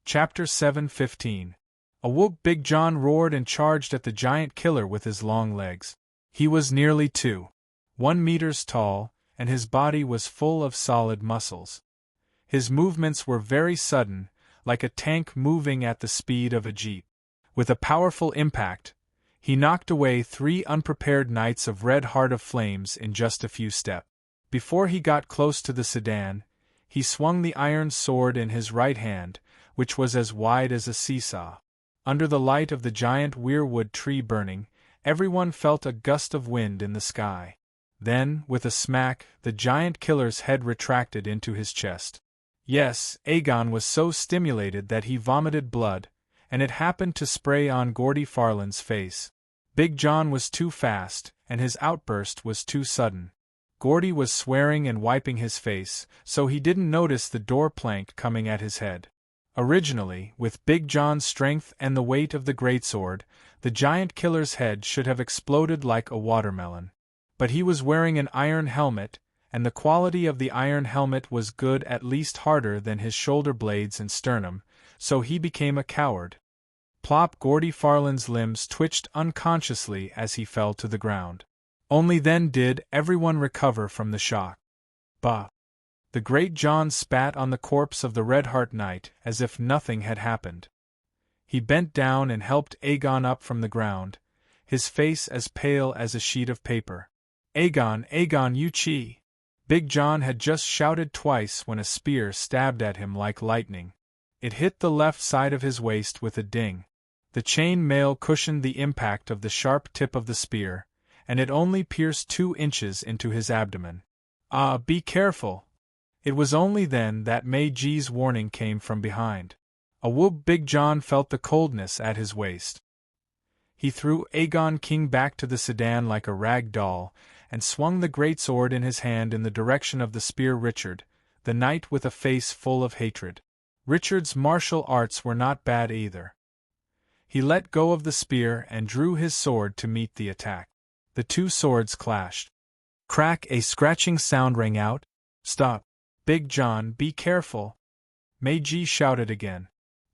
Chapter 7:15. Awoke. Big John roared and charged at the giant killer with his long legs. He was nearly 2.1 meters tall, and his body was full of solid muscles. His movements were very sudden, like a tank moving at the speed of a jeep. With a powerful impact, he knocked away 3 unprepared knights of red heart of flames in just a few steps. Before he got close to the sedan, he swung the iron sword in his right hand, which was as wide as a seesaw. Under the light of the giant weirwood tree burning, everyone felt a gust of wind in the sky. Then, with a smack, the giant killer's head retracted into his chest. Yes, Aegon was so stimulated that he vomited blood, and it happened to spray on Gordy Farland's face. Big John was too fast, and his outburst was too sudden. Gordy was swearing and wiping his face, so he didn't notice the door plank coming at his head. Originally, with Big John's strength and the weight of the greatsword, the giant killer's head should have exploded like a watermelon. But he was wearing an iron helmet, and the quality of the iron helmet was good, at least harder than his shoulder blades and sternum, so he became a coward. Plop! Gordy Farland's limbs twitched unconsciously as he fell to the ground. Only then did everyone recover from the shock. Bah! The great John spat on the corpse of the Red-Heart Knight as if nothing had happened. He bent down and helped Aegon up from the ground, his face as pale as a sheet of paper. Aegon, Aegon, you chi! Big John had just shouted twice when a spear stabbed at him like lightning. It hit the left side of his waist with a ding. The chain mail cushioned the impact of the sharp tip of the spear, and it only pierced 2 inches into his abdomen. Ah, be careful! It was only then that Mei Ji's warning came from behind. A whoop! Big John felt the coldness at his waist. He threw Aegon King back to the sedan like a rag doll, and swung the greatsword in his hand in the direction of the spear. Richard, the knight with a face full of hatred. Richard's martial arts were not bad either. He let go of the spear and drew his sword to meet the attack. The 2 swords clashed. Crack! A scratching sound rang out. Stop! Big John, be careful! Mei Ji shouted again.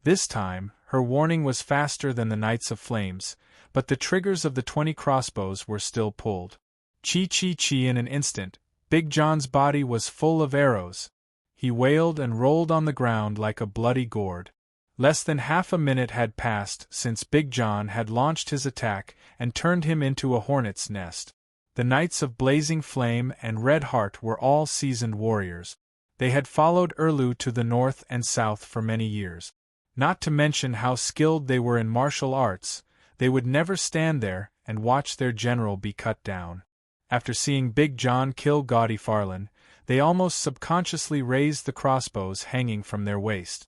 This time, her warning was faster than the Knights of Flames, but the triggers of the 20 crossbows were still pulled. Chi! In an instant, Big John's body was full of arrows. He wailed and rolled on the ground like a bloody gourd. Less than half a minute had passed since Big John had launched his attack and turned him into a hornet's nest. The Knights of Blazing Flame and Red Heart were all seasoned warriors. They had followed Erlu to the north and south for many years. Not to mention how skilled they were in martial arts, they would never stand there and watch their general be cut down. After seeing Big John kill Gordy Farland, they almost subconsciously raised the crossbows hanging from their waist.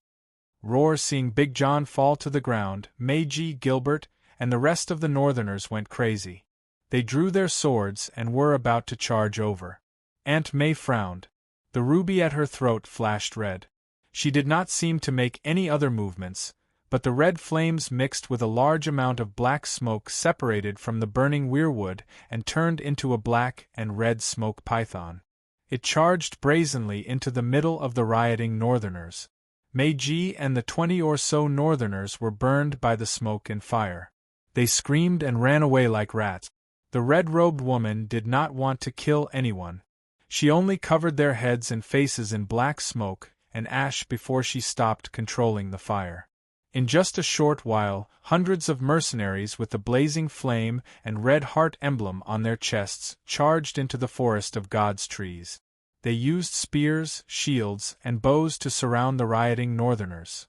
Roar! Seeing Big John fall to the ground, Mei Ji, Gilbert, and the rest of the Northerners went crazy. They drew their swords and were about to charge over. Aunt May frowned. The ruby at her throat flashed red. She did not seem to make any other movements, but the red flames mixed with a large amount of black smoke separated from the burning weirwood and turned into a black and red smoke python. It charged brazenly into the middle of the rioting Northerners. Mei Ji and the 20 or so Northerners were burned by the smoke and fire. They screamed and ran away like rats. The red-robed woman did not want to kill anyone. She only covered their heads and faces in black smoke and ash before she stopped controlling the fire. In just a short while, hundreds of mercenaries with the blazing flame and red heart emblem on their chests charged into the forest of God's trees. They used spears, shields, and bows to surround the rioting Northerners.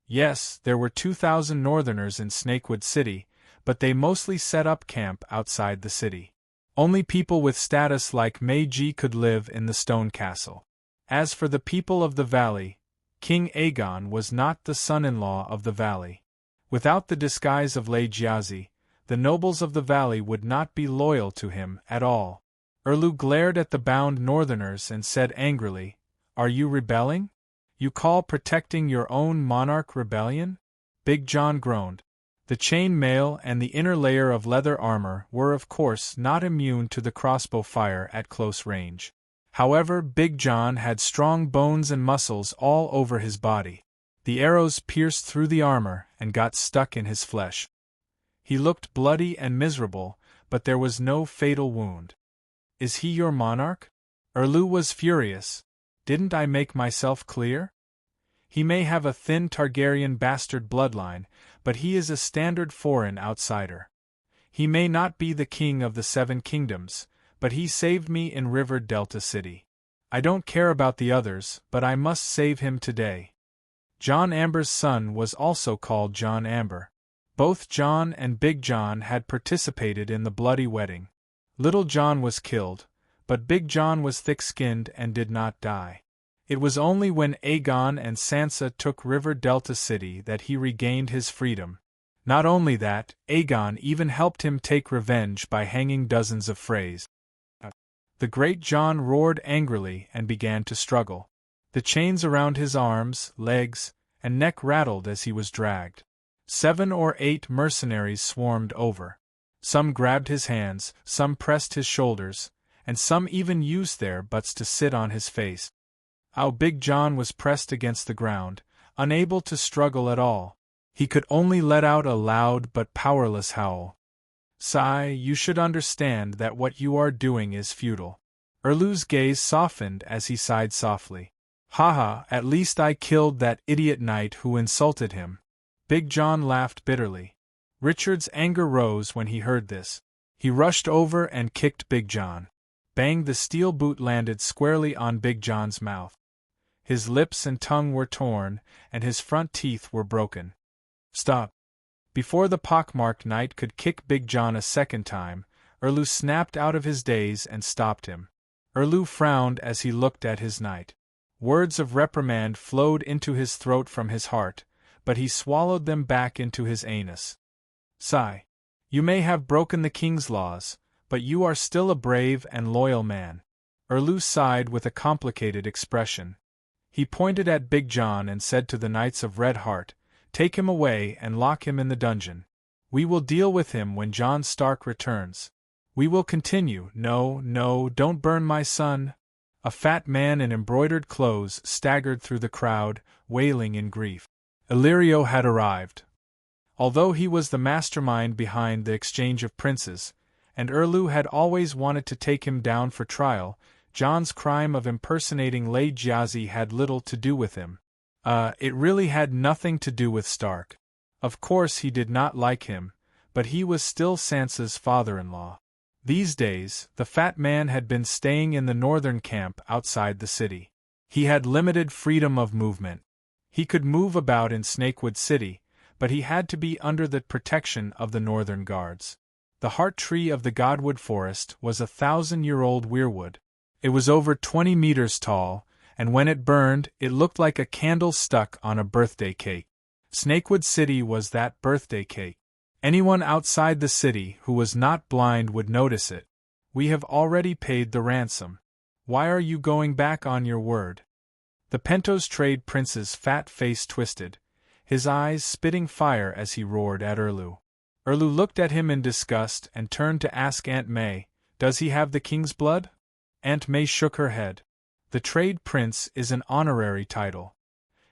Yes, there were 2,000 Northerners in Snakewood City, but they mostly set up camp outside the city. Only people with status like Mei Ji could live in the stone castle. As for the people of the valley, King Aegon was not the son-in-law of the valley. Without the disguise of Lei Jiazi, the nobles of the valley would not be loyal to him at all. Erlu glared at the bound Northerners and said angrily, "Are you rebelling? You call protecting your own monarch rebellion?" Big John groaned. The chain mail and the inner layer of leather armor were of course not immune to the crossbow fire at close range. However, Big John had strong bones and muscles all over his body. The arrows pierced through the armor and got stuck in his flesh. He looked bloody and miserable, but there was no fatal wound. Is he your monarch? Erlu was furious. Didn't I make myself clear? He may have a thin Targaryen bastard bloodline, but he is a standard foreign outsider. He may not be the king of the Seven Kingdoms, but he saved me in River Delta City. I don't care about the others, but I must save him today. John Amber's son was also called John Amber. Both John and Big John had participated in the bloody wedding. Little John was killed, but Big John was thick-skinned and did not die. It was only when Aegon and Sansa took River Delta City that he regained his freedom. Not only that, Aegon even helped him take revenge by hanging dozens of Freys. The great John roared angrily and began to struggle. The chains around his arms, legs, and neck rattled as he was dragged. 7 or 8 mercenaries swarmed over. Some grabbed his hands, some pressed his shoulders, and some even used their butts to sit on his face. Big John was pressed against the ground, unable to struggle at all. He could only let out a loud but powerless howl. Sigh, you should understand that what you are doing is futile. Erlu's gaze softened as he sighed softly. Haha, at least I killed that idiot knight who insulted him. Big John laughed bitterly. Richard's anger rose when he heard this. He rushed over and kicked Big John. Bang! The steel boot landed squarely on Big John's mouth. His lips and tongue were torn, and his front teeth were broken. Stop! Before the pockmarked knight could kick Big John a second time, Erlu snapped out of his daze and stopped him. Erlu frowned as he looked at his knight. Words of reprimand flowed into his throat from his heart, but he swallowed them back into his anus. Sigh. You may have broken the king's laws, but you are still a brave and loyal man. Erlu sighed with a complicated expression. He pointed at Big John and said to the Knights of Red Heart, "Take him away and lock him in the dungeon. We will deal with him when Jon Stark returns. We will continue." No, don't burn my son." A fat man in embroidered clothes staggered through the crowd, wailing in grief. Illyrio had arrived. Although he was the mastermind behind the exchange of princes, and Erlu had always wanted to take him down for trial, Jon's crime of impersonating Lady Giazi had little to do with him. It really had nothing to do with Stark. Of course he did not like him, but he was still Sansa's father-in-law. These days, the fat man had been staying in the northern camp outside the city. He had limited freedom of movement. He could move about in Snakewood City, but he had to be under the protection of the northern guards. The heart tree of the Godwood Forest was a 1,000-year-old weirwood. It was over 20 meters tall, and when it burned, it looked like a candle stuck on a birthday cake. Snakewood City was that birthday cake. Anyone outside the city who was not blind would notice it. "We have already paid the ransom. Why are you going back on your word?" The Pentos Trade Prince's fat face twisted, his eyes spitting fire as he roared at Erlu. Erlu looked at him in disgust and turned to ask Aunt May, "Does he have the king's blood?" Aunt May shook her head. The Trade Prince is an honorary title.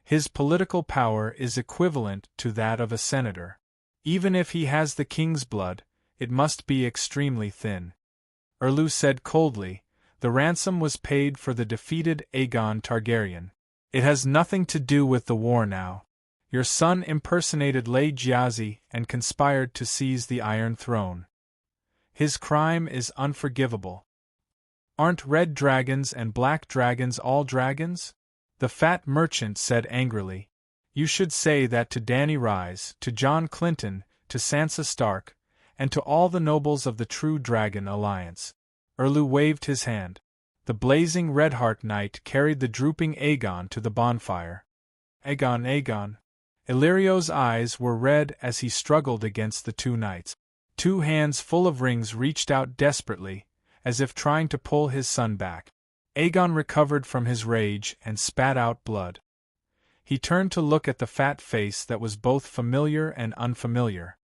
His political power is equivalent to that of a senator. Even if he has the king's blood, it must be extremely thin. Erlu said coldly, "The ransom was paid for the defeated Aegon Targaryen. It has nothing to do with the war now. Your son impersonated Lady Giazi and conspired to seize the Iron Throne. His crime is unforgivable. Aren't red dragons and black dragons all dragons?" The fat merchant said angrily. "You should say that to Dany Rise, to John Clinton, to Sansa Stark, and to all the nobles of the True Dragon Alliance." Erlu waved his hand. The blazing Redheart Knight carried the drooping Aegon to the bonfire. Aegon. Illyrio's eyes were red as he struggled against the two knights. 2 hands full of rings reached out desperately, as if trying to pull his son back. Aegon recovered from his rage and spat out blood. He turned to look at the fat face that was both familiar and unfamiliar.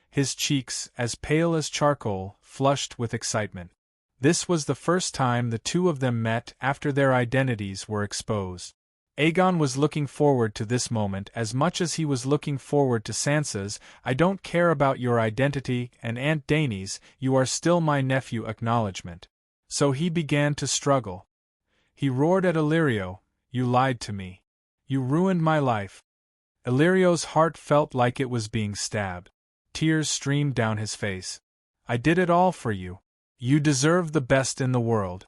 His cheeks, as pale as charcoal, flushed with excitement. This was the first time the two of them met after their identities were exposed. Aegon was looking forward to this moment as much as he was looking forward to Sansa's "I don't care about your identity" and Aunt Dany's "you are still my nephew" acknowledgement. So he began to struggle. He roared at Illyrio, "You lied to me. You ruined my life." Illyrio's heart felt like it was being stabbed. Tears streamed down his face. "I did it all for you. You deserve the best in the world."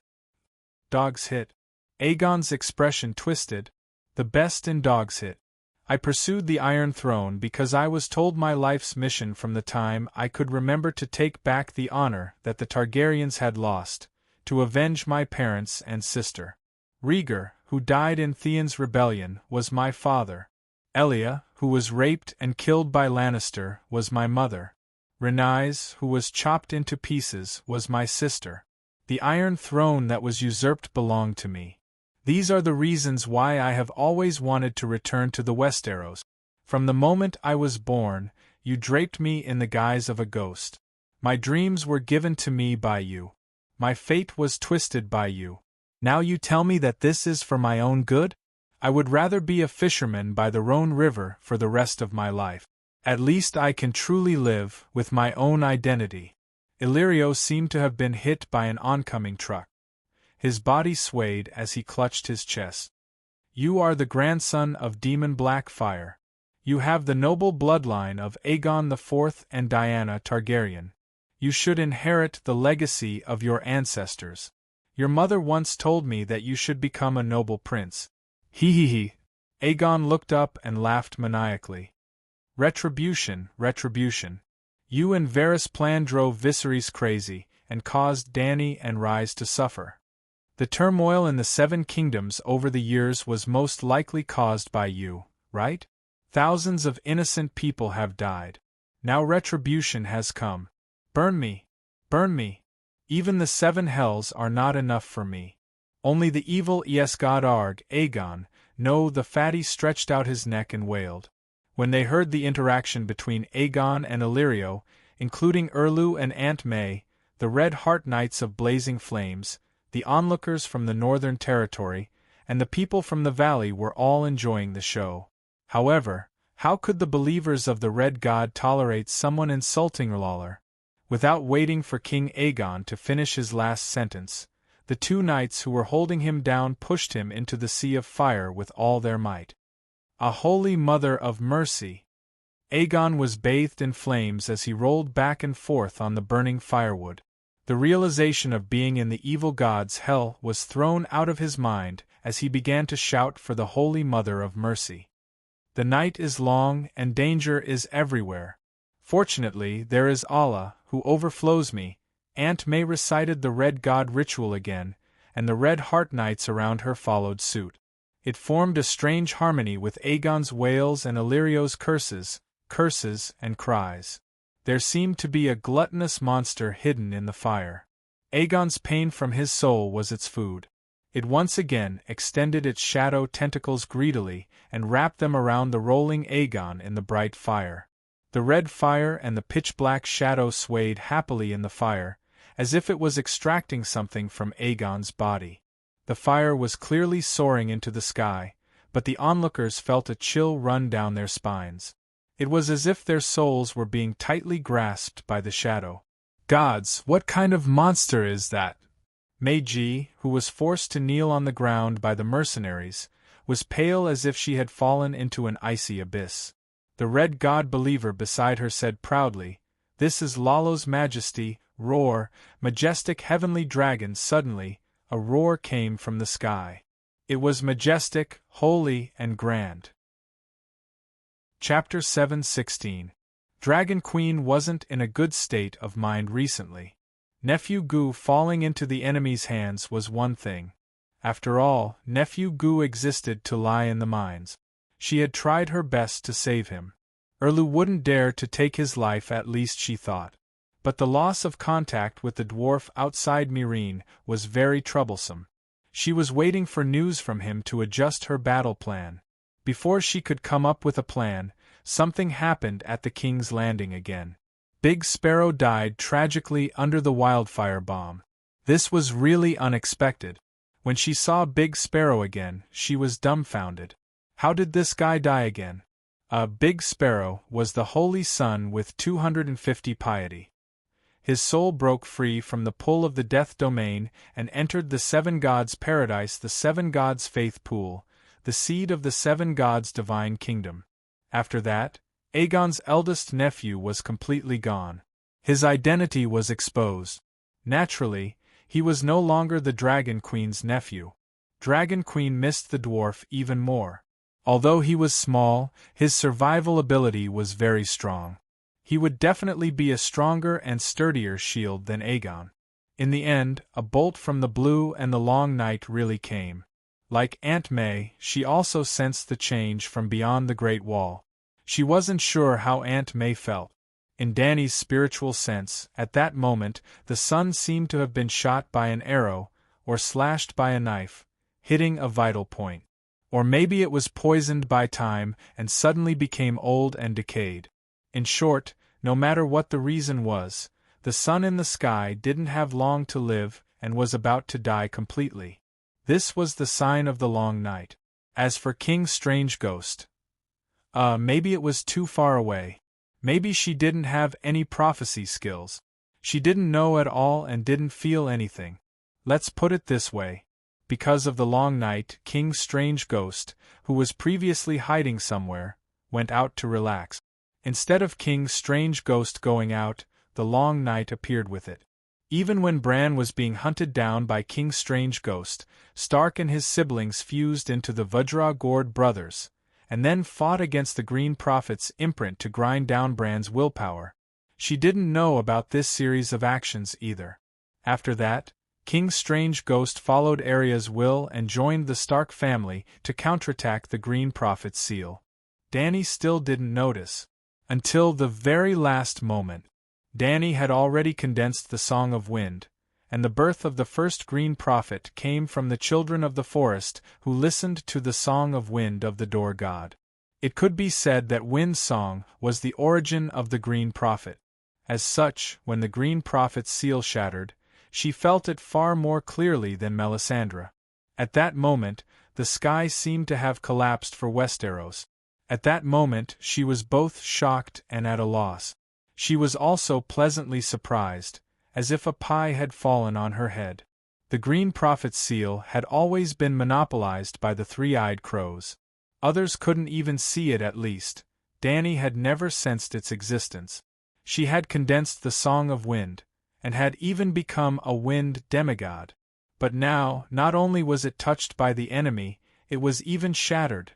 Dog's hit. Aegon's expression twisted. "The best in Dog's hit. I pursued the Iron Throne because I was told my life's mission from the time I could remember to take back the honor that the Targaryens had lost, to avenge my parents and sister. Rhaegar, who died in Theon's rebellion, was my father. Elia, who was raped and killed by Lannister, was my mother. Rhaenys, who was chopped into pieces, was my sister. The Iron Throne that was usurped belonged to me. These are the reasons why I have always wanted to return to the Westeros. From the moment I was born, you draped me in the guise of a ghost. My dreams were given to me by you. My fate was twisted by you. Now you tell me that this is for my own good? I would rather be a fisherman by the Rhone River for the rest of my life. At least I can truly live with my own identity." Illyrio seemed to have been hit by an oncoming truck. His body swayed as he clutched his chest. "You are the grandson of Demon Blackfyre. You have the noble bloodline of Aegon IV and Diana Targaryen. You should inherit the legacy of your ancestors. Your mother once told me that you should become a noble prince." He. Aegon looked up and laughed maniacally. "Retribution, retribution. You and Varys' plan drove Viserys crazy, and caused Dany and Rhys to suffer. The turmoil in the Seven Kingdoms over the years was most likely caused by you, right? Thousands of innocent people have died. Now retribution has come. Burn me! Burn me! Even the seven hells are not enough for me. Only the evil Esgod Arg, Aegon." No, the fatty stretched out his neck and wailed. When they heard the interaction between Aegon and Illyrio, including Erlu and Aunt May, the Red Heart Knights of Blazing Flames, the onlookers from the Northern Territory, and the people from the Valley were all enjoying the show. However, how could the believers of the Red God tolerate someone insulting Lawler? Without waiting for King Aegon to finish his last sentence, the two knights who were holding him down pushed him into the sea of fire with all their might. A holy mother of mercy! Aegon was bathed in flames as he rolled back and forth on the burning firewood. The realization of being in the evil god's hell was thrown out of his mind as he began to shout for the Holy Mother of Mercy. The night is long and danger is everywhere. Fortunately, there is Allah, who overflows me. Aunt May recited the Red God ritual again, and the Red Heart Knights around her followed suit. It formed a strange harmony with Aegon's wails and Illyrio's curses and cries. There seemed to be a gluttonous monster hidden in the fire. Aegon's pain from his soul was its food. It once again extended its shadow tentacles greedily and wrapped them around the rolling Aegon in the bright fire. The red fire and the pitch-black shadow swayed happily in the fire, as if it was extracting something from Aegon's body. The fire was clearly soaring into the sky, but the onlookers felt a chill run down their spines. It was as if their souls were being tightly grasped by the shadow. "Gods, what kind of monster is that?" Meiji, who was forced to kneel on the ground by the mercenaries, was pale as if she had fallen into an icy abyss. The Red God believer beside her said proudly, "This is Lalo's Majesty." Roar, majestic heavenly dragon. Suddenly, a roar came from the sky. It was majestic, holy, and grand. Chapter 7:16. Dragon Queen wasn't in a good state of mind recently. Nephew Gu falling into the enemy's hands was one thing. After all, Nephew Gu existed to lie in the mines. She had tried her best to save him. Erlu wouldn't dare to take his life, at least she thought. But the loss of contact with the dwarf outside Meereen was very troublesome. She was waiting for news from him to adjust her battle plan. Before she could come up with a plan, something happened at the King's Landing again. Big Sparrow died tragically under the wildfire bomb. This was really unexpected. When she saw Big Sparrow again, she was dumbfounded. How did this guy die again? Big Sparrow was the Holy Son with 250 piety. His soul broke free from the pull of the death domain and entered the seven gods' paradise, the seven gods' faith pool, the seed of the seven gods' divine kingdom. After that, Aegon's eldest nephew was completely gone. His identity was exposed. Naturally, he was no longer the Dragon Queen's nephew. Dragon Queen missed the dwarf even more. Although he was small, his survival ability was very strong. He would definitely be a stronger and sturdier shield than Aegon. In the end, a bolt from the blue and the long night really came. Like Aunt May, she also sensed the change from beyond the Great Wall. She wasn't sure how Aunt May felt. In Dany's spiritual sense, at that moment, the sun seemed to have been shot by an arrow, or slashed by a knife, hitting a vital point. Or maybe it was poisoned by time and suddenly became old and decayed. In short, no matter what the reason was, the sun in the sky didn't have long to live and was about to die completely. This was the sign of the long night. As for King Strange Ghost, maybe it was too far away. Maybe she didn't have any prophecy skills. She didn't know at all and didn't feel anything. Let's put it this way. Because of the long night, King Strange Ghost, who was previously hiding somewhere, went out to relax. Instead of King Strange Ghost going out, the long night appeared with it. Even when Bran was being hunted down by King Strange Ghost, Stark and his siblings fused into the Vajra-Gord brothers, and then fought against the Green Prophet's imprint to grind down Bran's willpower. She didn't know about this series of actions either. After that, King Strange Ghost followed Arya's will and joined the Stark family to counterattack the Green Prophet's seal. Dany still didn't notice. Until the very last moment. Dany had already condensed the Song of Wind, and the birth of the first Green Prophet came from the children of the forest who listened to the Song of Wind of the Door God. It could be said that Wind's song was the origin of the Green Prophet. As such, when the Green Prophet's seal shattered, she felt it far more clearly than Melisandre. At that moment, the sky seemed to have collapsed for Westeros. At that moment she was both shocked and at a loss. She was also pleasantly surprised, as if a pie had fallen on her head. The Green Prophet's seal had always been monopolized by the three-eyed crows. Others couldn't even see it at least. Dany had never sensed its existence. She had condensed the Song of Wind, and had even become a wind demigod. But now, not only was it touched by the enemy, it was even shattered.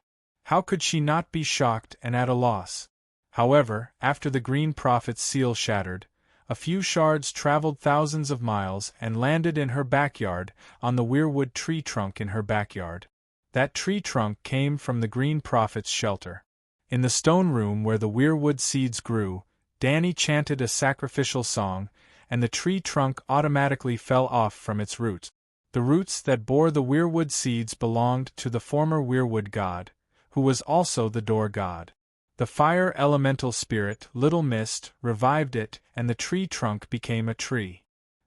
How could she not be shocked and at a loss? However, after the Green Prophet's seal shattered, a few shards traveled thousands of miles and landed in her backyard on the weirwood tree trunk in her backyard. That tree trunk came from the Green Prophet's shelter. In the stone room where the weirwood seeds grew, Dany chanted a sacrificial song, and the tree trunk automatically fell off from its roots. The roots that bore the weirwood seeds belonged to the former weirwood god, who was also the door god. The fire elemental spirit, Little Mist, revived it, and the tree trunk became a tree.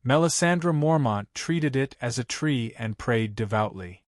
Melisandre Mormont treated it as a tree and prayed devoutly.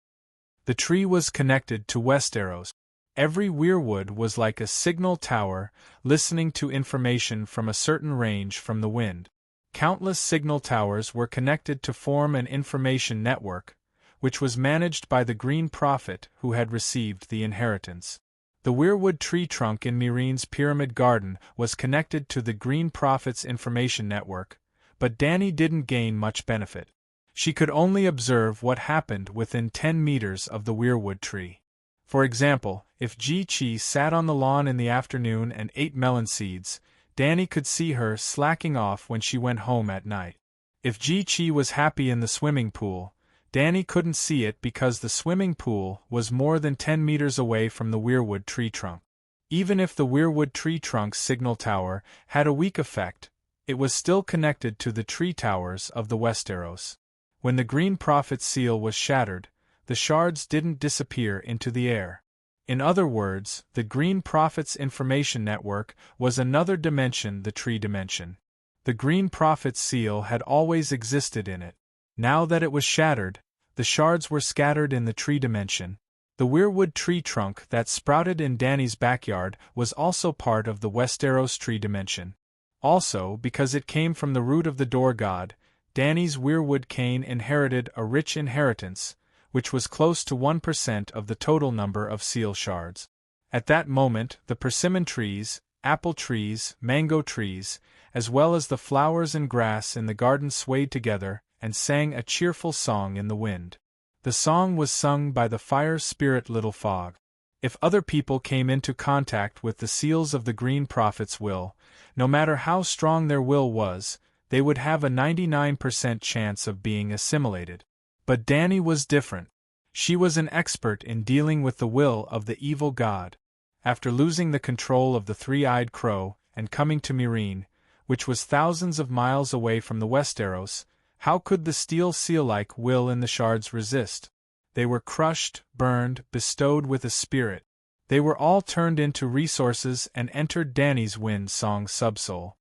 The tree was connected to Westeros. Every weirwood was like a signal tower, listening to information from a certain range from the wind. Countless signal towers were connected to form an information network, which was managed by the Green Prophet who had received the inheritance. The weirwood tree trunk in Myreen's Pyramid Garden was connected to the Green Prophet's information network, but Dany didn't gain much benefit. She could only observe what happened within 10 meters of the weirwood tree. For example, if Ji-Chi sat on the lawn in the afternoon and ate melon seeds, Dany could see her slacking off when she went home at night. If Ji-Chi was happy in the swimming pool, Dany couldn't see it because the swimming pool was more than 10 meters away from the weirwood tree trunk. Even if the weirwood tree trunk's signal tower had a weak effect, it was still connected to the tree towers of the Westeros. When the Green Prophet's seal was shattered, the shards didn't disappear into the air. In other words, the Green Prophet's information network was another dimension, the tree dimension. The Green Prophet's seal had always existed in it. Now that it was shattered, the shards were scattered in the tree dimension. The weirwood tree trunk that sprouted in Danny's backyard was also part of the Westeros tree dimension. Also, because it came from the root of the door god, Danny's weirwood cane inherited a rich inheritance, which was close to 1% of the total number of seal shards. At that moment, the persimmon trees, apple trees, mango trees, as well as the flowers and grass in the garden swayed together and sang a cheerful song in the wind. The song was sung by the fire spirit Little Fog. If other people came into contact with the seals of the Green Prophet's will, no matter how strong their will was, they would have a 99% chance of being assimilated. But Dany was different. She was an expert in dealing with the will of the evil god. After losing the control of the three-eyed crow and coming to Meereen, which was thousands of miles away from the Westeros, how could the steel seal-like will in the shards resist? They were crushed, burned, bestowed with a spirit. They were all turned into resources and entered Dany's wind song subsoul.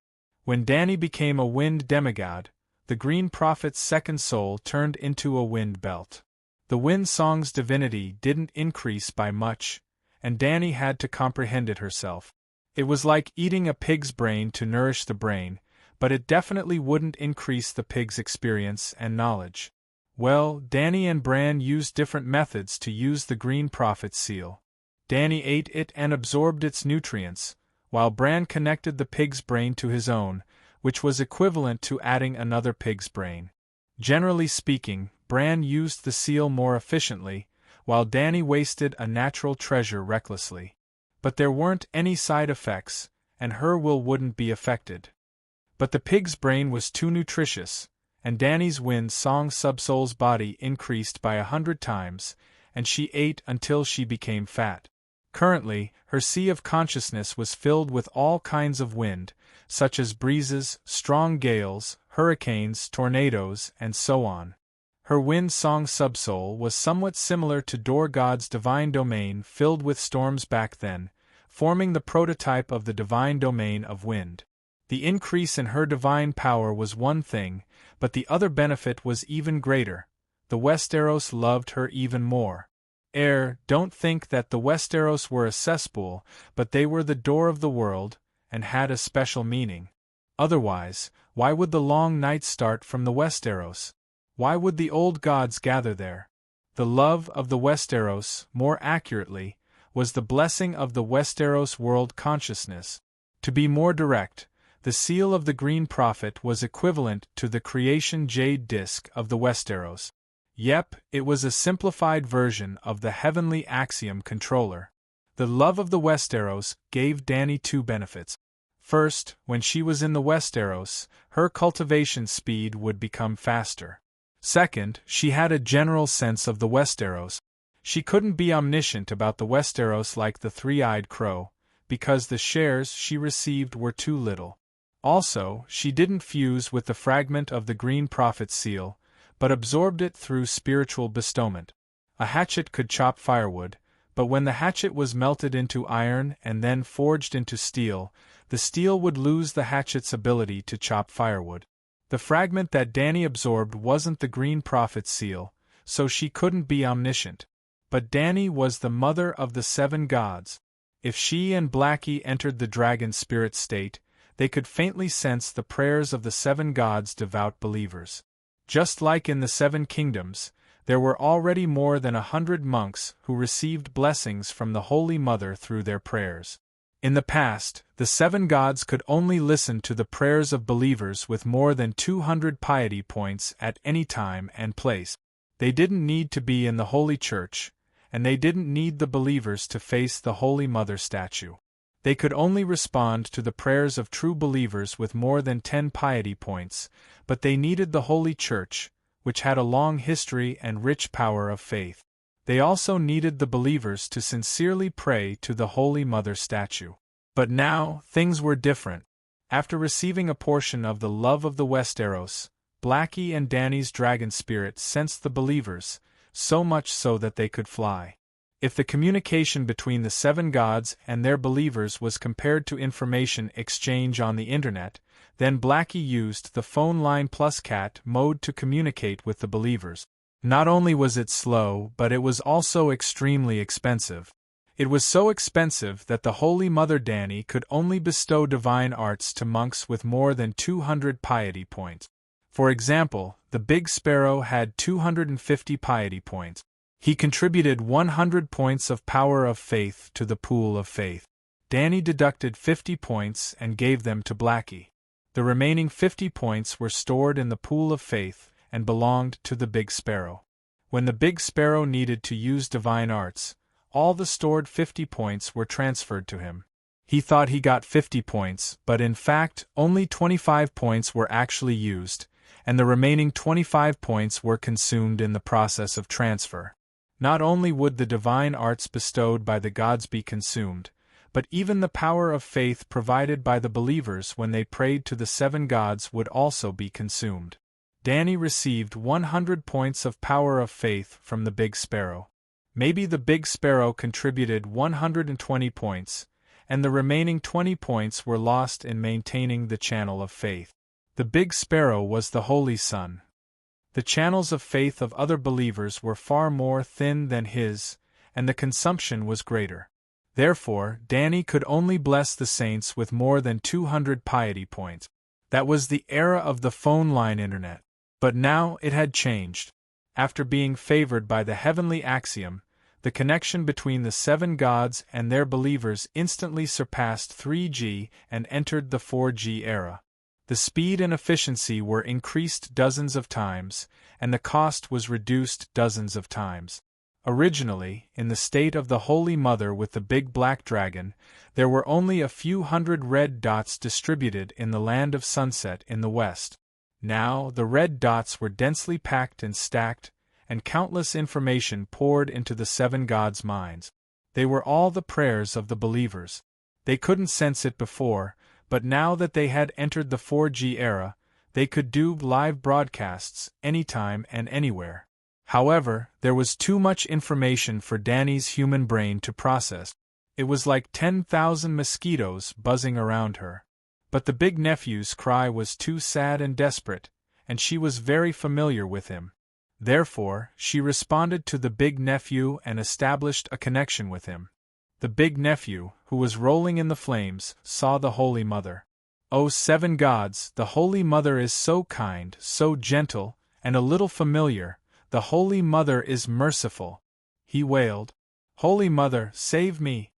When Dany became a wind demigod, the Green Prophet's second soul turned into a wind belt. The wind song's divinity didn't increase by much, and Dany had to comprehend it herself. It was like eating a pig's brain to nourish the brain, but it definitely wouldn't increase the pig's experience and knowledge. Well, Dany and Bran used different methods to use the Green Prophet's seal. Dany ate it and absorbed its nutrients, while Bran connected the pig's brain to his own, which was equivalent to adding another pig's brain. Generally speaking, Bran used the seal more efficiently, while Dany wasted a natural treasure recklessly. But there weren't any side effects, and her will wouldn't be affected. But the pig's brain was too nutritious, and Dany's wind song subsoul's body increased by 100 times, and she ate until she became fat. Currently, her sea of consciousness was filled with all kinds of wind, such as breezes, strong gales, hurricanes, tornadoes, and so on. Her wind song subsoul was somewhat similar to Dor God's divine domain filled with storms back then, forming the prototype of the divine domain of wind. The increase in her divine power was one thing, but the other benefit was even greater. The Westeros loved her even more. Don't think that the Westeros were a cesspool, but they were the door of the world, and had a special meaning. Otherwise, why would the long night start from the Westeros? Why would the old gods gather there? The love of the Westeros, more accurately, was the blessing of the Westeros world consciousness. To be more direct, the seal of the Green Prophet was equivalent to the creation jade disk of the Westeros. Yep, it was a simplified version of the heavenly axiom controller. The love of the Westeros gave Dany two benefits. First, when she was in the Westeros, her cultivation speed would become faster. Second, she had a general sense of the Westeros. She couldn't be omniscient about the Westeros like the three-eyed crow, because the shares she received were too little. Also, she didn't fuse with the fragment of the Green Prophet's seal, but absorbed it through spiritual bestowment. A hatchet could chop firewood, but when the hatchet was melted into iron and then forged into steel, the steel would lose the hatchet's ability to chop firewood. The fragment that Dany absorbed wasn't the Green Prophet's seal, so she couldn't be omniscient. But Dany was the mother of the seven gods. If she and Blackie entered the dragon spirit state, they could faintly sense the prayers of the seven gods' devout believers. Just like in the Seven Kingdoms, there were already more than 100 monks who received blessings from the Holy Mother through their prayers. In the past, the seven gods could only listen to the prayers of believers with more than 200 piety points at any time and place. They didn't need to be in the Holy Church, and they didn't need the believers to face the Holy Mother statue. They could only respond to the prayers of true believers with more than 10 piety points, but they needed the Holy Church, which had a long history and rich power of faith. They also needed the believers to sincerely pray to the Holy Mother statue. But now, things were different. After receiving a portion of the love of the Westeros, Blackie and Dany's dragon spirit sensed the believers, so much so that they could fly. If the communication between the seven gods and their believers was compared to information exchange on the internet, then Blackie used the phone line plus cat mode to communicate with the believers. Not only was it slow, but it was also extremely expensive. It was so expensive that the Holy Mother Dani could only bestow divine arts to monks with more than 200 piety points. For example, the Big Sparrow had 250 piety points. He contributed 100 points of power of faith to the pool of faith. Dani deducted 50 points and gave them to Blackie. The remaining 50 points were stored in the pool of faith and belonged to the Big Sparrow. When the Big Sparrow needed to use divine arts, all the stored 50 points were transferred to him. He thought he got 50 points, but in fact, only 25 points were actually used, and the remaining 25 points were consumed in the process of transfer. Not only would the divine arts bestowed by the gods be consumed, but even the power of faith provided by the believers when they prayed to the 7 gods would also be consumed. Dani received 100 points of power of faith from the Big Sparrow. Maybe the Big Sparrow contributed 120 points, and the remaining 20 points were lost in maintaining the channel of faith. The Big Sparrow was the Holy Sun. The channels of faith of other believers were far more thin than his, and the consumption was greater. Therefore, Dani could only bless the saints with more than 200 piety points. That was the era of the phone line internet. But now it had changed. After being favored by the heavenly axiom, the connection between the 7 gods and their believers instantly surpassed 3G and entered the 4G era. The speed and efficiency were increased dozens of times, and the cost was reduced dozens of times. Originally, in the state of the Holy Mother with the big black dragon, there were only a few hundred red dots distributed in the land of sunset in the west. Now, the red dots were densely packed and stacked, and countless information poured into the 7 gods' minds. They were all the prayers of the believers. They couldn't sense it before, but now that they had entered the 4G era, they could do live broadcasts anytime and anywhere. However, there was too much information for Dani's human brain to process. It was like 10,000 mosquitoes buzzing around her. But the big nephew's cry was too sad and desperate, and she was very familiar with him. Therefore, she responded to the big nephew and established a connection with him. The big nephew, who was rolling in the flames, saw the Holy Mother. "O 7 gods, the Holy Mother is so kind, so gentle, and a little familiar. The Holy Mother is merciful," he wailed. "Holy Mother, save me!"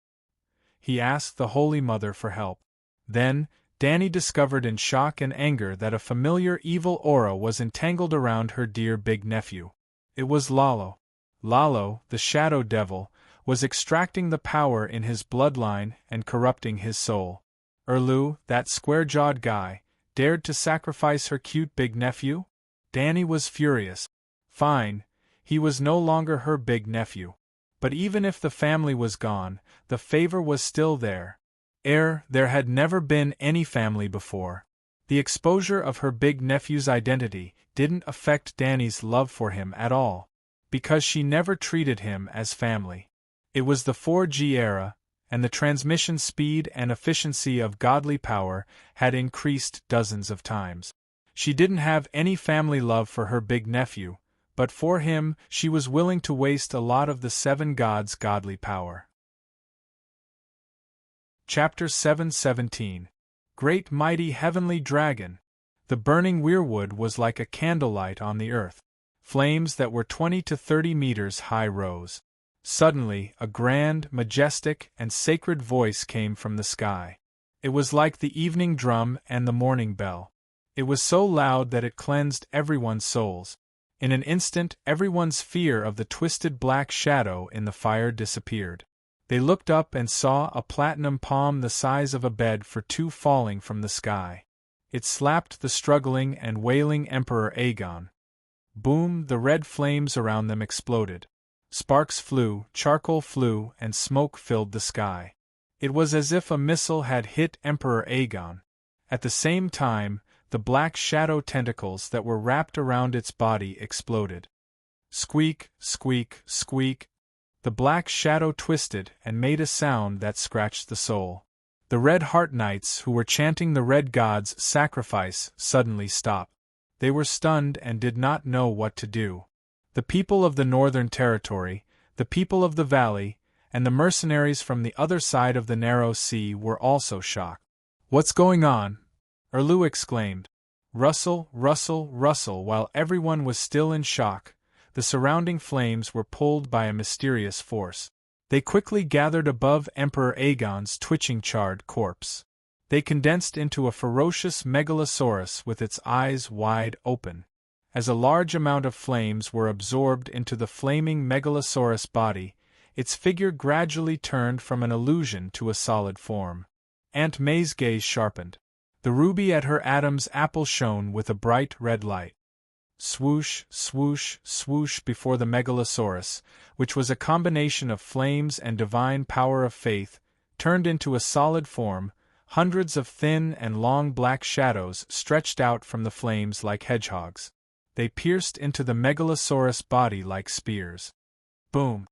He asked the Holy Mother for help. Then, Dani discovered in shock and anger that a familiar evil aura was entangled around her dear big nephew. It was Lalo. Lalo, the shadow devil, was extracting the power in his bloodline and corrupting his soul. Erlu, that square-jawed guy, dared to sacrifice her cute big nephew? Dani was furious. Fine, he was no longer her big nephew. But even if the family was gone, the favor was still there. There had never been any family before. The exposure of her big nephew's identity didn't affect Dani's love for him at all, because she never treated him as family. It was the 4G era, and the transmission speed and efficiency of godly power had increased dozens of times. She didn't have any family love for her big nephew, but for him she was willing to waste a lot of the 7 gods' godly power. Chapter 7:17. Great Mighty Heavenly Dragon. The burning weirwood was like a candlelight on the earth. Flames that were 20 to 30 meters high rose. Suddenly, a grand, majestic, and sacred voice came from the sky. It was like the evening drum and the morning bell. It was so loud that it cleansed everyone's souls. In an instant, everyone's fear of the twisted black shadow in the fire disappeared. They looked up and saw a platinum palm the size of a bed for 2 falling from the sky. It slapped the struggling and wailing Emperor Aegon. Boom! The red flames around them exploded. Sparks flew, charcoal flew, and smoke filled the sky. It was as if a missile had hit Emperor Aegon. At the same time, the black shadow tentacles that were wrapped around its body exploded. Squeak, squeak, squeak. The black shadow twisted and made a sound that scratched the soul. The Red Heart Knights who were chanting the Red God's sacrifice suddenly stopped. They were stunned and did not know what to do. The people of the Northern Territory, the people of the valley, and the mercenaries from the other side of the narrow sea were also shocked. "What's going on?" Erlu exclaimed. Rustle, rustle, rustle. While everyone was still in shock, the surrounding flames were pulled by a mysterious force. They quickly gathered above Emperor Aegon's twitching charred corpse. They condensed into a ferocious megalosaurus with its eyes wide open. As a large amount of flames were absorbed into the flaming megalosaurus body, its figure gradually turned from an illusion to a solid form. Aunt May's gaze sharpened. The ruby at her Adam's apple shone with a bright red light. Swoosh, swoosh, swoosh before the megalosaurus, which was a combination of flames and divine power of faith, turned into a solid form. Hundreds of thin and long black shadows stretched out from the flames like hedgehogs. They pierced into the megalosaurus body like spears. Boom!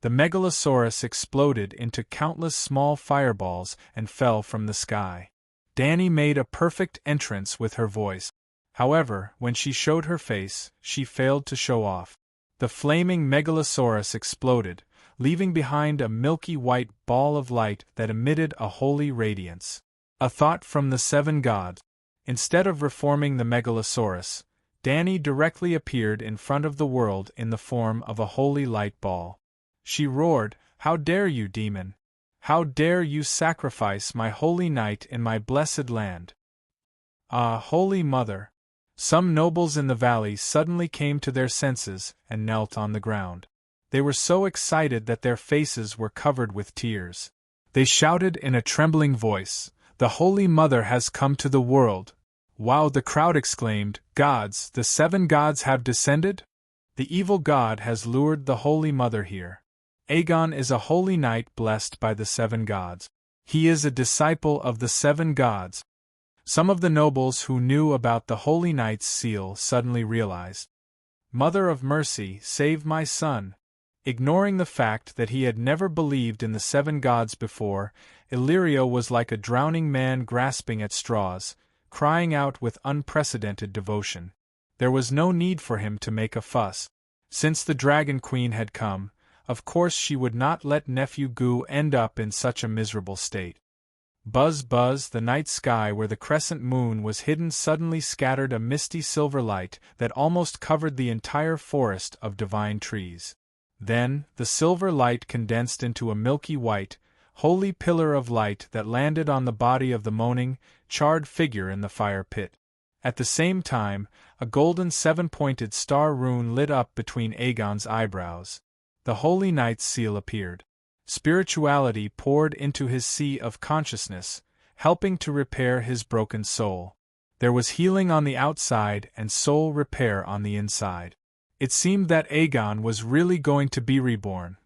The megalosaurus exploded into countless small fireballs and fell from the sky. Dany made a perfect entrance with her voice. However, when she showed her face, she failed to show off. The flaming megalosaurus exploded, leaving behind a milky white ball of light that emitted a holy radiance. A thought from the seven gods. Instead of reforming the megalosaurus, Dany directly appeared in front of the world in the form of a holy light ball. She roared, "How dare you, demon! How dare you sacrifice my holy night in my blessed land?" Ah, Holy Mother! Some nobles in the valley suddenly came to their senses and knelt on the ground. They were so excited that their faces were covered with tears. They shouted in a trembling voice, "The Holy Mother has come to the world!" Wow! The crowd exclaimed, "Gods, the seven gods have descended? The evil god has lured the Holy Mother here. Aegon is a holy knight blessed by the seven gods. He is a disciple of the seven gods." Some of the nobles who knew about the Holy Knight's seal suddenly realized. "Mother of mercy, save my son." Ignoring the fact that he had never believed in the seven gods before, Illyrio was like a drowning man grasping at straws, crying out with unprecedented devotion. There was no need for him to make a fuss. Since the Dragon Queen had come, of course she would not let nephew Gu end up in such a miserable state. Buzz, buzz, the night sky where the crescent moon was hidden suddenly scattered a misty silver light that almost covered the entire forest of divine trees. Then, the silver light condensed into a milky white, holy pillar of light that landed on the body of the moaning, charred figure in the fire pit. At the same time, a golden seven-pointed star rune lit up between Aegon's eyebrows. The Holy Knight's seal appeared. Spirituality poured into his sea of consciousness, helping to repair his broken soul. There was healing on the outside and soul repair on the inside. It seemed that Aegon was really going to be reborn.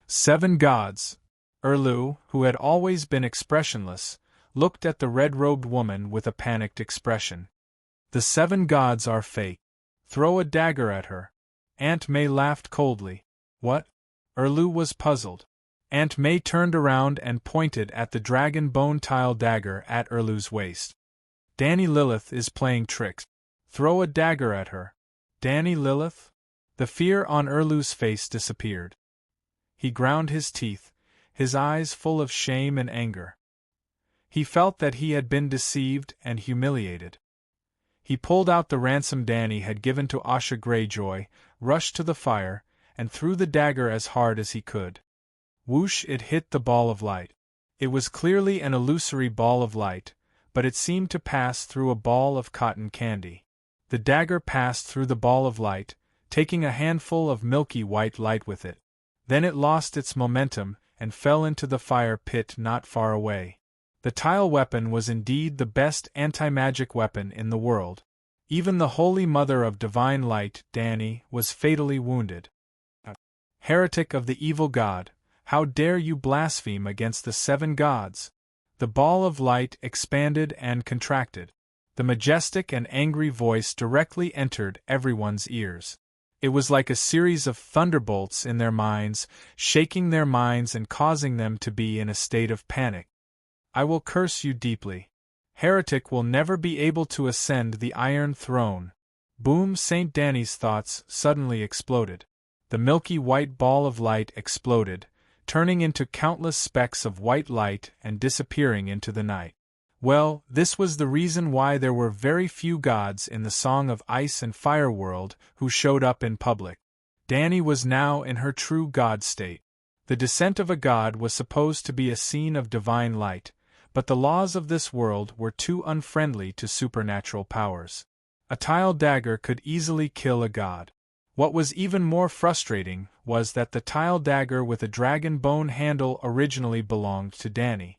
Seven gods. Erlu, who had always been expressionless, looked at the red-robed woman with a panicked expression. "The seven gods are fake. Throw a dagger at her." Aunt May laughed coldly. "What?" Erlu was puzzled. Aunt May turned around and pointed at the dragon bone tile dagger at Erlu's waist. "Dany Lilith is playing tricks. Throw a dagger at her." "Dany Lilith?" The fear on Erlu's face disappeared. He ground his teeth, his eyes full of shame and anger. He felt that he had been deceived and humiliated. He pulled out the ransom Dany had given to Asha Greyjoy, rushed to the fire, and threw the dagger as hard as he could. Whoosh! It hit the ball of light. It was clearly an illusory ball of light, but it seemed to pass through a ball of cotton candy. The dagger passed through the ball of light, taking a handful of milky white light with it. Then it lost its momentum and fell into the fire pit not far away. The tile weapon was indeed the best anti-magic weapon in the world. Even the Holy Mother of Divine Light, Dany, was fatally wounded. "Heretic of the evil god, how dare you blaspheme against the seven gods?" The ball of light expanded and contracted. The majestic and angry voice directly entered everyone's ears. It was like a series of thunderbolts in their minds, shaking their minds and causing them to be in a state of panic. "I will curse you deeply. Heretic will never be able to ascend the Iron Throne." Boom! St. Danny's thoughts suddenly exploded. The milky white ball of light exploded, turning into countless specks of white light and disappearing into the night. Well, this was the reason why there were very few gods in the Song of Ice and Fire world who showed up in public. Danny was now in her true god state. The descent of a god was supposed to be a scene of divine light, but the laws of this world were too unfriendly to supernatural powers. A tile dagger could easily kill a god. What was even more frustrating was that the tile dagger with a dragon bone handle originally belonged to Danny.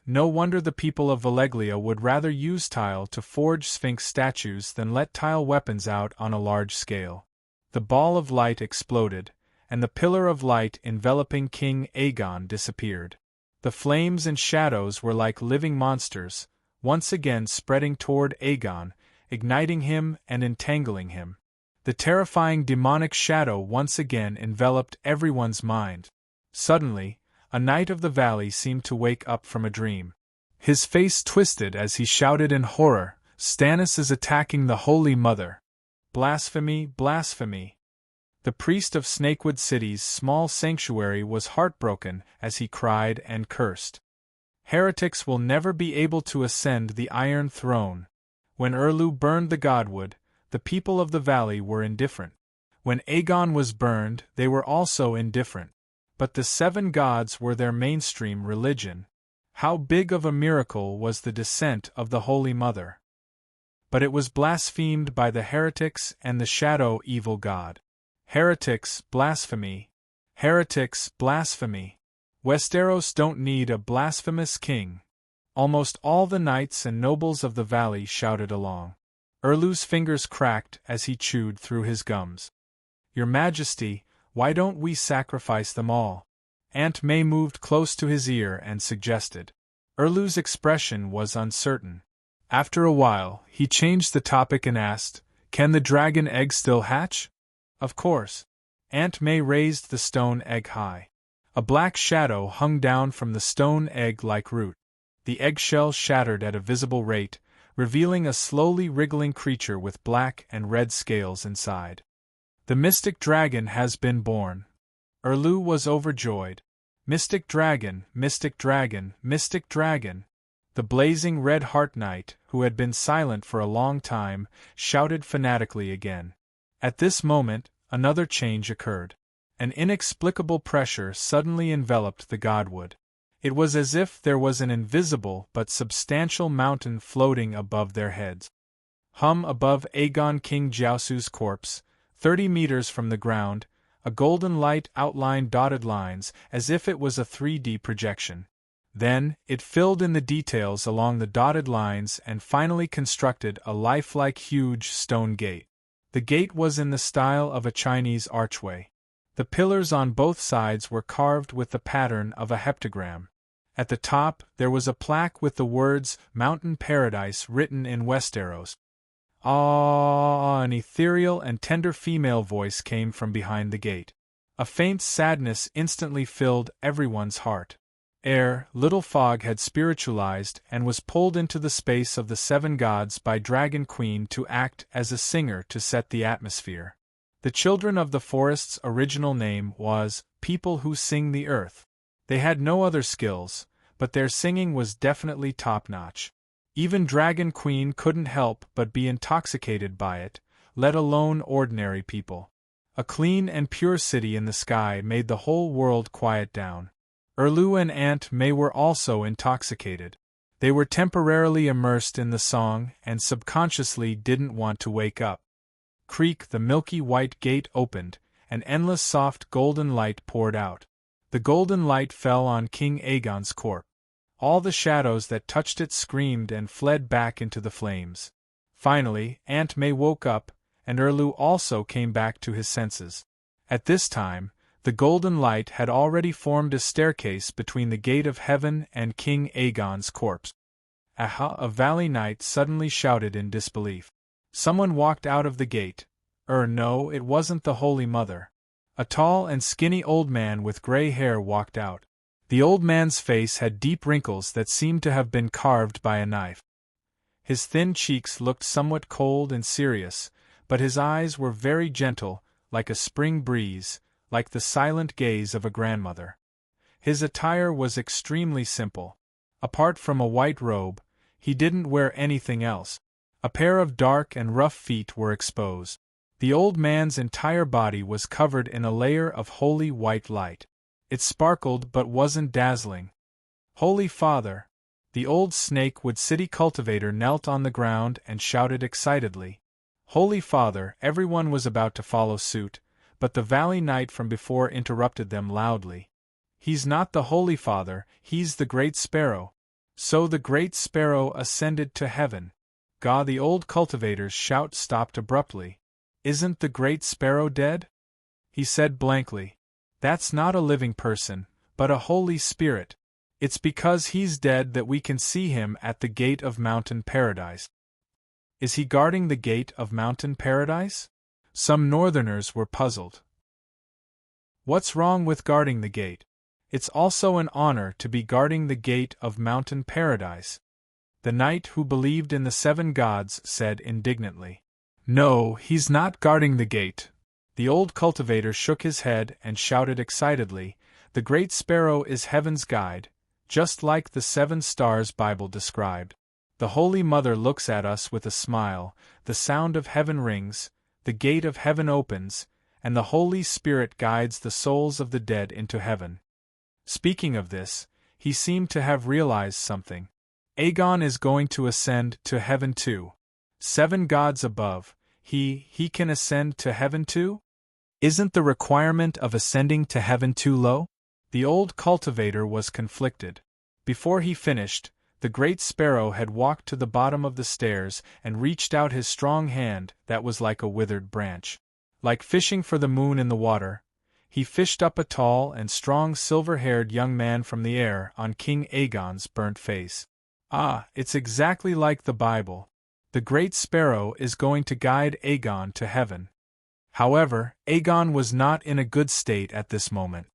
No wonder the people of Valeglia would rather use tile to forge Sphinx statues than let tile weapons out on a large scale. The ball of light exploded, and the pillar of light enveloping King Aegon disappeared. The flames and shadows were like living monsters, once again spreading toward Aegon, igniting him and entangling him. The terrifying demonic shadow once again enveloped everyone's mind. Suddenly, a knight of the valley seemed to wake up from a dream. His face twisted as he shouted in horror, "Stannis is attacking the Holy Mother! Blasphemy, blasphemy!" The priest of Snakewood City's small sanctuary was heartbroken as he cried and cursed. Heretics will never be able to ascend the Iron Throne. When Erlu burned the godwood, the people of the valley were indifferent. When Aegon was burned, they were also indifferent. But the 7 gods were their mainstream religion. How big of a miracle was the descent of the Holy Mother! But it was blasphemed by the heretics and the shadow evil god. Heretics, blasphemy! Heretics, blasphemy! Westeros don't need a blasphemous king. Almost all the knights and nobles of the valley shouted along. Erlu's fingers cracked as he chewed through his gums. "Your Majesty, why don't we sacrifice them all?" Aunt May moved close to his ear and suggested. Erlu's expression was uncertain. After a while, he changed the topic and asked, "Can the dragon egg still hatch?" "Of course." Aunt May raised the stone egg high. A black shadow hung down from the stone egg-like root. The eggshell shattered at a visible rate, revealing a slowly wriggling creature with black and red scales inside. "The mystic dragon has been born." Erlu was overjoyed. "Mystic dragon, mystic dragon, mystic dragon!" The blazing red heart knight, who had been silent for a long time, shouted fanatically again. At this moment, another change occurred. An inexplicable pressure suddenly enveloped the godwood. It was as if there was an invisible but substantial mountain floating above their heads. Above Aegon King Jiaosu's corpse, 30 meters from the ground, a golden light outlined dotted lines as if it was a 3D projection. Then, it filled in the details along the dotted lines and finally constructed a lifelike huge stone gate. The gate was in the style of a Chinese archway. The pillars on both sides were carved with the pattern of a heptagram. At the top, there was a plaque with the words "Mountain Paradise" written in Westeros. "Ah!" An ethereal and tender female voice came from behind the gate. A faint sadness instantly filled everyone's heart. Little Fog had spiritualized and was pulled into the space of the 7 gods by Dragon Queen to act as a singer to set the atmosphere. The Children of the Forest's original name was People Who Sing the Earth. They had no other skills, but their singing was definitely top-notch. Even Dragon Queen couldn't help but be intoxicated by it, let alone ordinary people. A clean and pure city in the sky made the whole world quiet down. Erlu and Aunt May were also intoxicated. They were temporarily immersed in the song and subconsciously didn't want to wake up. Creak, the milky white gate opened, and endless soft golden light poured out. The golden light fell on King Aegon's corpse. All the shadows that touched it screamed and fled back into the flames. Finally, Aunt May woke up, and Erlu also came back to his senses. At this time, the golden light had already formed a staircase between the gate of heaven and King Aegon's corpse. "Aha!" a valley knight suddenly shouted in disbelief. Someone walked out of the gate. No, it wasn't the Holy Mother. A tall and skinny old man with gray hair walked out. The old man's face had deep wrinkles that seemed to have been carved by a knife. His thin cheeks looked somewhat cold and serious, but his eyes were very gentle, like a spring breeze, like the silent gaze of a grandmother. His attire was extremely simple. Apart from a white robe, he didn't wear anything else. A pair of dark and rough feet were exposed. The old man's entire body was covered in a layer of holy white light. It sparkled but wasn't dazzling. "Holy Father!" The old Snakewood city cultivator knelt on the ground and shouted excitedly. "Holy Father!" Everyone was about to follow suit, but the Valley Knight from before interrupted them loudly. "He's not the Holy Father, he's the Great Sparrow." So the Great Sparrow ascended to heaven. The old cultivator's shout stopped abruptly. "Isn't the Great Sparrow dead?" he said blankly. "That's not a living person, but a Holy Spirit. It's because he's dead that we can see him at the gate of Mountain Paradise." "Is he guarding the gate of Mountain Paradise?" Some northerners were puzzled. "What's wrong with guarding the gate? It's also an honor to be guarding the gate of Mountain Paradise," the knight who believed in the 7 gods said indignantly. "No, he's not guarding the gate." The old cultivator shook his head and shouted excitedly, "The Great Sparrow is heaven's guide, just like the 7 stars Bible described. The Holy Mother looks at us with a smile, the sound of heaven rings, the gate of heaven opens, and the Holy Spirit guides the souls of the dead into heaven." Speaking of this, he seemed to have realized something. "Aegon is going to ascend to heaven too. 7 gods above, he can ascend to heaven too? Isn't the requirement of ascending to heaven too low?" The old cultivator was conflicted. Before he finished, the Great Sparrow had walked to the bottom of the stairs and reached out his strong hand that was like a withered branch. Like fishing for the moon in the water, he fished up a tall and strong silver-haired young man from the air on King Aegon's burnt face. "Ah, it's exactly like the Bible. The Great Sparrow is going to guide Aegon to heaven." However, Aegon was not in a good state at this moment.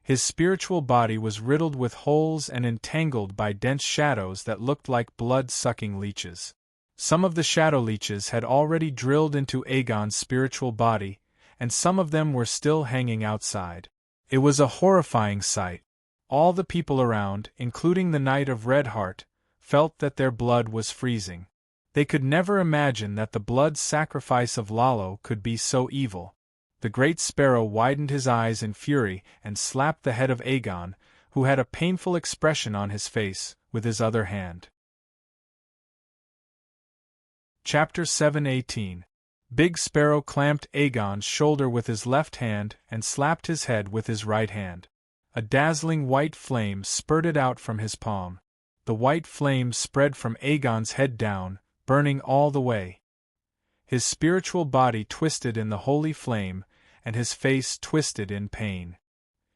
His spiritual body was riddled with holes and entangled by dense shadows that looked like blood-sucking leeches. Some of the shadow leeches had already drilled into Aegon's spiritual body, and some of them were still hanging outside. It was a horrifying sight. All the people around, including the Knight of Red Heart, felt that their blood was freezing. They could never imagine that the blood sacrifice of Lalo could be so evil. The Great Sparrow widened his eyes in fury and slapped the head of Aegon, who had a painful expression on his face, with his other hand. Chapter 7:18. Big Sparrow clamped Aegon's shoulder with his left hand and slapped his head with his right hand. A dazzling white flame spurted out from his palm. The white flame spread from Aegon's head down, burning all the way. His spiritual body twisted in the holy flame, and his face twisted in pain.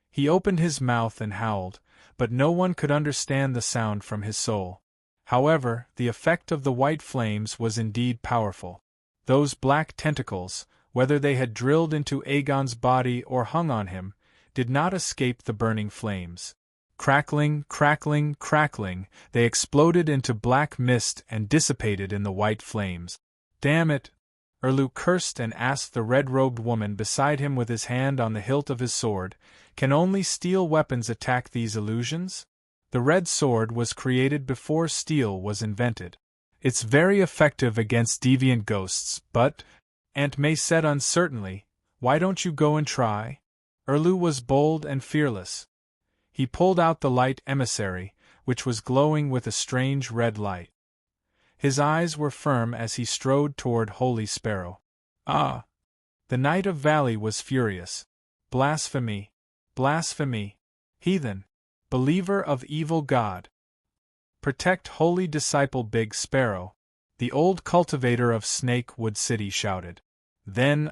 He opened his mouth and howled, but no one could understand the sound from his soul. However, the effect of the white flames was indeed powerful. Those black tentacles, whether they had drilled into Aegon's body or hung on him, did not escape the burning flames. Crackling, crackling, crackling, they exploded into black mist and dissipated in the white flames. "Damn it!" Erlu cursed and asked the red-robed woman beside him with his hand on the hilt of his sword, "Can only steel weapons attack these illusions? The red sword was created before steel was invented. It's very effective against deviant ghosts, but," Aunt May said uncertainly, "why don't you go and try?" Erlu was bold and fearless. He pulled out the light emissary, which was glowing with a strange red light. His eyes were firm as he strode toward Holy Sparrow. "Ah!" The Knight of Valley was furious. "Blasphemy! Blasphemy! Heathen! Believer of evil God! Protect Holy Disciple Big Sparrow!" the old cultivator of Snakewood City shouted. Then,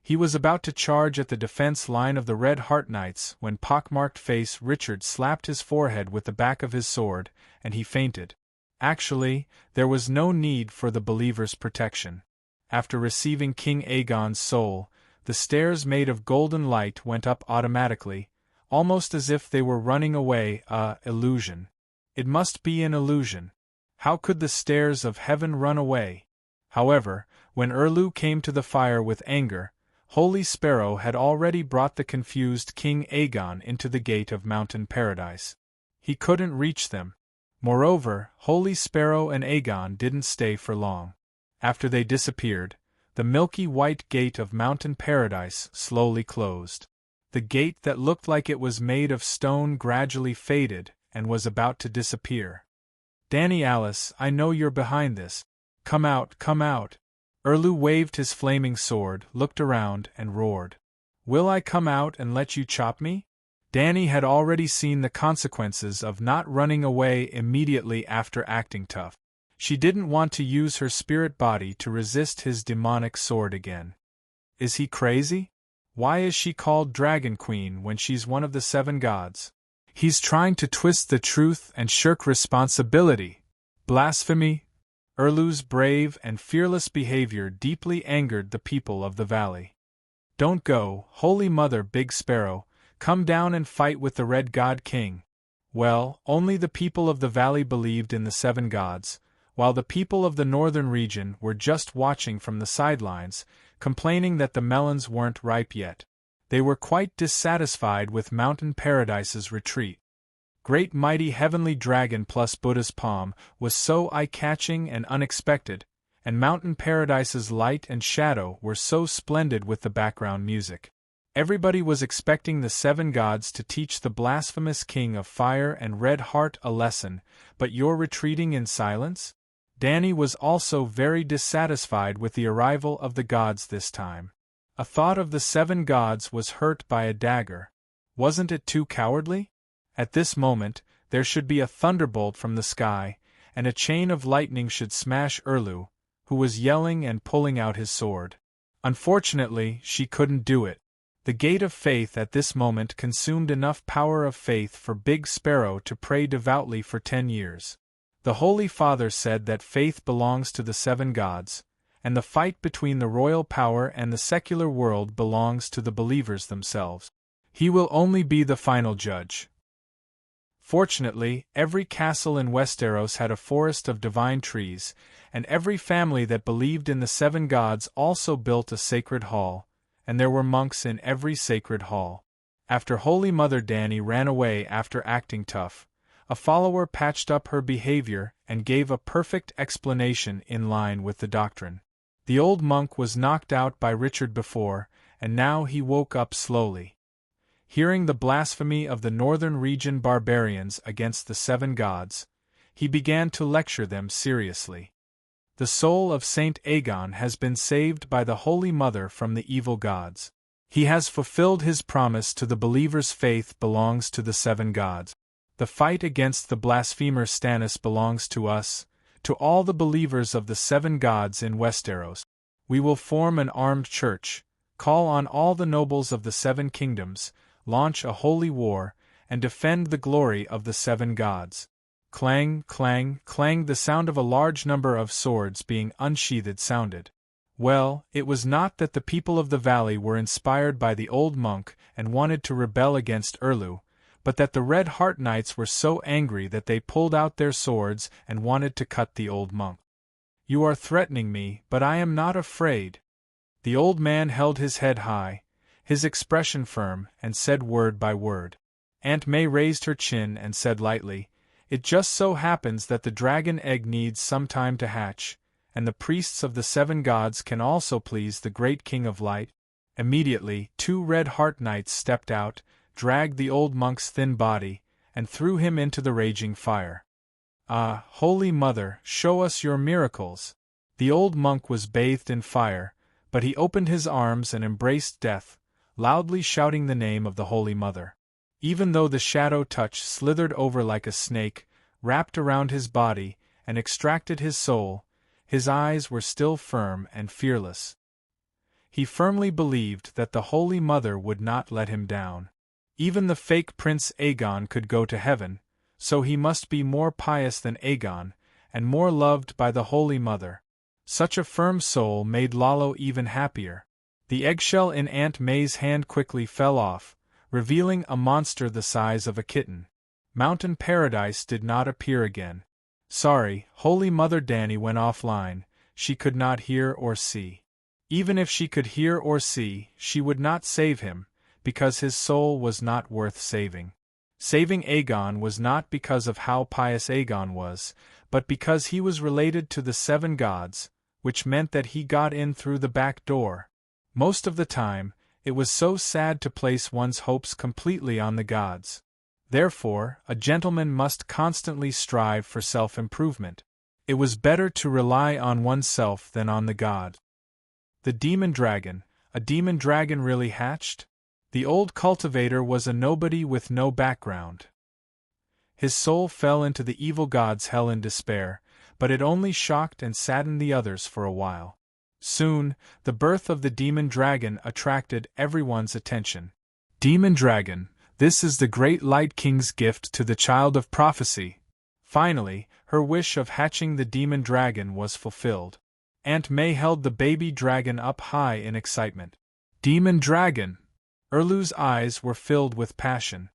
he was about to charge at the defense line of the Red Heart Knights when pockmarked face Richard slapped his forehead with the back of his sword, and he fainted. Actually, there was no need for the believer's protection. After receiving King Aegon's soul, the stairs made of golden light went up automatically, almost as if they were running away. Illusion. It must be an illusion. How could the stairs of heaven run away? However, When Erlu came to the fire with anger, Holy Sparrow had already brought the confused King Aegon into the gate of Mountain Paradise. He couldn't reach them. Moreover, Holy Sparrow and Aegon didn't stay for long. After they disappeared, the milky white gate of Mountain Paradise slowly closed. The gate that looked like it was made of stone gradually faded and was about to disappear. "Danny Alice, I know you're behind this. Come out, come out." Erlu waved his flaming sword, looked around, and roared. "Will I come out and let you chop me?" Danny had already seen the consequences of not running away immediately after acting tough. She didn't want to use her spirit body to resist his demonic sword again. Is he crazy? Why is she called Dragon Queen when she's one of the 7 gods? He's trying to twist the truth and shirk responsibility. Blasphemy! Erlu's brave and fearless behavior deeply angered the people of the valley. "Don't go, Holy Mother Big Sparrow, come down and fight with the Red God King." Well, only the people of the valley believed in the 7 gods, while the people of the northern region were just watching from the sidelines, complaining that the melons weren't ripe yet. They were quite dissatisfied with Mountain Paradise's retreat. Great mighty heavenly dragon plus Buddha's palm was so eye-catching and unexpected, and Mountain Paradise's light and shadow were so splendid with the background music. Everybody was expecting the 7 gods to teach the blasphemous king of fire and red heart a lesson, but you're retreating in silence? Danny was also very dissatisfied with the arrival of the gods this time. A thought of the 7 gods was hurt by a dagger. Wasn't it too cowardly? At this moment, there should be a thunderbolt from the sky, and a chain of lightning should smash Erlu, who was yelling and pulling out his sword. Unfortunately, she couldn't do it. The gate of faith at this moment consumed enough power of faith for Big Sparrow to pray devoutly for 10 years. The Holy Father said that faith belongs to the 7 gods, and the fight between the royal power and the secular world belongs to the believers themselves. He will only be the final judge. Fortunately, every castle in Westeros had a forest of divine trees, and every family that believed in the 7 gods also built a sacred hall, and there were monks in every sacred hall. After Holy Mother Danny ran away after acting tough, a follower patched up her behavior and gave a perfect explanation in line with the doctrine. The old monk was knocked out by Richard before, and now he woke up slowly. Hearing the blasphemy of the northern region barbarians against the 7 gods, he began to lecture them seriously. The soul of Saint Aegon has been saved by the Holy Mother from the evil gods. He has fulfilled his promise to the believers' faith belongs to the 7 gods. The fight against the blasphemer Stannis belongs to us, to all the believers of the 7 gods in Westeros. We will form an armed church, call on all the nobles of the 7 kingdoms, launch a holy war, and defend the glory of the 7 gods. Clang, clang, clang, the sound of a large number of swords being unsheathed sounded. Well, it was not that the people of the valley were inspired by the old monk and wanted to rebel against Erlu, but that the Red Heart Knights were so angry that they pulled out their swords and wanted to cut the old monk. "You are threatening me, but I am not afraid." The old man held his head high, his expression firm, and said word by word. Aunt May raised her chin and said lightly, "It just so happens that the dragon egg needs some time to hatch, and the priests of the 7 gods can also please the great King of Light." Immediately, 2 Red Heart Knights stepped out, dragged the old monk's thin body, and threw him into the raging fire. "Ah, Holy Mother, show us your miracles." The old monk was bathed in fire, but he opened his arms and embraced death, loudly shouting the name of the Holy Mother. Even though the shadow touch slithered over like a snake, wrapped around his body, and extracted his soul, his eyes were still firm and fearless. He firmly believed that the Holy Mother would not let him down. Even the fake Prince Aegon could go to heaven, so he must be more pious than Aegon, and more loved by the Holy Mother. Such a firm soul made Lalo even happier. The eggshell in Aunt May's hand quickly fell off, revealing a monster the size of a kitten. Mountain Paradise did not appear again. Sorry, Holy Mother Danny went offline. she could not hear or see. Even if she could hear or see, she would not save him, because his soul was not worth saving. Saving Aegon was not because of how pious Aegon was, but because he was related to the 7 gods, which meant that he got in through the back door. Most of the time, it was so sad to place one's hopes completely on the gods. Therefore, a gentleman must constantly strive for self-improvement. It was better to rely on oneself than on the god. The demon dragon, a demon dragon really hatched? The old cultivator was a nobody with no background. His soul fell into the evil god's hell in despair, but it only shocked and saddened the others for a while. Soon, the birth of the demon dragon attracted everyone's attention. Demon dragon, this is the great Light King's gift to the child of prophecy. Finally, her wish of hatching the demon dragon was fulfilled. Aunt May held the baby dragon up high in excitement. Demon dragon! Erlu's eyes were filled with passion.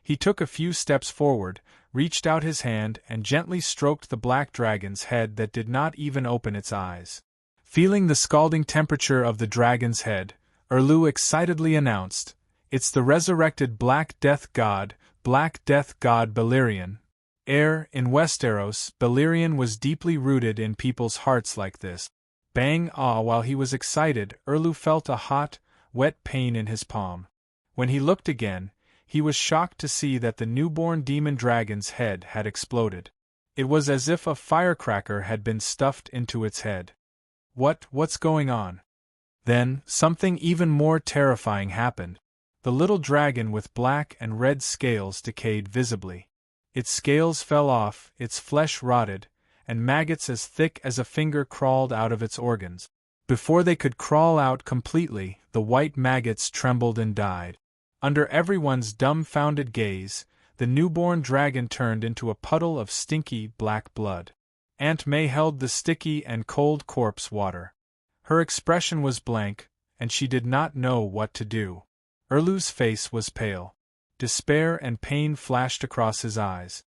He took a few steps forward, reached out his hand and gently stroked the black dragon's head that did not even open its eyes. Feeling the scalding temperature of the dragon's head, Erlu excitedly announced, "It's the resurrected Black Death God Balerion." In Westeros, Balerion was deeply rooted in people's hearts like this. Bang! While he was excited, Erlu felt a hot, wet pain in his palm. When he looked again, he was shocked to see that the newborn demon dragon's head had exploded. It was as if a firecracker had been stuffed into its head. What's going on? Then, something even more terrifying happened. The little dragon with black and red scales decayed visibly. Its scales fell off, its flesh rotted, and maggots as thick as a finger crawled out of its organs. Before they could crawl out completely, the white maggots trembled and died. Under everyone's dumbfounded gaze, the newborn dragon turned into a puddle of stinky black blood. Aunt May held the sticky and cold corpse water. Her expression was blank, and she did not know what to do. Erlu's face was pale. Despair and pain flashed across his eyes.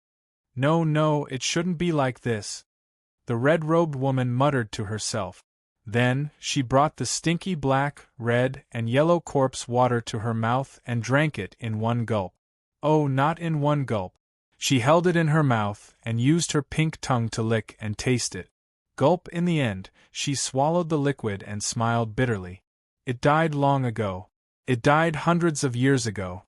No, it shouldn't be like this," the red-robed woman muttered to herself. Then, she brought the stinky black, red, and yellow corpse water to her mouth and drank it in one gulp. Oh, not in one gulp. She held it in her mouth and used her pink tongue to lick and taste it. Gulp! In the end, she swallowed the liquid and smiled bitterly. It died long ago. It died hundreds of years ago.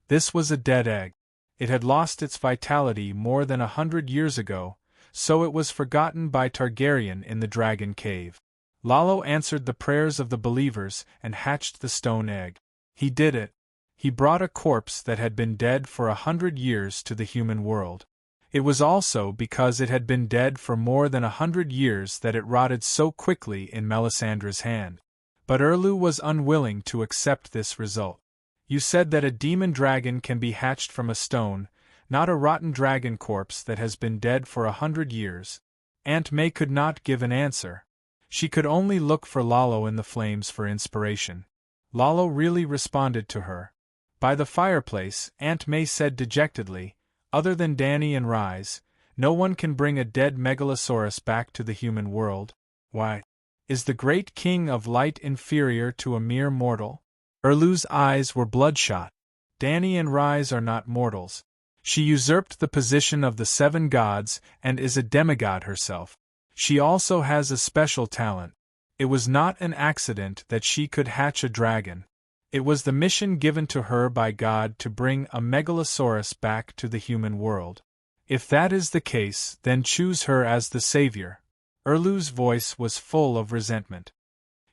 This was a dead egg. It had lost its vitality more than 100 years ago, so it was forgotten by Targaryen in the Dragon Cave. Lalo answered the prayers of the believers and hatched the stone egg. He did it. He brought a corpse that had been dead for 100 years to the human world. It was also because it had been dead for more than 100 years that it rotted so quickly in Melisandre's hand. But Erlu was unwilling to accept this result. "You said that a demon dragon can be hatched from a stone, not a rotten dragon corpse that has been dead for 100 years. Aunt May could not give an answer. She could only look for Lalo in the flames for inspiration. Lalo really responded to her. By the fireplace, Aunt May said dejectedly, "Other than Dany and Rise, no one can bring a dead megalosaurus back to the human world. Why? Is the great king of light inferior to a mere mortal?" Erlu's eyes were bloodshot. "Dany and Rise are not mortals. She usurped the position of the 7 gods and is a demigod herself. She also has a special talent. It was not an accident that she could hatch a dragon. It was the mission given to her by God to bring a megalosaurus back to the human world. If that is the case, then choose her as the savior." Erlu's voice was full of resentment.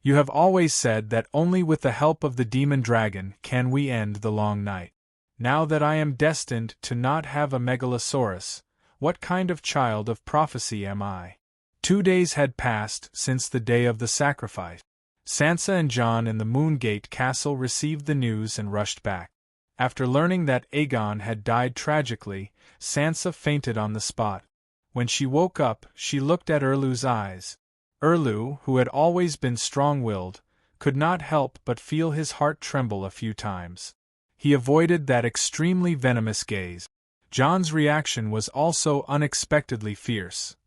"You have always said that only with the help of the demon dragon can we end the long night. Now that I am destined to not have a megalosaurus, what kind of child of prophecy am I?" 2 days had passed since the day of the sacrifice. Sansa and Jon in the Moongate Castle received the news and rushed back. After learning that Aegon had died tragically, Sansa fainted on the spot. When she woke up, she looked at Erlu's eyes. Erlu, who had always been strong-willed, could not help but feel his heart tremble a few times. He avoided that extremely venomous gaze. Jon's reaction was also unexpectedly fierce.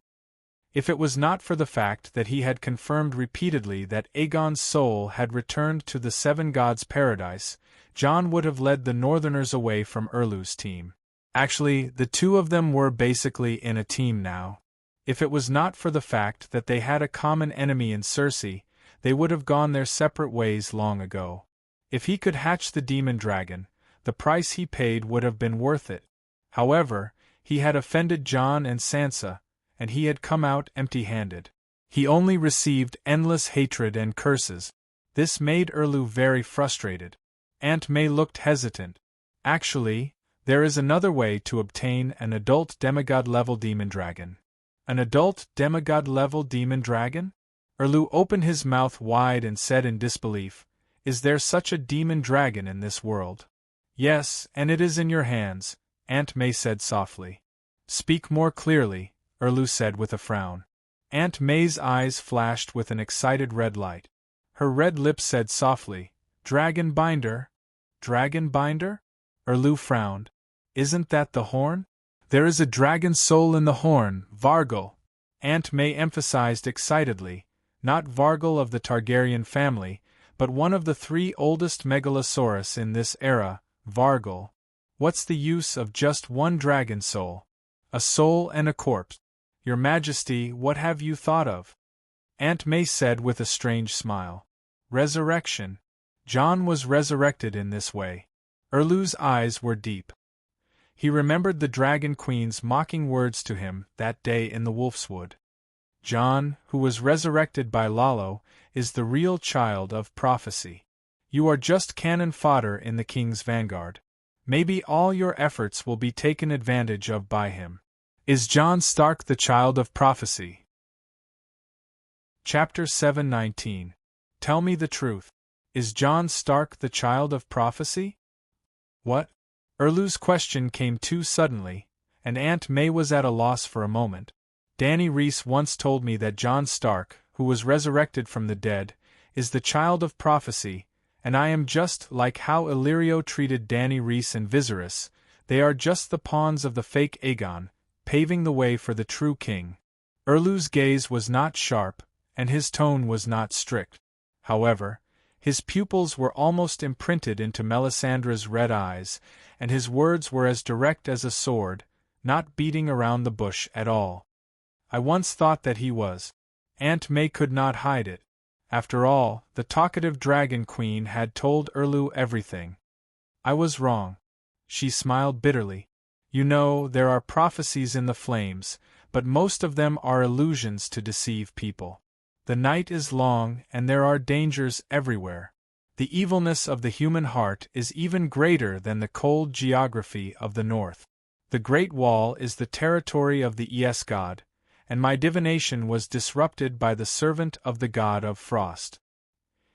If it was not for the fact that he had confirmed repeatedly that Aegon's soul had returned to the Seven Gods' paradise, Jon would have led the Northerners away from Erlu's team. Actually, the two of them were basically in a team now. If it was not for the fact that they had a common enemy in Cersei, they would have gone their separate ways long ago. If he could hatch the demon dragon, the price he paid would have been worth it. However, he had offended Jon and Sansa, and he had come out empty-handed. He only received endless hatred and curses. This made Erlu very frustrated. Aunt May looked hesitant. Actually, there is another way to obtain an adult demigod-level demon dragon. An adult demigod-level demon dragon? Erlu opened his mouth wide and said in disbelief, "Is there such a demon dragon in this world?" "Yes, and it is in your hands," Aunt May said softly. "Speak more clearly," Erlu said with a frown. Aunt May's eyes flashed with an excited red light. Her red lips said softly, "Dragon binder? Dragon binder?" Erlu frowned. "Isn't that the horn?" "There is a dragon soul in the horn, Vargol," Aunt May emphasized excitedly, "not Vargol of the Targaryen family, but one of the three oldest megalosaurus in this era, Vargol. What's the use of just one dragon soul? A soul and a corpse. Your Majesty, what have you thought of?" Aunt May said with a strange smile. "Resurrection. Jon was resurrected in this way." Erlu's eyes were deep. He remembered the Dragon Queen's mocking words to him that day in the Wolfswood. Jon, who was resurrected by Lalo, is the real child of prophecy. You are just cannon fodder in the king's vanguard. Maybe all your efforts will be taken advantage of by him. Is Jon Stark the child of prophecy? Chapter 7:19. Tell me the truth. Is Jon Stark the child of prophecy? What? Erlu's question came too suddenly, and Aunt May was at a loss for a moment. Dany Rhys once told me that Jon Stark, who was resurrected from the dead, is the child of prophecy, and I am just like how Illyrio treated Dany Rhys and Viserys. They are just the pawns of the fake Aegon, paving the way for the true king. Erlu's gaze was not sharp, and his tone was not strict. However, his pupils were almost imprinted into Melisandre's red eyes, and his words were as direct as a sword, not beating around the bush at all. I once thought that he was. Aunt May could not hide it. After all, the talkative Dragon Queen had told Erlu everything. I was wrong. She smiled bitterly. You know, there are prophecies in the flames, but most of them are illusions to deceive people. The night is long, and there are dangers everywhere. The evilness of the human heart is even greater than the cold geography of the north. The Great Wall is the territory of the God, and my divination was disrupted by the servant of the god of frost.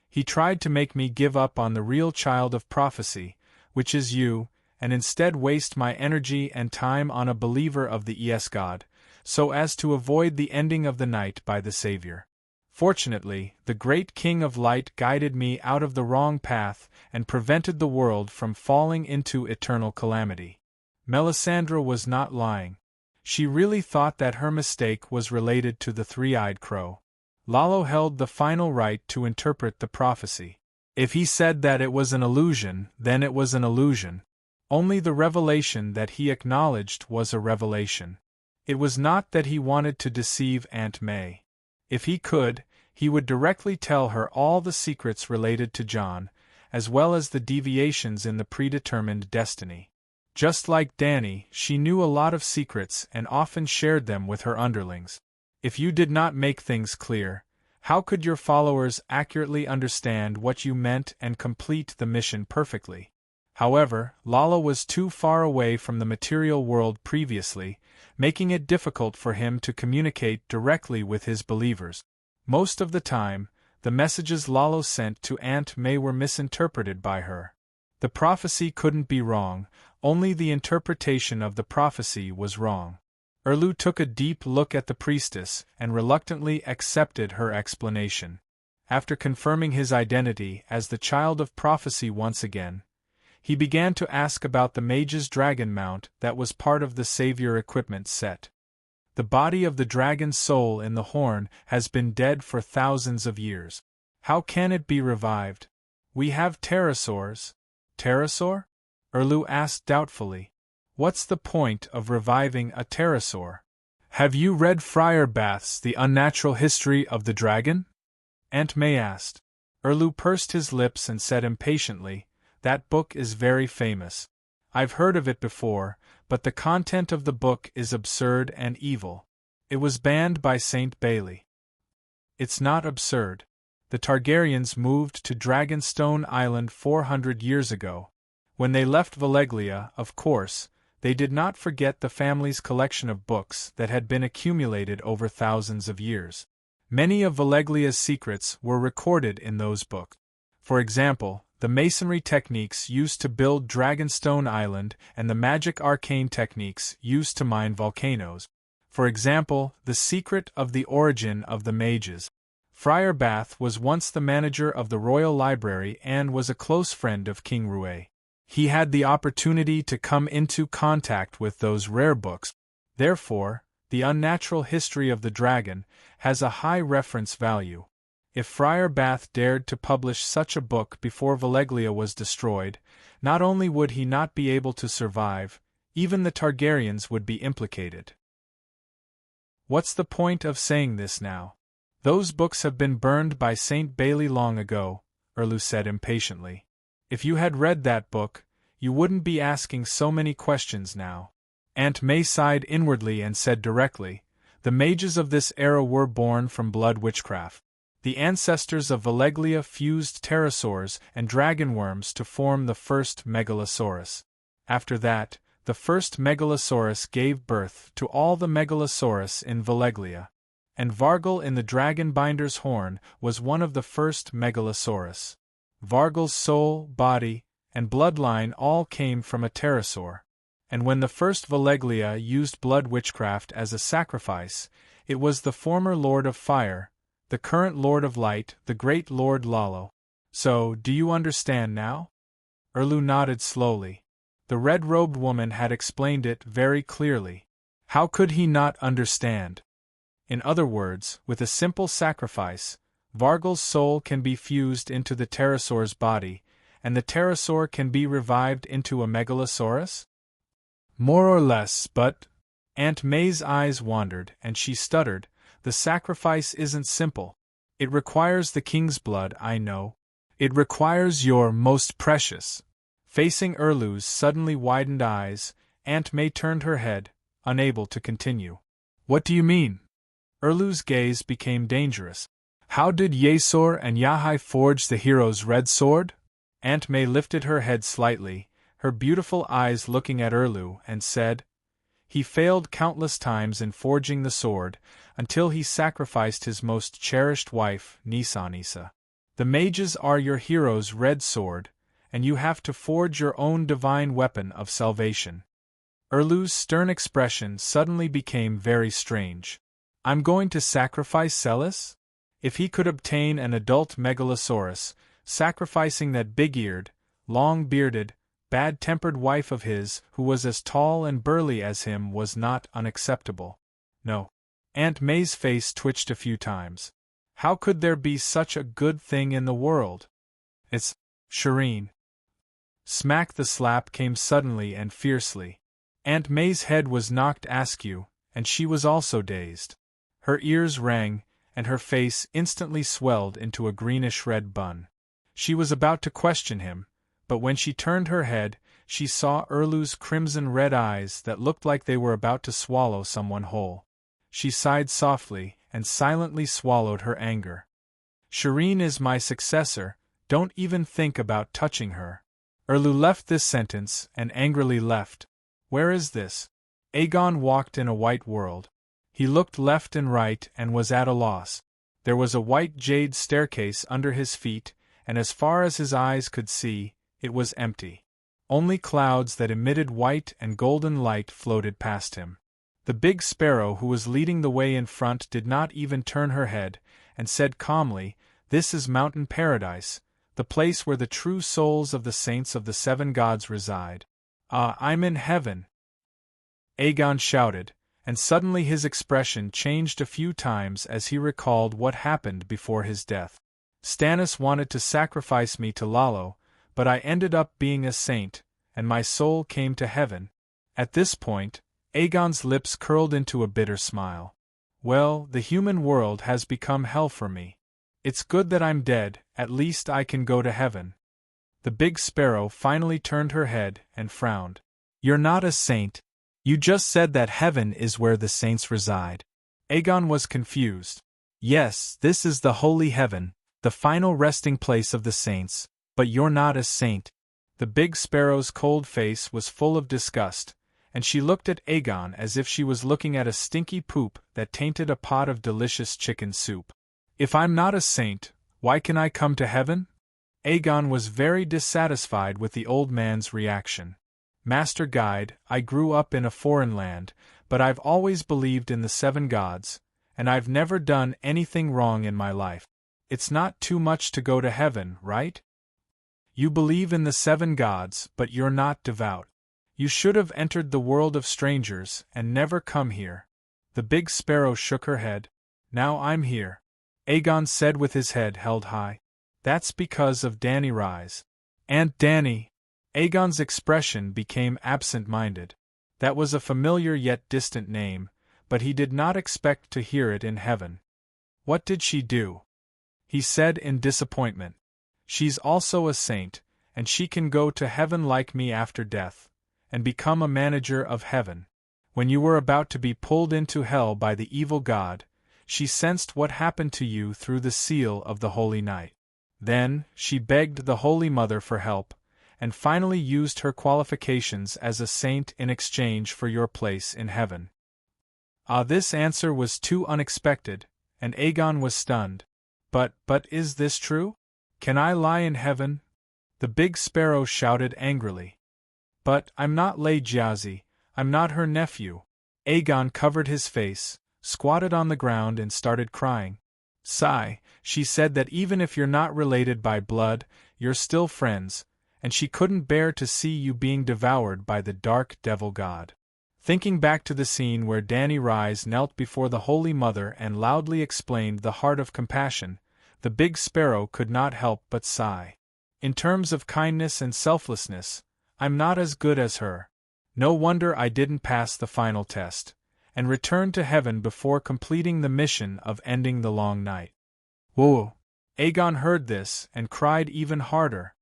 He tried to make me give up on the real child of prophecy, which is you, and instead waste my energy and time on a believer of the God, so as to avoid the ending of the night by the Savior. Fortunately, the great King of Light guided me out of the wrong path and prevented the world from falling into eternal calamity. Melisandre was not lying. She really thought that her mistake was related to the three-eyed crow. Lalo held the final right to interpret the prophecy. If he said that it was an illusion, then it was an illusion. Only the revelation that he acknowledged was a revelation. It was not that he wanted to deceive Aunt May. If he could, he would directly tell her all the secrets related to Jon, as well as the deviations in the predetermined destiny. Just like Dany, she knew a lot of secrets and often shared them with her underlings. If you did not make things clear, how could your followers accurately understand what you meant and complete the mission perfectly? However, Lalo was too far away from the material world previously, making it difficult for him to communicate directly with his believers. Most of the time, the messages Lalo sent to Aunt May were misinterpreted by her. The prophecy couldn't be wrong, only the interpretation of the prophecy was wrong. Erlu took a deep look at the priestess and reluctantly accepted her explanation. After confirming his identity as the child of prophecy once again, he began to ask about the mage's dragon mount that was part of the savior equipment set. The body of the dragon's soul in the horn has been dead for thousands of years. How can it be revived? We have pterosaurs. Pterosaur? Erlu asked doubtfully. What's the point of reviving a pterosaur? Have you read Friar Bath's The Unnatural History of the Dragon? Aunt May asked. Erlu pursed his lips and said impatiently, That book is very famous. I've heard of it before, but the content of the book is absurd and evil. It was banned by St. Bailey. It's not absurd. The Targaryens moved to Dragonstone Island 400 years ago. When they left Valeglia, of course, they did not forget the family's collection of books that had been accumulated over thousands of years. Many of Valeglia's secrets were recorded in those books. For example, the masonry techniques used to build Dragonstone Island and the magic arcane techniques used to mine volcanoes. For example, the secret of the origin of the mages. Friar Bath was once the manager of the Royal Library and was a close friend of King Rue. He had the opportunity to come into contact with those rare books. Therefore, The Unnatural History of the Dragon has a high reference value. If Friar Bath dared to publish such a book before Valeglia was destroyed, not only would he not be able to survive, even the Targaryens would be implicated. What's the point of saying this now? Those books have been burned by St. Bailey long ago, Erlu said impatiently. If you had read that book, you wouldn't be asking so many questions now. Aunt May sighed inwardly and said directly, The mages of this era were born from blood witchcraft. The ancestors of Valeglia fused pterosaurs and dragonworms to form the first megalosaurus. After that, the first megalosaurus gave birth to all the megalosaurus in Valeglia. And Vargal in the dragon binder's horn was one of the first megalosaurus. Vargal's soul, body, and bloodline all came from a pterosaur. And when the first Valeglia used blood witchcraft as a sacrifice, it was the former Lord of Fire, the current Lord of Light, the great Lord Lalo. So, do you understand now? Erlu nodded slowly. The red-robed woman had explained it very clearly. How could he not understand? In other words, with a simple sacrifice, Vargal's soul can be fused into the pterosaur's body, and the pterosaur can be revived into a megalosaurus? More or less, but… Aunt May's eyes wandered, and she stuttered, The sacrifice isn't simple. It requires the king's blood, I know. It requires your most precious. Facing Erlu's suddenly widened eyes, Aunt May turned her head, unable to continue. What do you mean? Erlu's gaze became dangerous. How did Yesor and Yahai forge the hero's red sword? Aunt May lifted her head slightly, her beautiful eyes looking at Erlu, and said, He failed countless times in forging the sword, until he sacrificed his most cherished wife, Nisa. The mages are your hero's red sword, and you have to forge your own divine weapon of salvation. Erlu's stern expression suddenly became very strange. I'm going to sacrifice Celis? If he could obtain an adult megalosaurus, sacrificing that big-eared, long-bearded, bad-tempered wife of his who was as tall and burly as him was not unacceptable. No. Aunt May's face twitched a few times. How could there be such a good thing in the world? It's… Serene. Smack the slap came suddenly and fiercely. Aunt May's head was knocked askew, and she was also dazed. Her ears rang, and her face instantly swelled into a greenish-red bun. She was about to question him, but when she turned her head, she saw Erlu's crimson-red eyes that looked like they were about to swallow someone whole. She sighed softly, and silently swallowed her anger. Serene is my successor, don't even think about touching her. Erlu left this sentence, and angrily left. Where is this? Aegon walked in a white world. He looked left and right and was at a loss. There was a white jade staircase under his feet, and as far as his eyes could see, it was empty. Only clouds that emitted white and golden light floated past him. The big sparrow who was leading the way in front did not even turn her head, and said calmly, This is Mountain Paradise, the place where the true souls of the saints of the seven gods reside. Ah, I'm in heaven! Aegon shouted, and suddenly his expression changed a few times as he recalled what happened before his death. Stannis wanted to sacrifice me to Lalo, but I ended up being a saint, and my soul came to heaven. At this point, Aegon's lips curled into a bitter smile. Well, the human world has become hell for me. It's good that I'm dead, at least I can go to heaven. The big sparrow finally turned her head and frowned. You're not a saint. You just said that heaven is where the saints reside. Aegon was confused. Yes, this is the holy heaven, the final resting place of the saints, but you're not a saint. The big sparrow's cold face was full of disgust, and she looked at Aegon as if she was looking at a stinky poop that tainted a pot of delicious chicken soup. If I'm not a saint, why can I come to heaven? Aegon was very dissatisfied with the old man's reaction. Master Guide, I grew up in a foreign land, but I've always believed in the 7 gods, and I've never done anything wrong in my life. It's not too much to go to heaven, right? You believe in the 7 gods, but you're not devout. You should have entered the world of strangers and never come here. The big sparrow shook her head. Now I'm here, Aegon said with his head held high. That's because of Dany Rise. Aunt Dany. Aegon's expression became absent-minded. That was a familiar yet distant name, but he did not expect to hear it in heaven. What did she do? He said in disappointment. She's also a saint, and she can go to heaven like me after death, and become a manager of heaven. When you were about to be pulled into hell by the evil god, she sensed what happened to you through the seal of the Holy Night. Then, she begged the Holy Mother for help, and finally used her qualifications as a saint in exchange for your place in heaven. This answer was too unexpected, and Aegon was stunned. But is this true? Can I lie in heaven? The big sparrow shouted angrily. But I'm not Lady Jazzy, I'm not her nephew. Aegon covered his face, squatted on the ground and started crying. Sigh, she said that even if you're not related by blood, you're still friends, and she couldn't bear to see you being devoured by the dark devil god. Thinking back to the scene where Dany Rise knelt before the Holy Mother and loudly explained the heart of compassion, the big sparrow could not help but sigh. In terms of kindness and selflessness, I'm not as good as her. No wonder I didn't pass the final test, and returned to heaven before completing the mission of ending the long night. Whoa! Aegon heard this and cried even harder.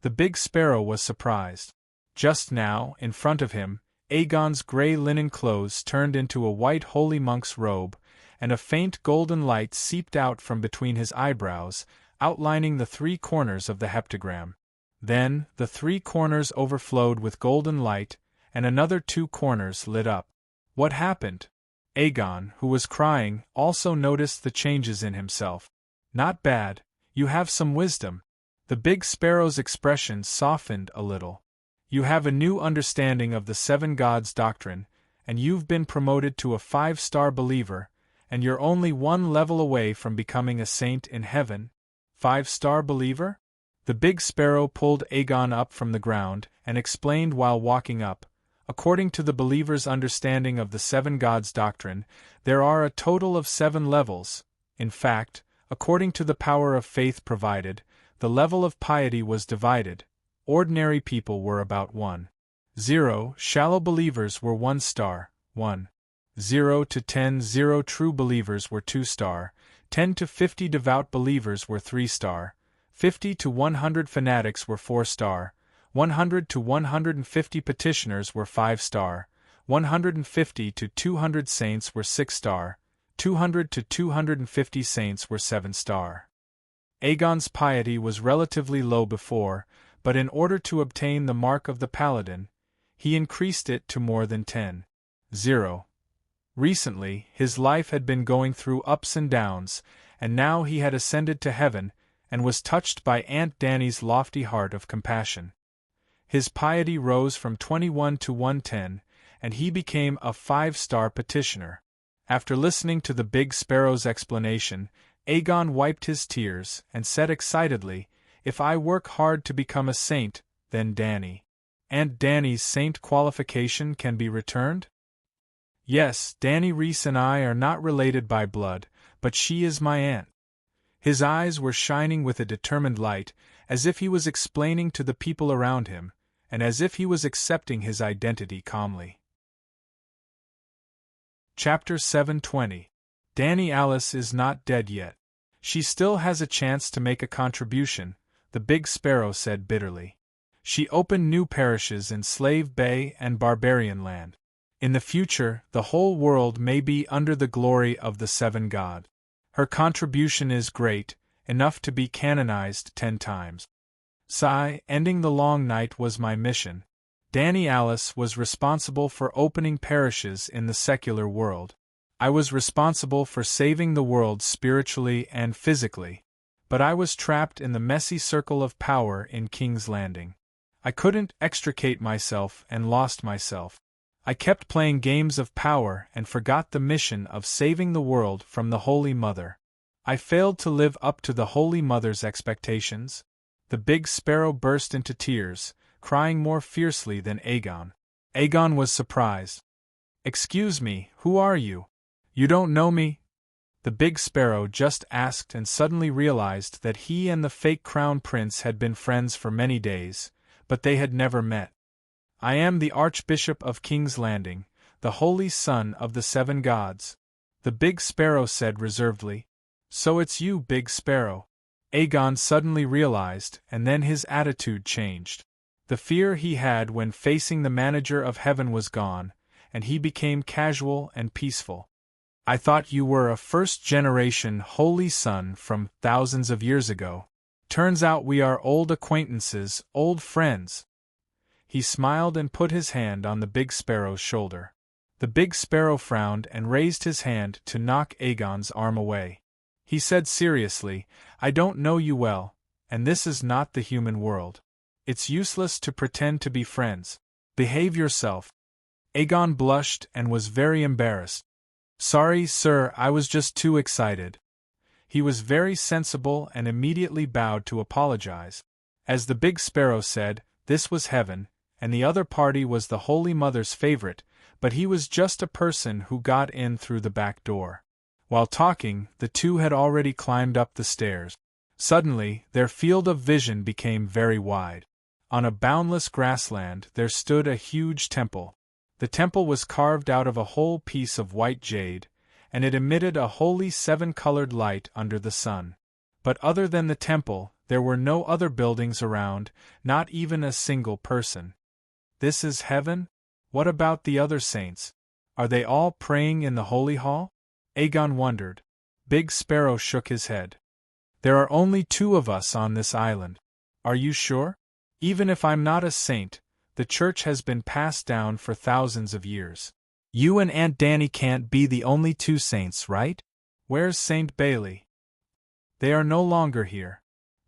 The big sparrow was surprised. Just now, in front of him, Aegon's grey linen clothes turned into a white holy monk's robe, and a faint golden light seeped out from between his eyebrows, outlining the 3 corners of the heptagram. Then, the 3 corners overflowed with golden light, and another 2 corners lit up. What happened? Aegon, who was crying, also noticed the changes in himself. Not bad, you have some wisdom. The big sparrow's expression softened a little. You have a new understanding of the 7 gods doctrine, and you've been promoted to a 5-star believer, and you're only 1 level away from becoming a saint in heaven. 5-star believer? The big sparrow pulled Aegon up from the ground and explained while walking up. According to the believer's understanding of the 7 gods doctrine, there are a total of 7 levels. In fact, according to the power of faith provided, the level of piety was divided. Ordinary people were about 1-0, shallow believers were 1 star, 1-0 to 10-0 true believers were 2 star, 10 to 50 devout believers were 3 star, 50 to 100 fanatics were 4 star, 100 to 150 petitioners were 5 star, 150 to 200 saints were 6 star, 200 to 250 saints were 7 star. Aegon's piety was relatively low before, but in order to obtain the mark of the paladin, he increased it to more than 10-0. Recently, his life had been going through ups and downs, and now he had ascended to heaven, and was touched by Aunt Dany's lofty heart of compassion. His piety rose from 21 to 110, and he became a 5-star petitioner. After listening to the big sparrow's explanation, Aegon wiped his tears and said excitedly, "If I work hard to become a saint, then Aunt Dany's saint qualification can be returned?" Yes, Danny Reese and I are not related by blood, but she is my aunt. His eyes were shining with a determined light, as if he was explaining to the people around him, and as if he was accepting his identity calmly. Chapter 720. Danny Alice is not dead yet. She still has a chance to make a contribution, the Big Sparrow said bitterly. She opened new parishes in Slave Bay and Barbarian Land. In the future, the whole world may be under the glory of the Seven God. Her contribution is great, enough to be canonized 10 times. Sigh, ending the long night was my mission. Danny Alice was responsible for opening parishes in the secular world. I was responsible for saving the world spiritually and physically. But I was trapped in the messy circle of power in King's Landing. I couldn't extricate myself and lost myself. I kept playing games of power and forgot the mission of saving the world from the Holy Mother. I failed to live up to the Holy Mother's expectations. The Big Sparrow burst into tears, crying more fiercely than Aegon. Aegon was surprised. "Excuse me, who are you? You don't know me?" The Big Sparrow just asked and suddenly realized that he and the fake Crown Prince had been friends for many days, but they had never met. "I am the Archbishop of King's Landing, the Holy Son of the Seven Gods," the Big Sparrow said reservedly. "So it's you, Big Sparrow." Aegon suddenly realized, and then his attitude changed. The fear he had when facing the Manager of Heaven was gone, and he became casual and peaceful. "I thought you were a first-generation Holy Son from thousands of years ago. Turns out we are old acquaintances, old friends." He smiled and put his hand on the Big Sparrow's shoulder. The Big Sparrow frowned and raised his hand to knock Aegon's arm away. He said seriously, "I don't know you well, and this is not the human world. It's useless to pretend to be friends. Behave yourself." Aegon blushed and was very embarrassed. "Sorry, sir, I was just too excited." He was very sensible and immediately bowed to apologize. As the Big Sparrow said, this was heaven, and the other party was the Holy Mother's favorite, but he was just a person who got in through the back door. While talking, the two had already climbed up the stairs. Suddenly, their field of vision became very wide. On a boundless grassland there stood a huge temple. The temple was carved out of a whole piece of white jade, and it emitted a holy 7-colored light under the sun. But other than the temple, there were no other buildings around, not even a single person. This is heaven? What about the other saints? Are they all praying in the holy hall? Aegon wondered. Big Sparrow shook his head. There are only 2 of us on this island. Are you sure? Even if I'm not a saint, the church has been passed down for thousands of years. You and Aunt Danny can't be the only 2 saints, right? Where's Saint Bailey? They are no longer here.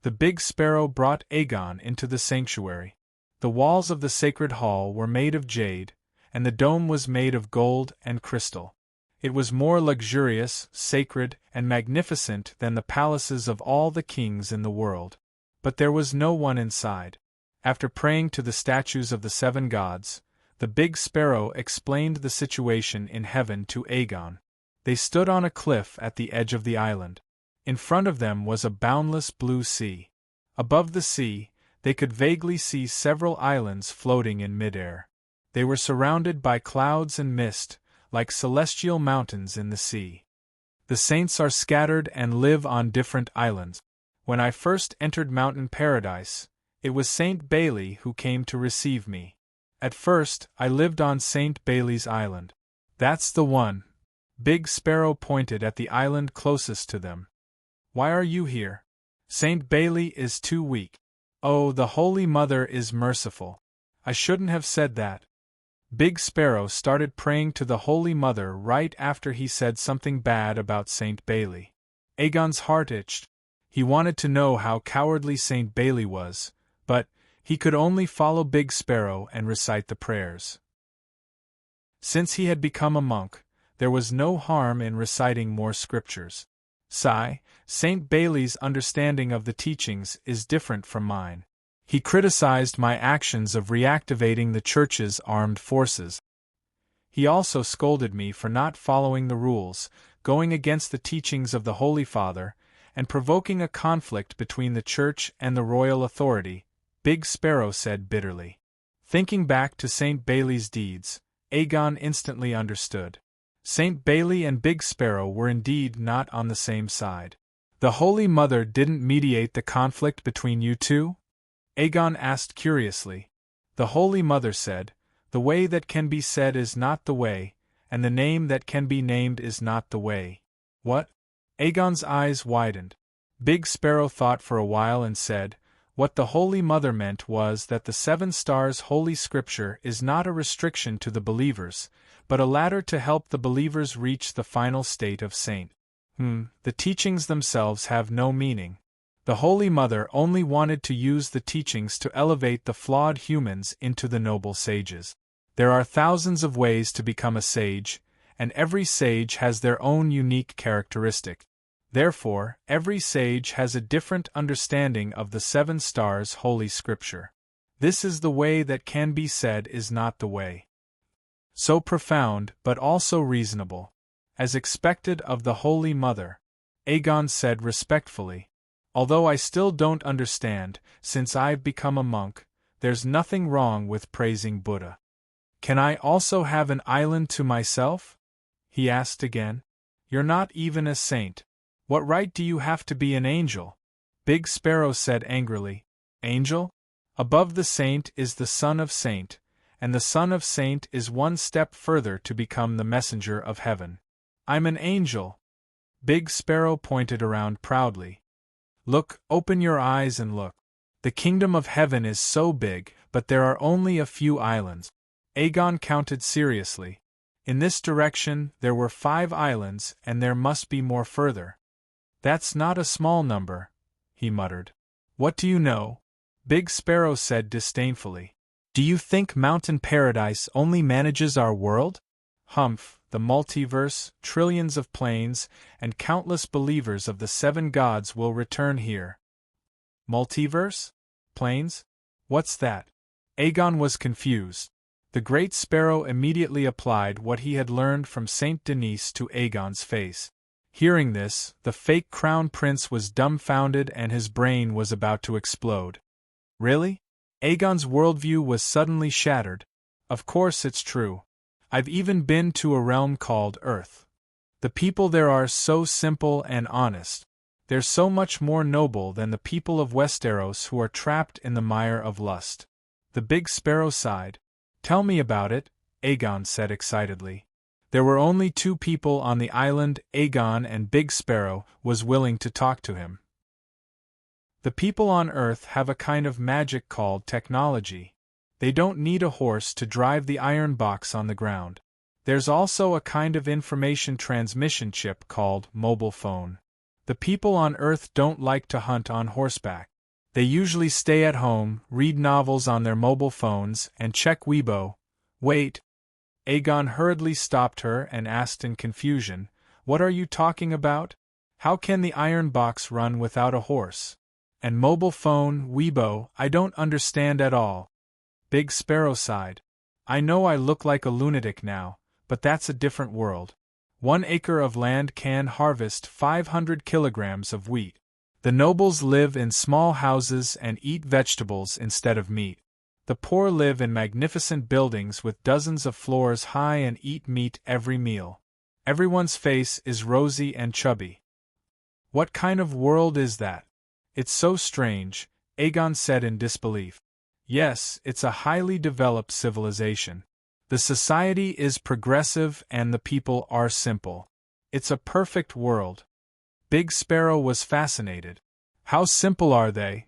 The Big Sparrow brought Aegon into the sanctuary. The walls of the sacred hall were made of jade, and the dome was made of gold and crystal. It was more luxurious, sacred, and magnificent than the palaces of all the kings in the world. But there was no one inside. After praying to the statues of the 7 gods, the Big Sparrow explained the situation in heaven to Aegon. They stood on a cliff at the edge of the island. In front of them was a boundless blue sea. Above the sea, they could vaguely see several islands floating in midair. They were surrounded by clouds and mist, like celestial mountains in the sea. The saints are scattered and live on different islands. When I first entered Mountain Paradise, it was Saint Bailey who came to receive me. At first, I lived on Saint Bailey's Island. That's the one. Big Sparrow pointed at the island closest to them. Why are you here? Saint Bailey is too weak. Oh, the Holy Mother is merciful. I shouldn't have said that. Big Sparrow started praying to the Holy Mother right after he said something bad about Saint Bailey. Aegon's heart itched. He wanted to know how cowardly Saint Bailey was, but he could only follow Big Sparrow and recite the prayers. Since he had become a monk, there was no harm in reciting more scriptures. Sigh, Saint Bailey's understanding of the teachings is different from mine. He criticized my actions of reactivating the Church's armed forces. He also scolded me for not following the rules, going against the teachings of the Holy Father, and provoking a conflict between the church and the royal authority, Big Sparrow said bitterly. Thinking back to St. Bailey's deeds, Aegon instantly understood. St. Bailey and Big Sparrow were indeed not on the same side. The Holy Mother didn't mediate the conflict between you two? Aegon asked curiously. The Holy Mother said, "The way that can be said is not the way, and the name that can be named is not the way." What? Aegon's eyes widened. Big Sparrow thought for a while and said, "What the Holy Mother meant was that the 7 Stars Holy Scripture is not a restriction to the believers, but a ladder to help the believers reach the final state of saint. The teachings themselves have no meaning. The Holy Mother only wanted to use the teachings to elevate the flawed humans into the noble sages. There are thousands of ways to become a sage, and every sage has their own unique characteristic. Therefore, every sage has a different understanding of the 7 Stars Holy Scripture. This is the way that can be said is not the way." So profound, but also reasonable. As expected of the Holy Mother, Aegon said respectfully. "Although I still don't understand, since I've become a monk, there's nothing wrong with praising Buddha." "Can I also have an island to myself?" he asked again. "You're not even a saint. What right do you have to be an angel?" Big Sparrow said angrily. "Angel? Above the saint is the son of saint, and the son of saint is one step further to become the messenger of heaven. I'm an angel." Big Sparrow pointed around proudly. "Look, open your eyes and look. The kingdom of heaven is so big, but there are only a few islands." Aegon counted seriously. In this direction there were 5 islands, and there must be more further. "That's not a small number," he muttered. "What do you know?" Big Sparrow said disdainfully. "Do you think Mountain Paradise only manages our world? Humph, the multiverse, trillions of planes, and countless believers of the 7 gods will return here." Multiverse? Planes? What's that? Aegon was confused. The Great Sparrow immediately applied what he had learned from Saint Denis to Aegon's face. Hearing this, the fake crown prince was dumbfounded and his brain was about to explode. "Really?" Aegon's worldview was suddenly shattered. "Of course it's true. I've even been to a realm called Earth. The people there are so simple and honest. They're so much more noble than the people of Westeros who are trapped in the mire of lust." The Big Sparrow sighed. "Tell me about it," Aegon said excitedly. There were only 2 people on the island. Aegon, and Big Sparrow was willing to talk to him. "The people on Earth have a kind of magic called technology. They don't need a horse to drive the iron box on the ground. There's also a kind of information transmission chip called mobile phone. The people on Earth don't like to hunt on horseback. They usually stay at home, read novels on their mobile phones, and check Weibo." "Wait." Aegon hurriedly stopped her and asked in confusion, "What are you talking about? How can the iron box run without a horse? And mobile phone, Weibo, I don't understand at all." Big Sparrow sighed. "I know I look like a lunatic now, but that's a different world. 1 acre of land can harvest 500 kilograms of wheat. The nobles live in small houses and eat vegetables instead of meat. The poor live in magnificent buildings with dozens of floors high and eat meat every meal. Everyone's face is rosy and chubby." "What kind of world is that? It's so strange," Aegon said in disbelief. "Yes, it's a highly developed civilization. The society is progressive and the people are simple. It's a perfect world." Big Sparrow was fascinated. "How simple are they?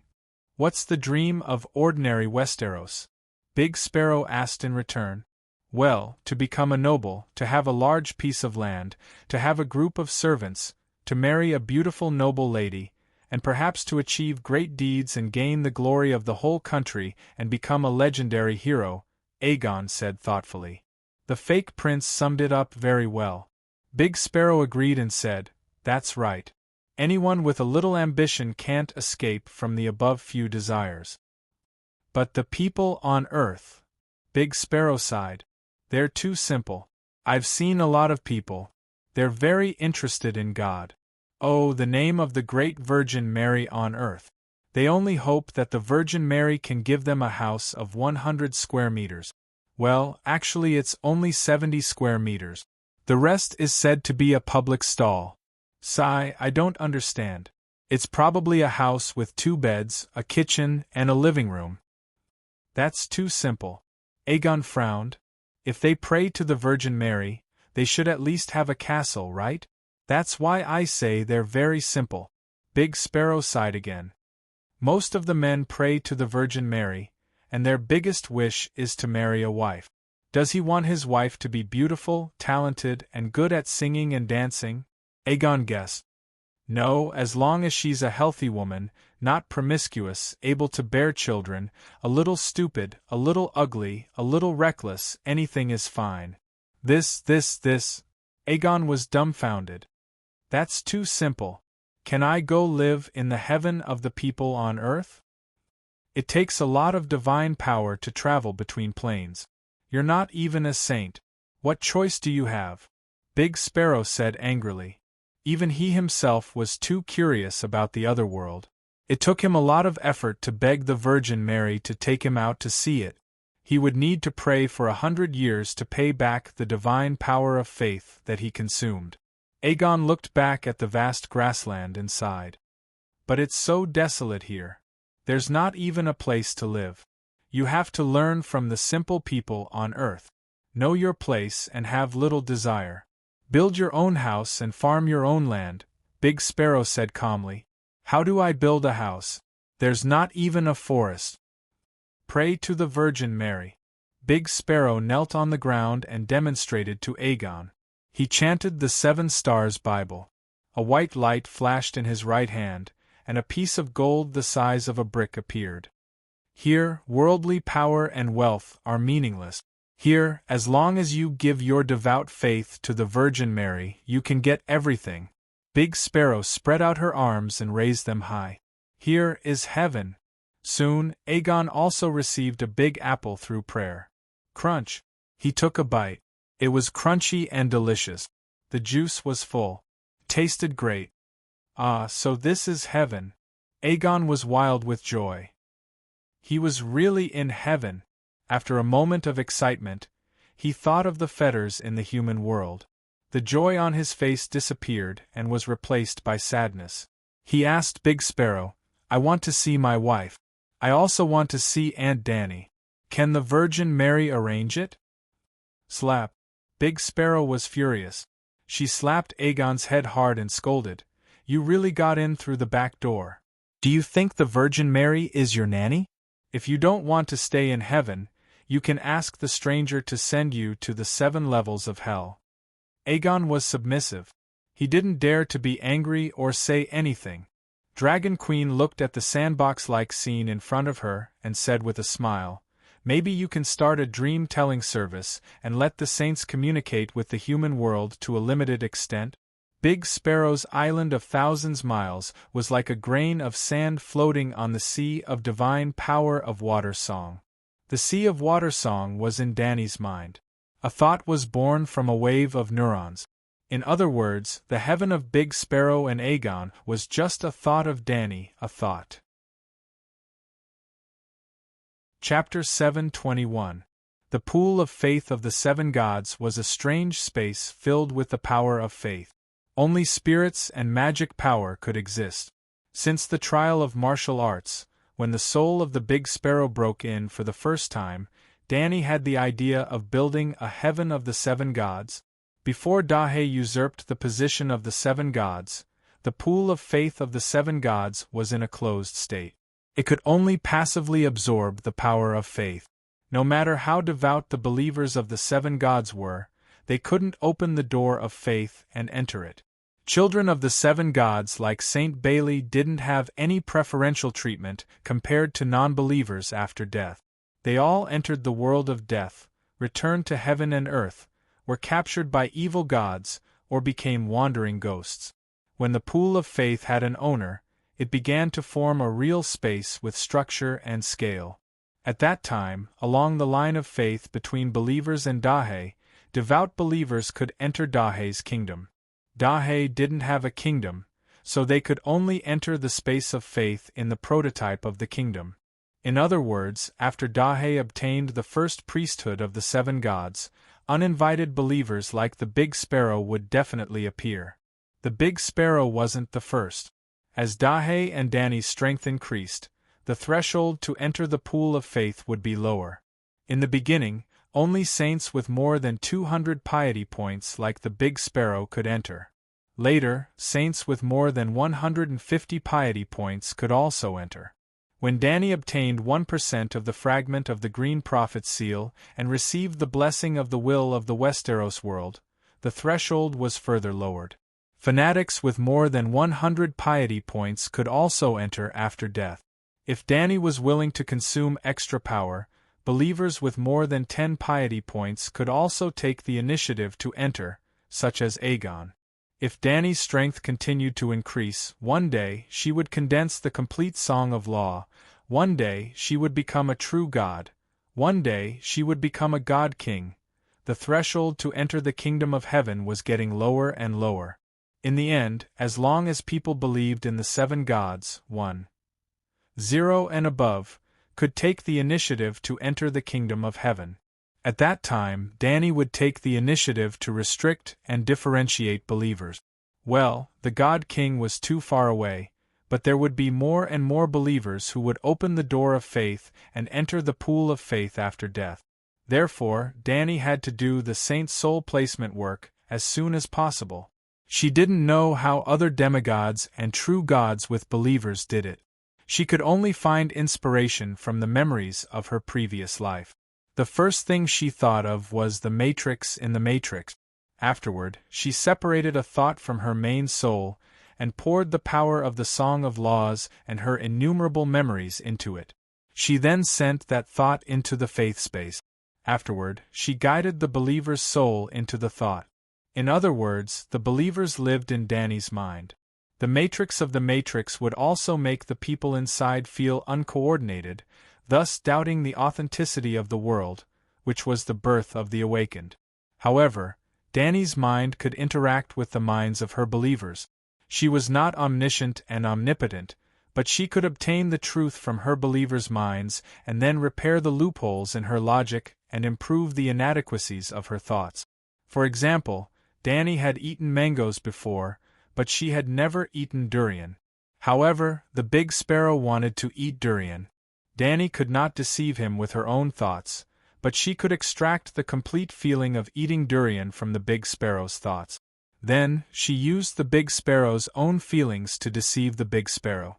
What's the dream of ordinary Westeros?" Big Sparrow asked in return. "Well, to become a noble, to have a large piece of land, to have a group of servants, to marry a beautiful noble lady, and perhaps to achieve great deeds and gain the glory of the whole country and become a legendary hero," Aegon said thoughtfully. The fake prince summed it up very well. Big Sparrow agreed and said, "That's right. Anyone with a little ambition can't escape from the above few desires." "But the people on Earth," Big Sparrow sighed. "They're too simple. I've seen a lot of people. They're very interested in God. Oh, the name of the great Virgin Mary on earth. They only hope that the Virgin Mary can give them a house of 100 square meters. Well, actually it's only 70 square meters. The rest is said to be a public stall. Sigh, I don't understand. It's probably a house with 2 beds, a kitchen, and a living room. That's too simple. Aegon frowned. If they pray to the Virgin Mary, they should at least have a castle, right? That's why I say they're very simple. Big Sparrow sighed again. Most of the men pray to the Virgin Mary, and their biggest wish is to marry a wife. Does he want his wife to be beautiful, talented, and good at singing and dancing? Aegon guessed. No, as long as she's a healthy woman, not promiscuous, able to bear children, a little stupid, a little ugly, a little reckless, anything is fine. This. Aegon was dumbfounded. That's too simple. Can I go live in the heaven of the people on earth? It takes a lot of divine power to travel between planes. You're not even a saint. What choice do you have? Big Sparrow said angrily. Even he himself was too curious about the other world. It took him a lot of effort to beg the Virgin Mary to take him out to see it. He would need to pray for 100 years to pay back the divine power of faith that he consumed. Aegon looked back at the vast grassland and sighed. But it's so desolate here. There's not even a place to live. You have to learn from the simple people on earth. Know your place and have little desire. Build your own house and farm your own land, Big Sparrow said calmly. How do I build a house? There's not even a forest. Pray to the Virgin Mary. Big Sparrow knelt on the ground and demonstrated to Aegon. He chanted the 7 Stars Bible. A white light flashed in his right hand, and a piece of gold the size of a brick appeared. Here, worldly power and wealth are meaningless. Here, as long as you give your devout faith to the Virgin Mary, you can get everything. Big Sparrow spread out her arms and raised them high. Here is heaven. Soon, Aegon also received a big apple through prayer. Crunch. He took a bite. It was crunchy and delicious. The juice was full. Tasted great. Ah, so this is heaven. Aegon was wild with joy. He was really in heaven. After a moment of excitement, he thought of the fetters in the human world. The joy on his face disappeared and was replaced by sadness. He asked Big Sparrow, I want to see my wife. I also want to see Aunt Dany. Can the Virgin Mary arrange it? Slap. Big Sparrow was furious. She slapped Aegon's head hard and scolded, You really got in through the back door. Do you think the Virgin Mary is your nanny? If you don't want to stay in heaven, you can ask the stranger to send you to the 7 levels of hell. Aegon was submissive. He didn't dare to be angry or say anything. Dragon Queen looked at the sandbox-like scene in front of her and said with a smile, Maybe you can start a dream-telling service and let the saints communicate with the human world to a limited extent. Big Sparrow's island of thousands miles was like a grain of sand floating on the sea of divine power of water song. The sea of water song was in Dany's mind. A thought was born from a wave of neurons. In other words, the heaven of Big Sparrow and Aegon was just a thought of Dany, a thought. Chapter 7:21. The pool of faith of the 7 gods was a strange space filled with the power of faith. Only spirits and magic power could exist. Since the trial of martial arts, when the soul of the Big Sparrow broke in for the first time, Dany had the idea of building a heaven of the 7 gods. Before Dahe usurped the position of the 7 gods, the pool of faith of the 7 gods was in a closed state. It could only passively absorb the power of faith. No matter how devout the believers of the 7 gods were, they couldn't open the door of faith and enter it. Children of the 7 gods like Saint Bailey didn't have any preferential treatment compared to non-believers after death. They all entered the world of death, returned to heaven and earth, were captured by evil gods, or became wandering ghosts. When the pool of faith had an owner, it began to form a real space with structure and scale. At that time, along the line of faith between believers and Dahe, devout believers could enter Dahe's kingdom. Dahe didn't have a kingdom, so they could only enter the space of faith in the prototype of the kingdom. In other words, after Dahe obtained the first priesthood of the 7 gods, uninvited believers like the Big Sparrow would definitely appear. The Big Sparrow wasn't the first. As Dahe and Dani's strength increased, the threshold to enter the pool of faith would be lower. In the beginning, only saints with more than 200 piety points like the Big Sparrow could enter. Later, saints with more than 150 piety points could also enter. When Dani obtained 1% of the fragment of the Green Prophet's seal and received the blessing of the will of the Westeros world, the threshold was further lowered. Fanatics with more than 100 piety points could also enter after death. If Dani was willing to consume extra power, believers with more than 10 piety points could also take the initiative to enter, such as Aegon. If Dani's strength continued to increase, one day she would condense the complete Song of Law, one day she would become a true god, one day she would become a god king. The threshold to enter the kingdom of heaven was getting lower and lower. In the end, as long as people believed in the 7 gods, 1, 0 and above, could take the initiative to enter the kingdom of heaven. At that time, Dani would take the initiative to restrict and differentiate believers. Well, the God King was too far away, but there would be more and more believers who would open the door of faith and enter the pool of faith after death. Therefore, Dani had to do the saint's soul placement work as soon as possible. She didn't know how other demigods and true gods with believers did it. She could only find inspiration from the memories of her previous life. The first thing she thought of was the matrix in the matrix. Afterward, she separated a thought from her main soul and poured the power of the Song of Laws and her innumerable memories into it. She then sent that thought into the faith space. Afterward, she guided the believer's soul into the thought. In other words, the believers lived in Dani's mind. The matrix of the matrix would also make the people inside feel uncoordinated, thus doubting the authenticity of the world, which was the birth of the awakened. However, Dani's mind could interact with the minds of her believers. She was not omniscient and omnipotent, but she could obtain the truth from her believers' minds and then repair the loopholes in her logic and improve the inadequacies of her thoughts. For example, Dani had eaten mangoes before, but she had never eaten durian. However, the Big Sparrow wanted to eat durian. Dani could not deceive him with her own thoughts, but she could extract the complete feeling of eating durian from the Big Sparrow's thoughts. Then, she used the Big Sparrow's own feelings to deceive the Big Sparrow.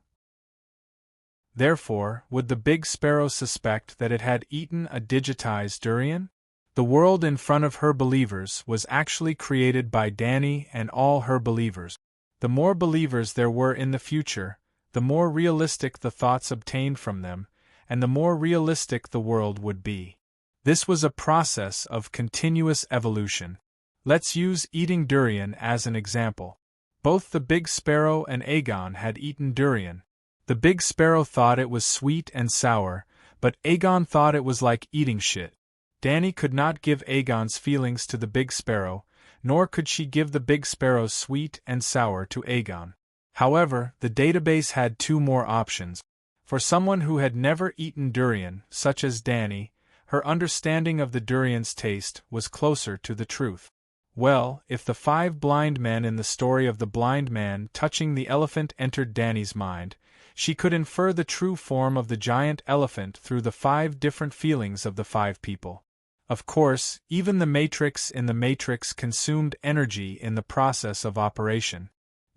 Therefore, would the Big Sparrow suspect that it had eaten a digitized durian? The world in front of her believers was actually created by Dani and all her believers. The more believers there were in the future, the more realistic the thoughts obtained from them, and the more realistic the world would be. This was a process of continuous evolution. Let's use eating durian as an example. Both the Big Sparrow and Aegon had eaten durian. The Big Sparrow thought it was sweet and sour, but Aegon thought it was like eating shit. Dani could not give Aegon's feelings to the Big Sparrow, nor could she give the Big Sparrow's sweet and sour to Aegon. However, the database had 2 more options. For someone who had never eaten durian, such as Dani, her understanding of the durian's taste was closer to the truth. Well, if the 5 blind men in the story of the blind man touching the elephant entered Dani's mind, she could infer the true form of the giant elephant through the 5 different feelings of the 5 people. Of course, even the matrix in the matrix consumed energy in the process of operation.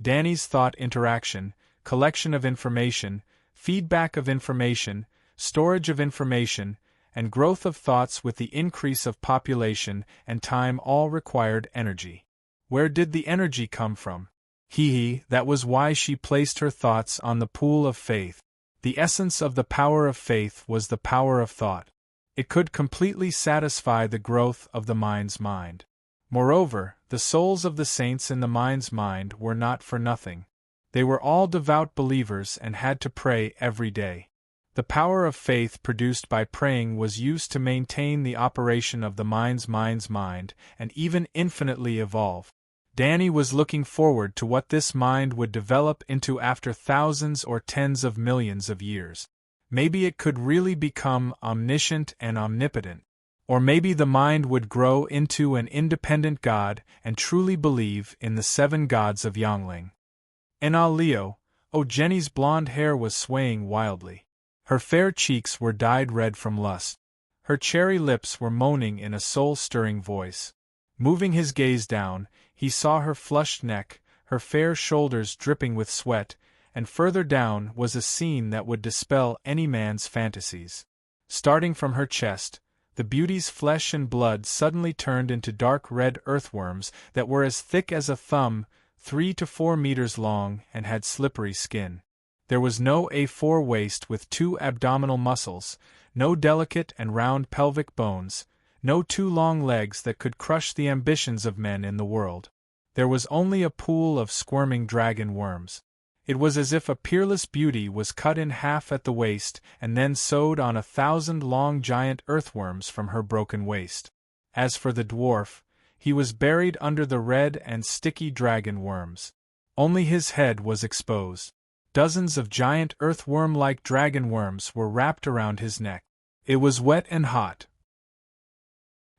Dani's thought interaction, collection of information, feedback of information, storage of information, and growth of thoughts with the increase of population and time all required energy. Where did the energy come from? That was why she placed her thoughts on the pool of faith. The essence of the power of faith was the power of thought. It could completely satisfy the growth of the mind's mind. Moreover, the souls of the saints in the mind's mind were not for nothing. They were all devout believers and had to pray every day. The power of faith produced by praying was used to maintain the operation of the mind's mind and even infinitely evolve. Danny was looking forward to what this mind would develop into after thousands or tens of millions of years. Maybe it could really become omniscient and omnipotent. Or maybe the mind would grow into an independent god and truly believe in the 7 gods of Yangling. And Leo, Jenny's blonde hair was swaying wildly. Her fair cheeks were dyed red from lust. Her cherry lips were moaning in a soul-stirring voice. Moving his gaze down, he saw her flushed neck, her fair shoulders dripping with sweat, and further down was a scene that would dispel any man's fantasies. Starting from her chest, the beauty's flesh and blood suddenly turned into dark red earthworms that were as thick as a thumb, 3 to 4 meters long, and had slippery skin. There was no A4 waist with 2 abdominal muscles, no delicate and round pelvic bones, no 2 long legs that could crush the ambitions of men in the world. There was only a pool of squirming dragon worms. It was as if a peerless beauty was cut in half at the waist and then sewed on 1,000 long giant earthworms from her broken waist. As for the dwarf, he was buried under the red and sticky dragon worms. Only his head was exposed. Dozens of giant earthworm-like dragon worms were wrapped around his neck. It was wet and hot.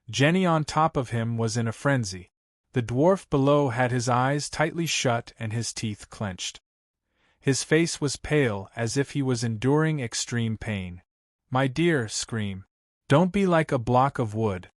Jenny on top of him was in a frenzy. The dwarf below had his eyes tightly shut and his teeth clenched. His face was pale as if he was enduring extreme pain. "My dear," scream. "Don't be like a block of wood."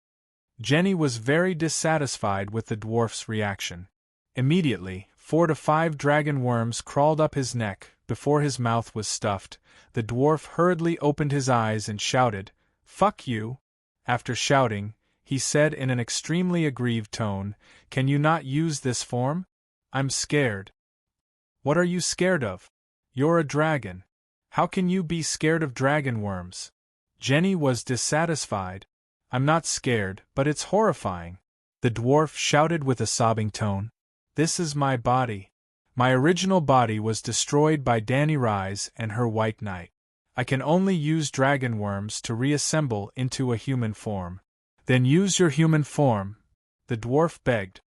Jenny was very dissatisfied with the dwarf's reaction. Immediately, 4 to 5 dragon worms crawled up his neck. Before his mouth was stuffed, the dwarf hurriedly opened his eyes and shouted, "Fuck you!" After shouting, he said in an extremely aggrieved tone, "Can you not use this form? I'm scared." "What are you scared of? You're a dragon. How can you be scared of dragon worms?" Jenny was dissatisfied. "I'm not scared, but it's horrifying," the dwarf shouted with a sobbing tone. "This is my body. My original body was destroyed by Danny Rise and her White Knight. I can only use dragon worms to reassemble into a human form." "Then use your human form," the dwarf begged.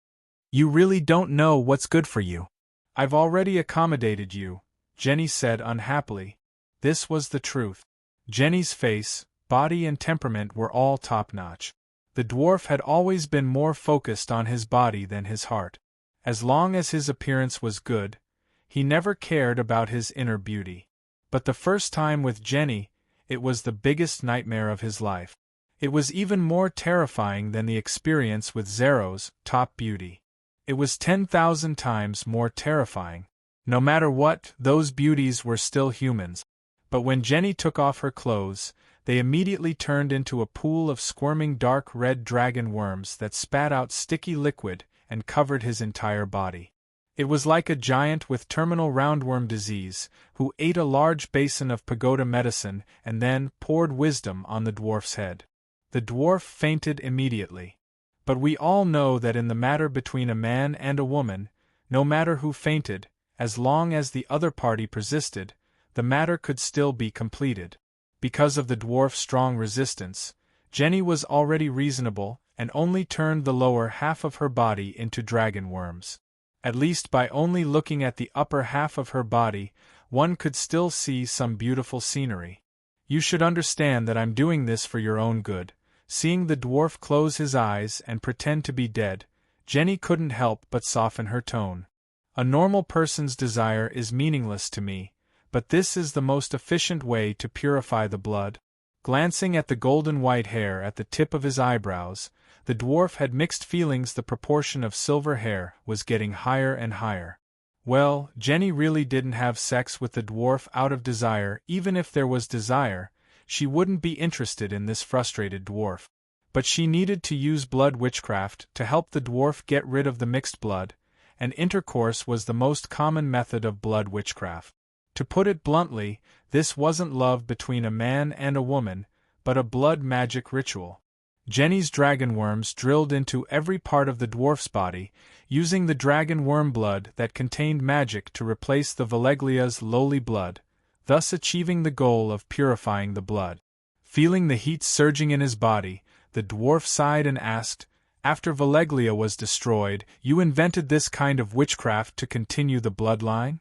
"You really don't know what's good for you." "I've already accommodated you," Jenny said unhappily. This was the truth. Jenny's face, body and temperament were all top-notch. The dwarf had always been more focused on his body than his heart. As long as his appearance was good, he never cared about his inner beauty. But the first time with Jenny, it was the biggest nightmare of his life. It was even more terrifying than the experience with Zero's top beauty. It was 10,000 times more terrifying. No matter what, those beauties were still humans. But when Jenny took off her clothes, they immediately turned into a pool of squirming dark red dragon worms that spat out sticky liquid and covered his entire body. It was like a giant with terminal roundworm disease, who ate a large basin of pagoda medicine and then poured wisdom on the dwarf's head. The dwarf fainted immediately. But we all know that in the matter between a man and a woman, no matter who fainted, as long as the other party persisted, the matter could still be completed. Because of the dwarf's strong resistance, Jenny was already reasonable and only turned the lower half of her body into dragon worms. At least by only looking at the upper half of her body, one could still see some beautiful scenery. "You should understand that I'm doing this for your own good." Seeing the dwarf close his eyes and pretend to be dead, Jenny couldn't help but soften her tone. "A normal person's desire is meaningless to me, but this is the most efficient way to purify the blood." Glancing at the golden white hair at the tip of his eyebrows, the dwarf had mixed feelings. The proportion of silver hair was getting higher and higher. Well, Jenny really didn't have sex with the dwarf out of desire. Even if there was desire, she wouldn't be interested in this frustrated dwarf. But she needed to use blood witchcraft to help the dwarf get rid of the mixed blood, and intercourse was the most common method of blood witchcraft. To put it bluntly, this wasn't love between a man and a woman, but a blood magic ritual. Jenny's dragon worms drilled into every part of the dwarf's body, using the dragon worm blood that contained magic to replace the Valeglia's lowly blood, thus achieving the goal of purifying the blood. Feeling the heat surging in his body, the dwarf sighed and asked, "After Valeglia was destroyed, you invented this kind of witchcraft to continue the bloodline?"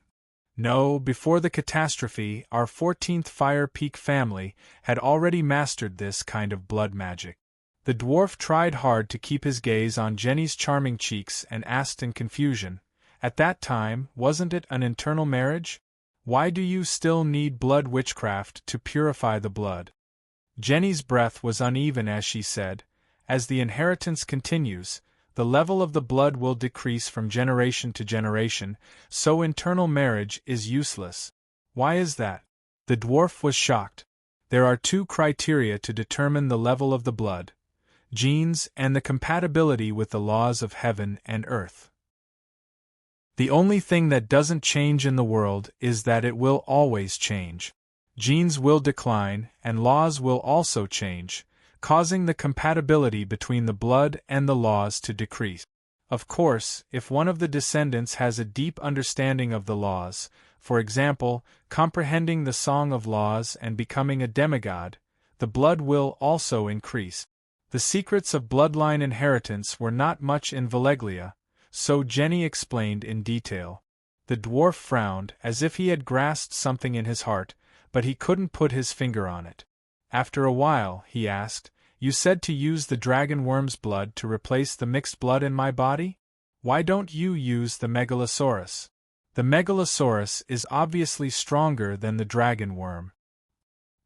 "No, before the catastrophe, our 14th Fire Peak family had already mastered this kind of blood magic." The dwarf tried hard to keep his gaze on Jenny's charming cheeks and asked in confusion, "At that time, wasn't it an internal marriage? Why do you still need blood witchcraft to purify the blood?" Jenny's breath was uneven as she said, "As the inheritance continues, the level of the blood will decrease from generation to generation, so internal marriage is useless." "Why is that?" The dwarf was shocked. "There are two criteria to determine the level of the blood: genes and the compatibility with the laws of heaven and earth. The only thing that doesn't change in the world is that it will always change. Genes will decline, and laws will also change, causing the compatibility between the blood and the laws to decrease. Of course, if one of the descendants has a deep understanding of the laws, for example, comprehending the Song of Laws and becoming a demigod, the blood will also increase. The secrets of bloodline inheritance were not much in Valeglia, so Jenny explained in detail. The dwarf frowned, as if he had grasped something in his heart, but he couldn't put his finger on it. After a while, he asked, "You said to use the dragon worm's blood to replace the mixed blood in my body? Why don't you use the megalosaurus? The megalosaurus is obviously stronger than the dragon worm."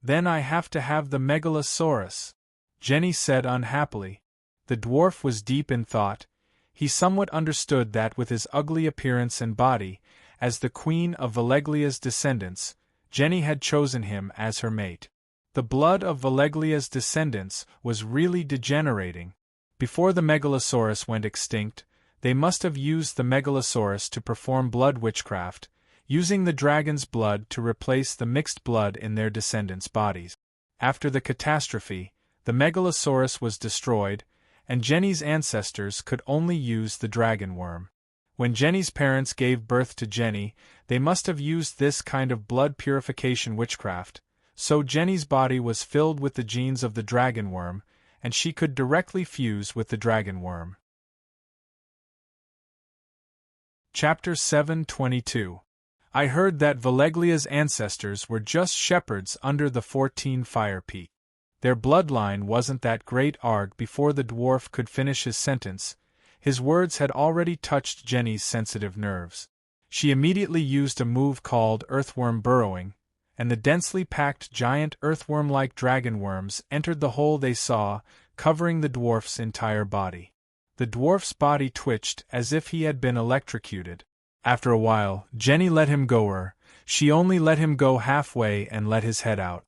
"Then I have to have the megalosaurus," Jenny said unhappily. The dwarf was deep in thought. He somewhat understood that with his ugly appearance and body, as the queen of Valeglia's descendants, Jenny had chosen him as her mate. The blood of Valeglia's descendants was really degenerating. Before the megalosaurus went extinct, they must have used the megalosaurus to perform blood witchcraft, using the dragon's blood to replace the mixed blood in their descendants' bodies. After the catastrophe, the megalosaurus was destroyed, and Jenny's ancestors could only use the dragon worm. When Jenny's parents gave birth to Jenny, they must have used this kind of blood purification witchcraft, so Jenny's body was filled with the genes of the dragon worm, and she could directly fuse with the dragon worm. Chapter 7:22. I heard that Valeglia's ancestors were just shepherds under the 14 Fire Peak. Their bloodline wasn't that great. Before the dwarf could finish his sentence, his words had already touched Jenny's sensitive nerves. She immediately used a move called earthworm burrowing, and the densely packed giant earthworm-like dragon worms entered the hole they saw, covering the dwarf's entire body. The dwarf's body twitched as if he had been electrocuted. After a while, Jenny let him go. She only let him go halfway and let his head out.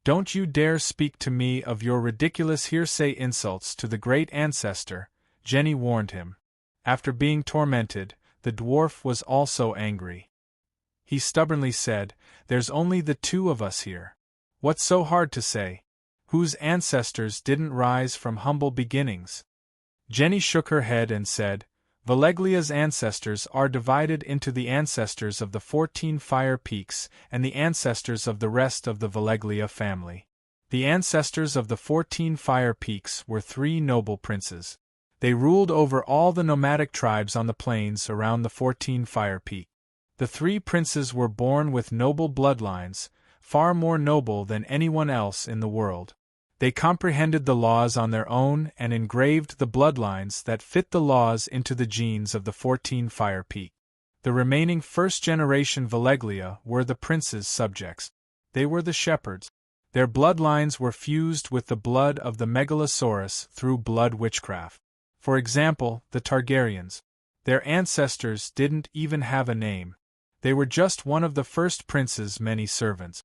"Don't you dare speak to me of your ridiculous hearsay insults to the great ancestor," Jenny warned him. After being tormented, the dwarf was also angry. He stubbornly said, "There's only the two of us here. What's so hard to say? Whose ancestors didn't rise from humble beginnings?" Jenny shook her head and said, "Valeglia's ancestors are divided into the ancestors of the 14 Fire Peaks and the ancestors of the rest of the Valeglia family. The ancestors of the 14 Fire Peaks were 3 noble princes. They ruled over all the nomadic tribes on the plains around the 14 Fire Peak. The 3 princes were born with noble bloodlines, far more noble than anyone else in the world. They comprehended the laws on their own and engraved the bloodlines that fit the laws into the genes of the 14 Fire Peak. The remaining first-generation Valeglia were the prince's subjects. They were the shepherds. Their bloodlines were fused with the blood of the megalosaurus through blood witchcraft. For example, the Targaryens. Their ancestors didn't even have a name. They were just one of the first prince's many servants.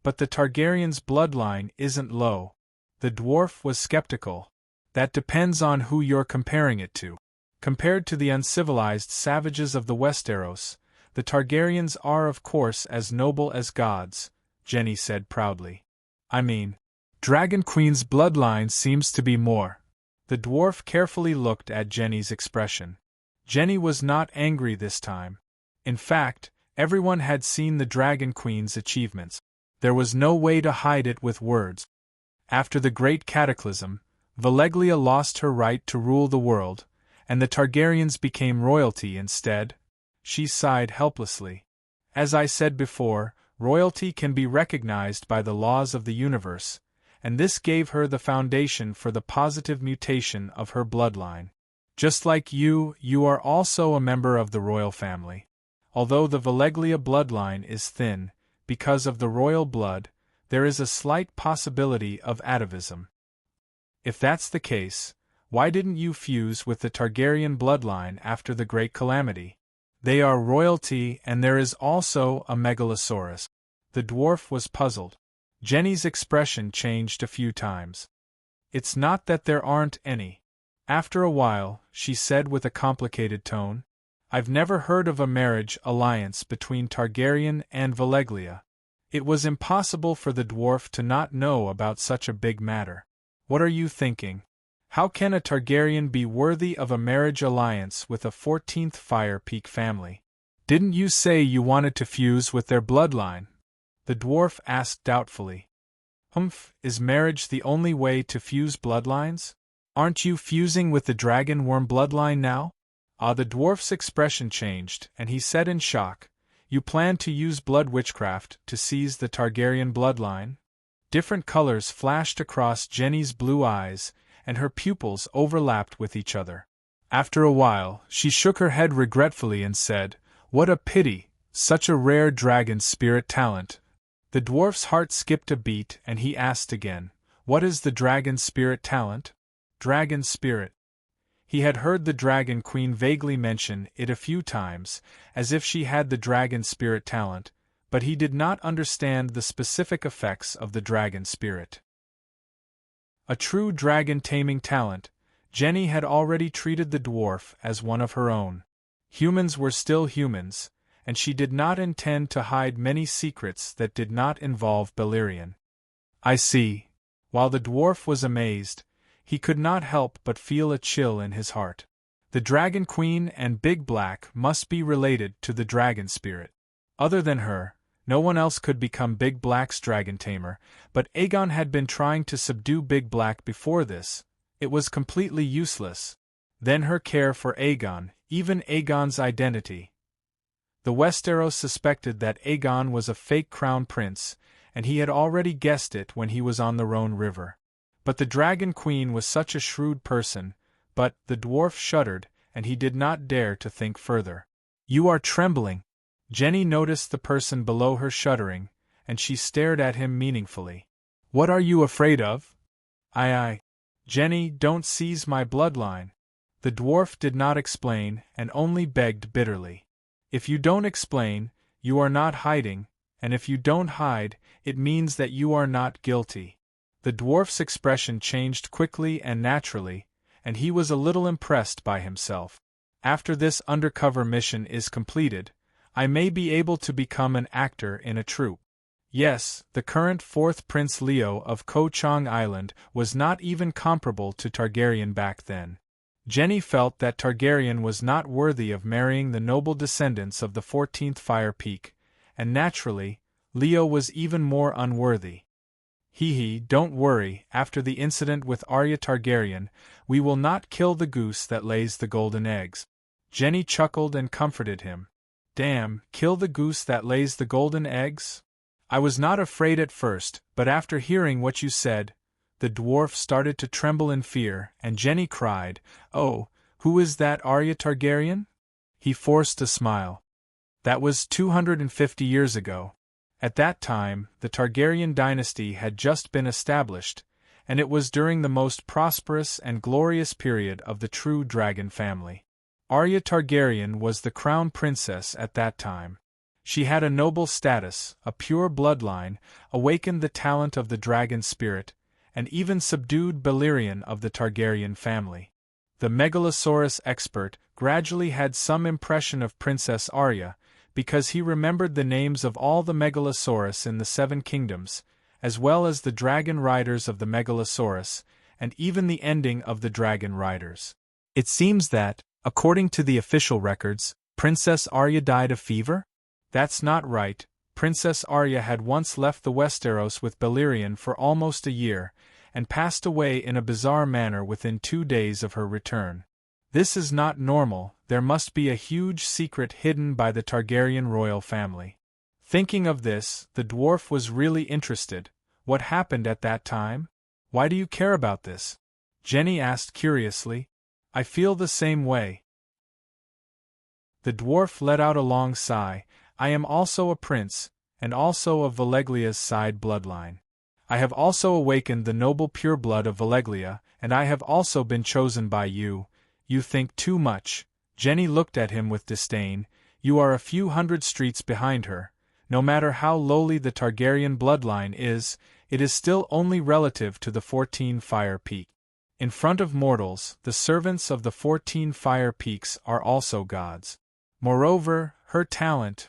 But the Targaryens' bloodline isn't low. The dwarf was skeptical. That depends on who you're comparing it to. Compared to the uncivilized savages of the Westeros, the Targaryens are of course as noble as gods, Jenny said proudly. I mean, Dragon Queen's bloodline seems to be more. The dwarf carefully looked at Jenny's expression. Jenny was not angry this time. In fact, Everyone had seen the Dragon Queen's achievements. There was no way to hide it with words. After the Great Cataclysm, Valeglia lost her right to rule the world, and the Targaryens became royalty instead. She sighed helplessly. As I said before, royalty can be recognized by the laws of the universe, and this gave her the foundation for the positive mutation of her bloodline. Just like you are also a member of the royal family. Although the Valeglia bloodline is thin, because of the royal blood, there is a slight possibility of atavism. If that's the case, why didn't you fuse with the Targaryen bloodline after the Great Calamity? They are royalty, and there is also a megalosaurus. The dwarf was puzzled. Jenny's expression changed a few times. It's not that there aren't any. After a while, she said with a complicated tone, I've never heard of a marriage alliance between Targaryen and Valeglia. It was impossible for the dwarf to not know about such a big matter. What are you thinking? How can a Targaryen be worthy of a marriage alliance with a 14th Fire Peak family? Didn't you say you wanted to fuse with their bloodline? The dwarf asked doubtfully. Is marriage the only way to fuse bloodlines? Aren't you fusing with the dragon worm bloodline now? The dwarf's expression changed, and he said in shock, You plan to use blood witchcraft to seize the Targaryen bloodline? Different colors flashed across Jenny's blue eyes, and her pupils overlapped with each other. After a while, she shook her head regretfully and said, What a pity, such a rare dragon spirit talent. The dwarf's heart skipped a beat and he asked again, What is the dragon spirit talent? Dragon spirit. He had heard the Dragon Queen vaguely mention it a few times, as if she had the dragon spirit talent, but he did not understand the specific effects of the dragon spirit. A true dragon-taming talent, Jenny had already treated the dwarf as one of her own. Humans were still humans, and she did not intend to hide many secrets that did not involve Balerion. I see. While the dwarf was amazed, he could not help but feel a chill in his heart. The Dragon Queen and Big Black must be related to the dragon spirit. Other than her, no one else could become Big Black's dragon tamer, but Aegon had been trying to subdue Big Black before this. It was completely useless. Then her care for Aegon, even Aegon's identity. The Westeros suspected that Aegon was a fake crown prince, and he had already guessed it when he was on the Rhone River. But the Dragon Queen was such a shrewd person, but the dwarf shuddered, and he did not dare to think further. You are trembling. Jenny noticed the person below her shuddering, and she stared at him meaningfully. What are you afraid of? I. Jenny, don't seize my bloodline. The dwarf did not explain, and only begged bitterly. If you don't explain, you are not hiding, and if you don't hide, it means that you are not guilty. The dwarf's expression changed quickly and naturally, and he was a little impressed by himself. After this undercover mission is completed, I may be able to become an actor in a troupe. Yes, the current 4th Prince Leo of Ko Chang Island was not even comparable to Targaryen back then. Jenny felt that Targaryen was not worthy of marrying the noble descendants of the 14th Fire Peak, and naturally, Leo was even more unworthy. Don't worry, after the incident with Arya Targaryen, we will not kill the goose that lays the golden eggs. Jenny chuckled and comforted him. Damn, kill the goose that lays the golden eggs? I was not afraid at first, but after hearing what you said, the dwarf started to tremble in fear, and Jenny cried, Oh, who is that Arya Targaryen? He forced a smile. That was 250 years ago. At that time, the Targaryen dynasty had just been established, and it was during the most prosperous and glorious period of the true dragon family. Arya Targaryen was the crown princess at that time. She had a noble status, a pure bloodline, awakened the talent of the dragon spirit, and even subdued Balerion of the Targaryen family. The Megalosaurus expert gradually had some impression of Princess Arya, because he remembered the names of all the Megalosaurus in the 7 kingdoms, as well as the dragon riders of the Megalosaurus, and even the ending of the dragon riders. It seems that, according to the official records, Princess Arya died of fever? That's not right. Princess Arya had once left the Westeros with Balerion for almost a year, and passed away in a bizarre manner within 2 days of her return. This is not normal. There must be a huge secret hidden by the Targaryen royal family. Thinking of this, the dwarf was really interested. What happened at that time? Why do you care about this? Jenny asked curiously. I feel the same way. The dwarf let out a long sigh. I am also a prince, and also of Valeglia's side bloodline. I have also awakened the noble pureblood of Valeglia, and I have also been chosen by you. You think too much. Jenny looked at him with disdain. You are a few hundred streets behind her. No matter how lowly the Targaryen bloodline is, it is still only relative to the 14 Fire Peak. In front of mortals, the servants of the 14 Fire Peaks are also gods. Moreover, her talent.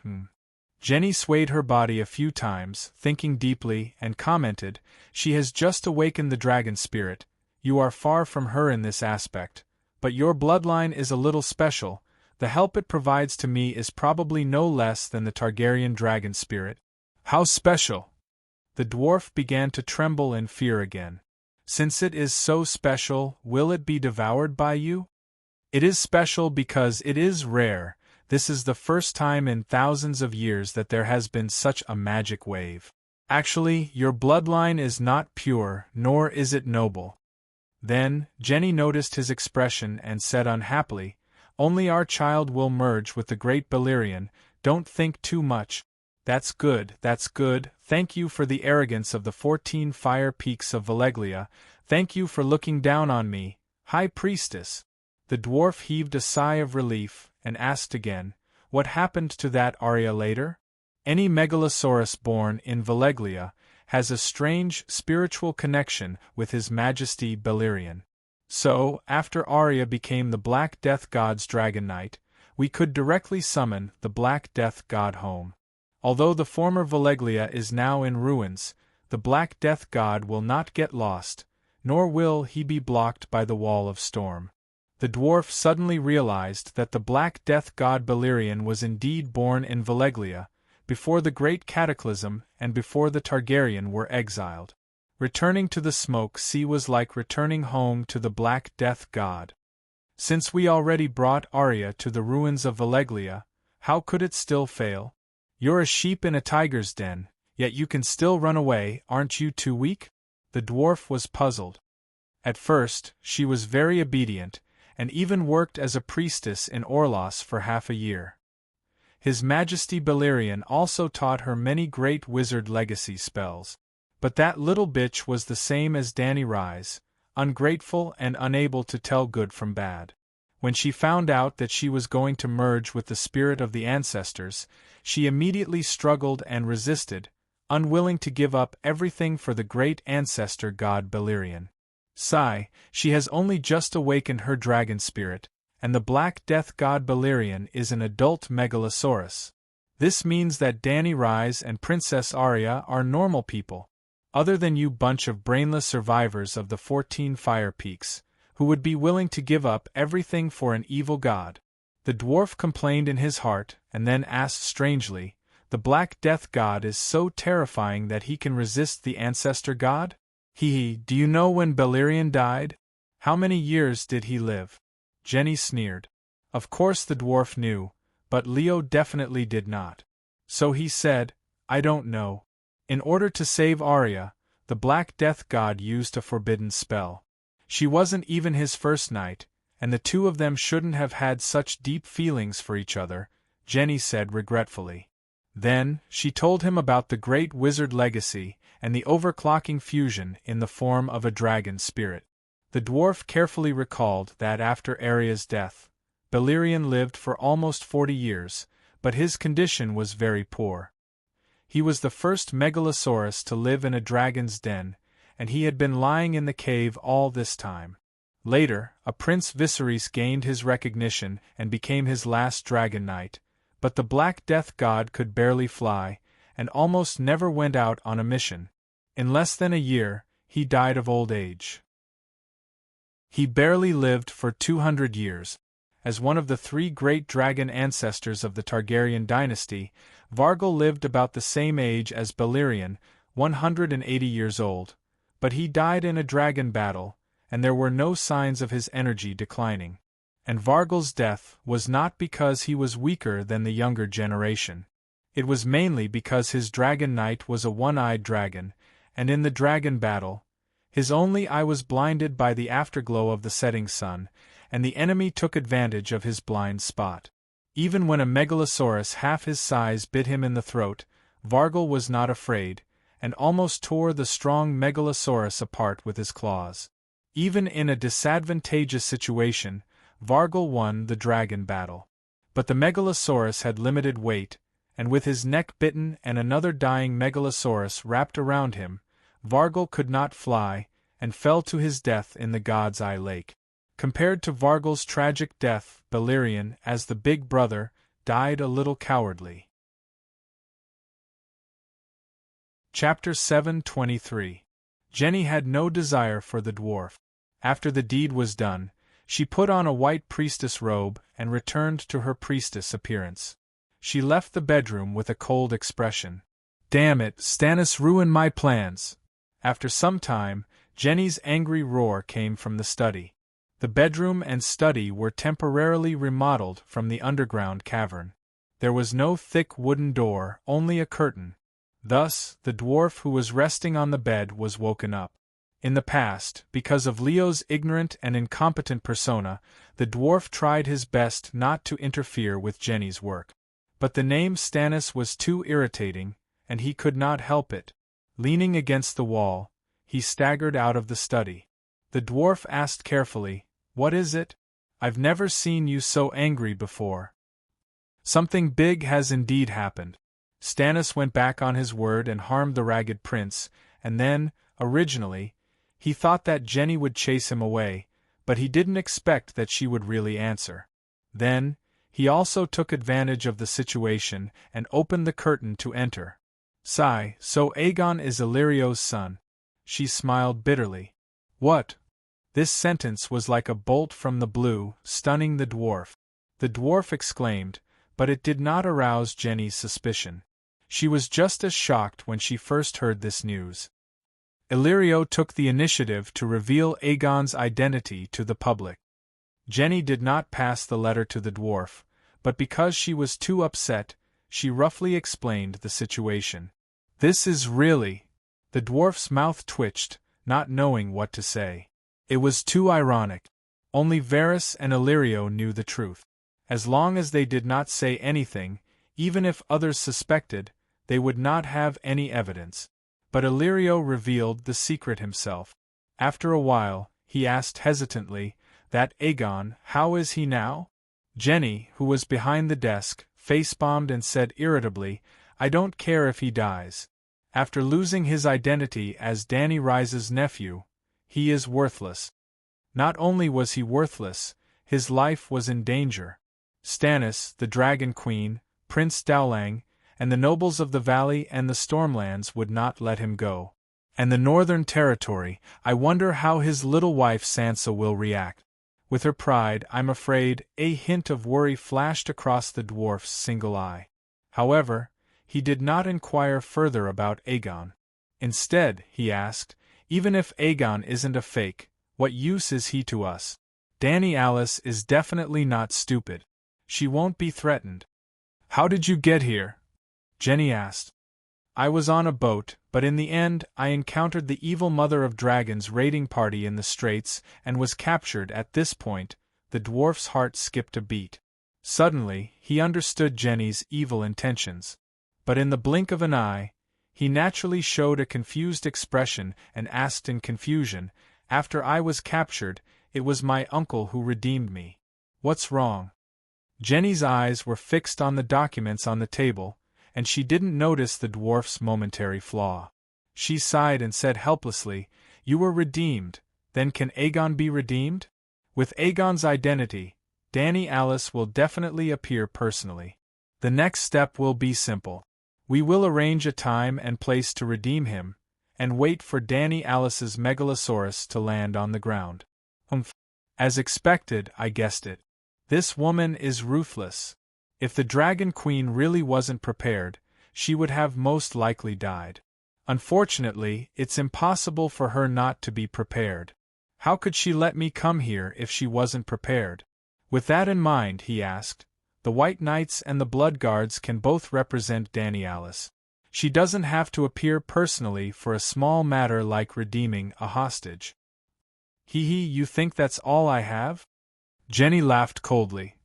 Jenny swayed her body a few times, thinking deeply, and commented, She has just awakened the dragon spirit. You are far from her in this aspect. But your bloodline is a little special. The help it provides to me is probably no less than the Targaryen dragon spirit. How special? The dwarf began to tremble in fear again. Since it is so special, will it be devoured by you? It is special because it is rare. This is the first time in thousands of years that there has been such a magic wave. Actually, your bloodline is not pure, nor is it noble. Then, Jenny noticed his expression and said unhappily, Only our child will merge with the great Balerion. Don't think too much. That's good, that's good. Thank you for the arrogance of the 14 Fire Peaks of Valeglia. Thank you for looking down on me, High Priestess. The dwarf heaved a sigh of relief, and asked again, What happened to that Arya later? Any megalosaurus born in Valeglia has a strange spiritual connection with His Majesty Balerion. So, after Arya became the Black Death God's Dragon Knight, we could directly summon the Black Death God home. Although the former Valeglia is now in ruins, the Black Death God will not get lost, nor will he be blocked by the Wall of Storm. The dwarf suddenly realized that the Black Death God Balerion was indeed born in Valeglia, before the great cataclysm and before the Targaryen were exiled. Returning to the smoke sea was like returning home to the Black Death God. Since we already brought Arya to the ruins of Valeglia, how could it still fail? You're a sheep in a tiger's den, yet you can still run away, aren't you too weak? The dwarf was puzzled. At first, she was very obedient, and even worked as a priestess in Orlos for half a year. His Majesty Balerion also taught her many great wizard legacy spells. But that little bitch was the same as Dany Rise, ungrateful and unable to tell good from bad. When she found out that she was going to merge with the spirit of the ancestors, she immediately struggled and resisted, unwilling to give up everything for the great ancestor god Balerion. Sigh, she has only just awakened her dragon spirit, and the Black Death God Balerion is an adult megalosaurus. This means that Dany Rise and Princess Arya are normal people, other than you bunch of brainless survivors of the 14 Fire Peaks, who would be willing to give up everything for an evil god. The dwarf complained in his heart, and then asked strangely, The Black Death God is so terrifying that he can resist the ancestor god? Do you know when Balerion died? How many years did he live? Jenny sneered. Of course the dwarf knew, but Leo definitely did not. So he said, I don't know. In order to save Arya, the Black Death God used a forbidden spell. She wasn't even his first night, and the two of them shouldn't have had such deep feelings for each other, Jenny said regretfully. Then, she told him about the great wizard legacy and the overclocking fusion in the form of a dragon spirit. The dwarf carefully recalled that after Arya's death, Balerion lived for almost 40 years, but his condition was very poor. He was the first megalosaurus to live in a dragon's den, and he had been lying in the cave all this time. Later, a Prince Viserys gained his recognition and became his last dragon knight, but the Black Death God could barely fly, and almost never went out on a mission. In less than a year, he died of old age. He barely lived for 200 years. As one of the 3 great dragon ancestors of the Targaryen dynasty, Vargal lived about the same age as Beleriand, 180 years old, but he died in a dragon battle, and there were no signs of his energy declining. And Vargal's death was not because he was weaker than the younger generation. It was mainly because his dragon knight was a one-eyed dragon, and in the dragon battle, his only eye was blinded by the afterglow of the setting sun, and the enemy took advantage of his blind spot. Even when a megalosaurus half his size bit him in the throat, Vargal was not afraid, and almost tore the strong megalosaurus apart with his claws. Even in a disadvantageous situation, Vargal won the dragon battle. But the megalosaurus had limited weight, and with his neck bitten and another dying megalosaurus wrapped around him, Vargal could not fly, and fell to his death in the God's Eye Lake. Compared to Vargal's tragic death, Beleriand, as the big brother, died a little cowardly. Chapter 7:23. Jenny had no desire for the dwarf. After the deed was done, she put on a white priestess robe and returned to her priestess appearance. She left the bedroom with a cold expression. "Damn it, Stannis ruined my plans!" After some time, Jenny's angry roar came from the study. The bedroom and study were temporarily remodeled from the underground cavern. There was no thick wooden door, only a curtain. Thus, the dwarf who was resting on the bed was woken up. In the past, because of Leo's ignorant and incompetent persona, the dwarf tried his best not to interfere with Jenny's work. But the name Stannis was too irritating, and he could not help it. Leaning against the wall, he staggered out of the study. The dwarf asked carefully, "What is it? I've never seen you so angry before." "Something big has indeed happened. Stannis went back on his word and harmed the Ragged Prince, and then, originally, he thought that Jenny would chase him away, but he didn't expect that she would really answer. Then, he also took advantage of the situation and opened the curtain to enter. Sigh, so Aegon is Illyrio's son." She smiled bitterly. "What?" This sentence was like a bolt from the blue, stunning the dwarf. The dwarf exclaimed, but it did not arouse Jenny's suspicion. She was just as shocked when she first heard this news. Illyrio took the initiative to reveal Aegon's identity to the public. Jenny did not pass the letter to the dwarf, but because she was too upset, she roughly explained the situation. "This is really—" The dwarf's mouth twitched, not knowing what to say. It was too ironic. Only Varys and Illyrio knew the truth. As long as they did not say anything, even if others suspected, they would not have any evidence. But Illyrio revealed the secret himself. After a while, he asked hesitantly, "That Aegon, how is he now?" Jenny, who was behind the desk, face-bombed and said irritably, "I don't care if he dies. After losing his identity as Dany Rise's nephew, he is worthless." Not only was he worthless, his life was in danger. Stannis, the Dragon Queen, Prince Dowlang, and the nobles of the Valley and the Stormlands would not let him go. And the Northern Territory, I wonder how his little wife Sansa will react. With her pride, I'm afraid, a hint of worry flashed across the dwarf's single eye. However, he did not inquire further about Aegon. Instead, he asked, "Even if Aegon isn't a fake, what use is he to us? Dany Alice is definitely not stupid. She won't be threatened." "How did you get here?" Jenny asked. "I was on a boat, but in the end I encountered the evil mother of dragons raiding party in the Straits and was captured." At this point, the dwarf's heart skipped a beat. Suddenly, he understood Jenny's evil intentions. But in the blink of an eye, he naturally showed a confused expression and asked in confusion, "After I was captured, it was my uncle who redeemed me. What's wrong?" Jenny's eyes were fixed on the documents on the table, and she didn't notice the dwarf's momentary flaw. She sighed and said helplessly, "You were redeemed, then can Aegon be redeemed? With Aegon's identity, Dany Alice will definitely appear personally. The next step will be simple. We will arrange a time and place to redeem him, and wait for Dany Alice's megalosaurus to land on the ground." As expected, I guessed it. This woman is ruthless. If the Dragon Queen really wasn't prepared, she would have most likely died. Unfortunately, it's impossible for her not to be prepared. How could she let me come here if she wasn't prepared? With that in mind, he asked, the White Knights and the Blood Guards can both represent Dani Alice. She doesn't have to appear personally for a small matter like redeeming a hostage. Hee hee, you think that's all I have? Jenny laughed coldly.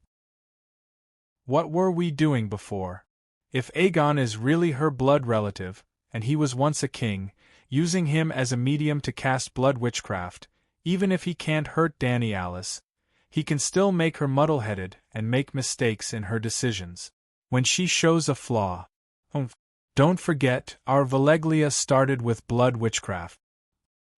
What were we doing before? If Aegon is really her blood relative, and he was once a king, using him as a medium to cast blood witchcraft, even if he can't hurt Dani Alice, he can still make her muddle-headed and make mistakes in her decisions. When she shows a flaw. Don't forget, our Valeglia started with blood witchcraft.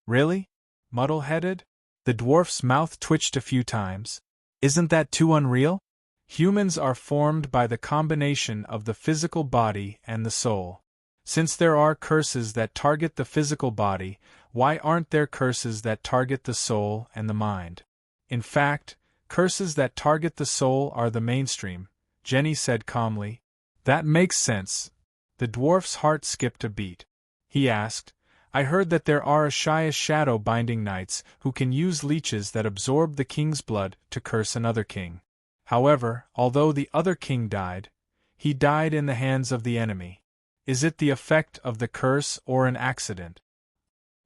Really? Muddle-headed? The dwarf's mouth twitched a few times. Isn't that too unreal? Humans are formed by the combination of the physical body and the soul. Since there are curses that target the physical body, why aren't there curses that target the soul and the mind? In fact, curses that target the soul are the mainstream, Jenny said calmly. That makes sense. The dwarf's heart skipped a beat. He asked, I heard that there are Ashia's shadow-binding knights who can use leeches that absorb the king's blood to curse another king. However, although the other king died, he died in the hands of the enemy. Is it the effect of the curse or an accident?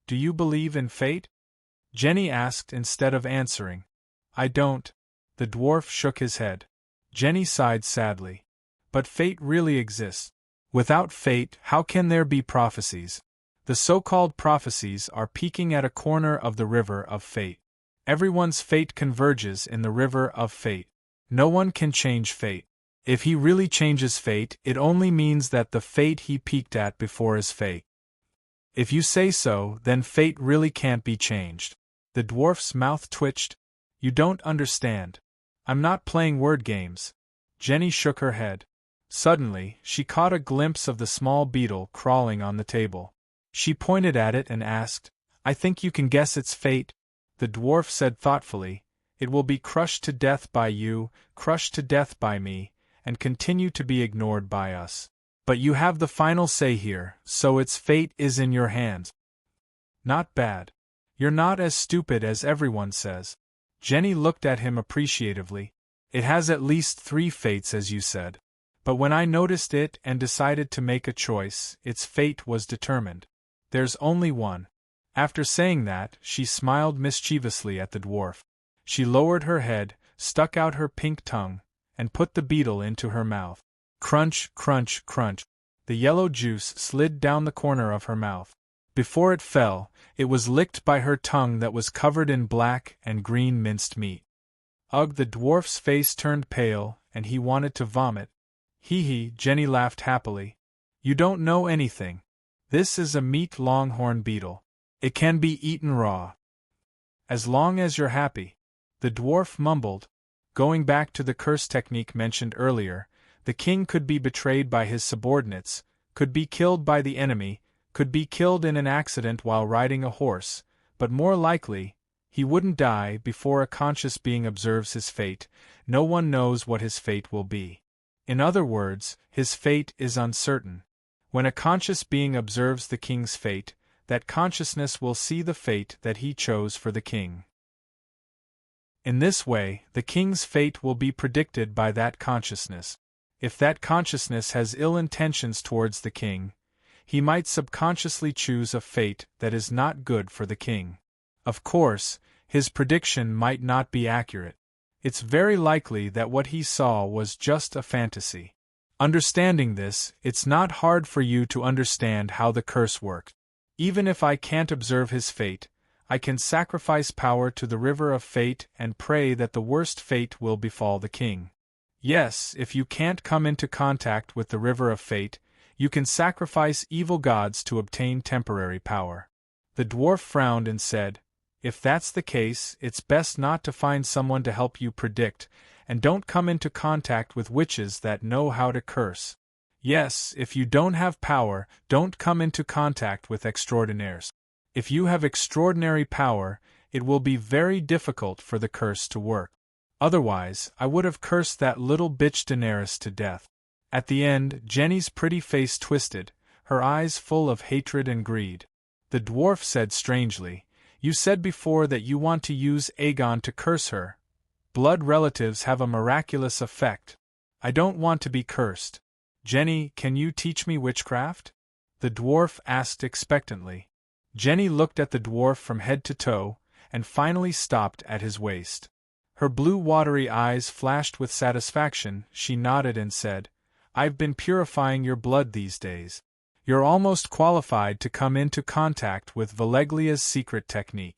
Do you believe in fate? Jenny asked instead of answering. I don't. The dwarf shook his head. Jenny sighed sadly. But fate really exists. Without fate, how can there be prophecies? The so-called prophecies are peaking at a corner of the river of fate. Everyone's fate converges in the river of fate. No one can change fate. If he really changes fate, it only means that the fate he peaked at before is fate. If you say so, then fate really can't be changed. The dwarf's mouth twitched. You don't understand. I'm not playing word games. Jenny shook her head. Suddenly, she caught a glimpse of the small beetle crawling on the table. She pointed at it and asked, I think you can guess its fate. The dwarf said thoughtfully, It will be crushed to death by you, crushed to death by me, and continue to be ignored by us. But you have the final say here, so its fate is in your hands. Not bad. You're not as stupid as everyone says. Jenny looked at him appreciatively. It has at least 3 fates, as you said. But when I noticed it and decided to make a choice, its fate was determined. There's only one. After saying that, she smiled mischievously at the dwarf. She lowered her head, stuck out her pink tongue, and put the beetle into her mouth. Crunch, crunch, crunch. The yellow juice slid down the corner of her mouth. Before it fell, it was licked by her tongue that was covered in black and green minced meat. Ugh, the dwarf's face turned pale, and he wanted to vomit. Hee hee, Jenny laughed happily. You don't know anything. This is a meat longhorn beetle. It can be eaten raw. As long as you're happy. The dwarf mumbled. Going back to the curse technique mentioned earlier, the king could be betrayed by his subordinates, could be killed by the enemy, could be killed in an accident while riding a horse, but more likely, he wouldn't die before a conscious being observes his fate. No one knows what his fate will be. In other words, his fate is uncertain. When a conscious being observes the king's fate, that consciousness will see the fate that he chose for the king. In this way, the king's fate will be predicted by that consciousness. If that consciousness has ill intentions towards the king, he might subconsciously choose a fate that is not good for the king. Of course, his prediction might not be accurate. It's very likely that what he saw was just a fantasy. Understanding this, it's not hard for you to understand how the curse worked. Even if I can't observe his fate, I can sacrifice power to the river of fate and pray that the worst fate will befall the king. Yes, if you can't come into contact with the river of fate, you can sacrifice evil gods to obtain temporary power. The dwarf frowned and said, If that's the case, it's best not to find someone to help you predict, and don't come into contact with witches that know how to curse. Yes, if you don't have power, don't come into contact with extraordinaires. If you have extraordinary power, it will be very difficult for the curse to work. Otherwise, I would have cursed that little bitch Daenerys to death. At the end, Jenny's pretty face twisted, her eyes full of hatred and greed. The dwarf said strangely, "You said before that you want to use Aegon to curse her. Blood relatives have a miraculous effect. I don't want to be cursed. Jenny, can you teach me witchcraft?" The dwarf asked expectantly. Jenny looked at the dwarf from head to toe, and finally stopped at his waist. Her blue watery eyes flashed with satisfaction. She nodded and said, "I've been purifying your blood these days. You're almost qualified to come into contact with Valeglia's secret technique."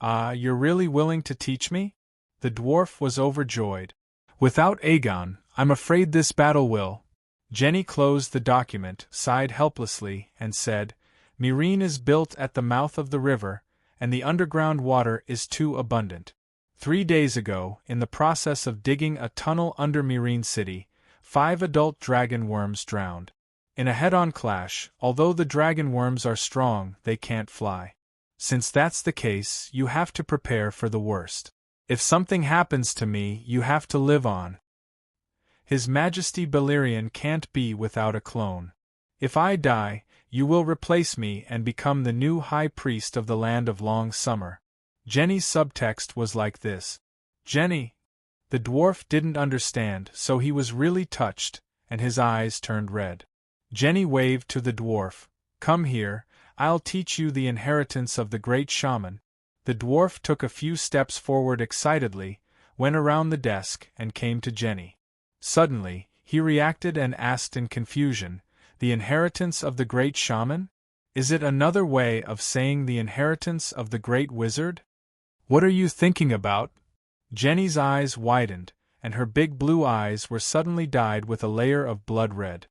"Ah, you're really willing to teach me?" The dwarf was overjoyed. "Without Aegon, I'm afraid this battle will—" Jenny closed the document, sighed helplessly, and said, "Meereen is built at the mouth of the river, and the underground water is too abundant. 3 days ago, in the process of digging a tunnel under Meereen City, 5 adult dragon worms drowned. In a head-on clash, although the dragon worms are strong, they can't fly. Since that's the case, you have to prepare for the worst. If something happens to me, you have to live on. His Majesty Balerion can't be without a clone. If I die, you will replace me and become the new High Priest of the Land of Long Summer." Jenny's subtext was like this. "Jenny." The dwarf didn't understand, so he was really touched, and his eyes turned red. Jenny waved to the dwarf. "Come here, I'll teach you the inheritance of the great shaman." The dwarf took a few steps forward excitedly, went around the desk, and came to Jenny. Suddenly, he reacted and asked in confusion, "The inheritance of the great shaman? Is it another way of saying the inheritance of the great wizard? What are you thinking about?" Jenny's eyes widened, and her big blue eyes were suddenly dyed with a layer of blood red.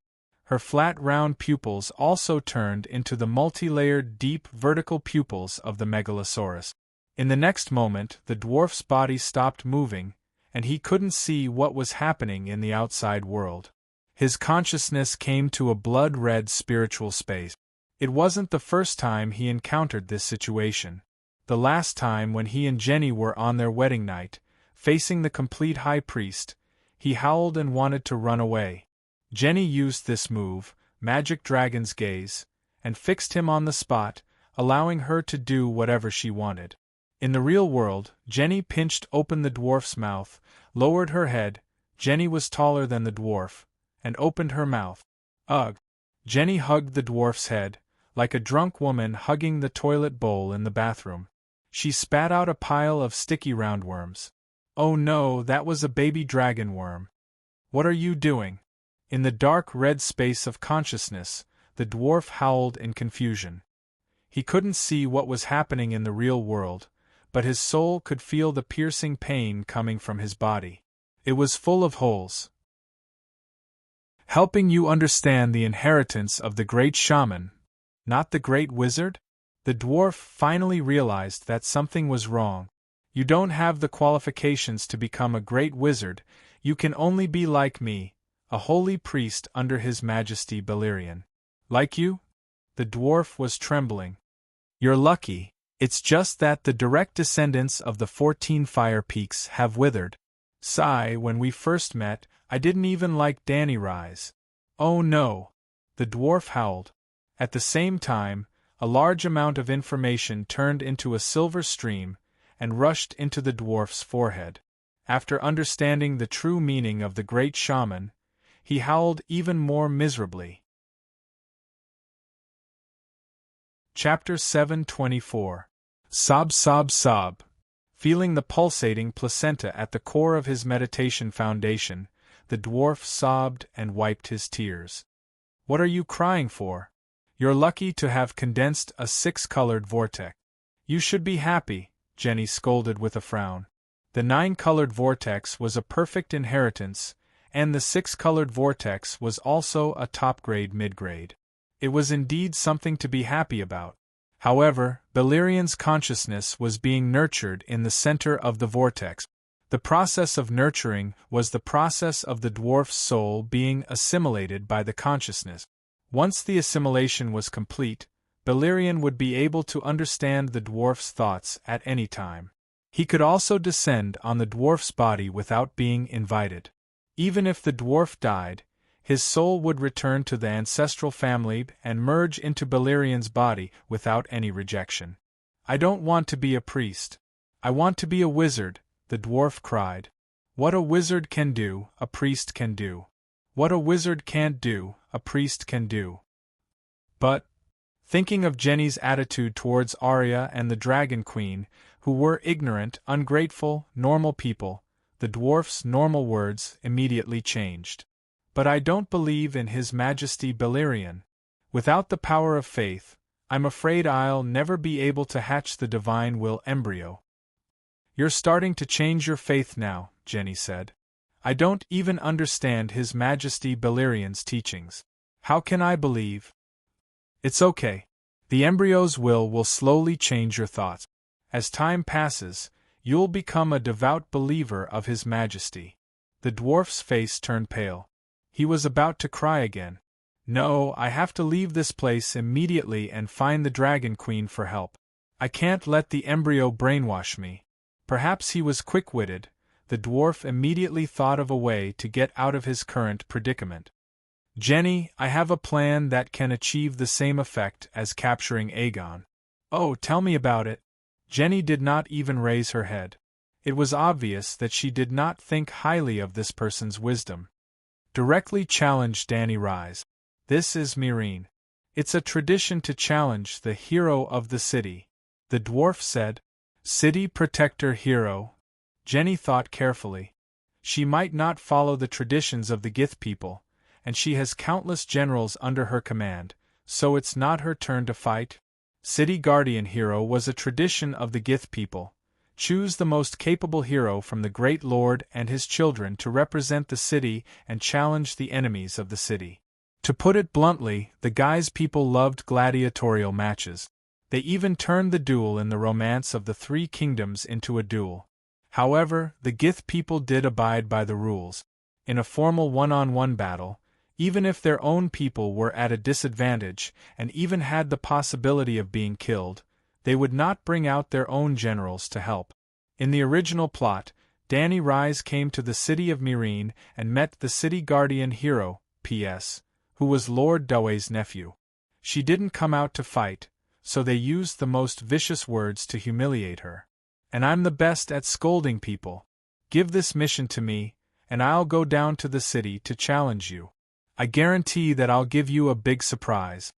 Her flat round pupils also turned into the multi-layered deep vertical pupils of the megalosaurus. In the next moment the dwarf's body stopped moving, and he couldn't see what was happening in the outside world. His consciousness came to a blood-red spiritual space. It wasn't the first time he encountered this situation. The last time when he and Jenny were on their wedding night, facing the complete high priest, he howled and wanted to run away. Jenny used this move, Magic Dragon's Gaze, and fixed him on the spot, allowing her to do whatever she wanted. In the real world, Jenny pinched open the dwarf's mouth, lowered her head, Jenny was taller than the dwarf, and opened her mouth. Ugh! Jenny hugged the dwarf's head, like a drunk woman hugging the toilet bowl in the bathroom. She spat out a pile of sticky roundworms. "Oh no, that was a baby dragon worm. What are you doing?" In the dark red space of consciousness, the dwarf howled in confusion. He couldn't see what was happening in the real world, but his soul could feel the piercing pain coming from his body. It was full of holes. "Helping you understand the inheritance of the great shaman, not the great wizard?" The dwarf finally realized that something was wrong. "You don't have the qualifications to become a great wizard, you can only be like me, a holy priest under His Majesty Balerion." "Like you?" The dwarf was trembling. "You're lucky, it's just that the direct descendants of the 14 Fire Peaks have withered. Sigh, when we first met, I didn't even like Danny Rise." "Oh no!" the dwarf howled. At the same time, a large amount of information turned into a silver stream, and rushed into the dwarf's forehead. After understanding the true meaning of the great shaman, he howled even more miserably. Chapter 724. Sob, sob, sob. Feeling the pulsating placenta at the core of his meditation foundation, the dwarf sobbed and wiped his tears. "What are you crying for? You're lucky to have condensed a 6-colored vortex." "You should be happy," Jenny scolded with a frown. The 9-colored vortex was a perfect inheritance, and the 6-colored vortex was also a top-grade mid-grade. It was indeed something to be happy about. However, Balerion's consciousness was being nurtured in the center of the vortex. The process of nurturing was the process of the dwarf's soul being assimilated by the consciousness. Once the assimilation was complete, Balerion would be able to understand the dwarf's thoughts at any time. He could also descend on the dwarf's body without being invited. Even if the dwarf died, his soul would return to the ancestral family and merge into Beleriand's body without any rejection. I don't want to be a priest. I want to be a wizard, the dwarf cried. What a wizard can do, a priest can do. What a wizard can't do, a priest can do. But, thinking of Jenny's attitude towards Arya and the Dragon Queen, who were ignorant, ungrateful, normal people, the dwarf's normal words immediately changed. But I don't believe in His Majesty Beleriand. Without the power of faith, I'm afraid I'll never be able to hatch the divine will embryo. You're starting to change your faith now, Jenny said. I don't even understand His Majesty Beleriand's teachings. How can I believe? It's okay. The embryo's will slowly change your thoughts. As time passes, you'll become a devout believer of His Majesty. The dwarf's face turned pale. He was about to cry again. No, I have to leave this place immediately and find the Dragon Queen for help. I can't let the embryo brainwash me. Perhaps he was quick-witted. The dwarf immediately thought of a way to get out of his current predicament. Jenny, I have a plan that can achieve the same effect as capturing Aegon. Oh, tell me about it. Jenny did not even raise her head. It was obvious that she did not think highly of this person's wisdom. Directly challenge Dany Rise. This is Meereen. It's a tradition to challenge the hero of the city. The dwarf said. City protector hero. Jenny thought carefully. She might not follow the traditions of the Gith people, and she has countless generals under her command, so it's not her turn to fight. City guardian hero was a tradition of the Gith people. Choose the most capable hero from the Great Lord and his children to represent the city and challenge the enemies of the city. To put it bluntly, the Guy's people loved gladiatorial matches. They even turned the duel in the Romance of the Three Kingdoms into a duel. However, the Gith people did abide by the rules. In a formal one-on-one battle, even if their own people were at a disadvantage and even had the possibility of being killed, they would not bring out their own generals to help. In the original plot, Dany Rise came to the city of Meereen and met the city guardian hero, P.S., who was Lord Daway's nephew. She didn't come out to fight, so they used the most vicious words to humiliate her. And I'm the best at scolding people. Give this mission to me, and I'll go down to the city to challenge you. I guarantee that I'll give you a big surprise.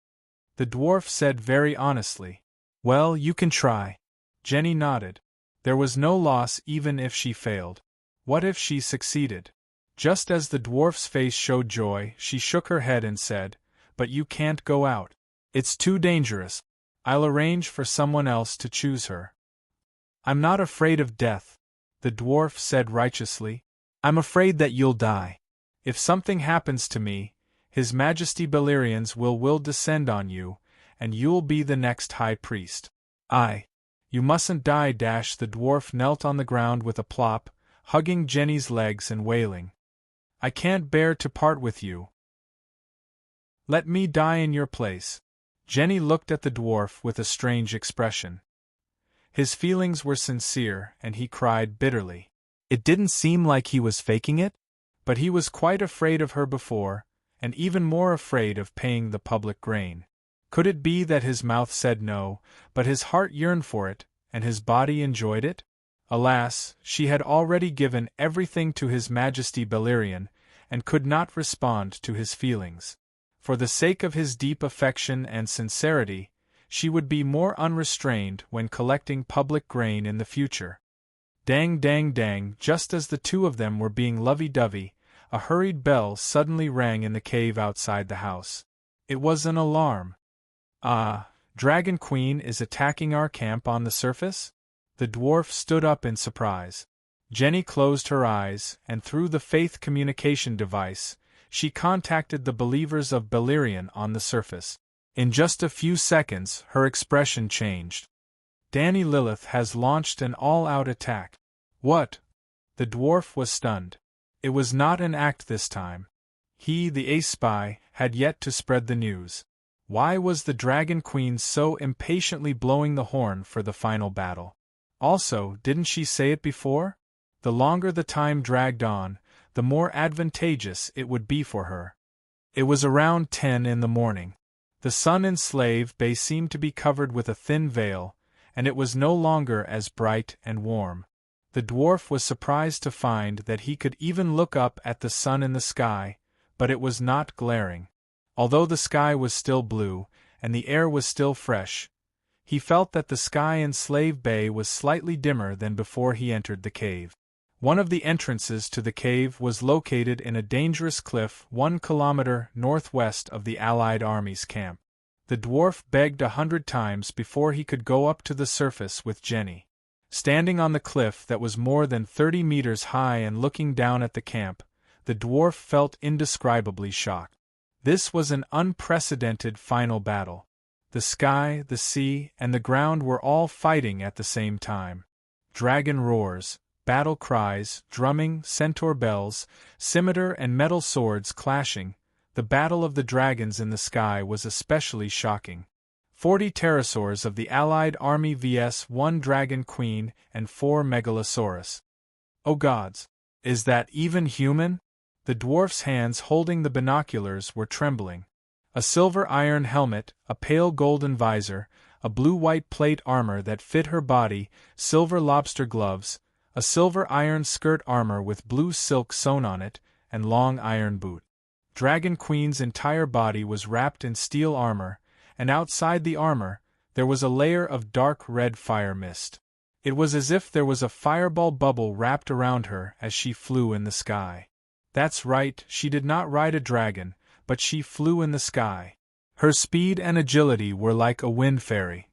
The dwarf said very honestly. Well, you can try. Jenny nodded. There was no loss even if she failed. What if she succeeded? Just as the dwarf's face showed joy, she shook her head and said, But you can't go out. It's too dangerous. I'll arrange for someone else to choose her. I'm not afraid of death, the dwarf said righteously. I'm afraid that you'll die. If something happens to me, His Majesty Beleriand's will descend on you, and you'll be the next high priest. You mustn't die. The dwarf knelt on the ground with a plop, hugging Jenny's legs and wailing. I can't bear to part with you. Let me die in your place. Jenny looked at the dwarf with a strange expression. His feelings were sincere, and he cried bitterly. It didn't seem like he was faking it, but he was quite afraid of her before, and even more afraid of paying the public grain. Could it be that his mouth said no, but his heart yearned for it, and his body enjoyed it? Alas, she had already given everything to His Majesty Beleriand, and could not respond to his feelings. For the sake of his deep affection and sincerity, she would be more unrestrained when collecting public grain in the future. Dang, dang, dang, just as the two of them were being lovey-dovey, a hurried bell suddenly rang in the cave outside the house. It was an alarm. Dragon Queen is attacking our camp on the surface? The dwarf stood up in surprise. Jenny closed her eyes, and through the faith communication device, she contacted the believers of Beleriand on the surface. In just a few seconds, her expression changed. Dany Lilith has launched an all-out attack. What? The dwarf was stunned. It was not an act this time. He, the ace spy, had yet to spread the news. Why was the Dragon Queen so impatiently blowing the horn for the final battle? Also, didn't she say it before? The longer the time dragged on, the more advantageous it would be for her. It was around 10 in the morning. The sun in Slave Bay seemed to be covered with a thin veil, and it was no longer as bright and warm. The dwarf was surprised to find that he could even look up at the sun in the sky, but it was not glaring. Although the sky was still blue, and the air was still fresh, he felt that the sky in Slave Bay was slightly dimmer than before he entered the cave. One of the entrances to the cave was located in a dangerous cliff 1 kilometer northwest of the Allied Army's camp. The dwarf begged 100 times before he could go up to the surface with Jenny. Standing on the cliff that was more than 30 meters high and looking down at the camp, the dwarf felt indescribably shocked. This was an unprecedented final battle. The sky, the sea, and the ground were all fighting at the same time. Dragon roars, battle cries, drumming, centaur bells, scimitar and metal swords clashing. The battle of the dragons in the sky was especially shocking. 40 pterosaurs of the Allied Army vs 1 dragon queen and 4 megalosaurus. Oh gods! Is that even human? The dwarf's hands holding the binoculars were trembling. A silver iron helmet, a pale golden visor, a blue-white plate armor that fit her body, silver lobster gloves, a silver iron skirt armor with blue silk sewn on it, and long iron boot. Dragon Queen's entire body was wrapped in steel armor, and outside the armor, there was a layer of dark red fire mist. It was as if there was a fireball bubble wrapped around her as she flew in the sky. That's right, she did not ride a dragon, but she flew in the sky. Her speed and agility were like a wind fairy.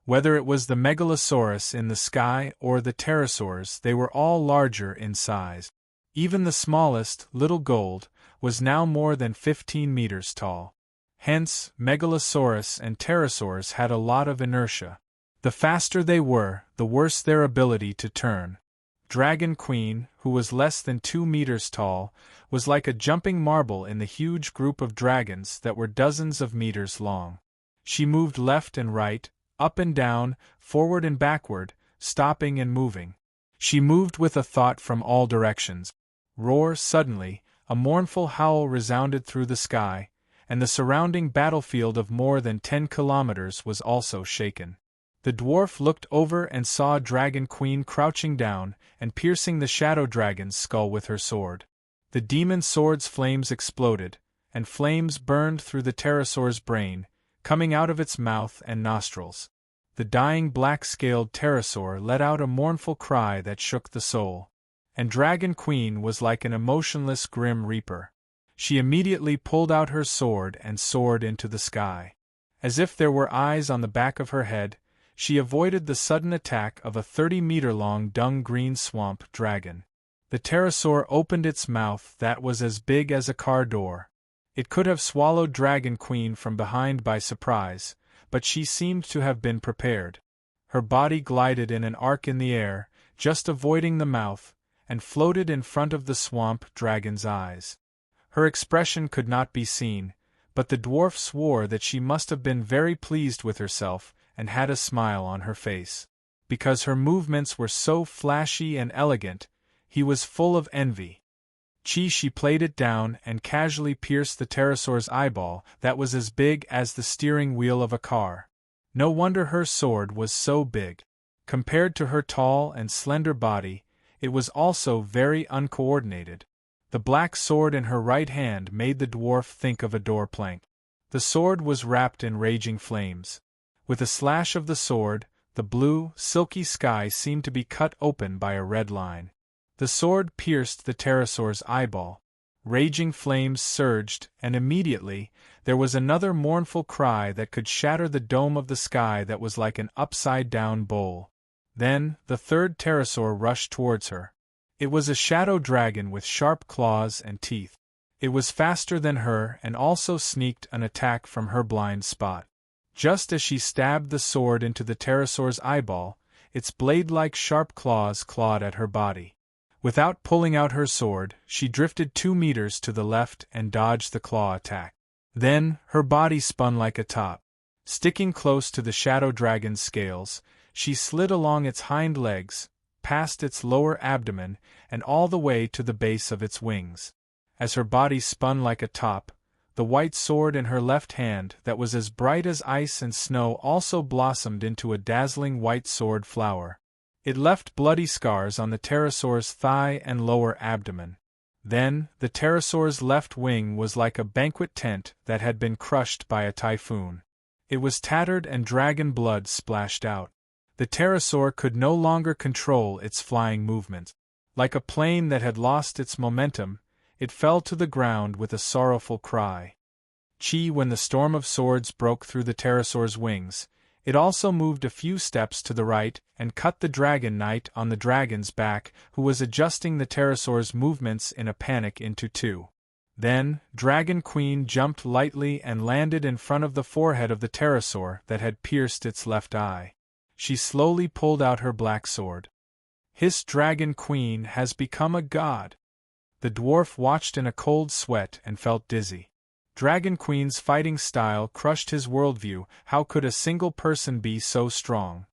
Whether it was the megalosaurus in the sky or the pterosaurs, they were all larger in size. Even the smallest, Little Gold, was now more than 15 meters tall. Hence, megalosaurus and pterosaurs had a lot of inertia. The faster they were, the worse their ability to turn. Dragon Queen, who was less than 2 meters tall, was like a jumping marble in the huge group of dragons that were dozens of meters long. She moved left and right, up and down, forward and backward, stopping and moving. She moved with a thought from all directions. Roar! Suddenly, a mournful howl resounded through the sky, and the surrounding battlefield of more than 10 kilometers was also shaken. The dwarf looked over and saw Dragon Queen crouching down and piercing the shadow dragon's skull with her sword. The demon sword's flames exploded, and flames burned through the pterosaur's brain, coming out of its mouth and nostrils. The dying black-scaled pterosaur let out a mournful cry that shook the soul. And Dragon Queen was like an emotionless grim reaper. She immediately pulled out her sword and soared into the sky. As if there were eyes on the back of her head, she avoided the sudden attack of a 30-meter-long dung-green swamp dragon. The pterosaur opened its mouth that was as big as a car door. It could have swallowed Dragon Queen from behind by surprise, but she seemed to have been prepared. Her body glided in an arc in the air, just avoiding the mouth, and floated in front of the swamp dragon's eyes. Her expression could not be seen, but the dwarf swore that she must have been very pleased with herself and had a smile on her face. Because her movements were so flashy and elegant, he was full of envy. She played it down and casually pierced the pterosaur's eyeball that was as big as the steering wheel of a car. No wonder her sword was so big. Compared to her tall and slender body, it was also very uncoordinated. The black sword in her right hand made the dwarf think of a door plank. The sword was wrapped in raging flames. With a slash of the sword, the blue, silky sky seemed to be cut open by a red line. The sword pierced the pterosaur's eyeball. Raging flames surged, and immediately, there was another mournful cry that could shatter the dome of the sky that was like an upside-down bowl. Then, the third pterosaur rushed towards her. It was a shadow dragon with sharp claws and teeth. It was faster than her and also sneaked an attack from her blind spot. Just as she stabbed the sword into the pterosaur's eyeball, its blade-like sharp claws clawed at her body. Without pulling out her sword, she drifted 2 meters to the left and dodged the claw attack. Then, her body spun like a top. Sticking close to the shadow dragon's scales, She slid along its hind legs, past its lower abdomen, and all the way to the base of its wings. As her body spun like a top, the white sword in her left hand that was as bright as ice and snow also blossomed into a dazzling white sword flower. It left bloody scars on the pterosaur's thigh and lower abdomen. Then, the pterosaur's left wing was like a banquet tent that had been crushed by a typhoon. It was tattered and dragon blood splashed out. The pterosaur could no longer control its flying movement. Like a plane that had lost its momentum, it fell to the ground with a sorrowful cry. When the storm of swords broke through the pterosaur's wings, it also moved a few steps to the right and cut the dragon knight on the dragon's back, who was adjusting the pterosaur's movements in a panic into two. Then, Dragon Queen jumped lightly and landed in front of the forehead of the pterosaur that had pierced its left eye. She slowly pulled out her black sword. His Dragon Queen has become a god. The dwarf watched in a cold sweat and felt dizzy. Dragon Queen's fighting style crushed his worldview. How could a single person be so strong?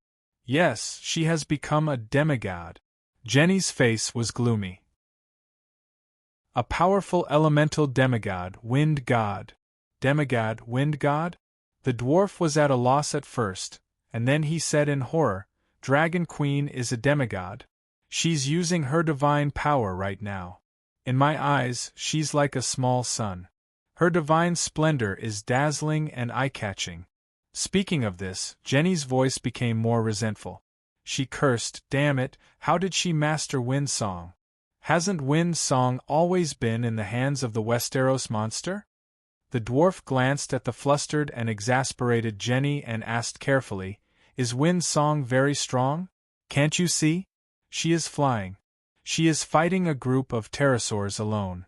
Yes, she has become a demigod. Jenny's face was gloomy. A powerful elemental demigod, wind god. Demigod, wind god? The dwarf was at a loss at first, and then he said in horror, Dragon Queen is a demigod. She's using her divine power right now. In my eyes, she's like a small sun. Her divine splendor is dazzling and eye-catching. Speaking of this, Jenny's voice became more resentful. She cursed, damn it, how did she master Wind Song? Hasn't Wind Song always been in the hands of the Westeros monster? The dwarf glanced at the flustered and exasperated Jenny and asked carefully, Is Wind Song very strong? Can't you see? She is flying. She is fighting a group of pterosaurs alone.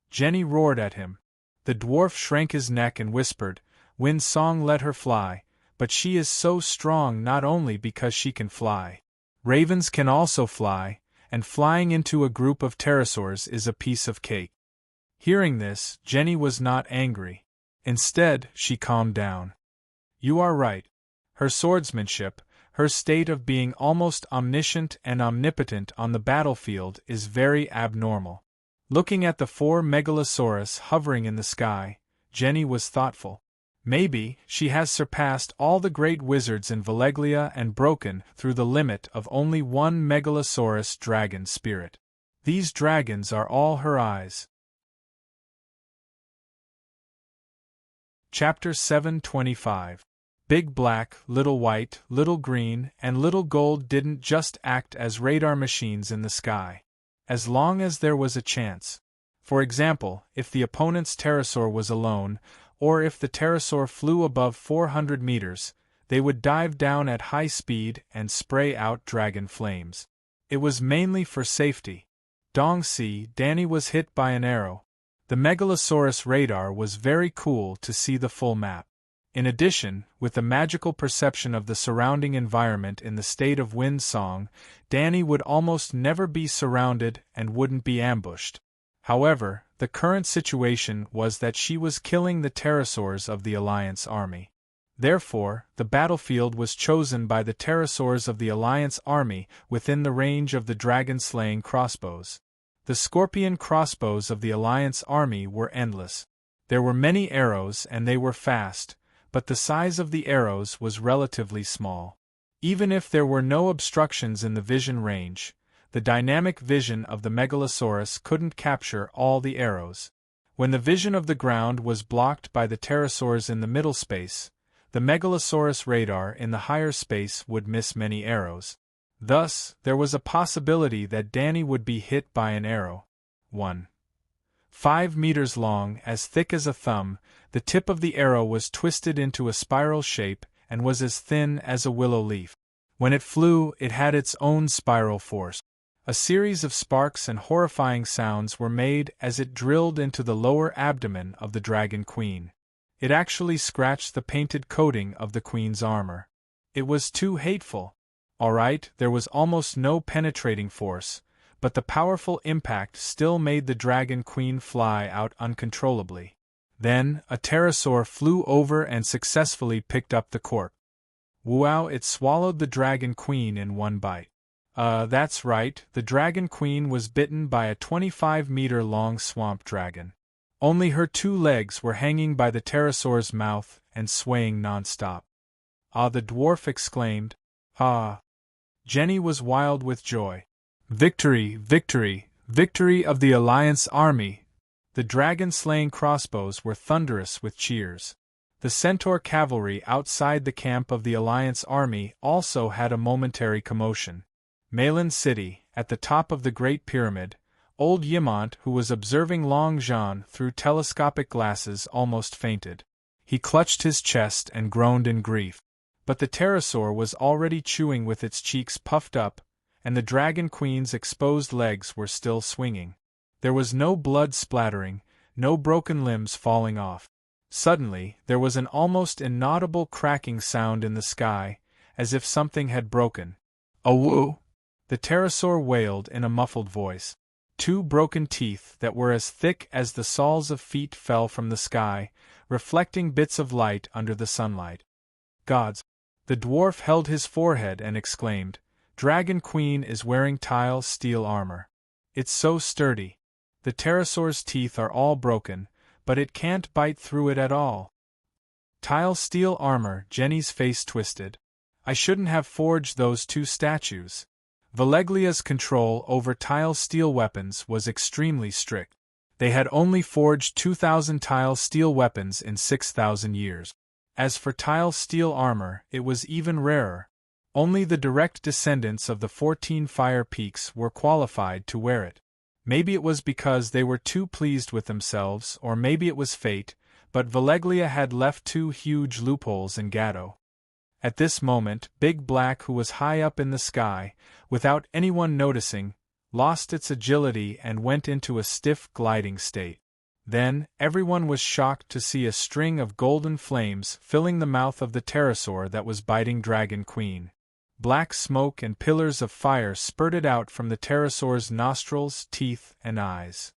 Jenny roared at him. The dwarf shrank his neck and whispered, Wind Song let her fly, but she is so strong not only because she can fly. Ravens can also fly, and flying into a group of pterosaurs is a piece of cake. Hearing this, Jenny was not angry. Instead, she calmed down. You are right. Her swordsmanship, her state of being almost omniscient and omnipotent on the battlefield is very abnormal. Looking at the 4 megalosaurus hovering in the sky, Jenny was thoughtful. Maybe she has surpassed all the great wizards in Valeglia and broken through the limit of only 1 megalosaurus dragon spirit. These dragons are all her eyes. Chapter 725. Big Black, Little White, Little Green, and Little Gold didn't just act as radar machines in the sky. As long as there was a chance. For example, if the opponent's pterosaur was alone, or if the pterosaur flew above 400 meters, they would dive down at high speed and spray out dragon flames. It was mainly for safety. Danny was hit by an arrow. The Megalosaurus radar was very cool to see the full map. In addition, with the magical perception of the surrounding environment in the state of Wind Song, Danny would almost never be surrounded and wouldn't be ambushed. However, the current situation was that she was killing the pterosaurs of the Alliance army. Therefore, the battlefield was chosen by the pterosaurs of the Alliance army within the range of the dragon-slaying crossbows. The scorpion crossbows of the Alliance army were endless. There were many arrows and they were fast, but the size of the arrows was relatively small. Even if there were no obstructions in the vision range, the dynamic vision of the Megalosaurus couldn't capture all the arrows. When the vision of the ground was blocked by the pterosaurs in the middle space, the Megalosaurus radar in the higher space would miss many arrows. Thus, there was a possibility that Danny would be hit by an arrow. 5 meters long, as thick as a thumb, the tip of the arrow was twisted into a spiral shape and was as thin as a willow leaf. When it flew, it had its own spiral force. A series of sparks and horrifying sounds were made as it drilled into the lower abdomen of the Dragon Queen. It actually scratched the painted coating of the Queen's armor. It was too hateful. Alright, there was almost no penetrating force, but the powerful impact still made the Dragon Queen fly out uncontrollably. Then, a pterosaur flew over and successfully picked up the corpse. Wow, it swallowed the Dragon Queen in one bite. That's right, the Dragon Queen was bitten by a 25-meter-long swamp dragon. Only her 2 legs were hanging by the pterosaur's mouth and swaying non-stop. Ah, the dwarf exclaimed. Ah! Jenny was wild with joy. Victory, victory, victory of the Alliance army! The dragon-slaying crossbows were thunderous with cheers. The centaur cavalry outside the camp of the Alliance army also had a momentary commotion. Malin City, at the top of the Great Pyramid, old Yimont, who was observing Long Jean through telescopic glasses, almost fainted. He clutched his chest and groaned in grief. But the pterosaur was already chewing with its cheeks puffed up, and the Dragon Queen's exposed legs were still swinging. There was no blood splattering, no broken limbs falling off. Suddenly, there was an almost inaudible cracking sound in the sky, as if something had broken. "Awoo!" the pterosaur wailed in a muffled voice. 2 broken teeth that were as thick as the soles of feet fell from the sky, reflecting bits of light under the sunlight. Gods! The dwarf held his forehead and exclaimed, "Dragon Queen is wearing tile steel armor. It's so sturdy. The pterosaur's teeth are all broken, but it can't bite through it at all." Tile steel armor, Jenny's face twisted. I shouldn't have forged those 2 statues. Valeglia's control over tile steel weapons was extremely strict. They had only forged 2,000 tile steel weapons in 6,000 years. As for tile steel armor, it was even rarer. Only the direct descendants of the 14 Fire Peaks were qualified to wear it. Maybe it was because they were too pleased with themselves, or maybe it was fate, but Valeglia had left 2 huge loopholes in Gatto. At this moment, Big Black, who was high up in the sky, without anyone noticing, lost its agility and went into a stiff gliding state. Then, everyone was shocked to see a string of golden flames filling the mouth of the pterosaur that was biting Dragon Queen. Black smoke and pillars of fire spurted out from the pterosaur's nostrils, teeth, and eyes.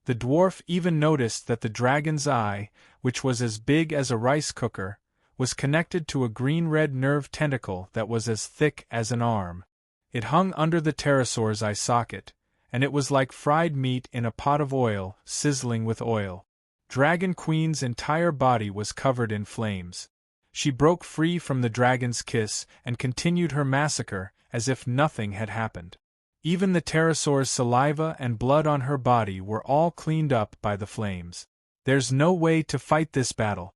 The dwarf even noticed that the dragon's eye, which was as big as a rice cooker, was connected to a green-red nerve tentacle that was as thick as an arm. It hung under the pterosaur's eye socket, and it was like fried meat in a pot of oil, sizzling with oil. Dragon Queen's entire body was covered in flames. She broke free from the dragon's kiss and continued her massacre as if nothing had happened. Even the pterosaur's saliva and blood on her body were all cleaned up by the flames. "There's no way to fight this battle."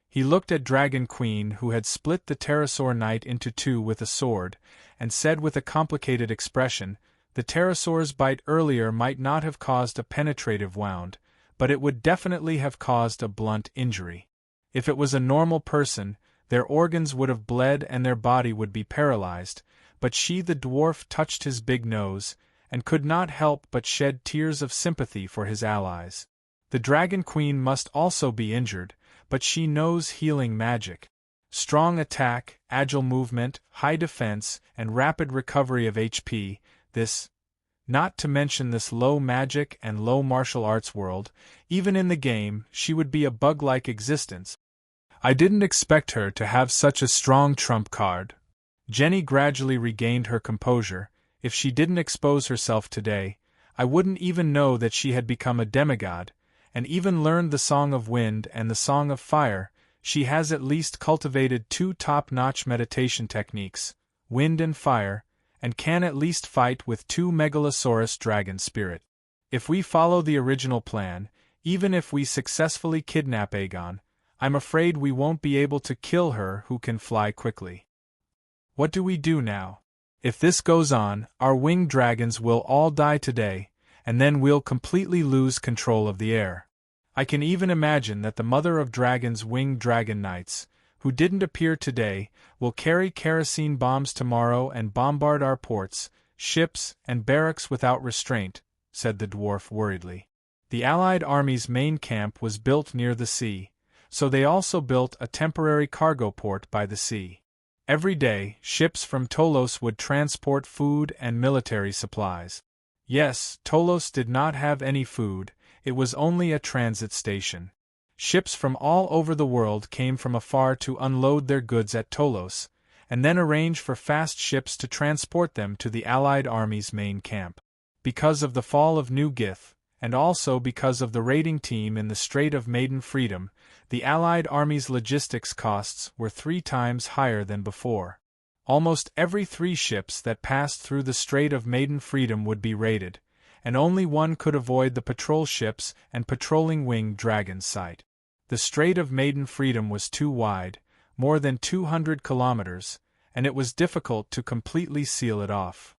He looked at Dragon Queen, who had split the pterosaur knight into 2 with a sword, and said with a complicated expression, "The pterosaur's bite earlier might not have caused a penetrative wound, but it would definitely have caused a blunt injury. If it was a normal person, their organs would have bled and their body would be paralyzed, but the dwarf touched his big nose, and could not help but shed tears of sympathy for his allies. The Dragon Queen must also be injured, but she knows healing magic. Strong attack, agile movement, high defense, and rapid recovery of HP, not to mention this low magic and low martial arts world, even in the game, she would be a bug-like existence. I didn't expect her to have such a strong trump card." Jenny gradually regained her composure. "If she didn't expose herself today, I wouldn't even know that she had become a demigod, and even learned the Song of Wind and the Song of Fire. She has at least cultivated 2 top-notch meditation techniques, wind and fire, and can at least fight with 2 Megalosaurus dragon spirit. If we follow the original plan, even if we successfully kidnap Aegon, I'm afraid we won't be able to kill her who can fly quickly. What do we do now? If this goes on, our winged dragons will all die today, and then we'll completely lose control of the air. I can even imagine that the mother of dragons' winged dragon knights, who didn't appear today, will carry kerosene bombs tomorrow and bombard our ports, ships, and barracks without restraint," said the dwarf worriedly. The Allied army's main camp was built near the sea, so they also built a temporary cargo port by the sea. Every day, ships from Tolos would transport food and military supplies. Yes, Tolos did not have any food, it was only a transit station. Ships from all over the world came from afar to unload their goods at Tolos, and then arrange for fast ships to transport them to the Allied army's main camp. Because of the fall of New Gith, and also because of the raiding team in the Strait of Maiden Freedom, the Allied army's logistics costs were 3 times higher than before. Almost every 3 ships that passed through the Strait of Maiden Freedom would be raided, and only one could avoid the patrol ships and patrolling winged dragons' sight. The Strait of Maiden Freedom was too wide, more than 200 kilometers, and it was difficult to completely seal it off.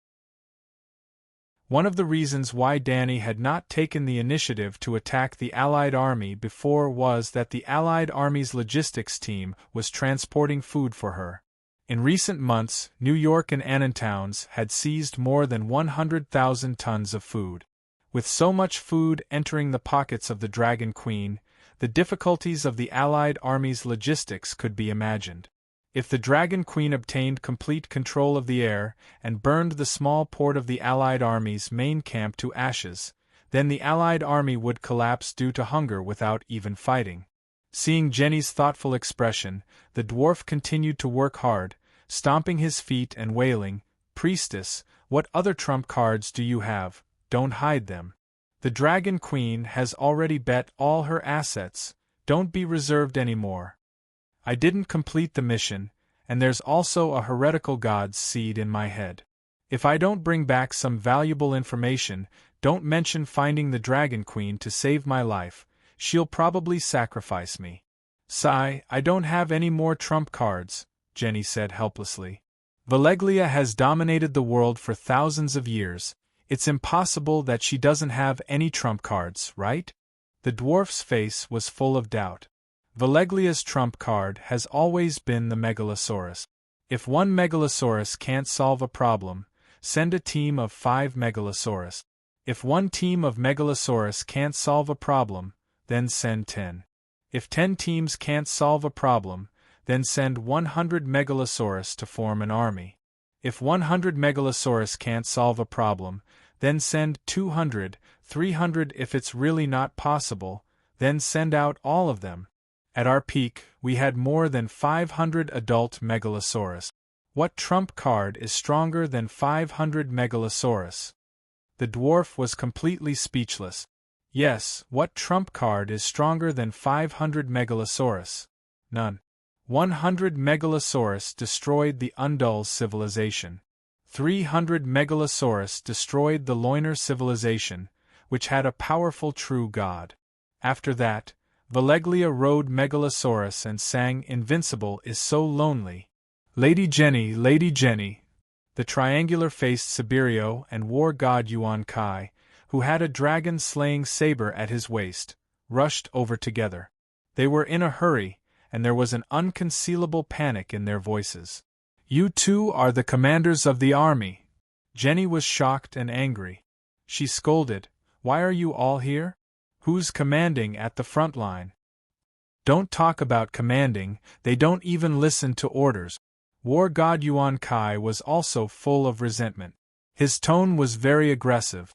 One of the reasons why Dany had not taken the initiative to attack the Allied army before was that the Allied army's logistics team was transporting food for her. In recent months, New York and Annan towns had seized more than 100,000 tons of food. With so much food entering the pockets of the Dragon Queen, the difficulties of the Allied army's logistics could be imagined. If the Dragon Queen obtained complete control of the air and burned the small port of the Allied army's main camp to ashes, then the Allied army would collapse due to hunger without even fighting. Seeing Jenny's thoughtful expression, the dwarf continued to work hard, stomping his feet and wailing, "Priestess, what other trump cards do you have? Don't hide them. The Dragon Queen has already bet all her assets, don't be reserved anymore. I didn't complete the mission, and there's also a heretical god's seed in my head. If I don't bring back some valuable information, don't mention finding the Dragon Queen to save my life, she'll probably sacrifice me." "Sigh, I don't have any more trump cards," Jenny said helplessly. "Valeglia has dominated the world for thousands of years. It's impossible that she doesn't have any trump cards, right?" The dwarf's face was full of doubt. Valeglia's trump card has always been the Megalosaurus. If one Megalosaurus can't solve a problem, send a team of 5 Megalosaurus. If one team of Megalosaurus can't solve a problem, then send 10. If 10 teams can't solve a problem, then send 100 Megalosaurus to form an army. If 100 Megalosaurus can't solve a problem, then send 200, 300. If it's really not possible, then send out all of them. At our peak, we had more than 500 adult Megalosaurus. What trump card is stronger than 500 Megalosaurus? The dwarf was completely speechless. Yes, what trump card is stronger than 500 Megalosaurus? None. 100 Megalosaurus destroyed the Undul's civilization. 300 Megalosaurus destroyed the Loiner civilization, which had a powerful true god. After that, Valeglia rode Megalosaurus and sang "Invincible is so lonely." Lady Jenny, the triangular-faced Sibirio and war god Yuan Kai, who had a dragon-slaying saber at his waist, rushed over together. They were in a hurry, and there was an unconcealable panic in their voices. "You two are the commanders of the army." Jenny was shocked and angry. She scolded, "Why are you all here? Who's commanding at the front line?" "Don't talk about commanding, they don't even listen to orders." War god Yuan Kai was also full of resentment. His tone was very aggressive.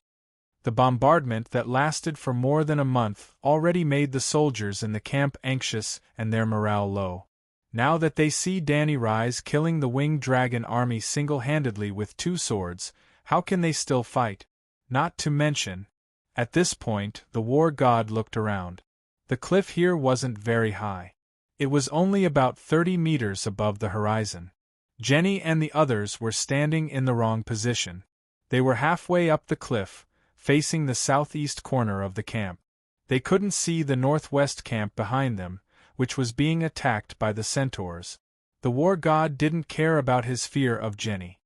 The bombardment that lasted for more than a month already made the soldiers in the camp anxious and their morale low. Now that they see Dany rise killing the winged dragon army single-handedly with 2 swords, how can they still fight? Not to mention, at this point, the war god looked around. The cliff here wasn't very high. It was only about 30 meters above the horizon. Jenny and the others were standing in the wrong position. They were halfway up the cliff, facing the southeast corner of the camp. They couldn't see the northwest camp behind them, which was being attacked by the centaurs. The war god didn't care about his fear of Jenny.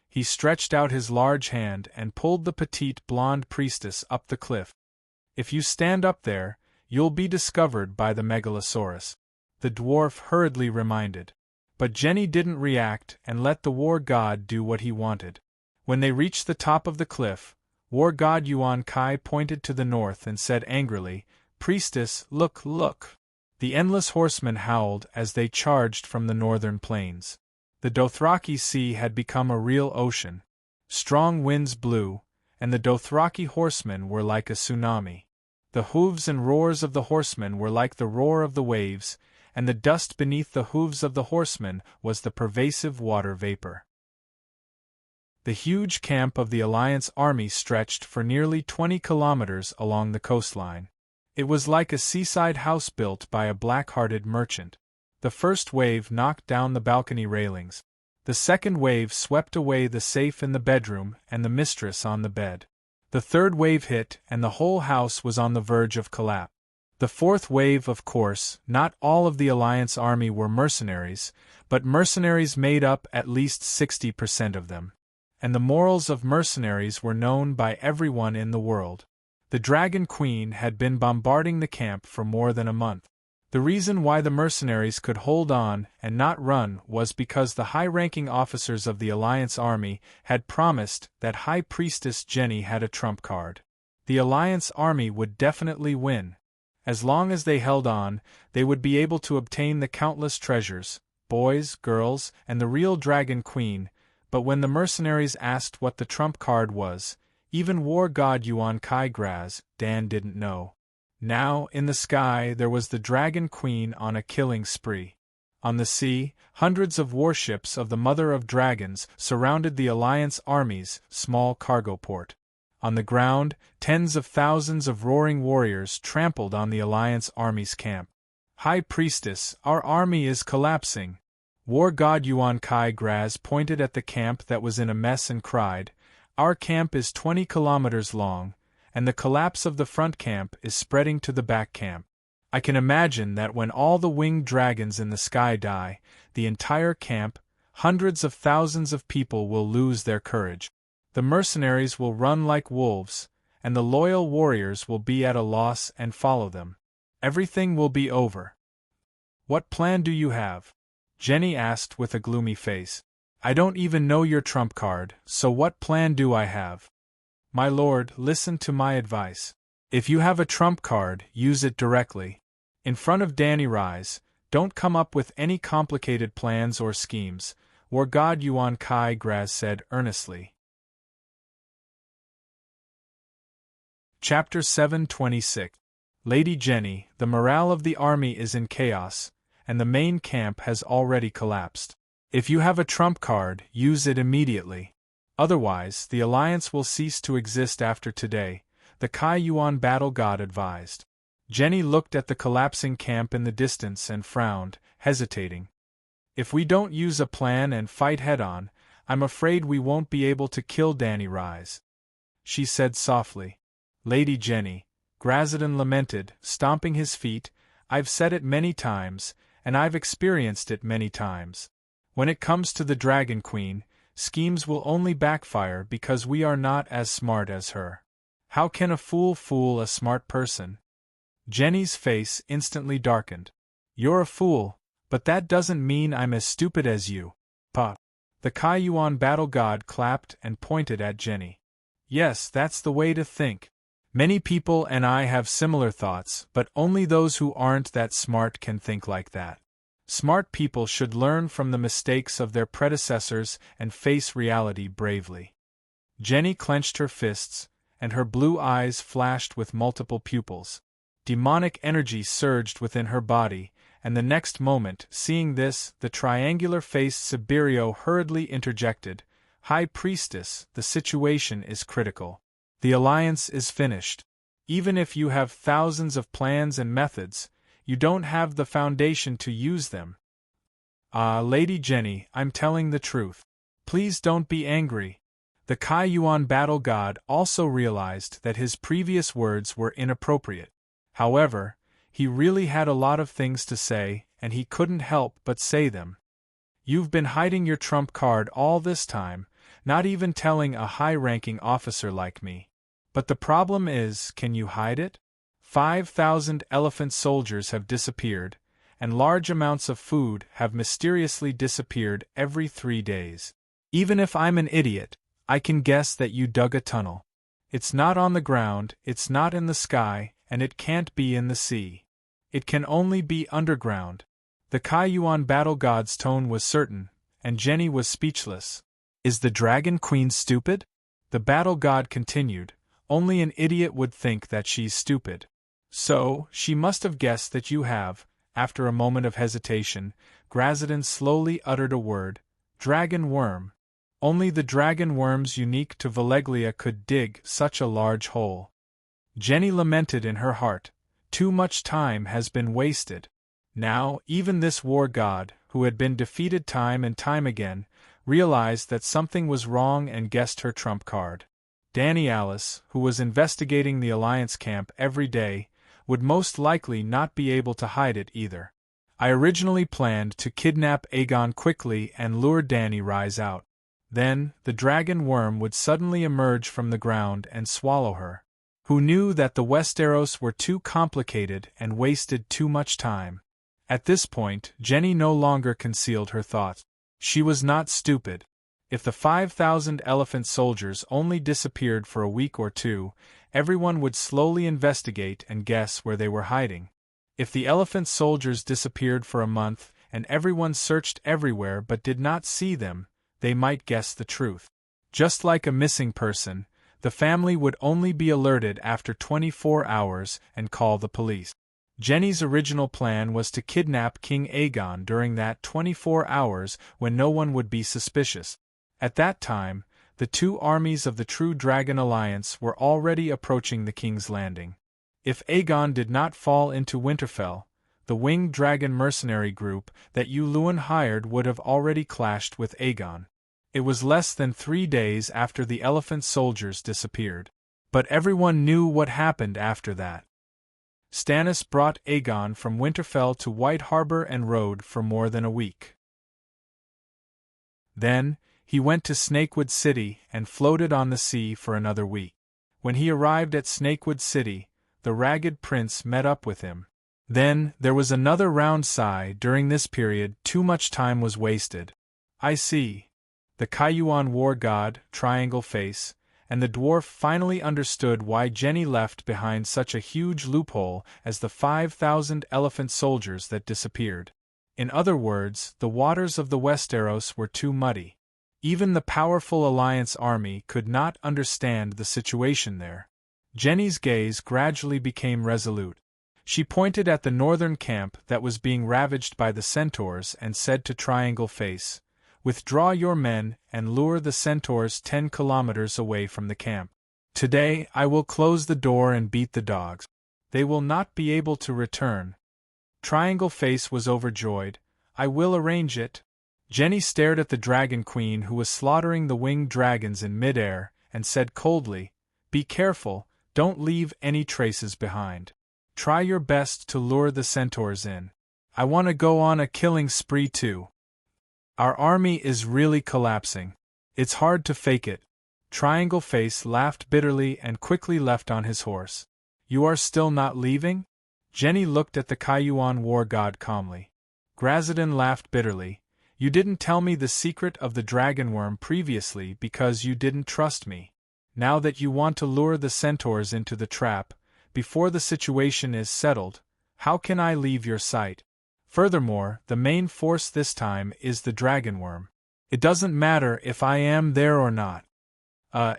He stretched out his large hand and pulled the petite blonde priestess up the cliff. "If you stand up there, you'll be discovered by the Megalosaurus," the dwarf hurriedly reminded. But Jenny didn't react and let the war god do what he wanted. When they reached the top of the cliff, war god Yuan Kai pointed to the north and said angrily, "Priestess, look, look!" The endless horsemen howled as they charged from the northern plains. The Dothraki Sea had become a real ocean. Strong winds blew, and the Dothraki horsemen were like a tsunami. The hooves and roars of the horsemen were like the roar of the waves, and the dust beneath the hooves of the horsemen was the pervasive water vapor. The huge camp of the Alliance army stretched for nearly 20 kilometers along the coastline. It was like a seaside house built by a black-hearted merchant. The first wave knocked down the balcony railings. The second wave swept away the safe in the bedroom and the mistress on the bed. The third wave hit, and the whole house was on the verge of collapse. The fourth wave, of course, not all of the Alliance army were mercenaries, but mercenaries made up at least 60% of them. And the morals of mercenaries were known by everyone in the world. The Dragon Queen had been bombarding the camp for more than a month. The reason why the mercenaries could hold on and not run was because the high-ranking officers of the Alliance army had promised that High Priestess Jenny had a trump card. The Alliance army would definitely win. As long as they held on, they would be able to obtain the countless treasures, boys, girls, and the real Dragon Queen, but when the mercenaries asked what the trump card was, even war god Yuan Kai Graz, Dan didn't know. Now, in the sky, there was the Dragon Queen on a killing spree. On the sea, hundreds of warships of the Mother of Dragons surrounded the Alliance army's small cargo port. On the ground, tens of thousands of roaring warriors trampled on the Alliance army's camp. High Priestess, our army is collapsing. War god Yuan Kai Graz pointed at the camp that was in a mess and cried, "Our camp is 20 kilometers long, and the collapse of the front camp is spreading to the back camp. I can imagine that when all the winged dragons in the sky die, the entire camp, hundreds of thousands of people will lose their courage. The mercenaries will run like wolves, and the loyal warriors will be at a loss and follow them. Everything will be over." "What plan do you have?" Jenny asked with a gloomy face. "I don't even know your trump card, so what plan do I have?" "My lord, listen to my advice. If you have a trump card, use it directly. In front of Danny Rise, don't come up with any complicated plans or schemes," War God Yuan Kai Graz said earnestly. Chapter 726. Lady Jenny, the morale of the army is in chaos, and the main camp has already collapsed. If you have a trump card, use it immediately. Otherwise, the Alliance will cease to exist after today, the Kai Yuan battle god advised. Jenny looked at the collapsing camp in the distance and frowned, hesitating. "If we don't use a plan and fight head-on, I'm afraid we won't be able to kill Danny Rise," she said softly. "Lady Jenny," Grazadon lamented, stomping his feet, "I've said it many times, and I've experienced it many times. When it comes to the Dragon Queen, schemes will only backfire because we are not as smart as her. How can a fool fool a smart person?" Jenny's face instantly darkened. "You're a fool, but that doesn't mean I'm as stupid as you. Pa." The Kai Yuan battle god clapped and pointed at Jenny. "Yes, that's the way to think. Many people and I have similar thoughts, but only those who aren't that smart can think like that. Smart people should learn from the mistakes of their predecessors and face reality bravely." Jenny clenched her fists, and her blue eyes flashed with multiple pupils. Demonic energy surged within her body, and the next moment, seeing this, the triangular-faced Siberio hurriedly interjected, "High Priestess, the situation is critical. The Alliance is finished. Even if you have thousands of plans and methods, you don't have the foundation to use them." "Ah, Lady Jenny, I'm telling the truth. Please don't be angry." The Kai Yuan battle god also realized that his previous words were inappropriate. However, he really had a lot of things to say, and he couldn't help but say them. "You've been hiding your trump card all this time, not even telling a high-ranking officer like me. But the problem is, can you hide it? 5,000 elephant soldiers have disappeared, and large amounts of food have mysteriously disappeared every 3 days. Even if I'm an idiot, I can guess that you dug a tunnel. It's not on the ground, it's not in the sky, and it can't be in the sea. It can only be underground." The Kai Yuan battle god's tone was certain, and Jenny was speechless. "Is the Dragon Queen stupid?" The battle god continued, "Only an idiot would think that she's stupid. So, she must have guessed that you have. After a moment of hesitation, Grazidan slowly uttered a word, dragon worm. Only the dragon worms unique to Valeglia could dig such a large hole. Jenny lamented in her heart, too much time has been wasted. Now, even this war god, who had been defeated time and time again, realized that something was wrong and guessed her trump card. Danny Alice, who was investigating the Alliance camp every day, would most likely not be able to hide it either. I originally planned to kidnap Aegon quickly and lure Danny Rise out. Then, the dragon worm would suddenly emerge from the ground and swallow her. Who knew that the Westeros were too complicated and wasted too much time? At this point, Jenny no longer concealed her thoughts. She was not stupid. If the 5,000 elephant soldiers only disappeared for a week or two, everyone would slowly investigate and guess where they were hiding. If the elephant soldiers disappeared for a month and everyone searched everywhere but did not see them, they might guess the truth. Just like a missing person, the family would only be alerted after 24 hours and call the police. Jenny's original plan was to kidnap King Aegon during that 24 hours when no one would be suspicious. At that time, the two armies of the True Dragon Alliance were already approaching the King's Landing. If Aegon did not fall into Winterfell, the winged dragon mercenary group that Luwin hired would have already clashed with Aegon. It was less than 3 days after the elephant soldiers disappeared. But everyone knew what happened after that. Stannis brought Aegon from Winterfell to White Harbor and rode for more than a week. Then, he went to Snakewood City and floated on the sea for another week. When he arrived at Snakewood City, the Ragged Prince met up with him. Then, there was another round sigh. During this period, too much time was wasted. I see. The Cayuan war god, Triangle Face, and the dwarf finally understood why Jenny left behind such a huge loophole as the 5,000 elephant soldiers that disappeared. In other words, the waters of the Westeros were too muddy. Even the powerful Alliance army could not understand the situation there. Jenny's gaze gradually became resolute. She pointed at the northern camp that was being ravaged by the centaurs and said to Triangle Face, "Withdraw your men and lure the centaurs 10 kilometers away from the camp. Today I will close the door and beat the dogs. They will not be able to return." Triangle Face was overjoyed. "I will arrange it." Jenny stared at the Dragon Queen who was slaughtering the winged dragons in midair, and said coldly, "Be careful, don't leave any traces behind. Try your best to lure the centaurs in. I want to go on a killing spree too. Our army is really collapsing. It's hard to fake it." Triangle Face laughed bitterly and quickly left on his horse. "You are still not leaving?" Jenny looked at the Cayuan war god calmly. Grazidan laughed bitterly. "You didn't tell me the secret of the dragon worm previously because you didn't trust me. Now that you want to lure the centaurs into the trap, before the situation is settled, how can I leave your sight? Furthermore, the main force this time is the dragon worm. It doesn't matter if I am there or not."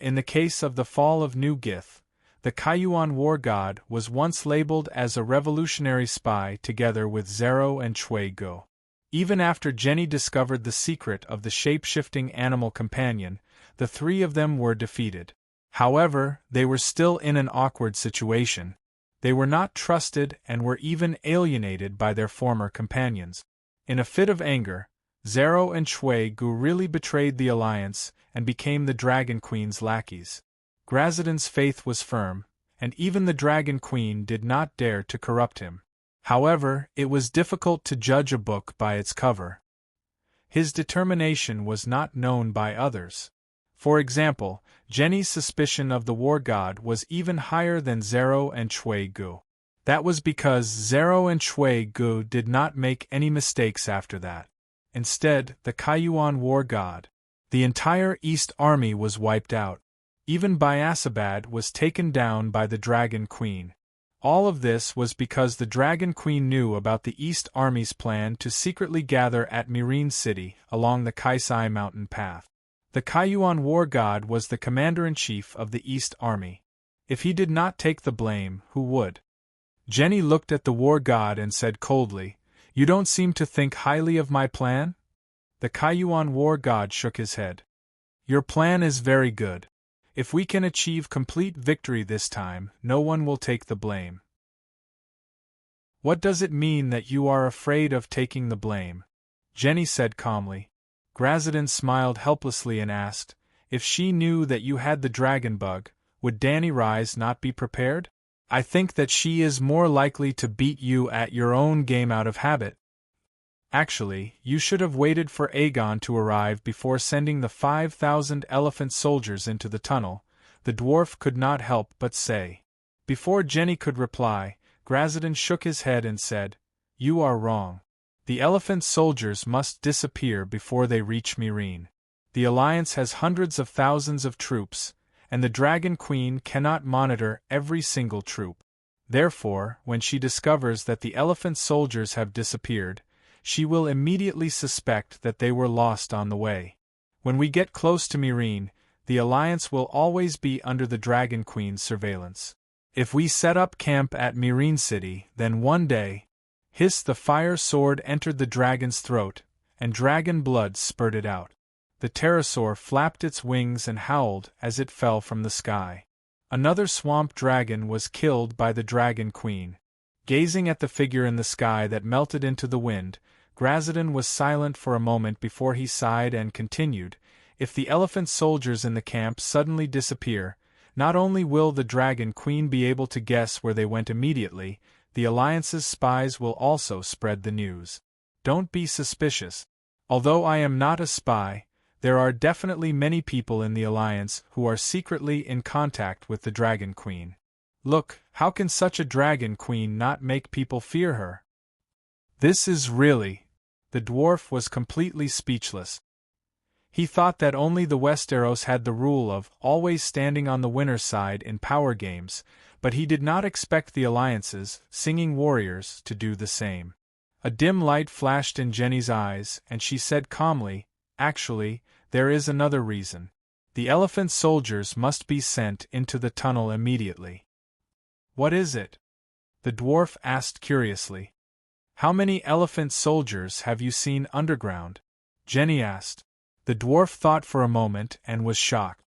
In the case of the fall of New Gith, the Cayuan war god was once labeled as a revolutionary spy together with Zero and Go. Even after Jenny discovered the secret of the shape-shifting animal companion, the three of them were defeated. However, they were still in an awkward situation. They were not trusted and were even alienated by their former companions. In a fit of anger, Zero and Gu really betrayed the alliance and became the Dragon Queen's lackeys. Grazidan's faith was firm, and even the Dragon Queen did not dare to corrupt him. However, it was difficult to judge a book by its cover. His determination was not known by others. For example, Jenny's suspicion of the war god was even higher than Zero and Gu. That was because Zero and Gu did not make any mistakes after that. Instead, the Cayuan war god, the entire East Army was wiped out. Even Biasabad was taken down by the Dragon Queen. All of this was because the Dragon Queen knew about the East Army's plan to secretly gather at Meereen City along the Kaisai mountain path. The Cayuan war god was the commander-in-chief of the East Army. If he did not take the blame, who would? Jenny looked at the war god and said coldly, "You don't seem to think highly of my plan?" The Kaiyuan war god shook his head. "Your plan is very good. If we can achieve complete victory this time, no one will take the blame." "What does it mean that you are afraid of taking the blame?" Jenny said calmly. Grazidan smiled helplessly and asked, "If she knew that you had the dragon bug, would Danny Rise not be prepared? I think that she is more likely to beat you at your own game out of habit. Actually, you should have waited for Aegon to arrive before sending the 5,000 elephant soldiers into the tunnel," the dwarf could not help but say. Before Jenny could reply, Grazidan shook his head and said, "You are wrong. The elephant soldiers must disappear before they reach Meereen. The Alliance has hundreds of thousands of troops, and the Dragon Queen cannot monitor every single troop. Therefore, when she discovers that the elephant soldiers have disappeared, she will immediately suspect that they were lost on the way. When we get close to Meereen, the Alliance will always be under the Dragon Queen's surveillance. If we set up camp at Meereen City, then one day," the fire sword entered the dragon's throat, and dragon blood spurted out. The pterosaur flapped its wings and howled as it fell from the sky. Another swamp dragon was killed by the Dragon Queen. Gazing at the figure in the sky that melted into the wind, Grazidan was silent for a moment before he sighed and continued, "If the elephant soldiers in the camp suddenly disappear, not only will the Dragon Queen be able to guess where they went immediately, the Alliance's spies will also spread the news. Don't be suspicious. Although I am not a spy, there are definitely many people in the Alliance who are secretly in contact with the Dragon Queen. Look, how can such a Dragon Queen not make people fear her?" This is really... The dwarf was completely speechless. He thought that only the Westeros had the rule of always standing on the winner's side in power games, but he did not expect the Alliance's singing warriors to do the same. A dim light flashed in Jenny's eyes, and she said calmly, "Actually, there is another reason. The elephant soldiers must be sent into the tunnel immediately." "What is it?" the dwarf asked curiously. "How many elephant soldiers have you seen underground?" Jenny asked. The dwarf thought for a moment and was shocked.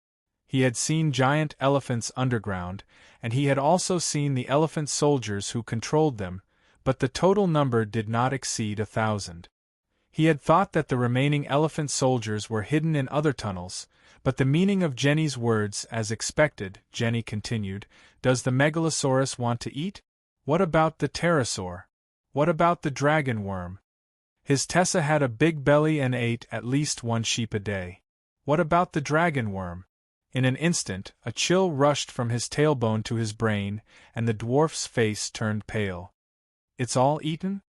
He had seen giant elephants underground, and he had also seen the elephant soldiers who controlled them, but the total number did not exceed 1,000. He had thought that the remaining elephant soldiers were hidden in other tunnels, but the meaning of Jenny's words, as expected, Jenny continued, "Does the Megalosaurus want to eat? What about the pterosaur? What about the dragon worm? His Tessa had a big belly and ate at least one sheep a day. What about the dragon worm?" In an instant, a chill rushed from his tailbone to his brain, and the dwarf's face turned pale. "It's all eaten?"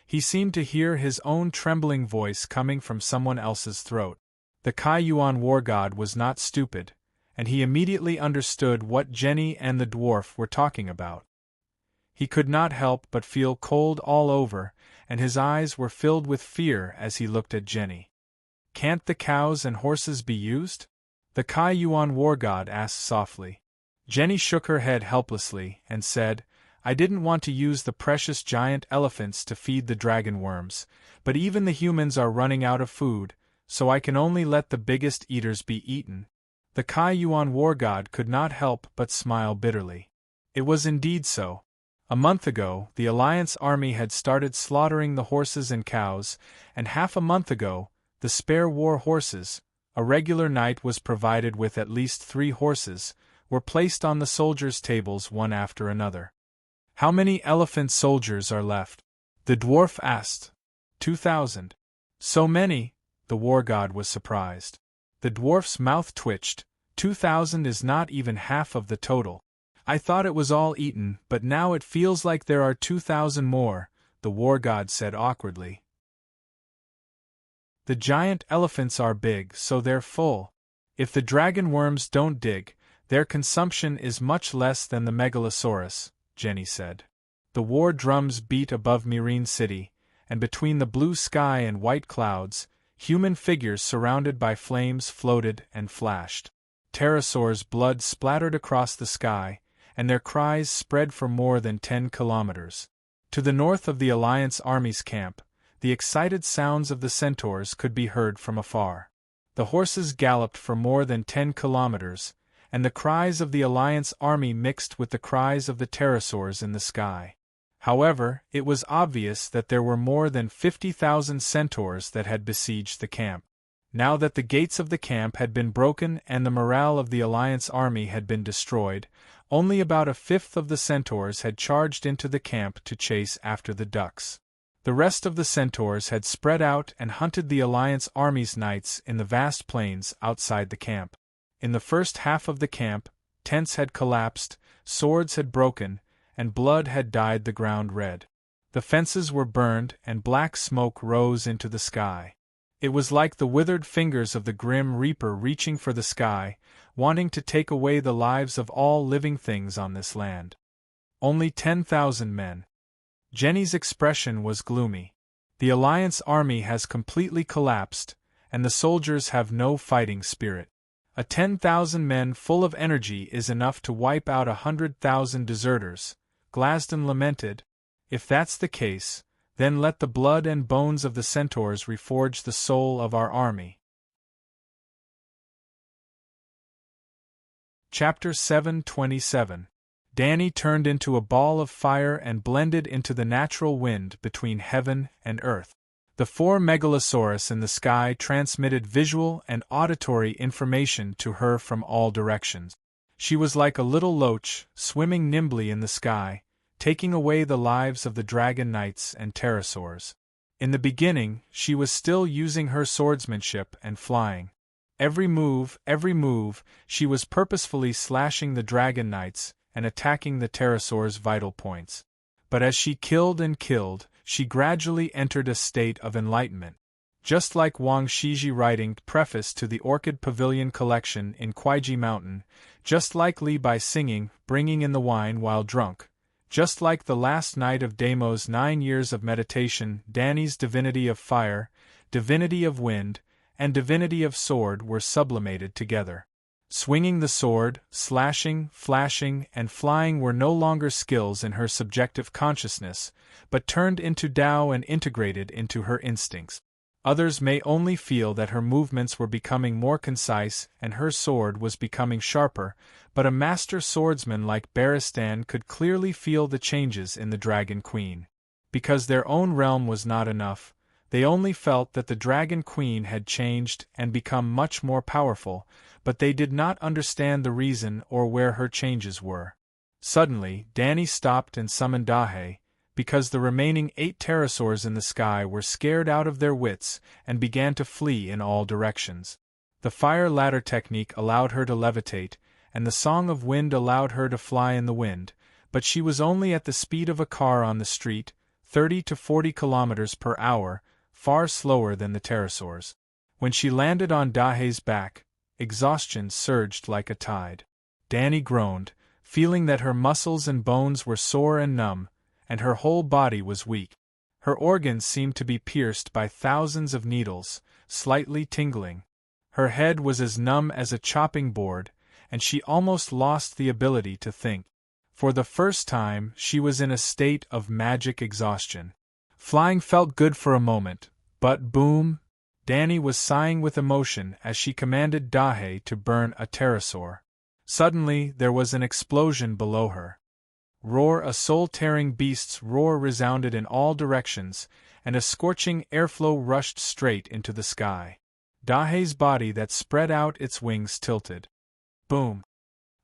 He seemed to hear his own trembling voice coming from someone else's throat. The Kaiyuan war god was not stupid, and he immediately understood what Jenny and the dwarf were talking about. He could not help but feel cold all over, and his eyes were filled with fear as he looked at Jenny. "Can't the cows and horses be used?" the Kaiyuan war god asked softly. Jenny shook her head helplessly and said, "I didn't want to use the precious giant elephants to feed the dragon worms, but even the humans are running out of food, so I can only let the biggest eaters be eaten." The Kaiyuan war god could not help but smile bitterly. It was indeed so. A month ago, the Alliance army had started slaughtering the horses and cows, and half a month ago, the spare war horses, a regular knight was provided with at least 3 horses, were placed on the soldiers' tables one after another. "How many elephant soldiers are left?" the dwarf asked. 2,000. "So many?" the war god was surprised. The dwarf's mouth twitched. 2,000 is not even half of the total. "I thought it was all eaten, but now it feels like there are 2,000 more," the war god said awkwardly. "The giant elephants are big, so they're full. If the dragon worms don't dig, their consumption is much less than the Megalosaurus," Jenny said. The war drums beat above Meereen City, and between the blue sky and white clouds, human figures surrounded by flames floated and flashed. Pterosaur's blood splattered across the sky, and their cries spread for more than 10 kilometers. To the north of the Alliance Army's camp, the excited sounds of the centaurs could be heard from afar. The horses galloped for more than 10 kilometers, and the cries of the Alliance Army mixed with the cries of the pterosaurs in the sky. However, it was obvious that there were more than 50,000 centaurs that had besieged the camp. Now that the gates of the camp had been broken and the morale of the Alliance Army had been destroyed, only about a fifth of the centaurs had charged into the camp to chase after the ducks. The rest of the centaurs had spread out and hunted the Alliance Army's knights in the vast plains outside the camp. In the first half of the camp, tents had collapsed, swords had broken, and blood had dyed the ground red. The fences were burned and black smoke rose into the sky. It was like the withered fingers of the grim Reaper reaching for the sky, wanting to take away the lives of all living things on this land. Only 10,000 men. Jenny's expression was gloomy. The Alliance Army has completely collapsed, and the soldiers have no fighting spirit. 10,000 men full of energy is enough to wipe out 100,000 deserters, Glasden lamented. If that's the case, then let the blood and bones of the centaurs reforge the soul of our army. Chapter 7:27. Danny turned into a ball of fire and blended into the natural wind between heaven and earth. The 4 megalosaurus in the sky transmitted visual and auditory information to her from all directions. She was like a little loach, swimming nimbly in the sky, taking away the lives of the dragon knights and pterosaurs. In the beginning, she was still using her swordsmanship and flying. Every move, she was purposefully slashing the dragon knights and attacking the pterosaurs' vital points. But as she killed and killed, she gradually entered a state of enlightenment. Just like Wang Shiji writing preface to the Orchid Pavilion collection in Kuiji Mountain, just like Li Bai singing, bringing in the wine while drunk, just like the last night of Damo's 9 years of meditation, Danny's divinity of fire, divinity of wind, and divinity of sword were sublimated together. Swinging the sword, slashing, flashing, and flying were no longer skills in her subjective consciousness, but turned into Tao and integrated into her instincts. Others may only feel that her movements were becoming more concise and her sword was becoming sharper, but a master swordsman like Baristan could clearly feel the changes in the Dragon Queen. Because their own realm was not enough, they only felt that the Dragon Queen had changed and become much more powerful, but they did not understand the reason or where her changes were. Suddenly, Danny stopped and summoned Dahe, because the remaining 8 pterosaurs in the sky were scared out of their wits and began to flee in all directions. The fire ladder technique allowed her to levitate, and the song of wind allowed her to fly in the wind, but she was only at the speed of a car on the street, 30 to 40 kilometers per hour, far slower than the pterosaurs. When she landed on Dahe's back, exhaustion surged like a tide. Danny groaned, feeling that her muscles and bones were sore and numb, and her whole body was weak. Her organs seemed to be pierced by thousands of needles, slightly tingling. Her head was as numb as a chopping board, and she almost lost the ability to think. For the first time, she was in a state of magic exhaustion. Flying felt good for a moment, but boom! Danny was sighing with emotion as she commanded Dahe to burn a pterosaur. Suddenly, there was an explosion below her. Roar! A soul-tearing beast's roar resounded in all directions, and a scorching airflow rushed straight into the sky. Dahe's body that spread out its wings tilted. Boom!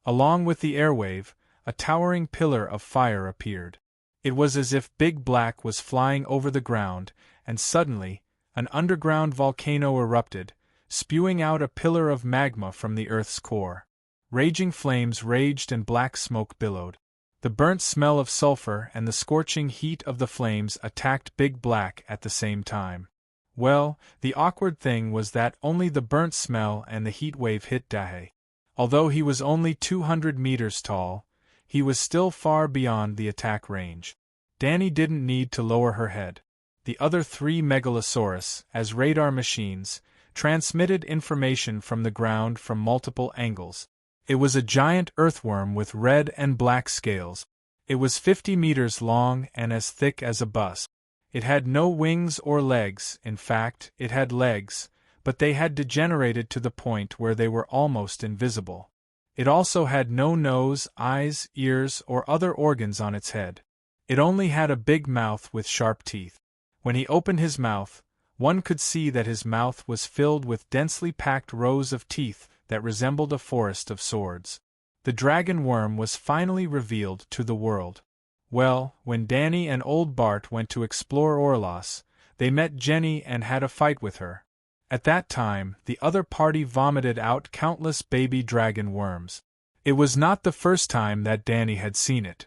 Along with the airwave, a towering pillar of fire appeared. It was as if Big Black was flying over the ground, and suddenly, an underground volcano erupted, spewing out a pillar of magma from the Earth's core. Raging flames raged and black smoke billowed. The burnt smell of sulfur and the scorching heat of the flames attacked Big Black at the same time. Well, the awkward thing was that only the burnt smell and the heat wave hit Dahe. Although he was only 200 meters tall, he was still far beyond the attack range. Danny didn't need to lower her head. The other 3 megalosaurus, as radar machines, transmitted information from the ground from multiple angles. It was a giant earthworm with red and black scales. It was 50 meters long and as thick as a bus. It had no wings or legs. In fact, it had legs, but they had degenerated to the point where they were almost invisible. It also had no nose, eyes, ears, or other organs on its head. It only had a big mouth with sharp teeth. When he opened his mouth, one could see that his mouth was filled with densely packed rows of teeth that resembled a forest of swords. The dragon worm was finally revealed to the world. Well, when Danny and old Bart went to explore Orlos, they met Jenny and had a fight with her. At that time, the other party vomited out countless baby dragon worms. It was not the first time that Danny had seen it.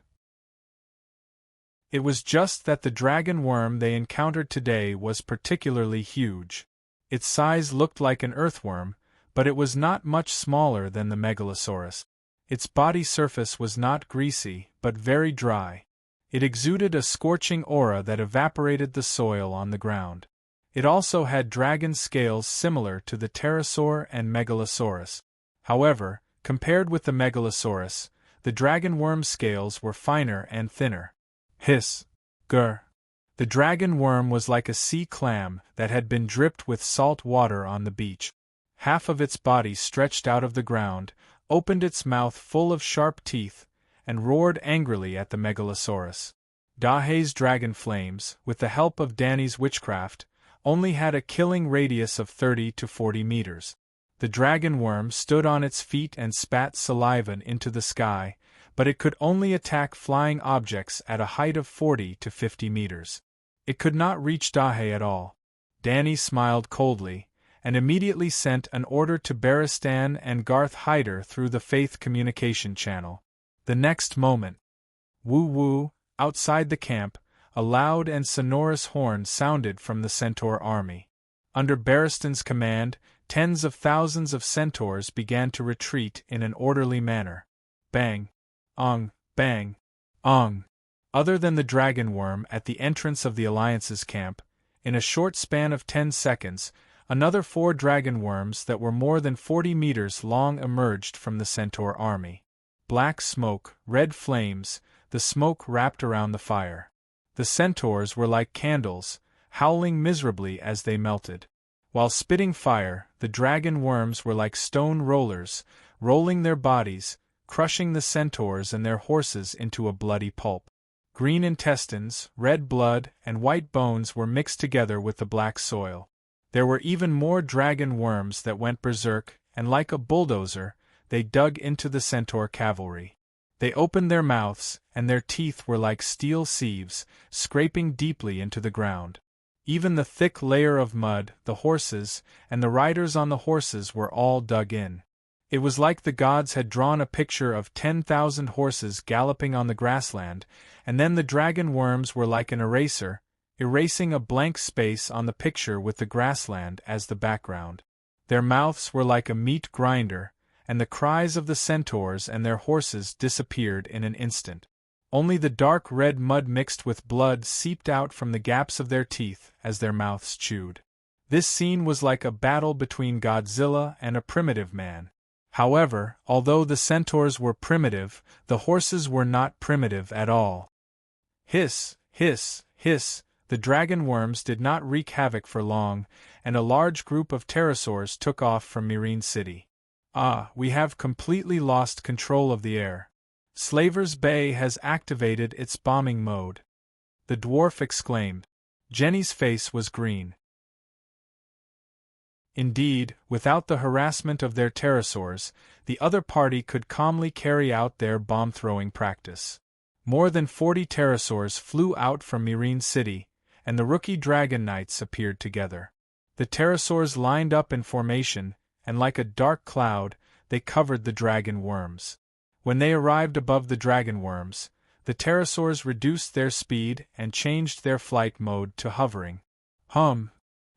It was just that the dragon worm they encountered today was particularly huge. Its size looked like an earthworm, but it was not much smaller than the megalosaurus. Its body surface was not greasy, but very dry. It exuded a scorching aura that evaporated the soil on the ground. It also had dragon scales similar to the pterosaur and megalosaurus. However, compared with the megalosaurus, the dragon worm's scales were finer and thinner. Hiss! Grr! The dragon worm was like a sea clam that had been dripped with salt water on the beach. Half of its body stretched out of the ground, opened its mouth full of sharp teeth, and roared angrily at the megalosaurus. Dahe's dragon flames, with the help of Danny's witchcraft, only had a killing radius of 30 to 40 meters. The dragon worm stood on its feet and spat saliva into the sky, but it could only attack flying objects at a height of 40 to 50 meters. It could not reach Dahe at all. Danny smiled coldly, and immediately sent an order to Baristan and Garth Hyder through the Faith communication channel. The next moment, woo-woo, outside the camp, a loud and sonorous horn sounded from the centaur army. Under Baristan's command, tens of thousands of centaurs began to retreat in an orderly manner. Bang! Ong! Bang! Ong! Other than the dragon worm at the entrance of the Alliance's camp, in a short span of 10 seconds, another 4 dragon worms that were more than 40 meters long emerged from the centaur army. Black smoke, red flames, the smoke wrapped around the fire. The centaurs were like candles, howling miserably as they melted. While spitting fire, the dragon worms were like stone rollers, rolling their bodies, crushing the centaurs and their horses into a bloody pulp. Green intestines, red blood, and white bones were mixed together with the black soil. There were even more dragon worms that went berserk, and like a bulldozer, they dug into the centaur cavalry. They opened their mouths, and their teeth were like steel sieves, scraping deeply into the ground. Even the thick layer of mud, the horses, and the riders on the horses were all dug in. It was like the gods had drawn a picture of 10,000 horses galloping on the grassland, and then the dragon worms were like an eraser, erasing a blank space on the picture with the grassland as the background. Their mouths were like a meat grinder, and the cries of the centaurs and their horses disappeared in an instant. Only the dark red mud mixed with blood seeped out from the gaps of their teeth as their mouths chewed. This scene was like a battle between Godzilla and a primitive man. However, although the centaurs were primitive, the horses were not primitive at all. Hiss, hiss, hiss, the dragon worms did not wreak havoc for long, and a large group of pterosaurs took off from Serene City. Ah, we have completely lost control of the air. Slaver's Bay has activated its bombing mode. The dwarf exclaimed. Jenny's face was green. Indeed, without the harassment of their pterosaurs, the other party could calmly carry out their bomb-throwing practice. More than 40 pterosaurs flew out from Serene City, and the rookie dragon knights appeared together. The pterosaurs lined up in formation, and like a dark cloud, they covered the dragon worms. When they arrived above the dragon worms, the pterosaurs reduced their speed and changed their flight mode to hovering.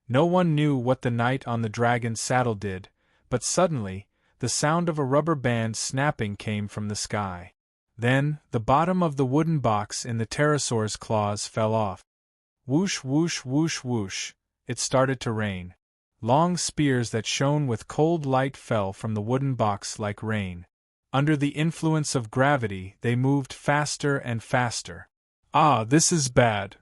No one knew what the knight on the dragon's saddle did, but suddenly, the sound of a rubber band snapping came from the sky. Then, the bottom of the wooden box in the pterosaur's claws fell off. Whoosh, whoosh, whoosh, whoosh, it started to rain. Long spears that shone with cold light fell from the wooden box like rain. Under the influence of gravity, they moved faster and faster. Ah, this is bad!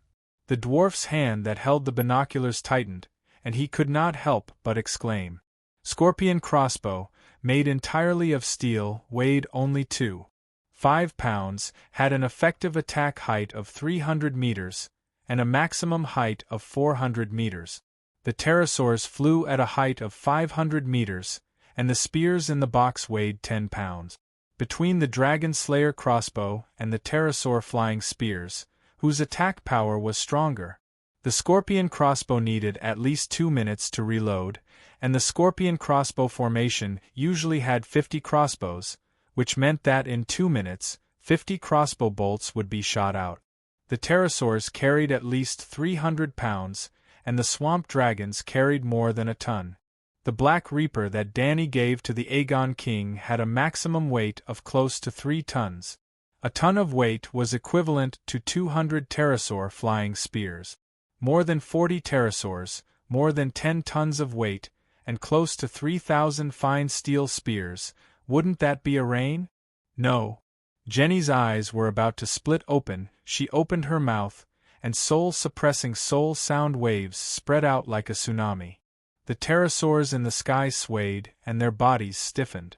The dwarf's hand that held the binoculars tightened, and he could not help but exclaim. Scorpion crossbow, made entirely of steel, weighed only 2.5 pounds, had an effective attack height of 300 meters, and a maximum height of 400 meters. The pterosaurs flew at a height of 500 meters, and the spears in the box weighed 10 pounds. Between the Dragon Slayer crossbow and the pterosaur flying spears, whose attack power was stronger, the scorpion crossbow needed at least 2 minutes to reload, and the scorpion crossbow formation usually had 50 crossbows, which meant that in 2 minutes, 50 crossbow bolts would be shot out. The pterosaurs carried at least 300 pounds, and the swamp dragons carried more than a ton. The Black Reaper that Danny gave to the Aegon King had a maximum weight of close to 3 tons. A ton of weight was equivalent to 200 pterosaur flying spears. More than 40 pterosaurs, more than 10 tons of weight, and close to 3,000 fine steel spears. Wouldn't that be a rain? No. Jenny's eyes were about to split open. She opened her mouth, and soul-suppressing soul sound waves spread out like a tsunami. The pterosaurs in the sky swayed, and their bodies stiffened.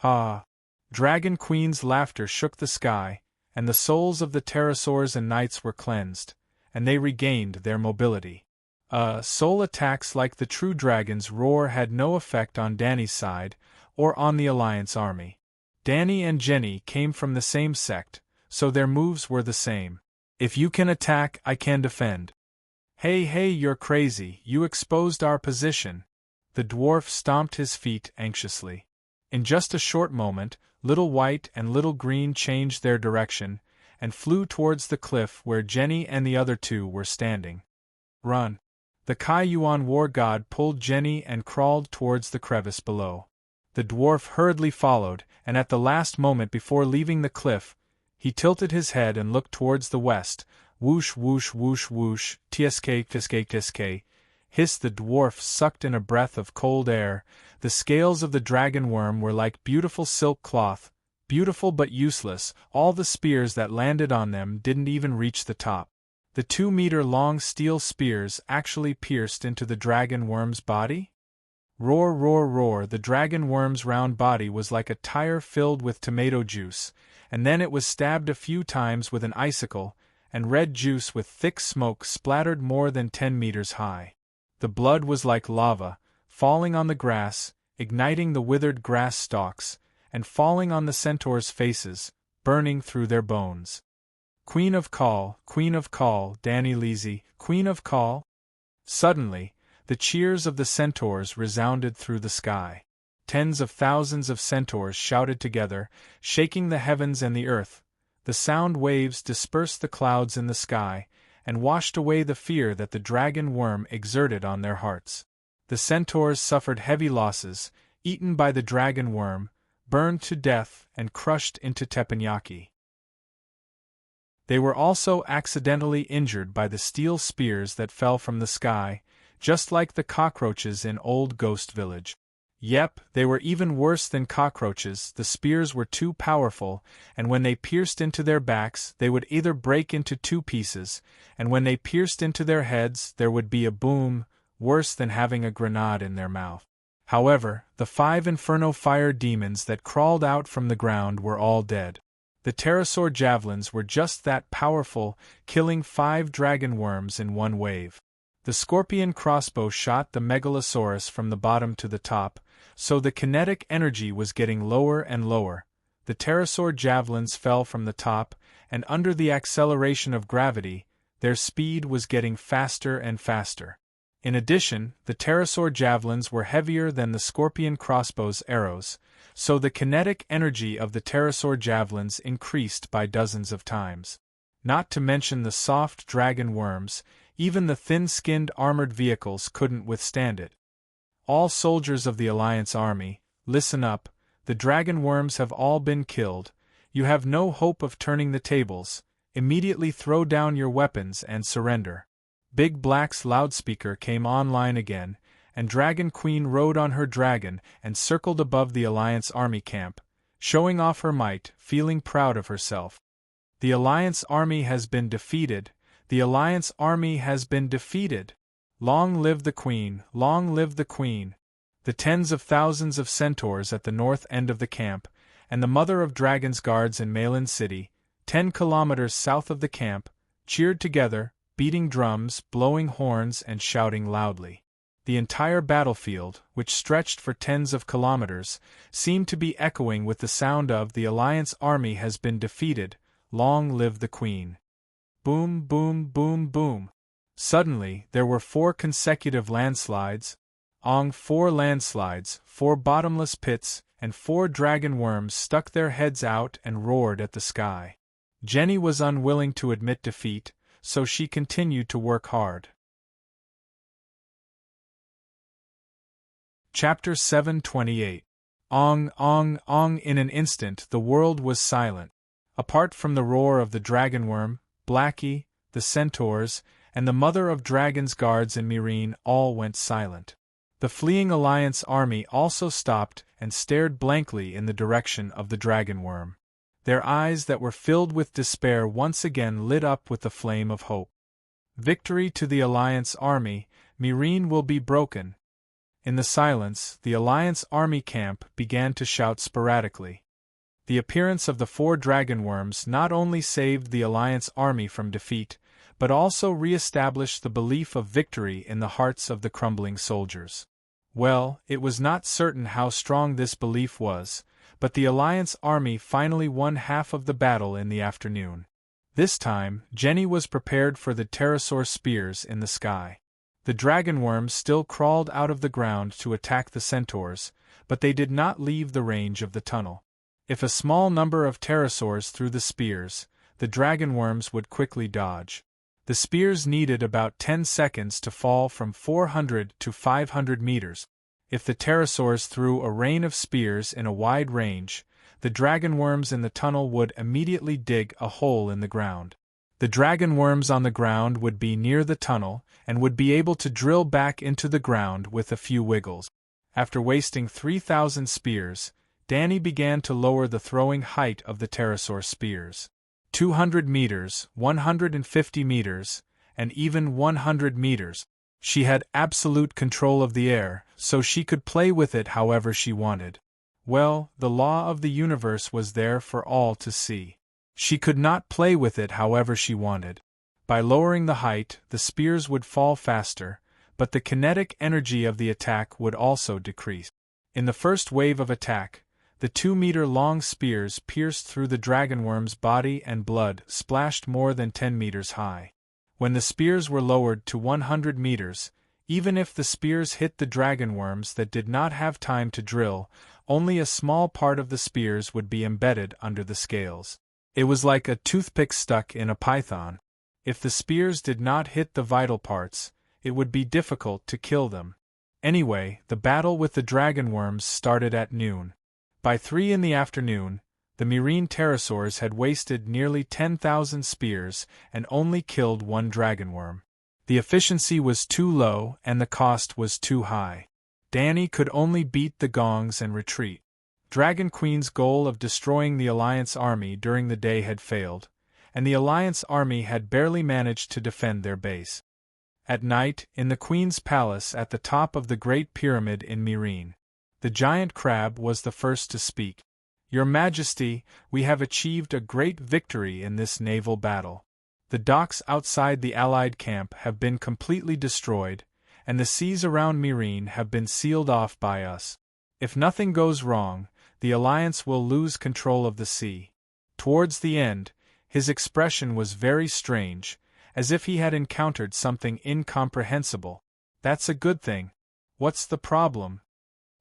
Ah! Dragon Queen's laughter shook the sky, and the souls of the pterosaurs and knights were cleansed, and they regained their mobility. Soul attacks like the true dragon's roar had no effect on Danny's side, or on the Alliance army. Danny and Jenny came from the same sect, so their moves were the same. If you can attack, I can defend. Hey, you're crazy, you exposed our position. The dwarf stomped his feet anxiously. In just a short moment, Little White and Little Green changed their direction, and flew towards the cliff where Jenny and the other two were standing. Run! The Kai-Yuan war god pulled Jenny and crawled towards the crevice below. The dwarf hurriedly followed, and at the last moment before leaving the cliff, he tilted his head and looked towards the west. Whoosh, whoosh, whoosh, whoosh, tsk, tsk, tsk. Hissed the dwarf, sucked in a breath of cold air. The scales of the dragon worm were like beautiful silk cloth, beautiful but useless. All the spears that landed on them didn't even reach the top. The 2-meter-long steel spears actually pierced into the dragon worm's body? Roar, roar, roar! The dragon worm's round body was like a tire filled with tomato juice, and then it was stabbed a few times with an icicle, and red juice with thick smoke splattered more than 10 meters high. The blood was like lava, falling on the grass, igniting the withered grass stalks, and falling on the centaurs' faces, burning through their bones. Queen of Call, Danny Leasy, Queen of Call! Suddenly, the cheers of the centaurs resounded through the sky. Tens of thousands of centaurs shouted together, shaking the heavens and the earth. The sound waves dispersed the clouds in the sky, and washed away the fear that the dragon worm exerted on their hearts. The centaurs suffered heavy losses, eaten by the dragon worm, burned to death, and crushed into teppanyaki. They were also accidentally injured by the steel spears that fell from the sky, just like the cockroaches in Old Ghost Village. Yep, they were even worse than cockroaches. The spears were too powerful, and when they pierced into their backs, they would either break into 2 pieces, and when they pierced into their heads, there would be a boom, worse than having a grenade in their mouth. However, the 5 inferno fire demons that crawled out from the ground were all dead. The pterosaur javelins were just that powerful, killing 5 dragon worms in one wave. The scorpion crossbow shot the megalosaurus from the bottom to the top, so the kinetic energy was getting lower and lower. The pterosaur javelins fell from the top, and under the acceleration of gravity, their speed was getting faster and faster. In addition, the pterosaur javelins were heavier than the scorpion crossbow's arrows, so the kinetic energy of the pterosaur javelins increased by dozens of times. Not to mention the soft dragon worms, even the thin-skinned armored vehicles couldn't withstand it. All soldiers of the Alliance army, listen up, the dragon worms have all been killed. You have no hope of turning the tables. Immediately throw down your weapons and surrender. Big Black's loudspeaker came online again, and Dragon Queen rode on her dragon and circled above the Alliance army camp, showing off her might, feeling proud of herself. The Alliance army has been defeated. The Alliance army has been defeated. Long live the Queen, long live the Queen. The tens of thousands of centaurs at the north end of the camp, and the Mother of Dragons guards in Malin City, 10 kilometers south of the camp, cheered together, beating drums, blowing horns, and shouting loudly. The entire battlefield, which stretched for tens of kilometers, seemed to be echoing with the sound of "The Alliance army has been defeated, long live the Queen." Boom, boom, boom, boom. Suddenly, there were 4 consecutive landslides. 4 landslides, 4 bottomless pits, and 4 dragon worms stuck their heads out and roared at the sky. Jenny was unwilling to admit defeat, so she continued to work hard. Chapter 728. Ong, ong, ong. In an instant the world was silent. Apart from the roar of the dragon worm, Blackie, the centaurs, and the Mother of Dragons guards in Myrene all went silent. The fleeing Alliance army also stopped and stared blankly in the direction of the dragon worm. Their eyes that were filled with despair once again lit up with the flame of hope. Victory to the Alliance army, Myrene will be broken. In the silence, the Alliance army camp began to shout sporadically. The appearance of the 4 dragon worms not only saved the Alliance army from defeat, but also re-established the belief of victory in the hearts of the crumbling soldiers. Well, it was not certain how strong this belief was, but the Alliance army finally won half of the battle in the afternoon. This time, Jenny was prepared for the pterosaur spears in the sky. The dragon worms still crawled out of the ground to attack the centaurs, but they did not leave the range of the tunnel. If a small number of pterosaurs threw the spears, the dragon worms would quickly dodge. The spears needed about 10 seconds to fall from 400 to 500 meters. If the pterosaurs threw a rain of spears in a wide range, the dragon worms in the tunnel would immediately dig a hole in the ground. The dragon worms on the ground would be near the tunnel and would be able to drill back into the ground with a few wiggles. After wasting 3,000 spears, Danny began to lower the throwing height of the pterosaur spears. 200 meters, 150 meters, and even 100 meters. She had absolute control of the air, so she could play with it however she wanted. Well, the law of the universe was there for all to see. She could not play with it however she wanted. By lowering the height, the spears would fall faster, but the kinetic energy of the attack would also decrease. In the first wave of attack, the 2-meter-long spears pierced through the dragonworm's body and blood splashed more than 10 meters high. When the spears were lowered to 100 meters, even if the spears hit the dragonworms that did not have time to drill, only a small part of the spears would be embedded under the scales. It was like a toothpick stuck in a python. If the spears did not hit the vital parts, it would be difficult to kill them. Anyway, the battle with the dragonworms started at noon. By 3 in the afternoon, the Myrene pterosaurs had wasted nearly 10,000 spears and only killed 1 dragonworm. The efficiency was too low and the cost was too high. Danny could only beat the gongs and retreat. Dragon Queen's goal of destroying the Alliance army during the day had failed, and the Alliance army had barely managed to defend their base. At night, in the Queen's palace at the top of the Great Pyramid in Myrene, the giant crab was the first to speak. "Your Majesty, we have achieved a great victory in this naval battle. The docks outside the Allied camp have been completely destroyed, and the seas around Myrene have been sealed off by us. If nothing goes wrong, the Alliance will lose control of the sea." Towards the end, his expression was very strange, as if he had encountered something incomprehensible. "That's a good thing. What's the problem?"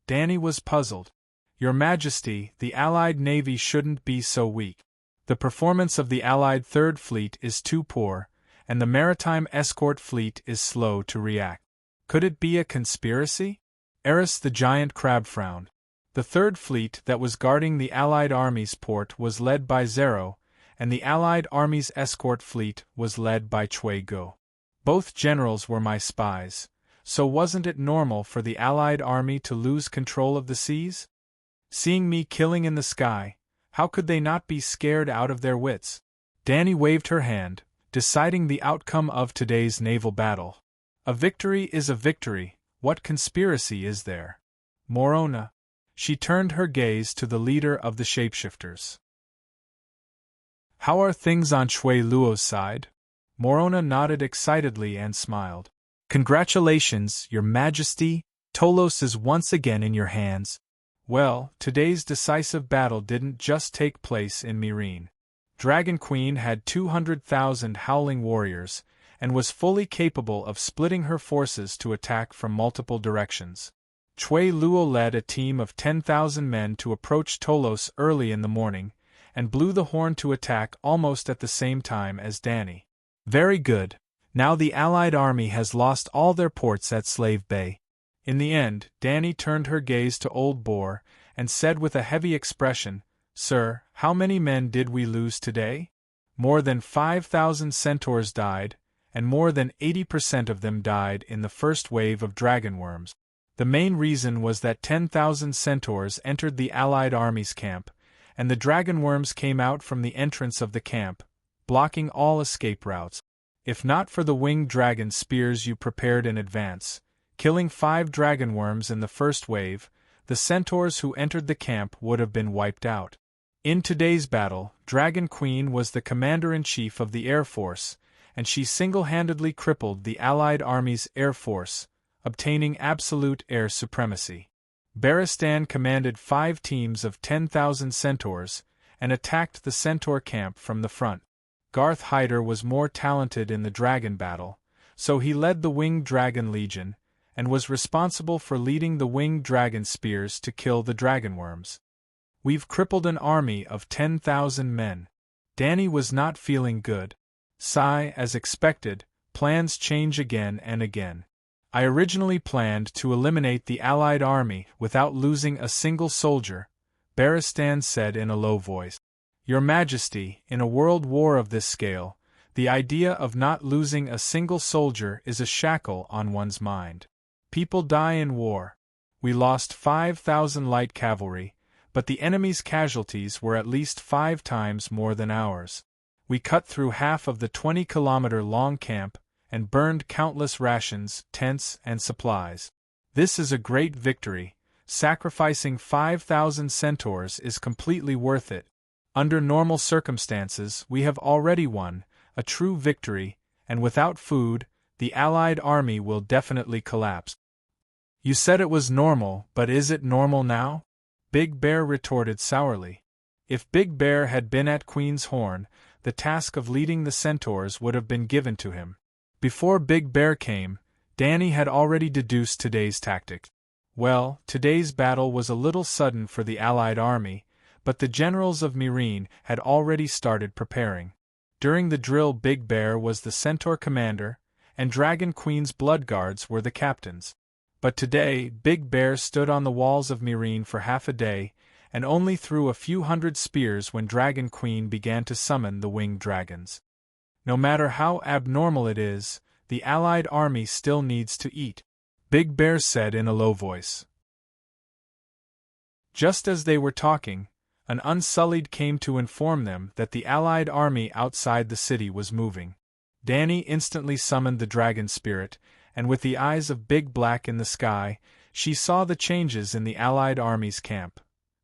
Danny was puzzled. "Your Majesty, the Allied Navy shouldn't be so weak. The performance of the Allied Third Fleet is too poor, and the Maritime Escort Fleet is slow to react. Could it be a conspiracy?" Eris the giant crab frowned. The Third Fleet that was guarding the Allied Army's port was led by Zero, and the Allied Army's escort fleet was led by Chui Go. Both generals were my spies, so wasn't it normal for the Allied Army to lose control of the seas? Seeing me killing in the sky, how could they not be scared out of their wits? Dany waved her hand, deciding the outcome of today's naval battle. A victory is a victory, what conspiracy is there? Morona. She turned her gaze to the leader of the shapeshifters. How are things on Shui Luo's side? Morona nodded excitedly and smiled. Congratulations, Your Majesty, Tolos is once again in your hands. Well, today's decisive battle didn't just take place in Meereen. Dragon Queen had 200,000 howling warriors, and was fully capable of splitting her forces to attack from multiple directions. Shui Luo led a team of 10,000 men to approach Tolos early in the morning, and blew the horn to attack almost at the same time as Dany. Very good. Now the Allied army has lost all their ports at Slave Bay. In the end, Dany turned her gaze to Old Boar, and said with a heavy expression, Sir, how many men did we lose today? More than 5,000 centaurs died, and more than 80% of them died in the first wave of dragon worms. The main reason was that 10,000 centaurs entered the Allied army's camp, and the dragon worms came out from the entrance of the camp, blocking all escape routes. If not for the winged dragon spears you prepared in advance, killing 5 dragon worms in the first wave, the centaurs who entered the camp would have been wiped out. In today's battle, Dragon Queen was the commander-in-chief of the Air Force, and she single-handedly crippled the Allied army's air force, obtaining absolute air supremacy. Barristan commanded 5 teams of 10,000 centaurs, and attacked the centaur camp from the front. Garth Hyder was more talented in the dragon battle, so he led the Winged Dragon Legion, and was responsible for leading the Winged Dragon Spears to kill the dragon worms. We've crippled an army of 10,000 men. Dany was not feeling good. Sigh, as expected, plans change again and again. I originally planned to eliminate the Allied army without losing a single soldier, Barristan said in a low voice. Your Majesty, in a world war of this scale, the idea of not losing a single soldier is a shackle on one's mind. People die in war. We lost 5,000 light cavalry, but the enemy's casualties were at least 5 times more than ours. We cut through half of the 20-kilometer-long camp, and burned countless rations, tents, and supplies. This is a great victory. Sacrificing 5,000 centaurs is completely worth it. Under normal circumstances, we have already won, a true victory, and without food, the Allied army will definitely collapse. You said it was normal, but is it normal now? Big Bear retorted sourly. If Big Bear had been at Queen's Horn, the task of leading the centaurs would have been given to him. Before Big Bear came, Dany had already deduced today's tactic. Well, today's battle was a little sudden for the Allied army, but the generals of Meereen had already started preparing. During the drill, Big Bear was the centaur commander, and Dragon Queen's blood guards were the captains. But today, Big Bear stood on the walls of Meereen for half a day, and only threw a few hundred spears when Dragon Queen began to summon the winged dragons. No matter how abnormal it is, the Allied army still needs to eat, Big Bear said in a low voice. Just as they were talking, an Unsullied came to inform them that the Allied army outside the city was moving. Dany instantly summoned the dragon spirit, and with the eyes of Big Black in the sky, she saw the changes in the Allied army's camp.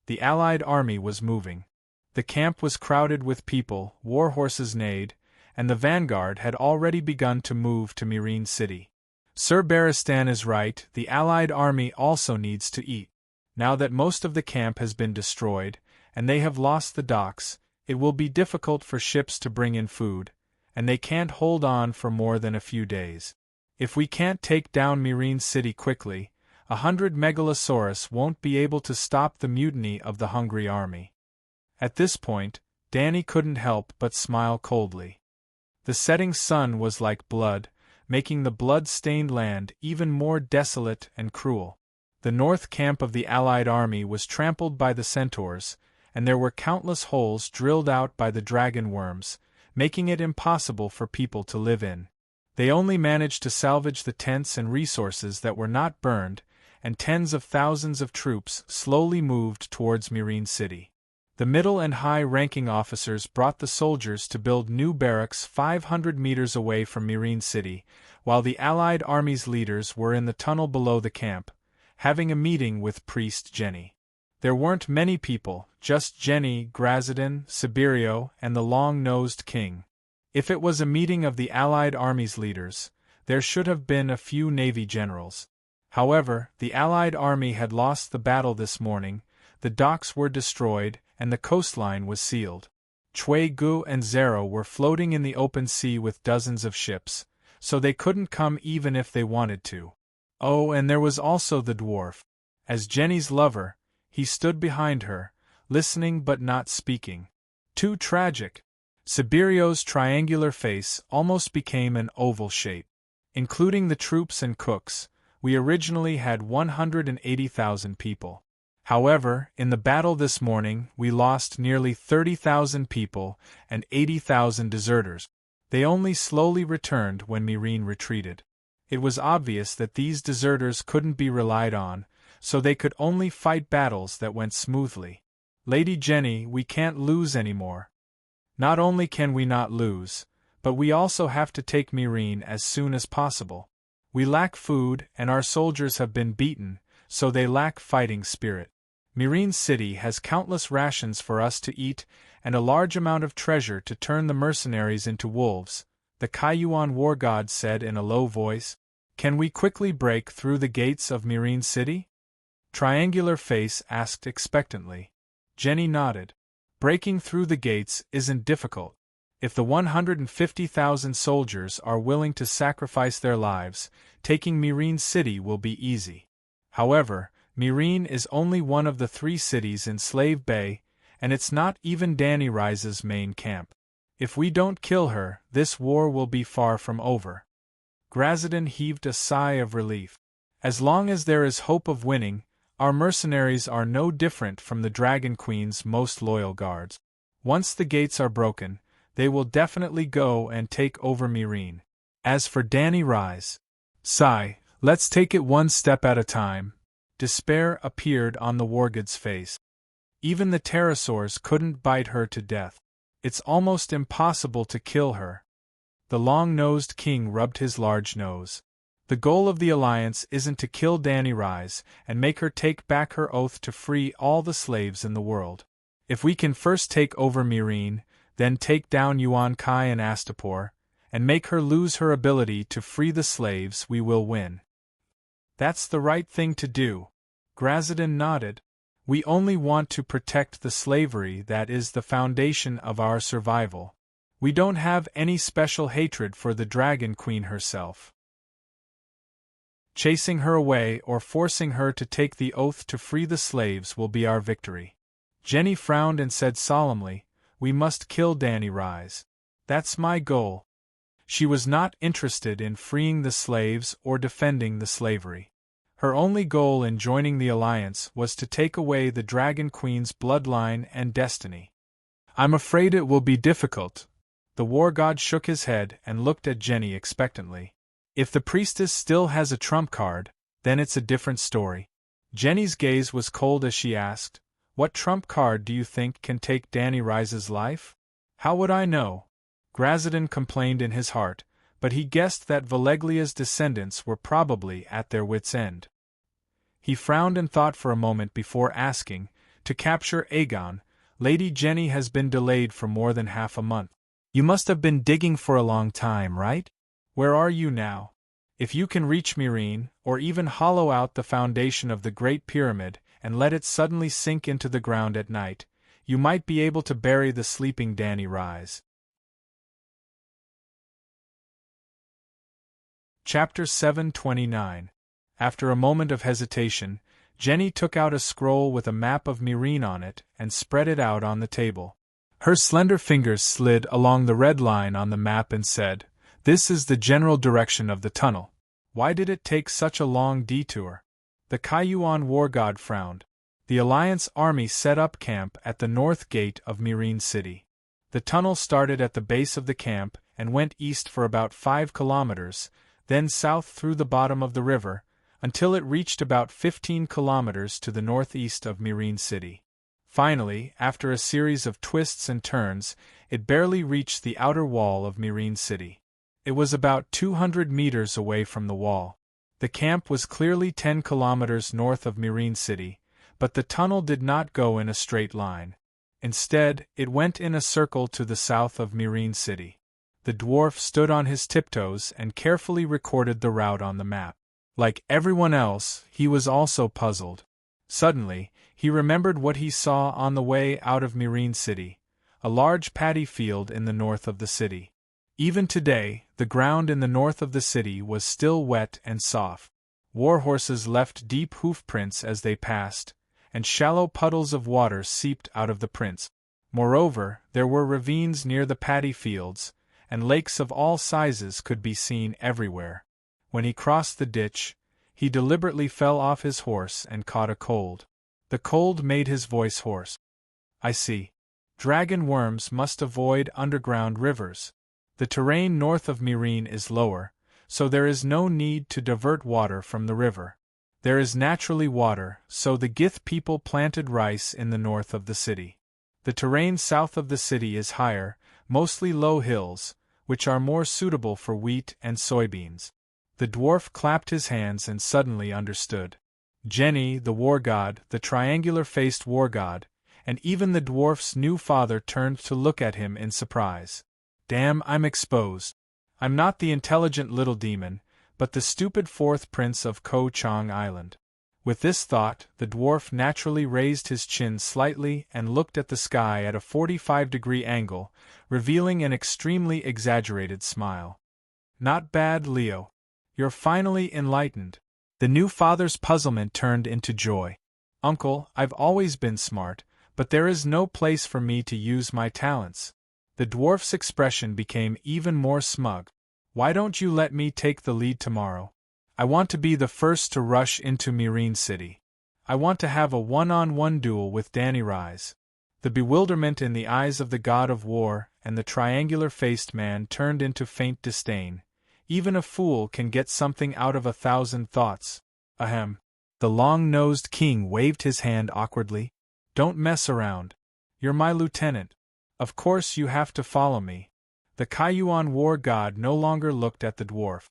The Allied army was moving. The camp was crowded with people, war horses neighed, and the vanguard had already begun to move to Meereen City. Sir Barristan is right, the Allied army also needs to eat. Now that most of the camp has been destroyed, and they have lost the docks, it will be difficult for ships to bring in food, and they can't hold on for more than a few days. If we can't take down Meereen City quickly, 100 Megalosaurus won't be able to stop the mutiny of the hungry army. At this point, Dany couldn't help but smile coldly. The setting sun was like blood, making the blood-stained land even more desolate and cruel. The north camp of the Allied army was trampled by the centaurs, and there were countless holes drilled out by the dragon worms, making it impossible for people to live in. They only managed to salvage the tents and resources that were not burned, and tens of thousands of troops slowly moved towards Serene City. The middle and high-ranking officers brought the soldiers to build new barracks 500 meters away from Serene City, while the Allied army's leaders were in the tunnel below the camp, having a meeting with Priest Jenny. There weren't many people, just Jenny, Grazidan, Sibirio, and the long-nosed king. If it was a meeting of the Allied army's leaders, there should have been a few Navy generals. However, the Allied army had lost the battle this morning, the docks were destroyed, and the coastline was sealed. Chui Gu and Zero were floating in the open sea with dozens of ships, so they couldn't come even if they wanted to. Oh, and there was also the dwarf. As Jenny's lover, he stood behind her, listening but not speaking. Too tragic. Sibirio's triangular face almost became an oval shape. Including the troops and cooks, we originally had 180,000 people. However, in the battle this morning, we lost nearly 30,000 people and 80,000 deserters. They only slowly returned when Serene retreated. It was obvious that these deserters couldn't be relied on, so they could only fight battles that went smoothly. Lady Jenny, we can't lose anymore. Not only can we not lose, but we also have to take Serene as soon as possible. We lack food and our soldiers have been beaten, so they lack fighting spirit. Serene City has countless rations for us to eat and a large amount of treasure to turn the mercenaries into wolves, the Kaiyuan war god said in a low voice. Can we quickly break through the gates of Serene City? Triangular Face asked expectantly. Jenny nodded. Breaking through the gates isn't difficult. If the 150,000 soldiers are willing to sacrifice their lives, taking Serene City will be easy. However, Serene is only one of the 3 cities in Slave Bay, and it's not even Danny Rise's main camp. If we don't kill her, this war will be far from over. Grazidan heaved a sigh of relief. As long as there is hope of winning, our mercenaries are no different from the Dragon Queen's most loyal guards. Once the gates are broken, they will definitely go and take over Serene. As for Danny Rise, sigh, let's take it one step at a time. Despair appeared on the wargod's face. Even the pterosaurs couldn't bite her to death. It's almost impossible to kill her. The long-nosed king rubbed his large nose. The goal of the Alliance isn't to kill Danny Rise and make her take back her oath to free all the slaves in the world. If we can first take over Serene, then take down Yuan Kai and Astapor, and make her lose her ability to free the slaves, we will win. That's the right thing to do. Grazidan nodded. We only want to protect the slavery that is the foundation of our survival. We don't have any special hatred for the Dragon Queen herself. Chasing her away or forcing her to take the oath to free the slaves will be our victory. Jenny frowned and said solemnly, we must kill Danny Rise. That's my goal. She was not interested in freeing the slaves or defending the slavery. Her only goal in joining the Alliance was to take away the Dragon Queen's bloodline and destiny. I'm afraid it will be difficult. The war god shook his head and looked at Jenny expectantly. If the priestess still has a trump card, then it's a different story. Jenny's gaze was cold as she asked, what trump card do you think can take Danny Rise's life? How would I know? Grazidan complained in his heart, but he guessed that Valeglia's descendants were probably at their wits' end. He frowned and thought for a moment before asking, to capture Aegon, Lady Jenny has been delayed for more than half a month. You must have been digging for a long time, right? Where are you now? If you can reach Serene, or even hollow out the foundation of the Great Pyramid and let it suddenly sink into the ground at night, you might be able to bury the sleeping Danny Rise. Chapter 729. After a moment of hesitation, Jenny took out a scroll with a map of Serene on it and spread it out on the table. Her slender fingers slid along the red line on the map and said, this is the general direction of the tunnel. Why did it take such a long detour? The Kaiyuan war god frowned. The Alliance army set up camp at the north gate of Serene City. The tunnel started at the base of the camp and went east for about 5 kilometers, then south through the bottom of the river, until it reached about 15 kilometers to the northeast of Serene City. Finally, after a series of twists and turns, it barely reached the outer wall of Serene City. It was about 200 meters away from the wall. The camp was clearly 10 kilometers north of Serene City, but the tunnel did not go in a straight line. Instead, it went in a circle to the south of Serene City. The dwarf stood on his tiptoes and carefully recorded the route on the map. Like everyone else, he was also puzzled. Suddenly, he remembered what he saw on the way out of Serene City, a large paddy field in the north of the city. Even today, the ground in the north of the city was still wet and soft. Warhorses left deep hoof prints as they passed, and shallow puddles of water seeped out of the prints. Moreover, there were ravines near the paddy fields, and lakes of all sizes could be seen everywhere. When he crossed the ditch, he deliberately fell off his horse and caught a cold. The cold made his voice hoarse. "I see. Dragon worms must avoid underground rivers. The terrain north of Serene is lower, so there is no need to divert water from the river. There is naturally water, so the Gith people planted rice in the north of the city. The terrain south of the city is higher, mostly low hills, which are more suitable for wheat and soybeans." The dwarf clapped his hands and suddenly understood. Jenny, the war god, the triangular-faced war god, and even the dwarf's new father turned to look at him in surprise. "Damn, I'm exposed. I'm not the intelligent little demon, but the stupid fourth prince of Ko Chang Island." With this thought, the dwarf naturally raised his chin slightly and looked at the sky at a 45-degree angle, revealing an extremely exaggerated smile. "Not bad, Leo. You're finally enlightened." The new father's puzzlement turned into joy. "Uncle, I've always been smart, but there is no place for me to use my talents." The dwarf's expression became even more smug. "Why don't you let me take the lead tomorrow? I want to be the first to rush into Serene City. I want to have a one-on-one duel with Danny Rise." The bewilderment in the eyes of the god of war and the triangular-faced man turned into faint disdain. "Even a fool can get something out of 1,000 thoughts. Ahem." The long-nosed king waved his hand awkwardly. "Don't mess around. You're my lieutenant. Of course you have to follow me." The Kaiyuan war god no longer looked at the dwarf.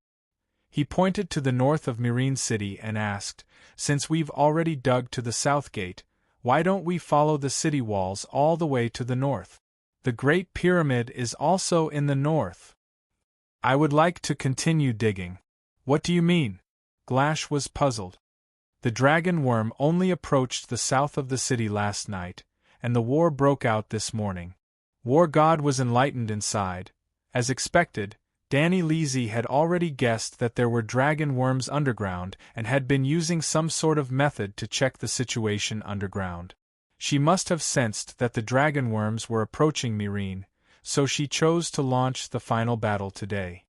He pointed to the north of Serene City and asked, "Since we've already dug to the south gate, why don't we follow the city walls all the way to the north? The Great Pyramid is also in the north." "I would like to continue digging." "What do you mean?" Glash was puzzled. "The dragon worm only approached the south of the city last night, and the war broke out this morning." War God was enlightened inside. As expected, Danny Leasy had already guessed that there were dragon worms underground and had been using some sort of method to check the situation underground. She must have sensed that the dragon worms were approaching Serene, so she chose to launch the final battle today.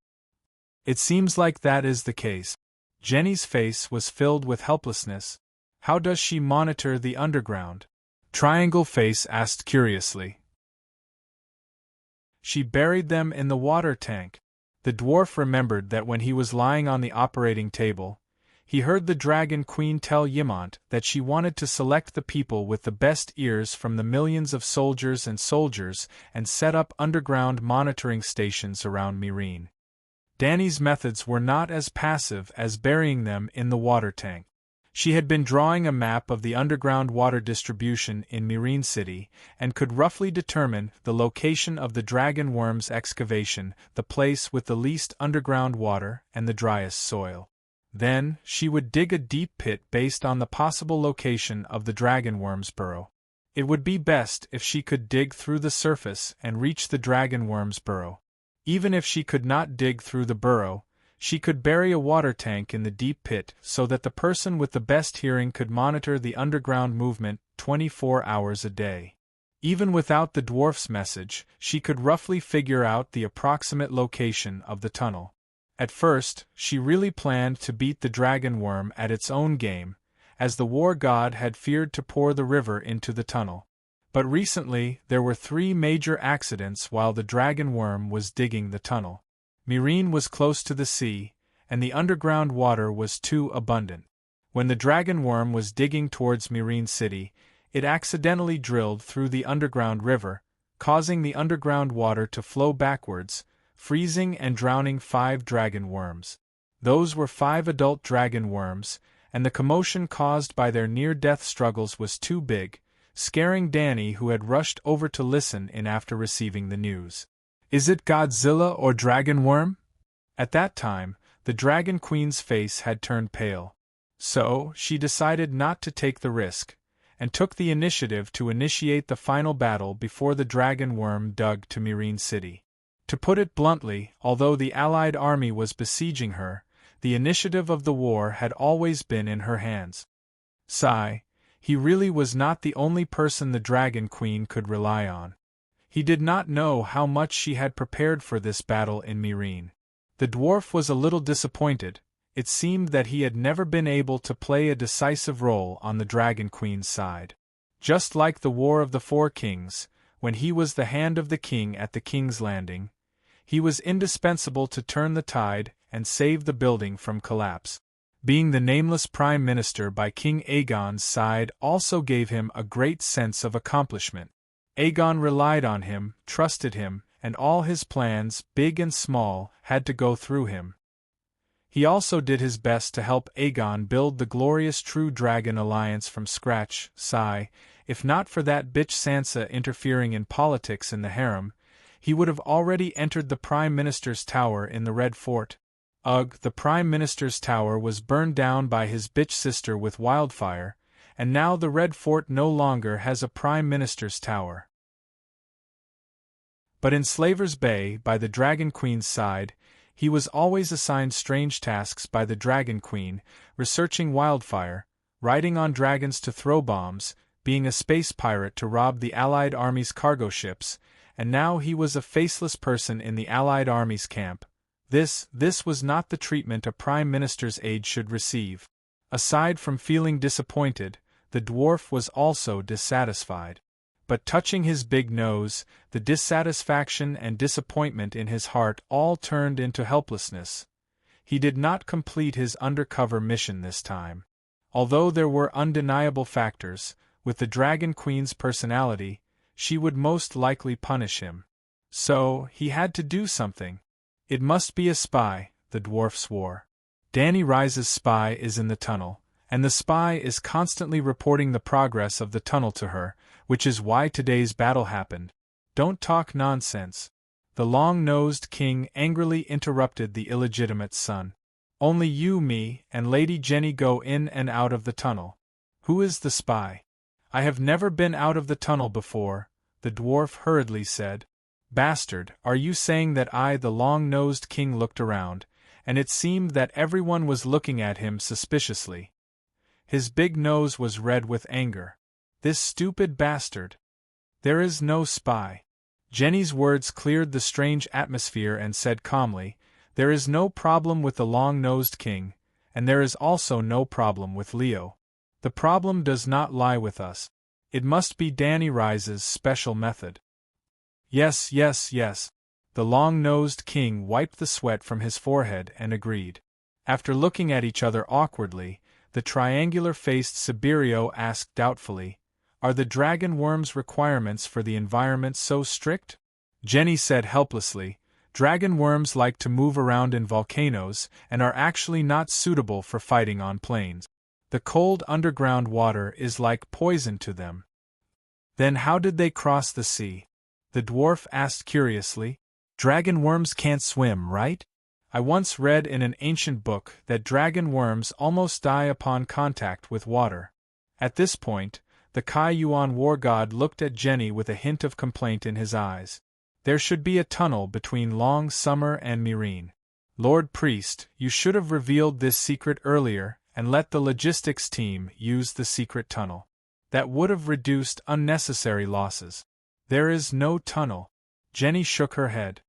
"It seems like that is the case." Jenny's face was filled with helplessness. "How does she monitor the underground?" Triangle Face asked curiously. "She buried them in the water tank." The dwarf remembered that when he was lying on the operating table, he heard the Dragon Queen tell Yimont that she wanted to select the people with the best ears from the millions of soldiers and set up underground monitoring stations around Serene. Danny's methods were not as passive as burying them in the water tank. She had been drawing a map of the underground water distribution in Serene City, and could roughly determine the location of the dragon worm's excavation, the place with the least underground water and the driest soil. Then, she would dig a deep pit based on the possible location of the dragon worm's burrow. It would be best if she could dig through the surface and reach the dragon worm's burrow. Even if she could not dig through the burrow, she could bury a water tank in the deep pit so that the person with the best hearing could monitor the underground movement 24 hours a day. Even without the dwarf's message, she could roughly figure out the approximate location of the tunnel. At first, she really planned to beat the dragon worm at its own game, as the war god had feared to pour the river into the tunnel. But recently, there were 3 major accidents while the dragon worm was digging the tunnel. Serene was close to the sea, and the underground water was too abundant. When the dragon worm was digging towards Serene City, it accidentally drilled through the underground river, causing the underground water to flow backwards, freezing and drowning 5 dragon worms. Those were 5 adult dragon worms, and the commotion caused by their near-death struggles was too big, scaring Danny, who had rushed over to listen in after receiving the news. "Is it Godzilla or dragon worm?" At that time, the Dragon Queen's face had turned pale. So, she decided not to take the risk, and took the initiative to initiate the final battle before the dragon worm dug to Serene City. To put it bluntly, although the Allied army was besieging her, the initiative of the war had always been in her hands. Sigh, he really was not the only person the Dragon Queen could rely on. He did not know how much she had prepared for this battle in Serene. The dwarf was a little disappointed. It seemed that he had never been able to play a decisive role on the Dragon Queen's side. Just like the War of the Four Kings, when he was the hand of the king at the King's Landing, he was indispensable to turn the tide and save the building from collapse. Being the nameless prime minister by King Aegon's side also gave him a great sense of accomplishment. Aegon relied on him, trusted him, and all his plans, big and small, had to go through him. He also did his best to help Aegon build the glorious True Dragon Alliance from scratch. Sigh, if not for that bitch Sansa interfering in politics in the harem, he would have already entered the Prime Minister's tower in the Red Fort. Ugh, the Prime Minister's tower was burned down by his bitch sister with wildfire, and now the Red Fort no longer has a Prime Minister's tower. But in Slaver's Bay, by the Dragon Queen's side, he was always assigned strange tasks by the Dragon Queen, researching wildfire, riding on dragons to throw bombs, being a space pirate to rob the Allied army's cargo ships, and now he was a faceless person in the Allied army's camp. This was not the treatment a Prime Minister's aide should receive. Aside from feeling disappointed, the dwarf was also dissatisfied. But touching his big nose, the dissatisfaction and disappointment in his heart all turned into helplessness. He did not complete his undercover mission this time. Although there were undeniable factors, with the Dragon Queen's personality, she would most likely punish him. So, he had to do something. It must be a spy, the dwarf swore. Danny Rise's spy is in the tunnel, and the spy is constantly reporting the progress of the tunnel to her, which is why today's battle happened. Don't talk nonsense. The long-nosed king angrily interrupted the illegitimate son. Only you, me, and Lady Jenny go in and out of the tunnel. Who is the spy? I have never been out of the tunnel before, the dwarf hurriedly said. Bastard, are you saying that I, the long-nosed king, looked around, and it seemed that everyone was looking at him suspiciously? His big nose was red with anger. This stupid bastard. There is no spy. Jenny's words cleared the strange atmosphere and said calmly, there is no problem with the long-nosed king, and there is also no problem with Leo. The problem does not lie with us. It must be Danny Rise's special method. Yes. The long-nosed king wiped the sweat from his forehead and agreed. After looking at each other awkwardly, the triangular-faced Siberio asked doubtfully, are the dragon worm's requirements for the environment so strict? Jenny said helplessly, dragon worms like to move around in volcanoes and are actually not suitable for fighting on plains. The cold underground water is like poison to them. Then how did they cross the sea? The dwarf asked curiously. Dragon worms can't swim, right? I once read in an ancient book that dragon worms almost die upon contact with water. At this point, the Kai Yuan war god looked at Jenny with a hint of complaint in his eyes. There should be a tunnel between Long Summer and Serene. Lord Priest, you should have revealed this secret earlier and let the logistics team use the secret tunnel. That would have reduced unnecessary losses. There is no tunnel. Jenny shook her head.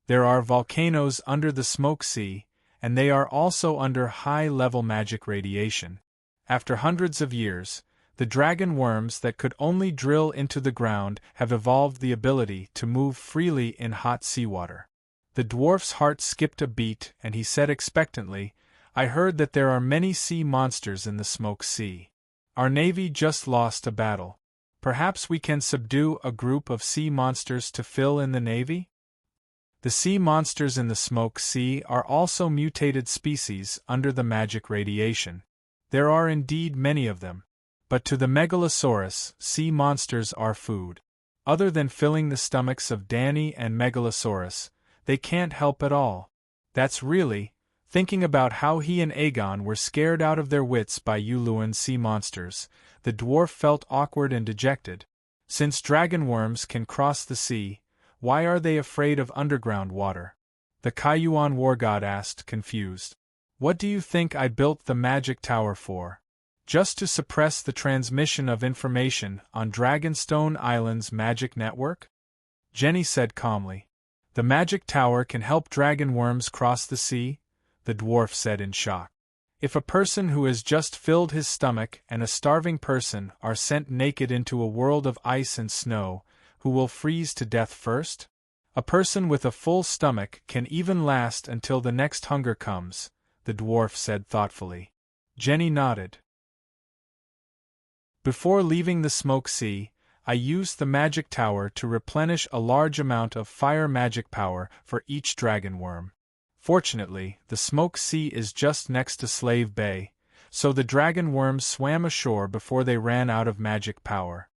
There are volcanoes under the Smoke Sea, and they are also under high-level magic radiation. After hundreds of years, the dragon worms that could only drill into the ground have evolved the ability to move freely in hot seawater. The dwarf's heart skipped a beat and he said expectantly, I heard that there are many sea monsters in the Smoke Sea. Our navy just lost a battle. Perhaps we can subdue a group of sea monsters to fill in the navy? The sea monsters in the Smoke Sea are also mutated species under the magic radiation. There are indeed many of them. But to the Megalosaurus, sea monsters are food. Other than filling the stomachs of Danny and Megalosaurus, they can't help at all. That's really, thinking about how he and Aegon were scared out of their wits by Uluan sea monsters, the dwarf felt awkward and dejected. Since dragon worms can cross the sea, why are they afraid of underground water? The Kaiyuan war god asked, confused. What do you think I built the magic tower for? Just to suppress the transmission of information on Dragonstone Island's magic network? Jenny said calmly. The magic tower can help dragon worms cross the sea? The dwarf said in shock. If a person who has just filled his stomach and a starving person are sent naked into a world of ice and snow, who will freeze to death first? A person with a full stomach can even last until the next hunger comes, the dwarf said thoughtfully. Jenny nodded. Before leaving the Smoke Sea, I used the magic tower to replenish a large amount of fire magic power for each dragon worm. Fortunately, the Smoke Sea is just next to Slave Bay, so the dragon worms swam ashore before they ran out of magic power.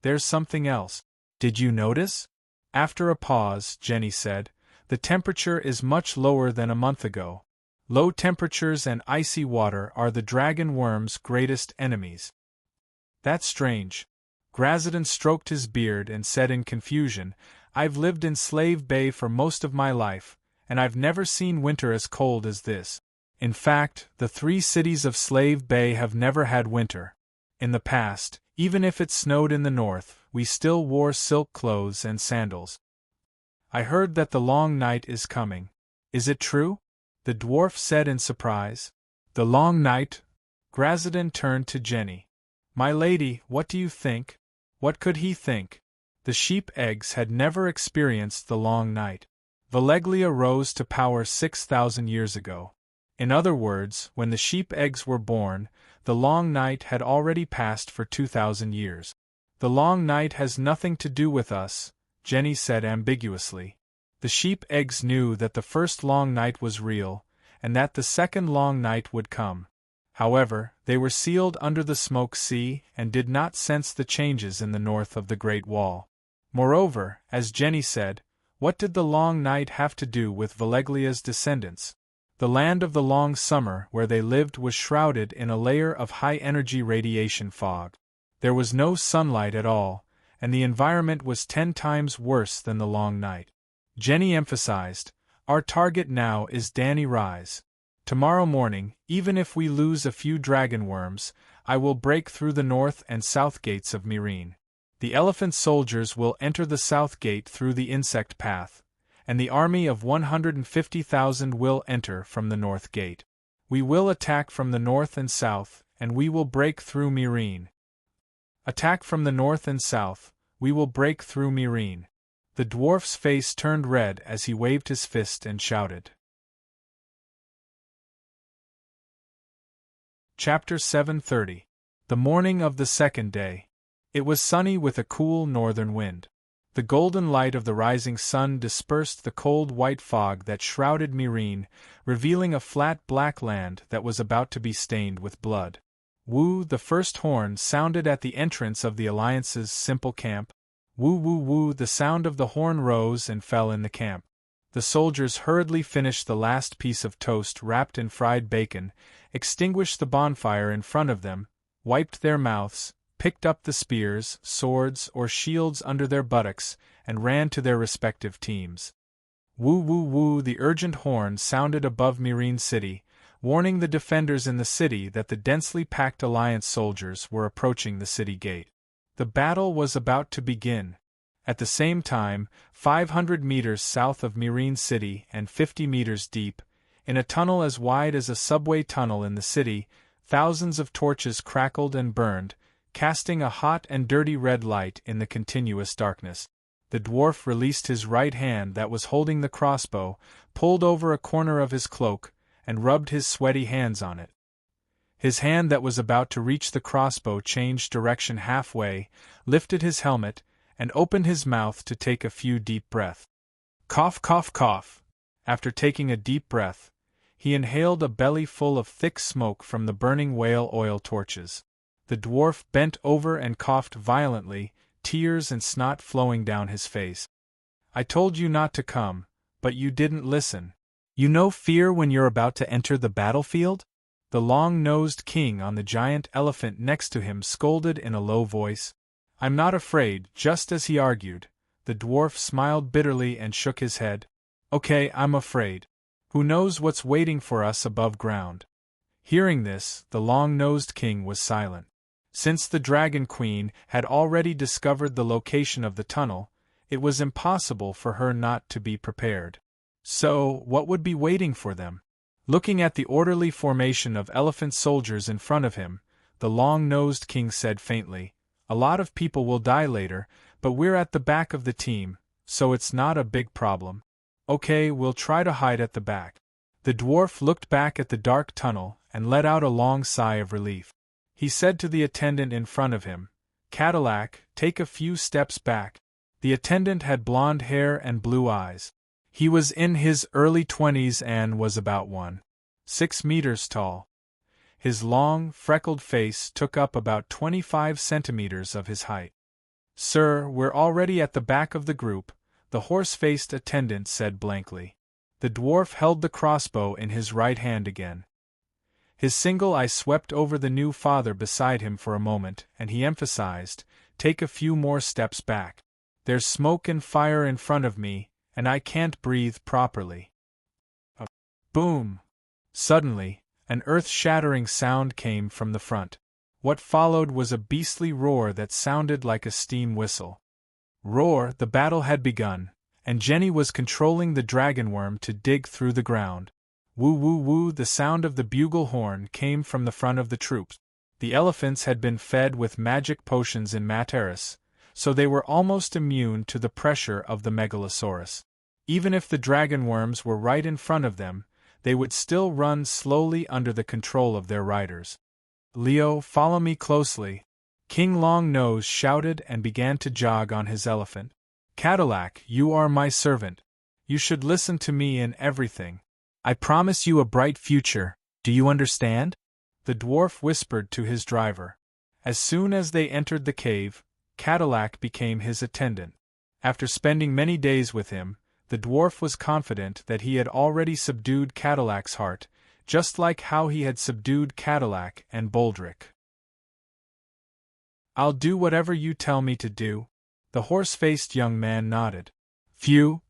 There's something else. Did you notice? After a pause, Jenny said, the temperature is much lower than a month ago. Low temperatures and icy water are the dragon worm's greatest enemies. That's strange. Grazidan stroked his beard and said in confusion, I've lived in Slave Bay for most of my life, and I've never seen winter as cold as this. In fact, the 3 cities of Slave Bay have never had winter. In the past, even if it snowed in the north, we still wore silk clothes and sandals. I heard that the long night is coming. Is it true? The dwarf said in surprise. The long night? Grazidan turned to Jenny. My lady, what do you think? What could he think? The sheep eggs had never experienced the long night. Valeglia rose to power 6,000 years ago. In other words, when the sheep eggs were born, the long night had already passed for 2,000 years. The long night has nothing to do with us, Jenny said ambiguously. The sheep eggs knew that the first long night was real, and that the second long night would come. However, they were sealed under the Smoke Sea and did not sense the changes in the north of the Great Wall. Moreover, as Jenny said, what did the long night have to do with Valeglia's descendants? The land of the long summer where they lived was shrouded in a layer of high-energy radiation fog. There was no sunlight at all, and the environment was 10 times worse than the long night. Jenny emphasized, our target now is Danny Rise. Tomorrow morning, even if we lose a few dragon worms, I will break through the north and south gates of Meereen. The elephant soldiers will enter the south gate through the insect path, and the army of 150,000 will enter from the north gate. We will attack from the north and south, and we will break through Meereen. Attack from the north and south, we will break through Meereen. The dwarf's face turned red as he waved his fist and shouted. Chapter 730. The morning of the second day. It was sunny with a cool northern wind. The golden light of the rising sun dispersed the cold white fog that shrouded Meereen, revealing a flat black land that was about to be stained with blood. Woo! The first horn sounded at the entrance of the Alliance's simple camp. Woo woo woo! The sound of the horn rose and fell in the camp. The soldiers hurriedly finished the last piece of toast wrapped in fried bacon, extinguished the bonfire in front of them, wiped their mouths, picked up the spears, swords, or shields under their buttocks, and ran to their respective teams. Woo woo woo! The urgent horn sounded above Meereen City, warning the defenders in the city that the densely packed Alliance soldiers were approaching the city gate. The battle was about to begin. At the same time, 500 meters south of Meereen City and 50 meters deep, in a tunnel as wide as a subway tunnel in the city, thousands of torches crackled and burned, casting a hot and dirty red light in the continuous darkness. The dwarf released his right hand that was holding the crossbow, pulled over a corner of his cloak, and rubbed his sweaty hands on it. His hand that was about to reach the crossbow changed direction halfway, lifted his helmet, and opened his mouth to take a few deep breaths. Cough, cough, cough. After taking a deep breath, he inhaled a belly full of thick smoke from the burning whale oil torches. The dwarf bent over and coughed violently, tears and snot flowing down his face. I told you not to come, but you didn't listen. You know fear when you're about to enter the battlefield? The long-nosed king on the giant elephant next to him scolded in a low voice. I'm not afraid, just as he argued. The dwarf smiled bitterly and shook his head. Okay, I'm afraid. Who knows what's waiting for us above ground? Hearing this, the long-nosed king was silent. Since the Dragon Queen had already discovered the location of the tunnel, it was impossible for her not to be prepared. So, what would be waiting for them? Looking at the orderly formation of elephant soldiers in front of him, the long-nosed king said faintly, "A lot of people will die later, but we're at the back of the team, so it's not a big problem. Okay, we'll try to hide at the back." The dwarf looked back at the dark tunnel and let out a long sigh of relief. He said to the attendant in front of him, "Cadillac, take a few steps back." The attendant had blonde hair and blue eyes. He was in his early 20s and was about 1.6 meters tall. His long, freckled face took up about 25 centimeters of his height. "Sir, we're already at the back of the group," the horse-faced attendant said blankly. The dwarf held the crossbow in his right hand again. His single eye swept over the new father beside him for a moment, and he emphasized, "Take a few more steps back. There's smoke and fire in front of me, and I can't breathe properly." Boom! Suddenly, an earth-shattering sound came from the front. What followed was a beastly roar that sounded like a steam whistle. Roar, the battle had begun, and Jenny was controlling the dragonworm to dig through the ground. Woo woo woo, the sound of the bugle horn came from the front of the troops. The elephants had been fed with magic potions in Materis, so they were almost immune to the pressure of the megalosaurus. Even if the dragonworms were right in front of them, they would still run slowly under the control of their riders. "Leo, follow me closely," King Longnose shouted and began to jog on his elephant. "Cadillac, you are my servant. You should listen to me in everything. I promise you a bright future, do you understand?" The dwarf whispered to his driver. As soon as they entered the cave, Cadillac became his attendant. After spending many days with him, the dwarf was confident that he had already subdued Cadillac's heart, just like how he had subdued Cadillac and Boldrick. "I'll do whatever you tell me to do," the horse-faced young man nodded. "Phew!"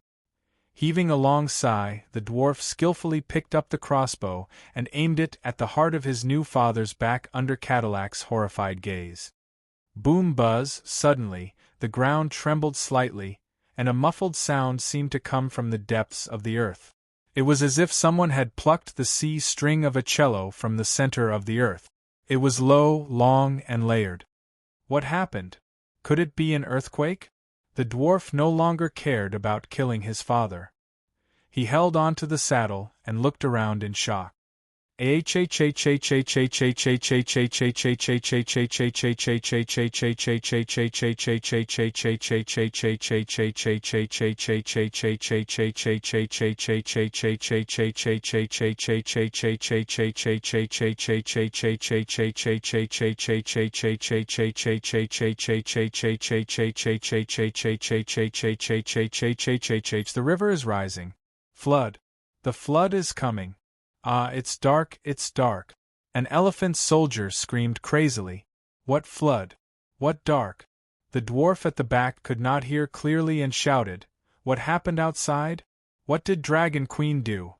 Heaving a long sigh, the dwarf skillfully picked up the crossbow and aimed it at the heart of his new father's back under Cadillac's horrified gaze. Boom buzz, suddenly, the ground trembled slightly, and a muffled sound seemed to come from the depths of the earth. It was as if someone had plucked the C string of a cello from the center of the earth. It was low, long, and layered. What happened? Could it be an earthquake? The dwarf no longer cared about killing his father. He held on to the saddle and looked around in shock. The river is rising. Flood. The flood is coming. Ah, it's dark, it's dark. An elephant soldier screamed crazily. What flood? What dark? The dwarf at the back could not hear clearly and shouted, "What happened outside? What did Dragon Queen do?"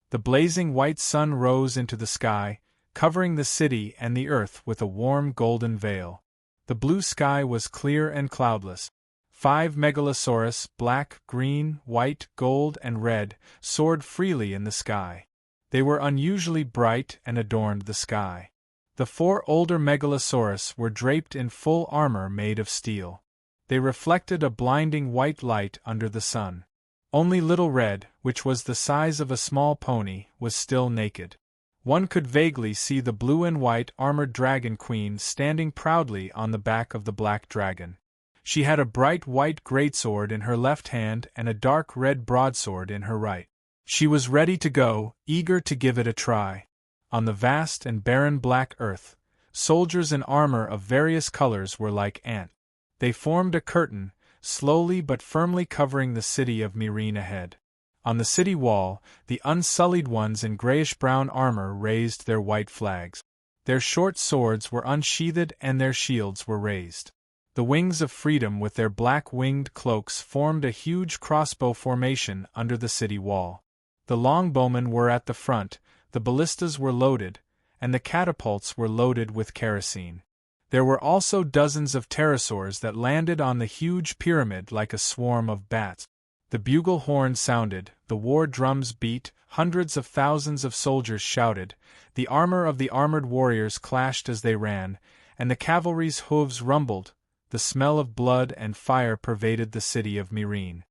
The blazing white sun rose into the sky, covering the city and the earth with a warm golden veil. The blue sky was clear and cloudless. 5 megalosaurus, black, green, white, gold, and red, soared freely in the sky. They were unusually bright and adorned the sky. The 4 older megalosaurus were draped in full armor made of steel. They reflected a blinding white light under the sun. Only Little Red, which was the size of a small pony, was still naked. One could vaguely see the blue and white armored dragon queen standing proudly on the back of the black dragon. She had a bright white greatsword in her left hand and a dark red broadsword in her right. She was ready to go, eager to give it a try. On the vast and barren black earth, soldiers in armor of various colors were like ants. They formed a curtain, slowly but firmly covering the city of Myrene ahead. On the city wall, the unsullied ones in grayish-brown armor raised their white flags. Their short swords were unsheathed and their shields were raised. The wings of freedom with their black-winged cloaks formed a huge crossbow formation under the city wall. The longbowmen were at the front, the ballistas were loaded, and the catapults were loaded with kerosene. There were also dozens of pterosaurs that landed on the huge pyramid like a swarm of bats. The bugle horn sounded, the war drums beat, hundreds of thousands of soldiers shouted, the armor of the armored warriors clashed as they ran, and the cavalry's hooves rumbled. The smell of blood and fire pervaded the city of Myrene.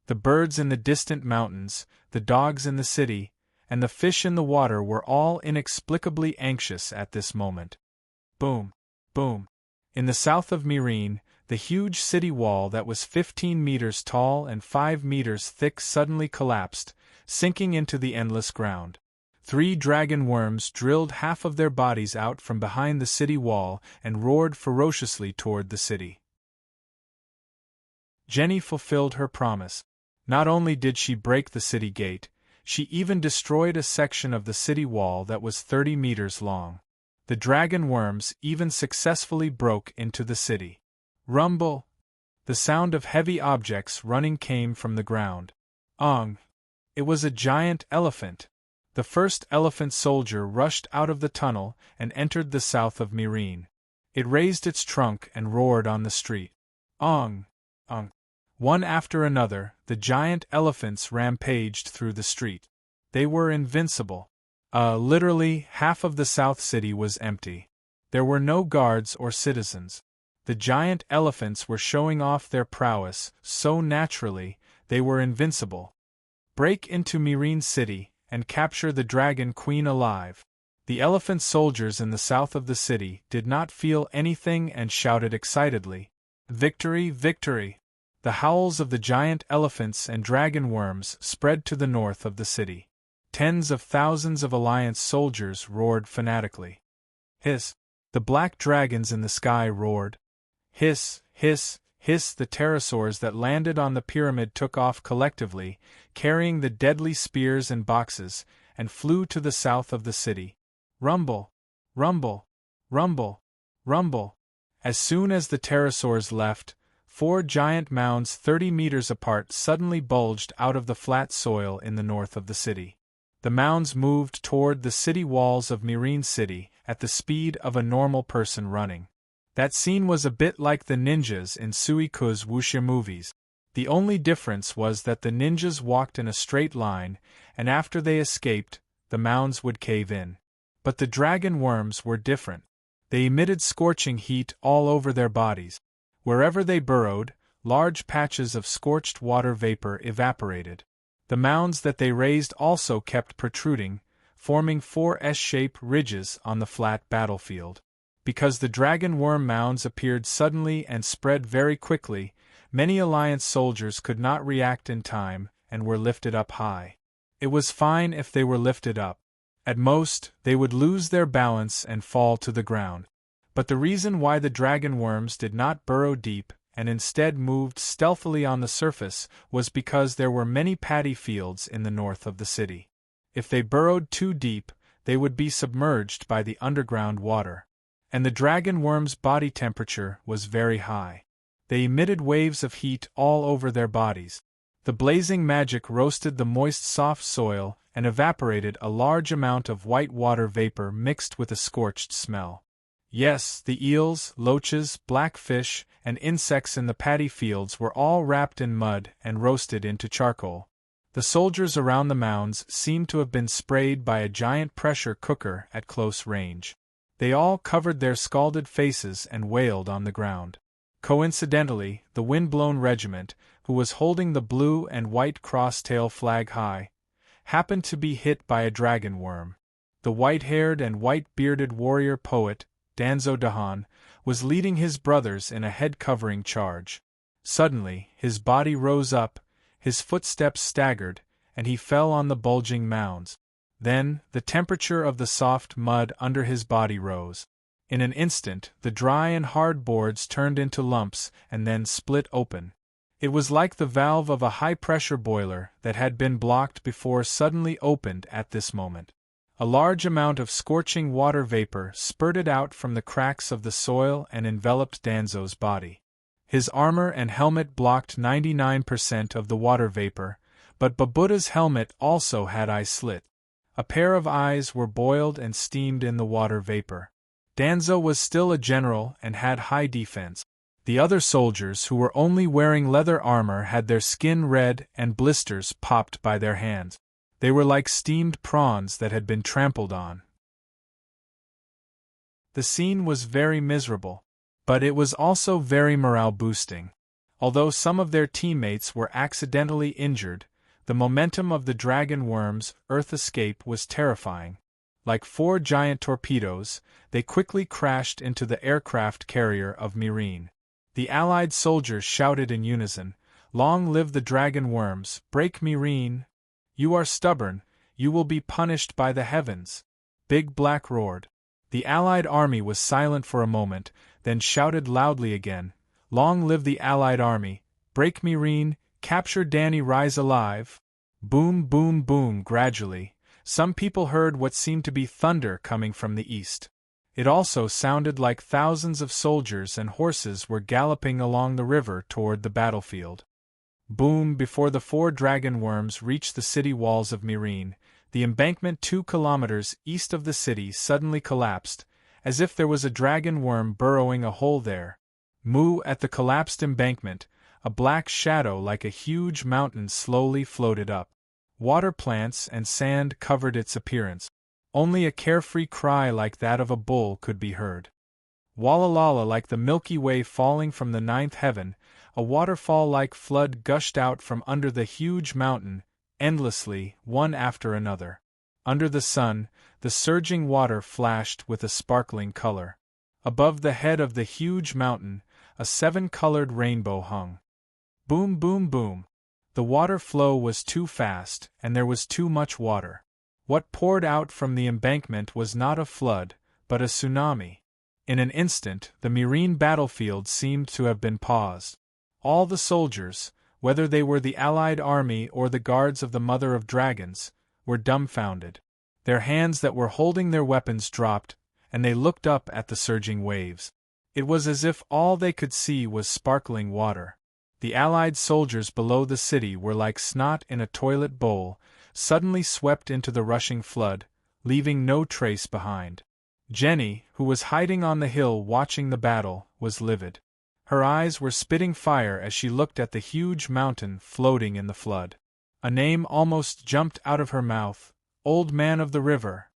The birds in the distant mountains, the dogs in the city, and the fish in the water were all inexplicably anxious at this moment. Boom! Boom! In the south of Myrene, the huge city wall that was 15 meters tall and 5 meters thick suddenly collapsed, sinking into the endless ground. 3 dragon worms drilled half of their bodies out from behind the city wall and roared ferociously toward the city. Jenny fulfilled her promise. Not only did she break the city gate, she even destroyed a section of the city wall that was 30 meters long. The dragon worms even successfully broke into the city. Rumble! The sound of heavy objects running came from the ground. Ong! It was a giant elephant. The first elephant soldier rushed out of the tunnel and entered the south of Myrene. It raised its trunk and roared on the street. Ong! Ong! One after another, the giant elephants rampaged through the street. They were invincible. Literally, half of the South City was empty. There were no guards or citizens. The giant elephants were showing off their prowess so naturally, they were invincible. Break into Myrene City and capture the Dragon Queen alive. The elephant soldiers in the south of the city did not feel anything and shouted excitedly, "Victory! Victory!" The howls of the giant elephants and dragon worms spread to the north of the city. Tens of thousands of Alliance soldiers roared fanatically. Hiss! The black dragons in the sky roared. Hiss, hiss, hiss! The pterosaurs that landed on the pyramid took off collectively, carrying the deadly spears and boxes, and flew to the south of the city. Rumble! Rumble! Rumble! Rumble! As soon as the pterosaurs left, 4 giant mounds 30 meters apart suddenly bulged out of the flat soil in the north of the city. The mounds moved toward the city walls of Myrene City at the speed of a normal person running. That scene was a bit like the ninjas in Suiko's wuxia movies. The only difference was that the ninjas walked in a straight line, and after they escaped, the mounds would cave in. But the dragon worms were different. They emitted scorching heat all over their bodies. Wherever they burrowed, large patches of scorched water vapor evaporated. The mounds that they raised also kept protruding, forming 4 S-shaped ridges on the flat battlefield. Because the dragon worm mounds appeared suddenly and spread very quickly, many Alliance soldiers could not react in time and were lifted up high. It was fine if they were lifted up. At most, they would lose their balance and fall to the ground. But the reason why the dragon worms did not burrow deep and instead moved stealthily on the surface was because there were many paddy fields in the north of the city. If they burrowed too deep, they would be submerged by the underground water. And the dragon worms' body temperature was very high. They emitted waves of heat all over their bodies. The blazing magic roasted the moist soft soil and evaporated a large amount of white water vapor mixed with a scorched smell. Yes, the eels, loaches, blackfish, and insects in the paddy fields were all wrapped in mud and roasted into charcoal. The soldiers around the mounds seemed to have been sprayed by a giant pressure cooker at close range. They all covered their scalded faces and wailed on the ground. Coincidentally, the wind-blown regiment, who was holding the blue and white crosstail flag high, happened to be hit by a dragon worm. The white-haired and white-bearded warrior poet, Danzo Dahan, was leading his brothers in a head-covering charge. Suddenly, his body rose up, his footsteps staggered, and he fell on the bulging mounds. Then, the temperature of the soft mud under his body rose. In an instant, the dry and hard boards turned into lumps and then split open. It was like the valve of a high-pressure boiler that had been blocked before suddenly opened at this moment. A large amount of scorching water vapor spurted out from the cracks of the soil and enveloped Danzo's body. His armor and helmet blocked 99% of the water vapor, but Babuda's helmet also had eyes slit. A pair of eyes were boiled and steamed in the water vapor. Danzo was still a general and had high defense. The other soldiers who were only wearing leather armor had their skin red and blisters popped by their hands. They were like steamed prawns that had been trampled on. The scene was very miserable, but it was also very morale-boosting. Although some of their teammates were accidentally injured, the momentum of the dragon worm's Earth escape was terrifying. Like 4 giant torpedoes, they quickly crashed into the aircraft carrier of Serene. The Allied soldiers shouted in unison, "Long live the dragon worms, break Serene! You are stubborn, you will be punished by the heavens!" Big Black roared. The Allied army was silent for a moment, then shouted loudly again, "Long live the Allied army, break Serene, capture Danny Rise alive!" Boom, boom, boom. Gradually, some people heard what seemed to be thunder coming from the east. It also sounded like thousands of soldiers and horses were galloping along the river toward the battlefield. Boom! Before the 4 dragon worms reached the city walls of Serene, the embankment 2 kilometers east of the city suddenly collapsed, as if there was a dragon worm burrowing a hole there. Moo! At the collapsed embankment, a black shadow like a huge mountain slowly floated up. Water plants and sand covered its appearance. Only a carefree cry like that of a bull could be heard. Wallalala, like the Milky Way falling from the 9th heaven, a waterfall-like flood gushed out from under the huge mountain, endlessly, one after another. Under the sun, the surging water flashed with a sparkling color. Above the head of the huge mountain, a 7-colored rainbow hung. Boom, boom, boom. The water flow was too fast, and there was too much water. What poured out from the embankment was not a flood, but a tsunami. In an instant, the Serene battlefield seemed to have been paused. All the soldiers, whether they were the Allied army or the guards of the Mother of Dragons, were dumbfounded. Their hands that were holding their weapons dropped, and they looked up at the surging waves. It was as if all they could see was sparkling water. The Allied soldiers below the city were like snot in a toilet bowl, suddenly swept into the rushing flood, leaving no trace behind. Jenny, who was hiding on the hill watching the battle, was livid. Her eyes were spitting fire as she looked at the huge mountain floating in the flood. A name almost jumped out of her mouth, Old Man of the River.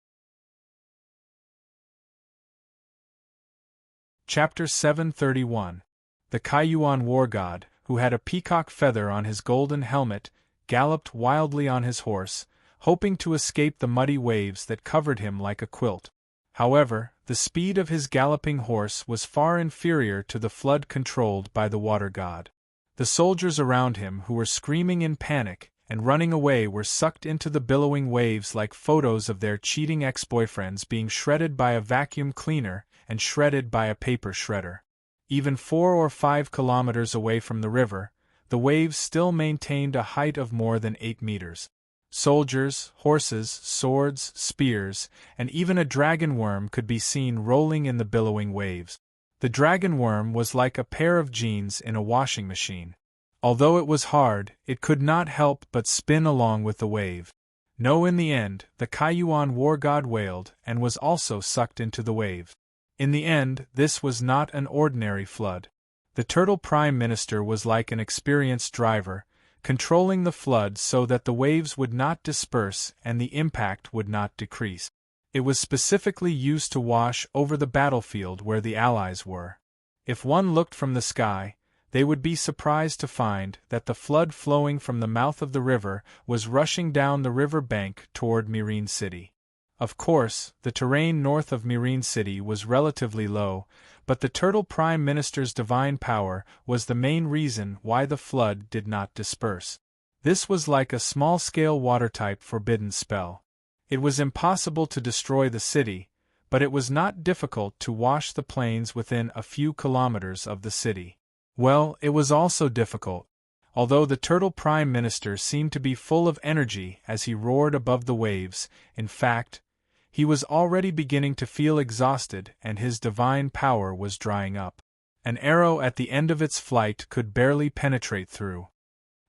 Chapter 731. The Kaiyuan war god, who had a peacock feather on his golden helmet, galloped wildly on his horse, hoping to escape the muddy waves that covered him like a quilt. However, the speed of his galloping horse was far inferior to the flood controlled by the water god. The soldiers around him who were screaming in panic and running away were sucked into the billowing waves like photos of their cheating ex-boyfriends being shredded by a vacuum cleaner and shredded by a paper shredder. Even 4 or 5 kilometers away from the river, the waves still maintained a height of more than 8 meters. Soldiers, horses, swords, spears, and even a dragon worm could be seen rolling in the billowing waves. The dragon worm was like a pair of jeans in a washing machine. Although it was hard, it could not help but spin along with the wave. No, in the end, the Kaiyuan war god wailed and was also sucked into the wave. In the end, this was not an ordinary flood. The Turtle Prime Minister was like an experienced driver, controlling the flood so that the waves would not disperse and the impact would not decrease. It was specifically used to wash over the battlefield where the Allies were. If one looked from the sky, they would be surprised to find that the flood flowing from the mouth of the river was rushing down the river bank toward Serene City. Of course, the terrain north of Serene City was relatively low, but the Turtle Prime Minister's divine power was the main reason why the flood did not disperse. This was like a small-scale water-type forbidden spell. It was impossible to destroy the city, but it was not difficult to wash the plains within a few kilometers of the city. Well, it was also difficult, although the Turtle Prime Minister seemed to be full of energy as he roared above the waves. In fact, he was already beginning to feel exhausted and his divine power was drying up. An arrow at the end of its flight could barely penetrate through.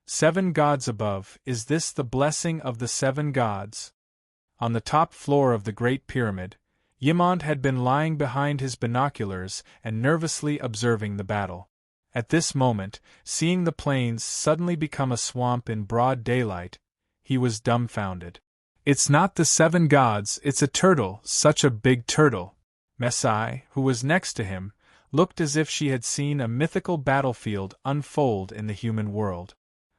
7 gods above, is this the blessing of the 7 gods? On the top floor of the Great Pyramid, Yimont had been lying behind his binoculars and nervously observing the battle. At this moment, seeing the plains suddenly become a swamp in broad daylight, he was dumbfounded. "It's not the 7 gods, it's a turtle, such a big turtle." Messai, who was next to him, looked as if she had seen a mythical battlefield unfold in the human world.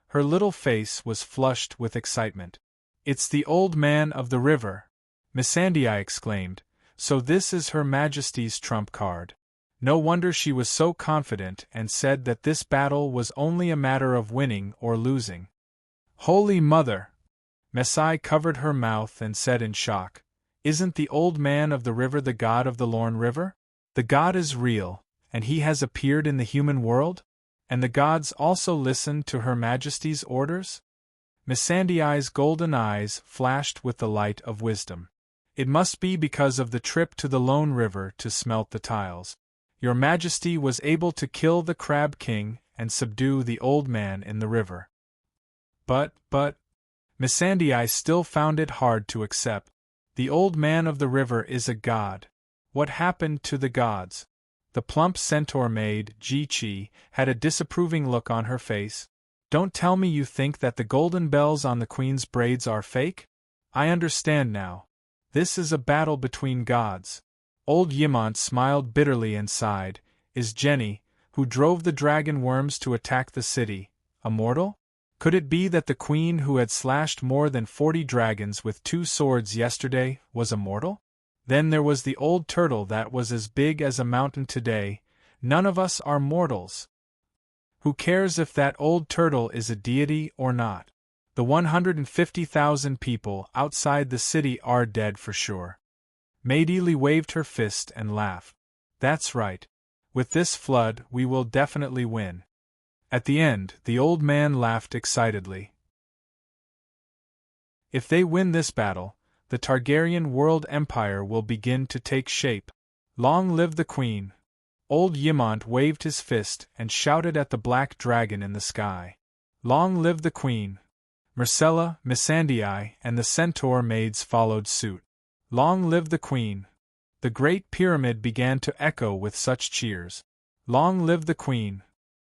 Her little face was flushed with excitement. "It's the old man of the river," Missandei exclaimed, "so this is Her Majesty's trump card." No wonder she was so confident and said that this battle was only a matter of winning or losing. "Holy Mother!" Messai covered her mouth and said in shock, "Isn't the old man of the river the god of the Lorne River? The god is real, and he has appeared in the human world? And the gods also listened to Her Majesty's orders?" Missandei's golden eyes flashed with the light of wisdom. "It must be because of the trip to the Lone River to smelt the tiles. Your Majesty was able to kill the Crab King and subdue the old man in the river." But, Missandei still found it hard to accept. The old man of the river is a god. What happened to the gods? The plump centaur maid, Ji-Chi, had a disapproving look on her face. "Don't tell me you think that the golden bells on the queen's braids are fake? I understand now. This is a battle between gods." Old Yimont smiled bitterly and sighed. "Is Jenny, who drove the dragon worms to attack the city, a mortal? Could it be that the queen who had slashed more than 40 dragons with 2 swords yesterday was a mortal? Then there was the old turtle that was as big as a mountain today. None of us are mortals. Who cares if that old turtle is a deity or not? The 150,000 people outside the city are dead for sure." Maidili waved her fist and laughed. "That's right. With this flood we will definitely win." At the end, the old man laughed excitedly. "If they win this battle, the Targaryen world empire will begin to take shape. Long live the queen!" Old Yimont waved his fist and shouted at the black dragon in the sky. "Long live the queen!" Myrcella, Missandei, and the centaur maids followed suit. "Long live the queen!" The Great Pyramid began to echo with such cheers. "Long live the queen!"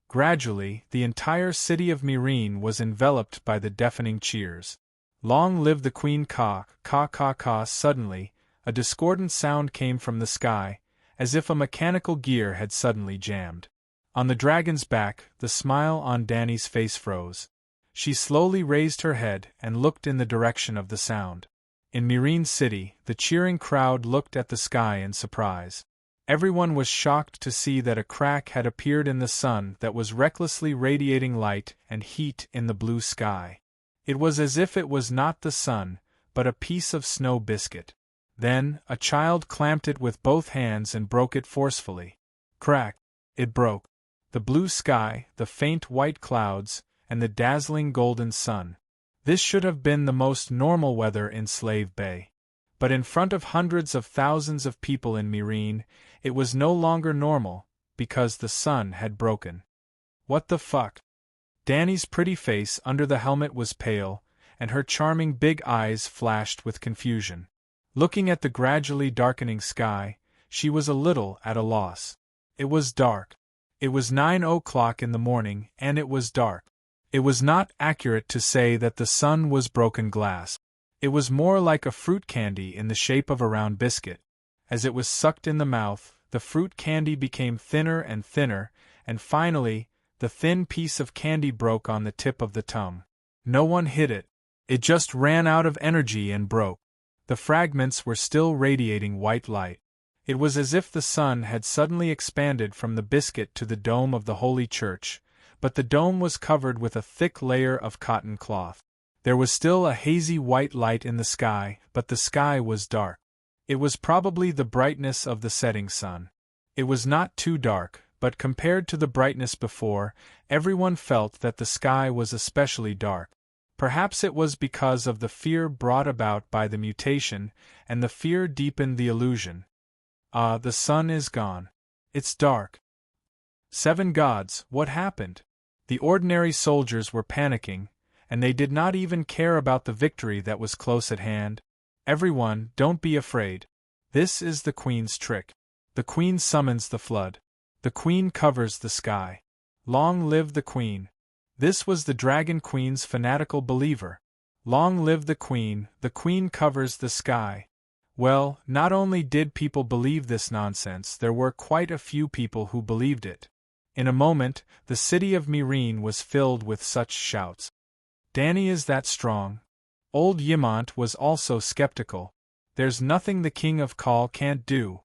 Gradually, the entire city of Meereen was enveloped by the deafening cheers. "Long live the queen! Caw, caw, caw, caw!" Suddenly, a discordant sound came from the sky, as if a mechanical gear had suddenly jammed. On the dragon's back, the smile on Dany's face froze. She slowly raised her head and looked in the direction of the sound. In Meereen City, the cheering crowd looked at the sky in surprise. Everyone was shocked to see that a crack had appeared in the sun that was recklessly radiating light and heat in the blue sky. It was as if it was not the sun, but a piece of snow biscuit. Then, a child clamped it with both hands and broke it forcefully. Crack! It broke. The blue sky, the faint white clouds, and the dazzling golden sun. This should have been the most normal weather in Slave Bay. But in front of hundreds of thousands of people in Meereen, it was no longer normal, because the sun had broken. What the fuck? Dany's pretty face under the helmet was pale, and her charming big eyes flashed with confusion. Looking at the gradually darkening sky, she was a little at a loss. It was dark. It was 9 o'clock in the morning, and it was dark. It was not accurate to say that the sun was broken glass. It was more like a fruit candy in the shape of a round biscuit. As it was sucked in the mouth, the fruit candy became thinner, and finally, The thin piece of candy broke on the tip of the tongue. No one hit it. It just ran out of energy and broke. The fragments were still radiating white light. It was as if the sun had suddenly expanded from the biscuit to the dome of the Holy Church, but the dome was covered with a thick layer of cotton cloth. There was still a hazy white light in the sky, but the sky was dark. It was probably the brightness of the setting sun. It was not too dark, but compared to the brightness before, everyone felt that the sky was especially dark. Perhaps it was because of the fear brought about by the mutation, and the fear deepened the illusion. Ah, the sun is gone. It's dark. 7 gods, what happened? The ordinary soldiers were panicking, and they did not even care about the victory that was close at hand. Everyone, don't be afraid. This is the Queen's trick. The Queen summons the flood. The Queen covers the sky. Long live the Queen. This was the Dragon Queen's fanatical believer. Long live the Queen covers the sky. Well, not only did people believe this nonsense, there were quite a few people who believed it. In a moment, the city of Myrene was filled with such shouts. Danny is that strong? Old Yimont was also skeptical. There's nothing the King of Kal can't do.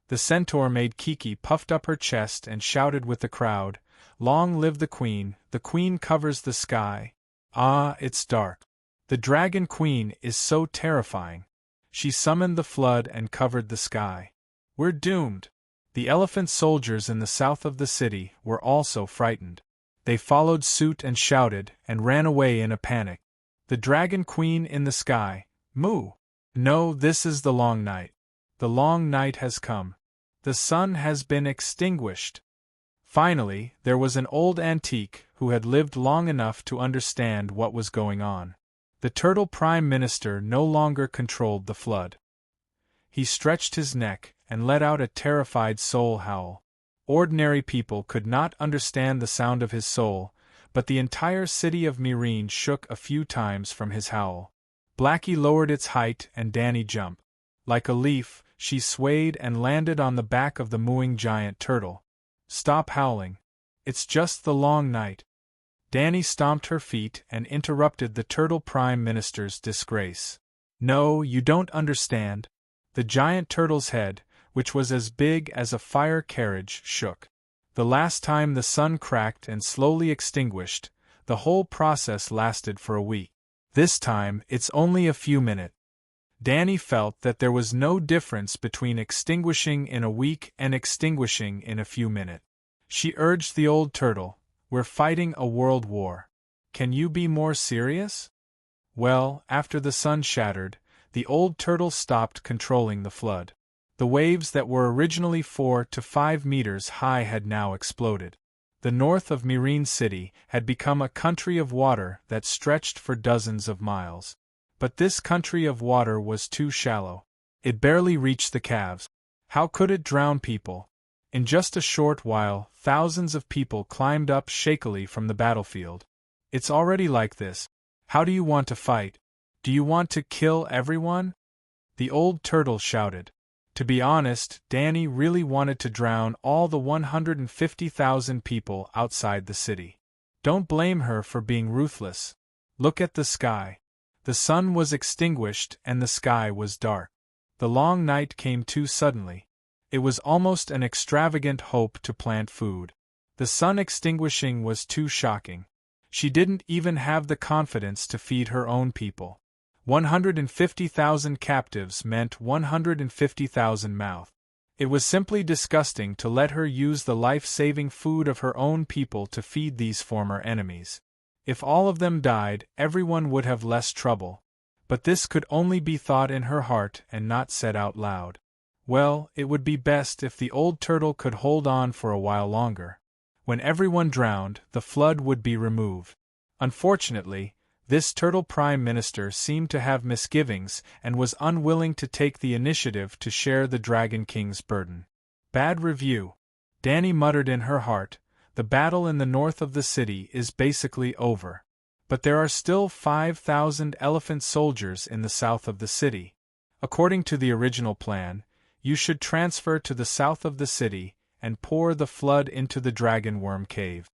The centaur made Kiki puffed up her chest and shouted with the crowd, Long live the Queen covers the sky. Ah, it's dark. The Dragon Queen is so terrifying. She summoned the flood and covered the sky. We're doomed. The elephant soldiers in the south of the city were also frightened. They followed suit and shouted, and ran away in a panic. The Dragon Queen in the sky, moo! No, this is the long night. The long night has come. The sun has been extinguished. Finally, there was an old antique who had lived long enough to understand what was going on. The Turtle Prime Minister no longer controlled the flood. He stretched his neck and let out a terrified soul howl. Ordinary people could not understand the sound of his soul, but the entire city of Myrene shook a few times from his howl. Blackie lowered its height and Danny jumped. Like a leaf, she swayed and landed on the back of the mooing giant turtle. Stop howling. It's just the long night. Danny stomped her feet and interrupted the Turtle Prime Minister's disgrace. No, you don't understand. The giant turtle's head, which was as big as a fire carriage, shook. The last time the sun cracked and slowly extinguished, the whole process lasted for a week. This time, it's only a few minutes. Danny felt that there was no difference between extinguishing in a week and extinguishing in a few minutes. She urged the old turtle, We're fighting a world war. Can you be more serious? Well, after the sun shattered, the old turtle stopped controlling the flood. The waves that were originally 4 to 5 meters high had now exploded. The north of Myrene City had become a country of water that stretched for dozens of miles. But this country of water was too shallow. It barely reached the calves. How could it drown people? In just a short while, thousands of people climbed up shakily from the battlefield. It's already like this. How do you want to fight? Do you want to kill everyone? The old turtle shouted. To be honest, Danny really wanted to drown all the 150,000 people outside the city. Don't blame her for being ruthless. Look at the sky. The sun was extinguished and the sky was dark. The long night came too suddenly. It was almost an extravagant hope to plant food. The sun extinguishing was too shocking. She didn't even have the confidence to feed her own people. 150,000 captives meant 150,000 mouths. It was simply disgusting to let her use the life-saving food of her own people to feed these former enemies. If all of them died, everyone would have less trouble. But this could only be thought in her heart and not said out loud. Well, it would be best if the old turtle could hold on for a while longer. When everyone drowned, the flood would be removed. Unfortunately, this Turtle Prime Minister seemed to have misgivings and was unwilling to take the initiative to share the Dragon King's burden. Bad review. Danny muttered in her heart, the battle in the north of the city is basically over. But there are still 5,000 elephant soldiers in the south of the city. According to the original plan, you should transfer to the south of the city and pour the flood into the dragon worm cave.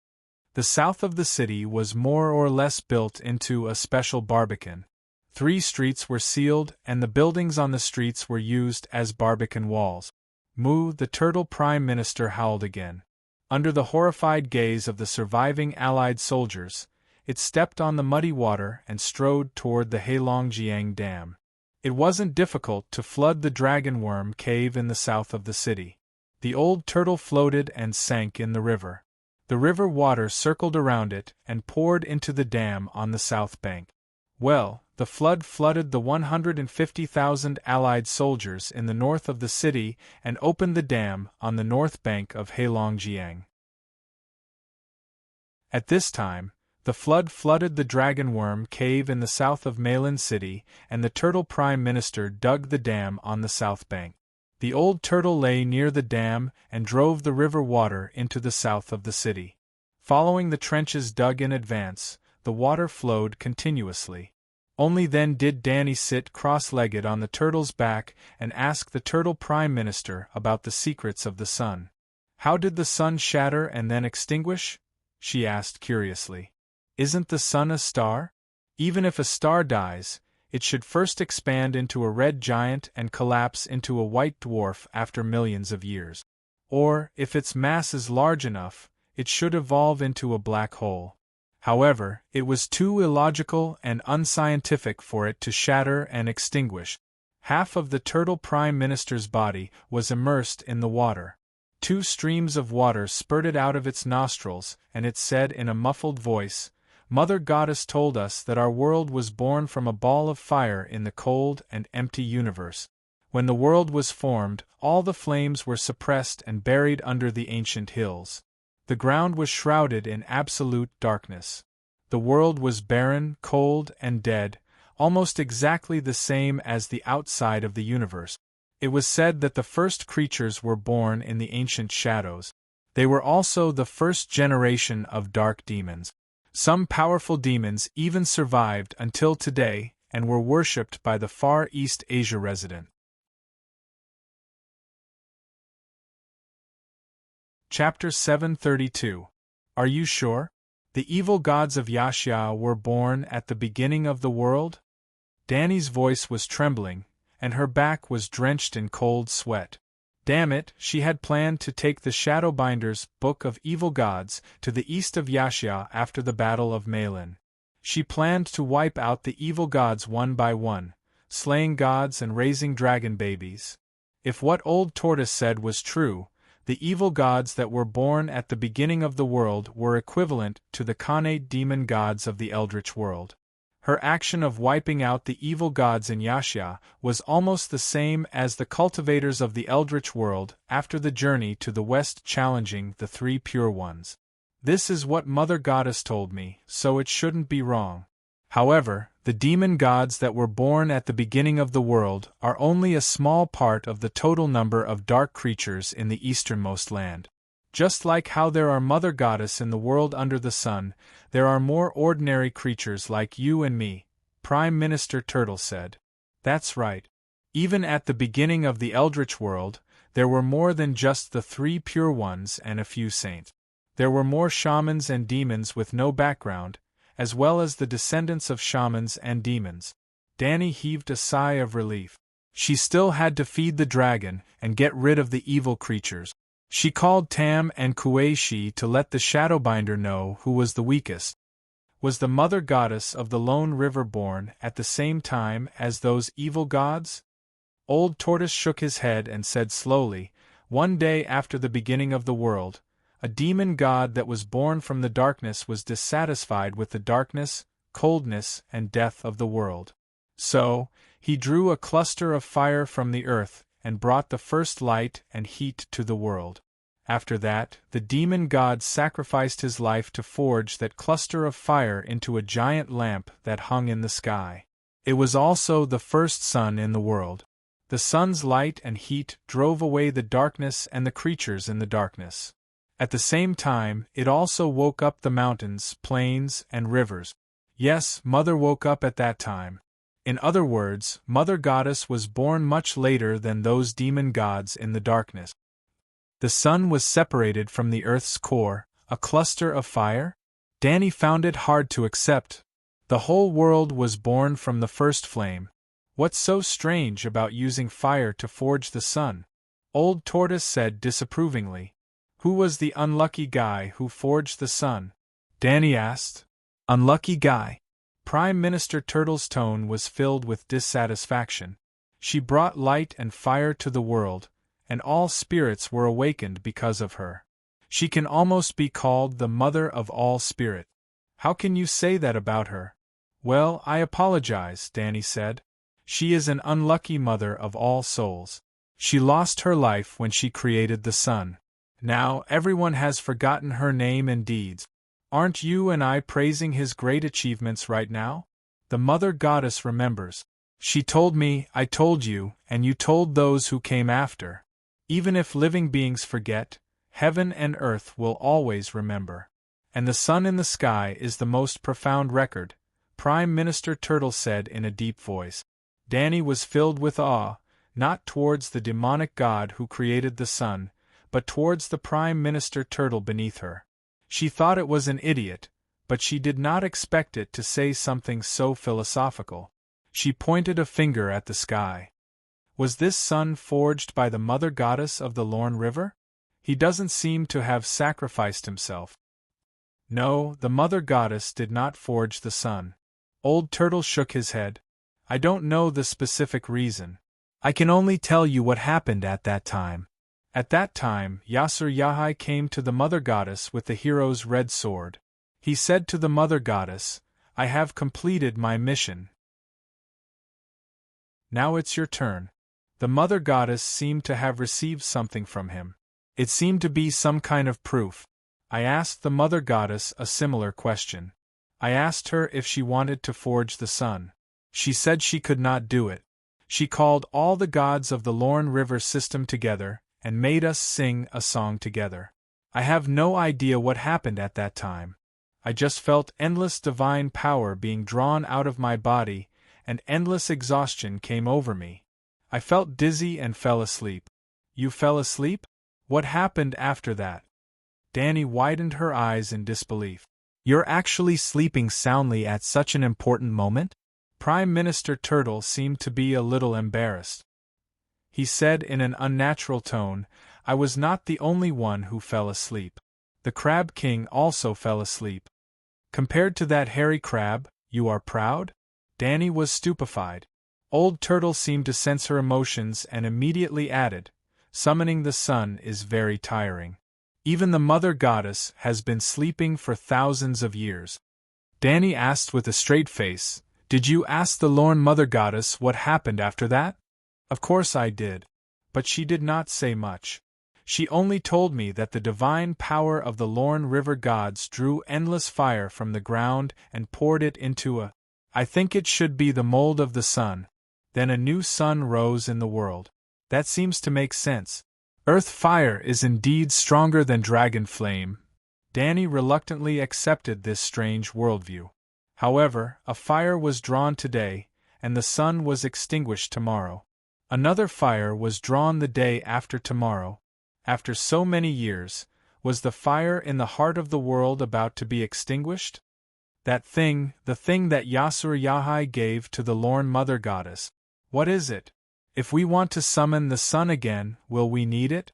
The south of the city was more or less built into a special barbican. 3 streets were sealed, and the buildings on the streets were used as barbican walls. Mu, the turtle prime minister, howled again. Under the horrified gaze of the surviving Allied soldiers, it stepped on the muddy water and strode toward the Heilongjiang Dam. It wasn't difficult to flood the dragon worm cave in the south of the city. The old turtle floated and sank in the river. The river water circled around it and poured into the dam on the south bank. Well, the flood flooded the 150,000 Allied soldiers in the north of the city and opened the dam on the north bank of Heilongjiang. At this time, the flood flooded the dragon worm cave in the south of Mailin City, and the turtle prime minister dug the dam on the south bank. The old turtle lay near the dam and drove the river water into the south of the city. Following the trenches dug in advance, the water flowed continuously. Only then did Danny sit cross-legged on the turtle's back and ask the turtle prime minister about the secrets of the sun. How did the sun shatter and then extinguish? She asked curiously. Isn't the sun a star? Even if a star dies, it should first expand into a red giant and collapse into a white dwarf after millions of years. Or, if its mass is large enough, it should evolve into a black hole. However, it was too illogical and unscientific for it to shatter and extinguish. Half of the turtle prime minister's body was immersed in the water. 2 streams of water spurted out of its nostrils, and it said in a muffled voice, "Mother Goddess told us that our world was born from a ball of fire in the cold and empty universe. When the world was formed, all the flames were suppressed and buried under the ancient hills. The ground was shrouded in absolute darkness. The world was barren, cold, and dead, almost exactly the same as the outside of the universe. It was said that the first creatures were born in the ancient shadows. They were also the first generation of dark demons. Some powerful demons even survived until today and were worshipped by the Far East Asia resident." Chapter 732. Are you sure? The evil gods of Yaxia were born at the beginning of the world? Danny's voice was trembling, and her back was drenched in cold sweat. Damn it, she had planned to take the Shadowbinder's Book of Evil Gods to the east of Yaxia after the Battle of Mailin. She planned to wipe out the evil gods one by one, slaying gods and raising dragon babies. If what Old Tortoise said was true, the evil gods that were born at the beginning of the world were equivalent to the Khanate demon gods of the Eldritch world. Her action of wiping out the evil gods in Yaxia was almost the same as the cultivators of the Eldritch world after the journey to the west challenging the 3 pure ones. This is what Mother Goddess told me, so it shouldn't be wrong. However, the demon gods that were born at the beginning of the world are only a small part of the total number of dark creatures in the easternmost land. Just like how there are Mother Goddess in the world under the sun, there are more ordinary creatures like you and me, Prime Minister Turtle said. That's right. Even at the beginning of the Eldritch world, there were more than just the 3 pure ones and a few saints. There were more shamans and demons with no background, as well as the descendants of shamans and demons. Danny heaved a sigh of relief. She still had to feed the dragon and get rid of the evil creatures. She called Tam and Kuei-shi to let the Shadowbinder know who was the weakest. Was the Mother Goddess of the Lone River born at the same time as those evil gods? Old Tortoise shook his head and said slowly, "One day after the beginning of the world, a demon god that was born from the darkness was dissatisfied with the darkness, coldness, and death of the world. So, he drew a cluster of fire from the earth and brought the first light and heat to the world. After that, the demon god sacrificed his life to forge that cluster of fire into a giant lamp that hung in the sky. It was also the first sun in the world. The sun's light and heat drove away the darkness and the creatures in the darkness. At the same time, it also woke up the mountains, plains, and rivers. Yes, Mother woke up at that time. In other words, Mother Goddess was born much later than those demon gods in the darkness. The sun was separated from the earth's core, a cluster of fire? Danny found it hard to accept. The whole world was born from the first flame. What's so strange about using fire to forge the sun? Old Tortoise said disapprovingly. Who was the unlucky guy who forged the sun? Danny asked. Unlucky guy? Prime Minister Turtle's tone was filled with dissatisfaction. She brought light and fire to the world, and all spirits were awakened because of her. She can almost be called the mother of all spirit. How can you say that about her? Well, I apologize, Danny said. She is an unlucky mother of all souls. She lost her life when she created the sun. Now everyone has forgotten her name and deeds. Aren't you and I praising his great achievements right now? The Mother Goddess remembers. She told me, I told you, and you told those who came after. Even if living beings forget, heaven and earth will always remember. And the sun in the sky is the most profound record, Prime Minister Turtle said in a deep voice. Danny was filled with awe, not towards the demonic god who created the sun, but towards the Prime Minister Turtle beneath her. She thought it was an idiot, but she did not expect it to say something so philosophical. She pointed a finger at the sky. Was this sun forged by the Mother Goddess of the Lorne River? He doesn't seem to have sacrificed himself. No, the Mother Goddess did not forge the sun. Old Turtle shook his head. I don't know the specific reason. I can only tell you what happened at that time. At that time, Yasur-Yahai came to the Mother Goddess with the hero's red sword. He said to the Mother Goddess, I have completed my mission. Now it's your turn. The Mother Goddess seemed to have received something from him. It seemed to be some kind of proof. I asked the Mother Goddess a similar question. I asked her if she wanted to forge the sun. She said she could not do it. She called all the gods of the Lorne River system together, and made us sing a song together. I have no idea what happened at that time. I just felt endless divine power being drawn out of my body, and endless exhaustion came over me. I felt dizzy and fell asleep. You fell asleep? What happened after that? Danny widened her eyes in disbelief. You're actually sleeping soundly at such an important moment? Prime Minister Turtle seemed to be a little embarrassed. He said in an unnatural tone, I was not the only one who fell asleep. The Crab King also fell asleep. Compared to that hairy crab, you are proud? Danny was stupefied. Old Turtle seemed to sense her emotions and immediately added, summoning the sun is very tiring. Even the Mother Goddess has been sleeping for thousands of years. Danny asked with a straight face, Did you ask the Lorne Mother Goddess what happened after that? Of course I did. But she did not say much. She only told me that the divine power of the Lorne River gods drew endless fire from the ground and poured it into I think it should be the mold of the sun. Then a new sun rose in the world. That seems to make sense. Earth fire is indeed stronger than dragon flame. Danny reluctantly accepted this strange worldview. However, a fire was drawn today, and the sun was extinguished tomorrow. Another fire was drawn the day after tomorrow. After so many years, was the fire in the heart of the world about to be extinguished? That thing, the thing that Yasur-Yahai gave to the Lorne Mother Goddess. What is it? If we want to summon the sun again, will we need it?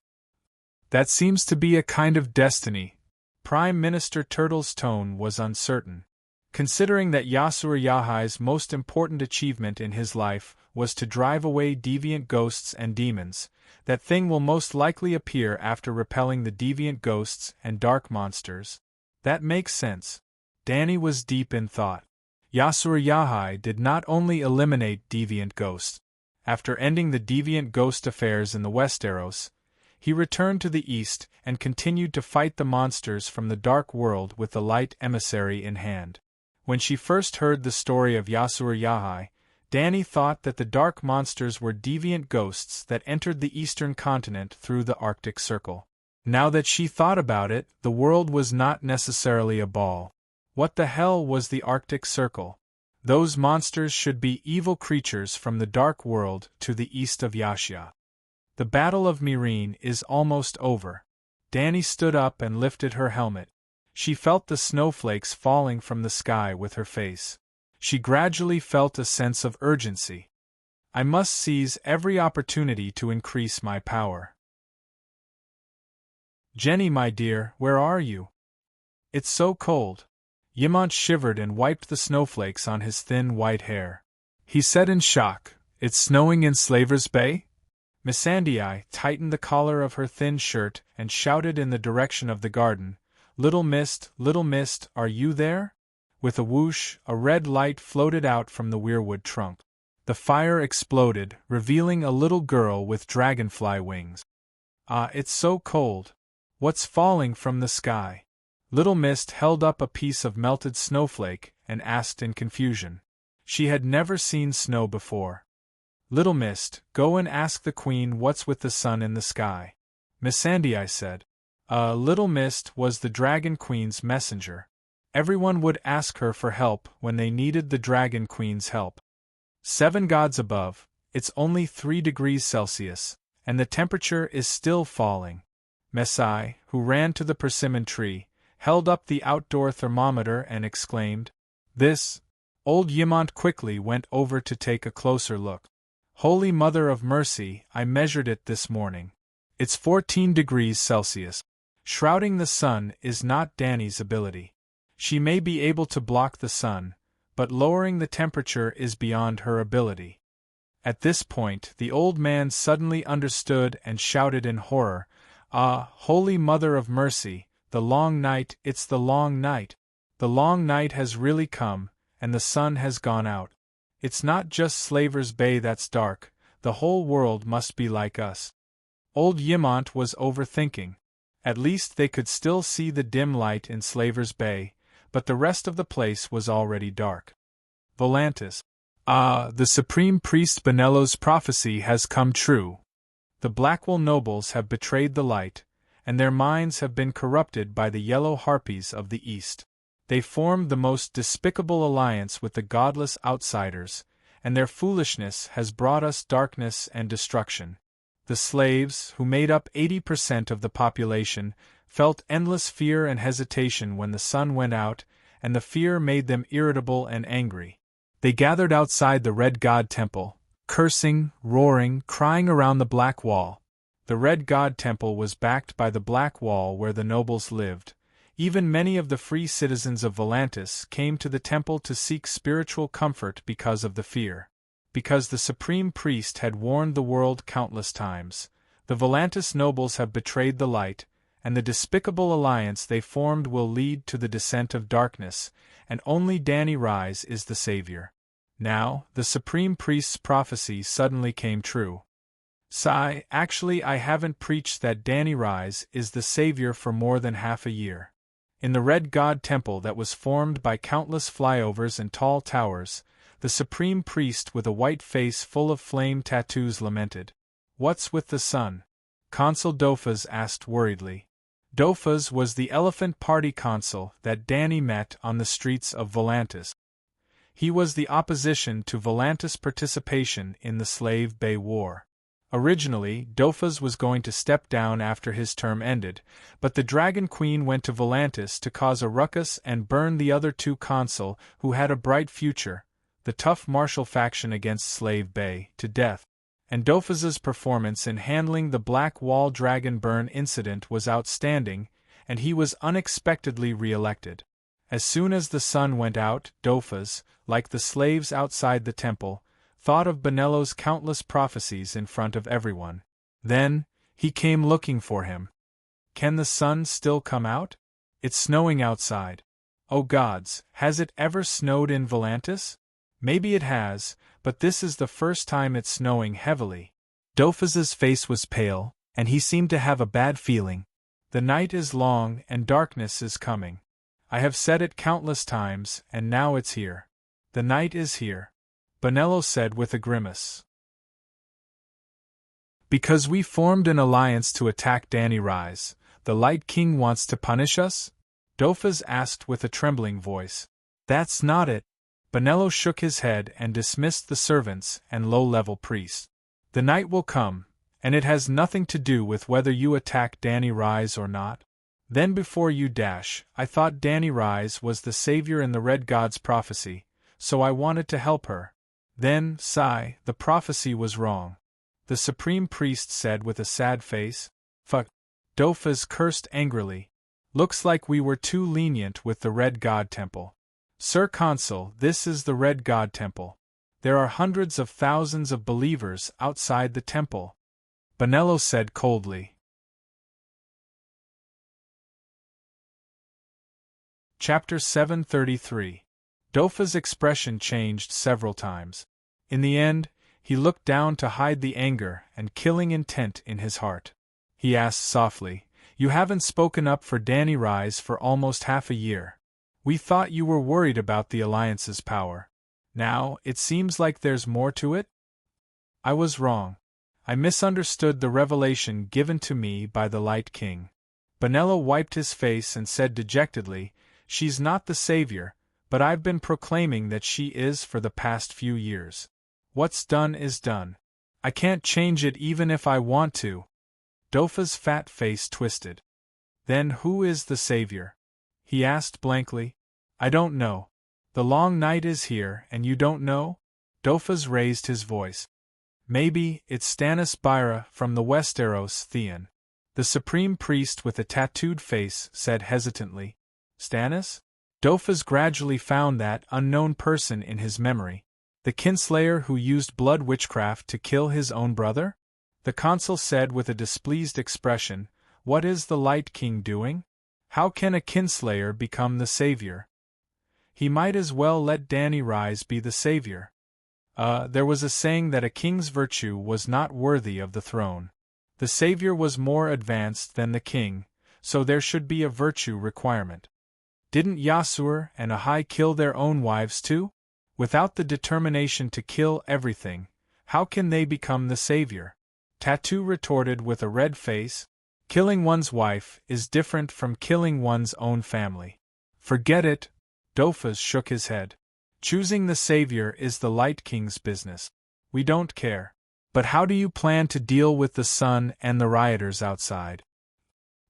That seems to be a kind of destiny. Prime Minister Turtle's tone was uncertain. Considering that Yasur-Yahai's most important achievement in his life was to drive away deviant ghosts and demons, that thing will most likely appear after repelling the deviant ghosts and dark monsters. That makes sense. Danny was deep in thought. Yasur-Yahai did not only eliminate deviant ghosts. After ending the deviant ghost affairs in the Westeros, he returned to the east and continued to fight the monsters from the dark world with the light emissary in hand. When she first heard the story of Yasur-Yahai, Danny thought that the dark monsters were deviant ghosts that entered the eastern continent through the Arctic Circle. Now that she thought about it, the world was not necessarily a ball. What the hell was the Arctic Circle? Those monsters should be evil creatures from the dark world to the east of Yashia. The Battle of Myrene is almost over. Dani stood up and lifted her helmet. She felt the snowflakes falling from the sky with her face. She gradually felt a sense of urgency. I must seize every opportunity to increase my power. Jenny, my dear, where are you? It's so cold. Ymont shivered and wiped the snowflakes on his thin white hair. He said in shock, "It's snowing in Slaver's Bay?" Missandei tightened the collar of her thin shirt and shouted in the direction of the garden, Little Mist, are you there?" With a whoosh, a red light floated out from the weirwood trunk. The fire exploded, revealing a little girl with dragonfly wings. "Ah, it's so cold. What's falling from the sky?" Little Mist held up a piece of melted snowflake and asked in confusion. She had never seen snow before. "Little Mist, go and ask the queen what's with the sun in the sky," Missandei said. Little Mist was the Dragon Queen's messenger. Everyone would ask her for help when they needed the Dragon Queen's help. 7 gods above, it's only 3 degrees Celsius, and the temperature is still falling. Messai, who ran to the persimmon tree, held up the outdoor thermometer and exclaimed, "This!" Old Ymont quickly went over to take a closer look. "Holy Mother of Mercy, I measured it this morning. It's 14 degrees Celsius. Shrouding the sun is not Dani's ability. She may be able to block the sun, but lowering the temperature is beyond her ability." At this point, the old man suddenly understood and shouted in horror, "Ah, Holy Mother of Mercy, the long night, it's the long night. The long night has really come, and the sun has gone out. It's not just Slaver's Bay that's dark, the whole world must be like us." Old Ymont was overthinking. At least they could still see the dim light in Slaver's Bay, but the rest of the place was already dark. Volantis. "Ah, the Supreme Priest Bonello's prophecy has come true. The Blackwell nobles have betrayed the light, and their minds have been corrupted by the yellow harpies of the East. They formed the most despicable alliance with the godless outsiders, and their foolishness has brought us darkness and destruction. The slaves, who made up 80% of the population, felt endless fear and hesitation when the sun went out, and the fear made them irritable and angry. They gathered outside the Red God Temple, cursing, roaring, crying around the Black Wall. The Red God Temple was backed by the Black Wall where the nobles lived. Even many of the free citizens of Volantis came to the temple to seek spiritual comfort because of the fear. Because the Supreme Priest had warned the world countless times, the Volantis nobles have betrayed the light, and the despicable alliance they formed will lead to the descent of darkness, and only Dani Rise is the savior. Now, the Supreme Priest's prophecy suddenly came true. Actually I haven't preached that Dani Rise is the savior for more than half a year. In the Red God Temple that was formed by countless flyovers and tall towers, the Supreme Priest with a white face full of flame tattoos lamented. "What's with the sun?" Consul Dofas asked worriedly. Dofas was the elephant party consul that Dani met on the streets of Volantis. He was the opposition to Volantis' participation in the Slave Bay War. Originally, Dofas was going to step down after his term ended, but the Dragon Queen went to Volantis to cause a ruckus and burn the other 2 consul who had a bright future, the tough martial faction against Slave Bay, to death. And Dofas's performance in handling the Black Wall Dragon Burn incident was outstanding, and he was unexpectedly re-elected. As soon as the sun went out, Dofas, like the slaves outside the temple, thought of Bonello's countless prophecies in front of everyone. Then, he came looking for him. "Can the sun still come out? It's snowing outside. Oh gods, has it ever snowed in Volantis? Maybe it has, but this is the first time it's snowing heavily." Dofas's face was pale, and he seemed to have a bad feeling. "The night is long and darkness is coming. I have said it countless times, and now it's here. The night is here," Bonello said with a grimace. "Because we formed an alliance to attack Dani Rise, the Light King wants to punish us?" Dofas asked with a trembling voice. "That's not it." Bonello shook his head and dismissed the servants and low-level priests. "The night will come, And it has nothing to do with whether you attack Danny Rise or not? Then before you dash, I thought Danny Rise was the savior in the Red God's prophecy, so I wanted to help her. Then, sigh, the prophecy was wrong. The supreme priest said with a sad face. Fuck. Dofus cursed angrily. Looks like we were too lenient with the Red God Temple. Sir Consul, this is the Red God Temple. There are hundreds of thousands of believers outside the temple. Bonello said coldly. Chapter 733. Dofa's expression changed several times. In the end, he looked down to hide the anger and killing intent in his heart. He asked softly, "You haven't spoken up for Danny Rise for almost half a year. We thought you were worried about the Alliance's power. Now, it seems like there's more to it?" "I was wrong. I misunderstood the revelation given to me by the Light King." Bonello wiped his face and said dejectedly, "She's not the savior, but I've been proclaiming that she is for the past few years. What's done is done. I can't change it even if I want to." Dofa's fat face twisted. "Then who is the savior?" he asked blankly. "I don't know. The long night is here and you don't know?" Dofas raised his voice. "Maybe it's Stannis Byra from the Westeros Theon." The supreme priest with a tattooed face said hesitantly. "Stannis?" Dofas gradually found that unknown person in his memory. The kinslayer who used blood witchcraft to kill his own brother? The consul said with a displeased expression, "What is the Light King doing? How can a kinslayer become the savior? He might as well let Danny Rise be the savior." There was a saying that a king's virtue was not worthy of the throne. The savior was more advanced than the king, so there should be a virtue requirement. Didn't Yasur and Ahai kill their own wives too? Without the determination to kill everything, how can they become the savior? Tattoo retorted with a red face. "Killing one's wife is different from killing one's own family." "Forget it," Dofas shook his head. "Choosing the savior is the Light King's business. We don't care. But how do you plan to deal with the sun and the rioters outside?"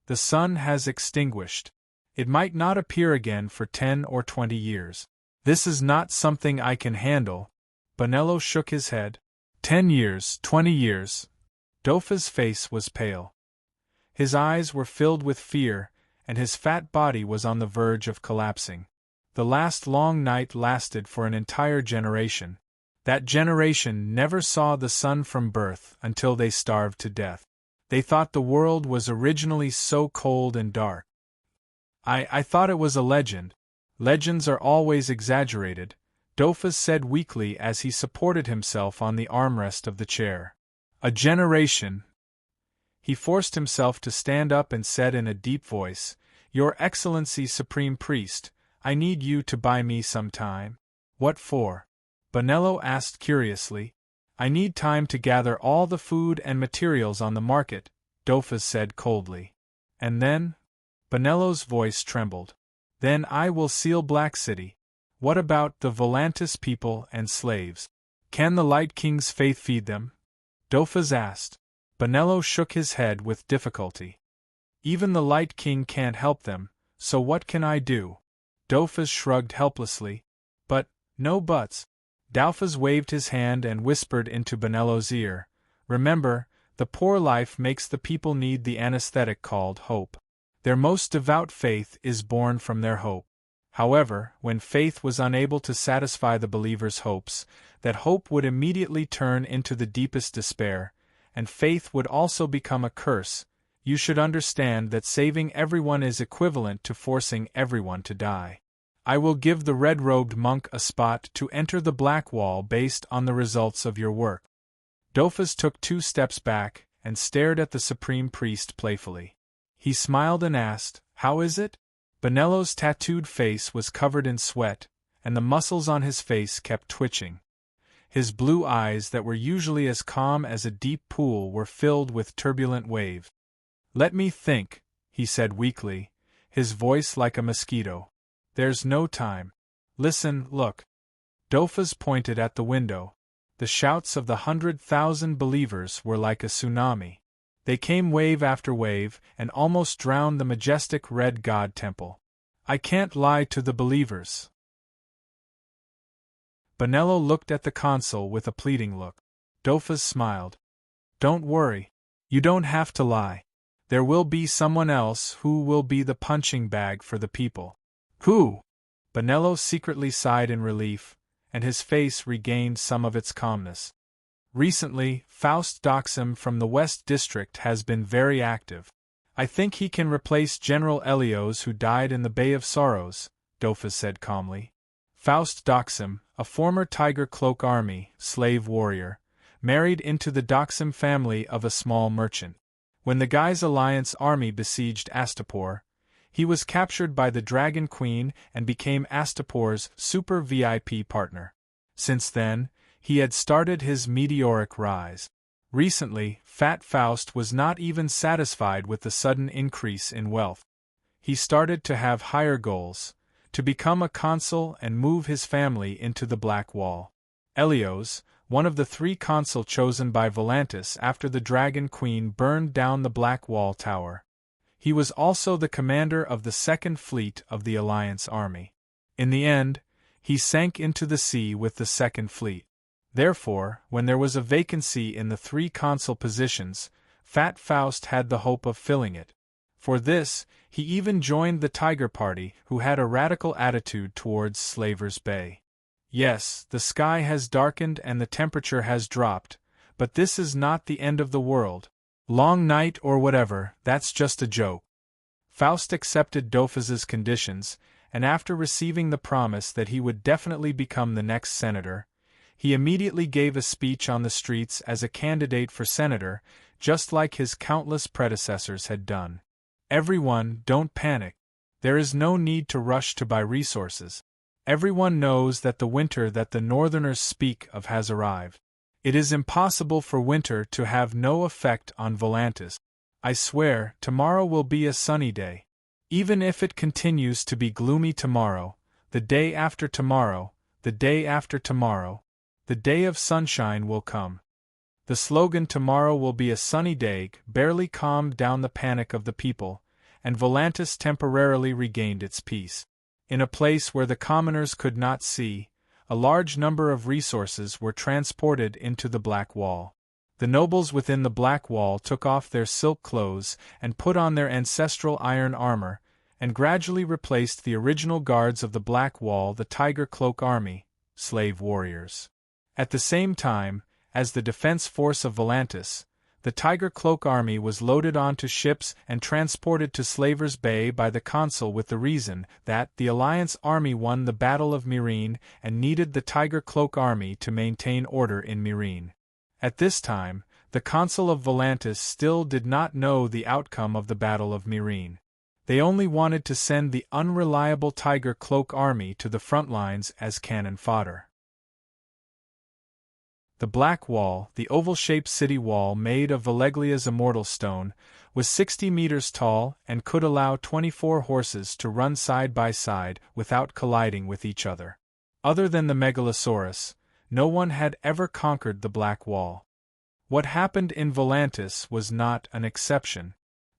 "The sun has extinguished. It might not appear again for 10 or 20 years. This is not something I can handle." Bonello shook his head. 10 years, 20 years. Dofa's face was pale. His eyes were filled with fear, and his fat body was on the verge of collapsing. The last long night lasted for an entire generation. That generation never saw the sun from birth until they starved to death. They thought the world was originally so cold and dark. I thought it was a legend." "Legends are always exaggerated," Dofas said weakly as he supported himself on the armrest of the chair. "A generation." He forced himself to stand up and said in a deep voice, "Your Excellency Supreme Priest, I need you to buy me some time." "What for?" Bonello asked curiously. "I need time to gather all the food and materials on the market," Dofas said coldly. "And then?" Bonello's voice trembled. "Then I will seal Black City. What about the Volantis people and slaves? Can the Light King's faith feed them?" Dofas asked. Bonello shook his head with difficulty. "Even the Light King can't help them, so what can I do?" Dofas shrugged helplessly. "But, no buts." Dofas waved his hand and whispered into Bonello's ear, "Remember, the poor life makes the people need the anesthetic called hope. Their most devout faith is born from their hope. However, when faith was unable to satisfy the believer's hopes, that hope would immediately turn into the deepest despair, and faith would also become a curse. You should understand that saving everyone is equivalent to forcing everyone to die. I will give the red-robed monk a spot to enter the Black Wall based on the results of your work." Dofas took 2 steps back and stared at the supreme priest playfully. He smiled and asked, "How is it?" Bonello's tattooed face was covered in sweat, and the muscles on his face kept twitching. His blue eyes that were usually as calm as a deep pool were filled with turbulent waves. "Let me think," he said weakly, his voice like a mosquito. "There's no time. Listen, look." Dofas pointed at the window. The The shouts of the 100,000 believers were like a tsunami. They came wave after wave and almost drowned the majestic red god temple. I can't lie to the believers. Bonello looked at the consul with a pleading look. Dofus smiled. Don't worry. You don't have to lie. There will be someone else who will be the punching bag for the people. Who? Bonello secretly sighed in relief, and his face regained some of its calmness. Recently, Faust Doxim from the West District has been very active. I think he can replace General Elios who died in the Bay of Sorrows, Dofus said calmly. Faust Doxim, a former Tiger Cloak Army slave warrior, married into the Doxim family of a small merchant. When the Guy's Alliance army besieged Astapor, he was captured by the Dragon Queen and became Astapor's super VIP partner. Since then, he had started his meteoric rise. Recently, Fat Faust was not even satisfied with the sudden increase in wealth. He started to have higher goals, to become a consul and move his family into the Black Wall. Elios, one of the 3 consul chosen by Volantis after the Dragon Queen burned down the Black Wall Tower. He was also the commander of the 2nd Fleet of the Alliance Army. In the end, he sank into the sea with the 2nd Fleet. Therefore, when there was a vacancy in the 3 consul positions, Fat Faust had the hope of filling it. For this, he even joined the Tiger Party, who had a radical attitude towards Slaver's Bay. Yes, the sky has darkened and the temperature has dropped, but this is not the end of the world. Long night or whatever, that's just a joke. Faust accepted Dofus's conditions, and after receiving the promise that he would definitely become the next senator, he immediately gave a speech on the streets as a candidate for senator, just like his countless predecessors had done. Everyone, don't panic. There is no need to rush to buy resources. Everyone knows that the winter that the Northerners speak of has arrived. It is impossible for winter to have no effect on Volantis. I swear, tomorrow will be a sunny day. Even if it continues to be gloomy tomorrow, the day after tomorrow, the day after tomorrow, the day of sunshine will come. The slogan "Tomorrow will be a sunny day" barely calmed down the panic of the people, and Volantis temporarily regained its peace. In a place where the commoners could not see, a large number of resources were transported into the Black Wall. The nobles within the Black Wall took off their silk clothes and put on their ancestral iron armor, and gradually replaced the original guards of the Black Wall, the Tiger Cloak Army, slave warriors. At the same time, as the defense force of Volantis, the Tiger Cloak Army was loaded onto ships and transported to Slaver's Bay by the consul with the reason that the Alliance Army won the Battle of Myrine and needed the Tiger Cloak Army to maintain order in Myrine. At this time, the consul of Volantis still did not know the outcome of the Battle of Myrine. They only wanted to send the unreliable Tiger Cloak Army to the front lines as cannon fodder. The Black Wall, the oval-shaped city wall made of Valeglia's immortal stone, was 60 meters tall and could allow 24 horses to run side by side without colliding with each other. Other than the Megalosaurus, no one had ever conquered the Black Wall. What happened in Volantis was not an exception.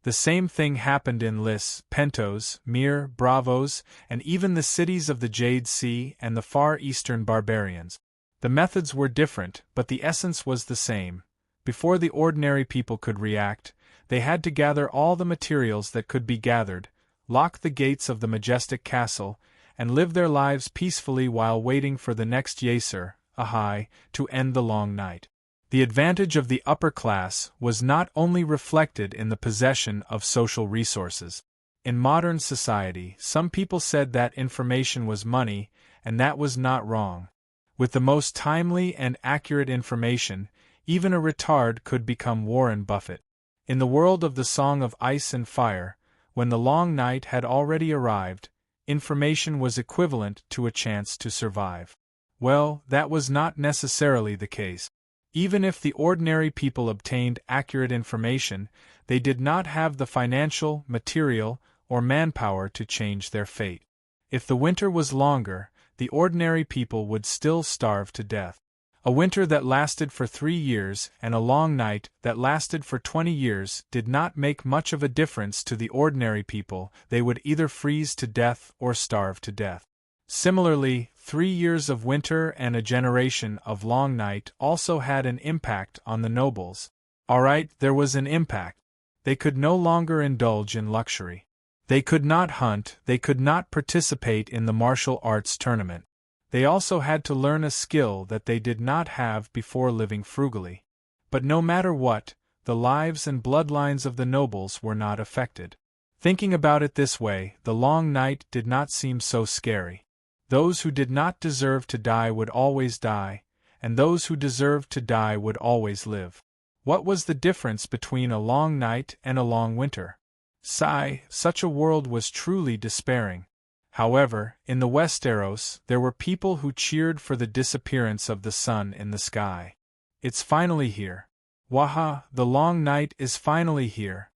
The same thing happened in Lys, Pentos, Myr, Bravos, and even the cities of the Jade Sea and the Far Eastern barbarians. The methods were different, but the essence was the same. Before the ordinary people could react, they had to gather all the materials that could be gathered, lock the gates of the majestic castle, and live their lives peacefully while waiting for the next Yeser, Ahai, to end the long night. The advantage of the upper class was not only reflected in the possession of social resources. In modern society, some people said that information was money, and that was not wrong. With the most timely and accurate information, even a retard could become Warren Buffett. In the world of the Song of Ice and Fire, when the long night had already arrived, information was equivalent to a chance to survive. Well, that was not necessarily the case. Even if the ordinary people obtained accurate information, they did not have the financial, material, or manpower to change their fate. If the winter was longer, the ordinary people would still starve to death. A winter that lasted for 3 years and a long night that lasted for 20 years did not make much of a difference to the ordinary people. They would either freeze to death or starve to death. Similarly, 3 years of winter and a generation of long night also had an impact on the nobles. Alright, there was an impact. They could no longer indulge in luxury. They could not hunt, they could not participate in the martial arts tournament. They also had to learn a skill that they did not have before living frugally. But no matter what, the lives and bloodlines of the nobles were not affected. Thinking about it this way, the long night did not seem so scary. Those who did not deserve to die would always die, and those who deserved to die would always live. What was the difference between a long night and a long winter? Sigh, such a world was truly despairing. However, in the Westeros, there were people who cheered for the disappearance of the sun in the sky. It's finally here. Waha, the long night is finally here.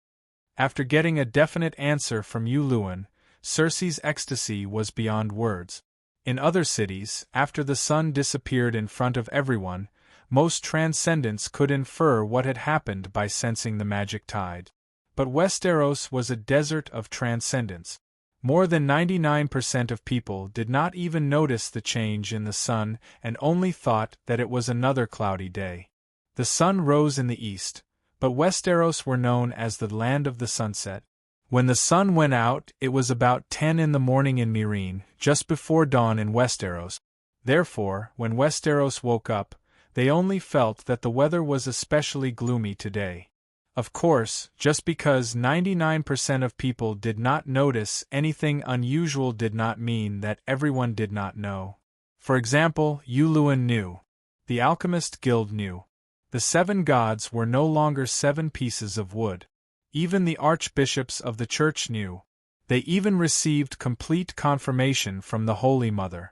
After getting a definite answer from Yuluin, Cersei's ecstasy was beyond words. In other cities, after the sun disappeared in front of everyone, most transcendents could infer what had happened by sensing the magic tide. But Westeros was a desert of transcendence. More than 99% of people did not even notice the change in the sun and only thought that it was another cloudy day. The sun rose in the east, but Westeros were known as the land of the sunset. When the sun went out, it was about 10 in the morning in Meereen, just before dawn in Westeros. Therefore, when Westeros woke up, they only felt that the weather was especially gloomy today. Of course, just because 99% of people did not notice anything unusual did not mean that everyone did not know. For example, Yuluin knew. The Alchemist Guild knew. The 7 gods were no longer 7 pieces of wood. Even the archbishops of the church knew. They even received complete confirmation from the Holy Mother.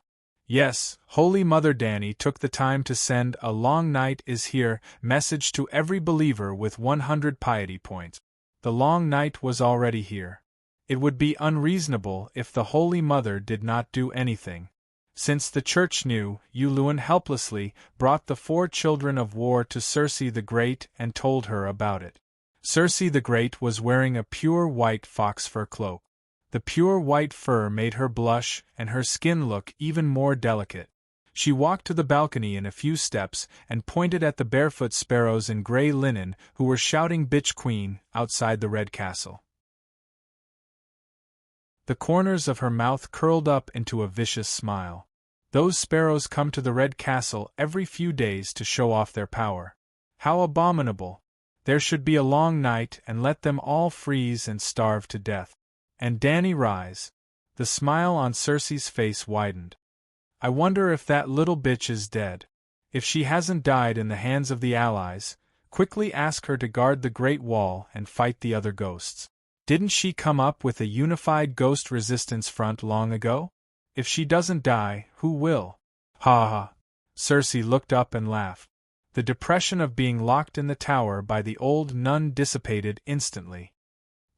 Yes, Holy Mother Dany took the time to send a "long night is here" message to every believer with 100 piety points. The long night was already here. It would be unreasonable if the Holy Mother did not do anything. Since the church knew, Yuluin helplessly brought the 4 children of war to Cersei the Great and told her about it. Cersei the Great was wearing a pure white fox fur cloak. The pure white fur made her blush and her skin look even more delicate. She walked to the balcony in a few steps and pointed at the barefoot sparrows in grey linen who were shouting "Bitch Queen" outside the Red Castle. The corners of her mouth curled up into a vicious smile. Those sparrows come to the Red Castle every few days to show off their power. How abominable! There should be a long night and let them all freeze and starve to death. And Dany rise. The smile on Cersei's face widened. I wonder if that little bitch is dead. If she hasn't died in the hands of the allies, quickly ask her to guard the Great Wall and fight the other ghosts. Didn't she come up with a unified ghost resistance front long ago? If she doesn't die, who will? Ha ha! Cersei looked up and laughed. The depression of being locked in the tower by the old nun dissipated instantly.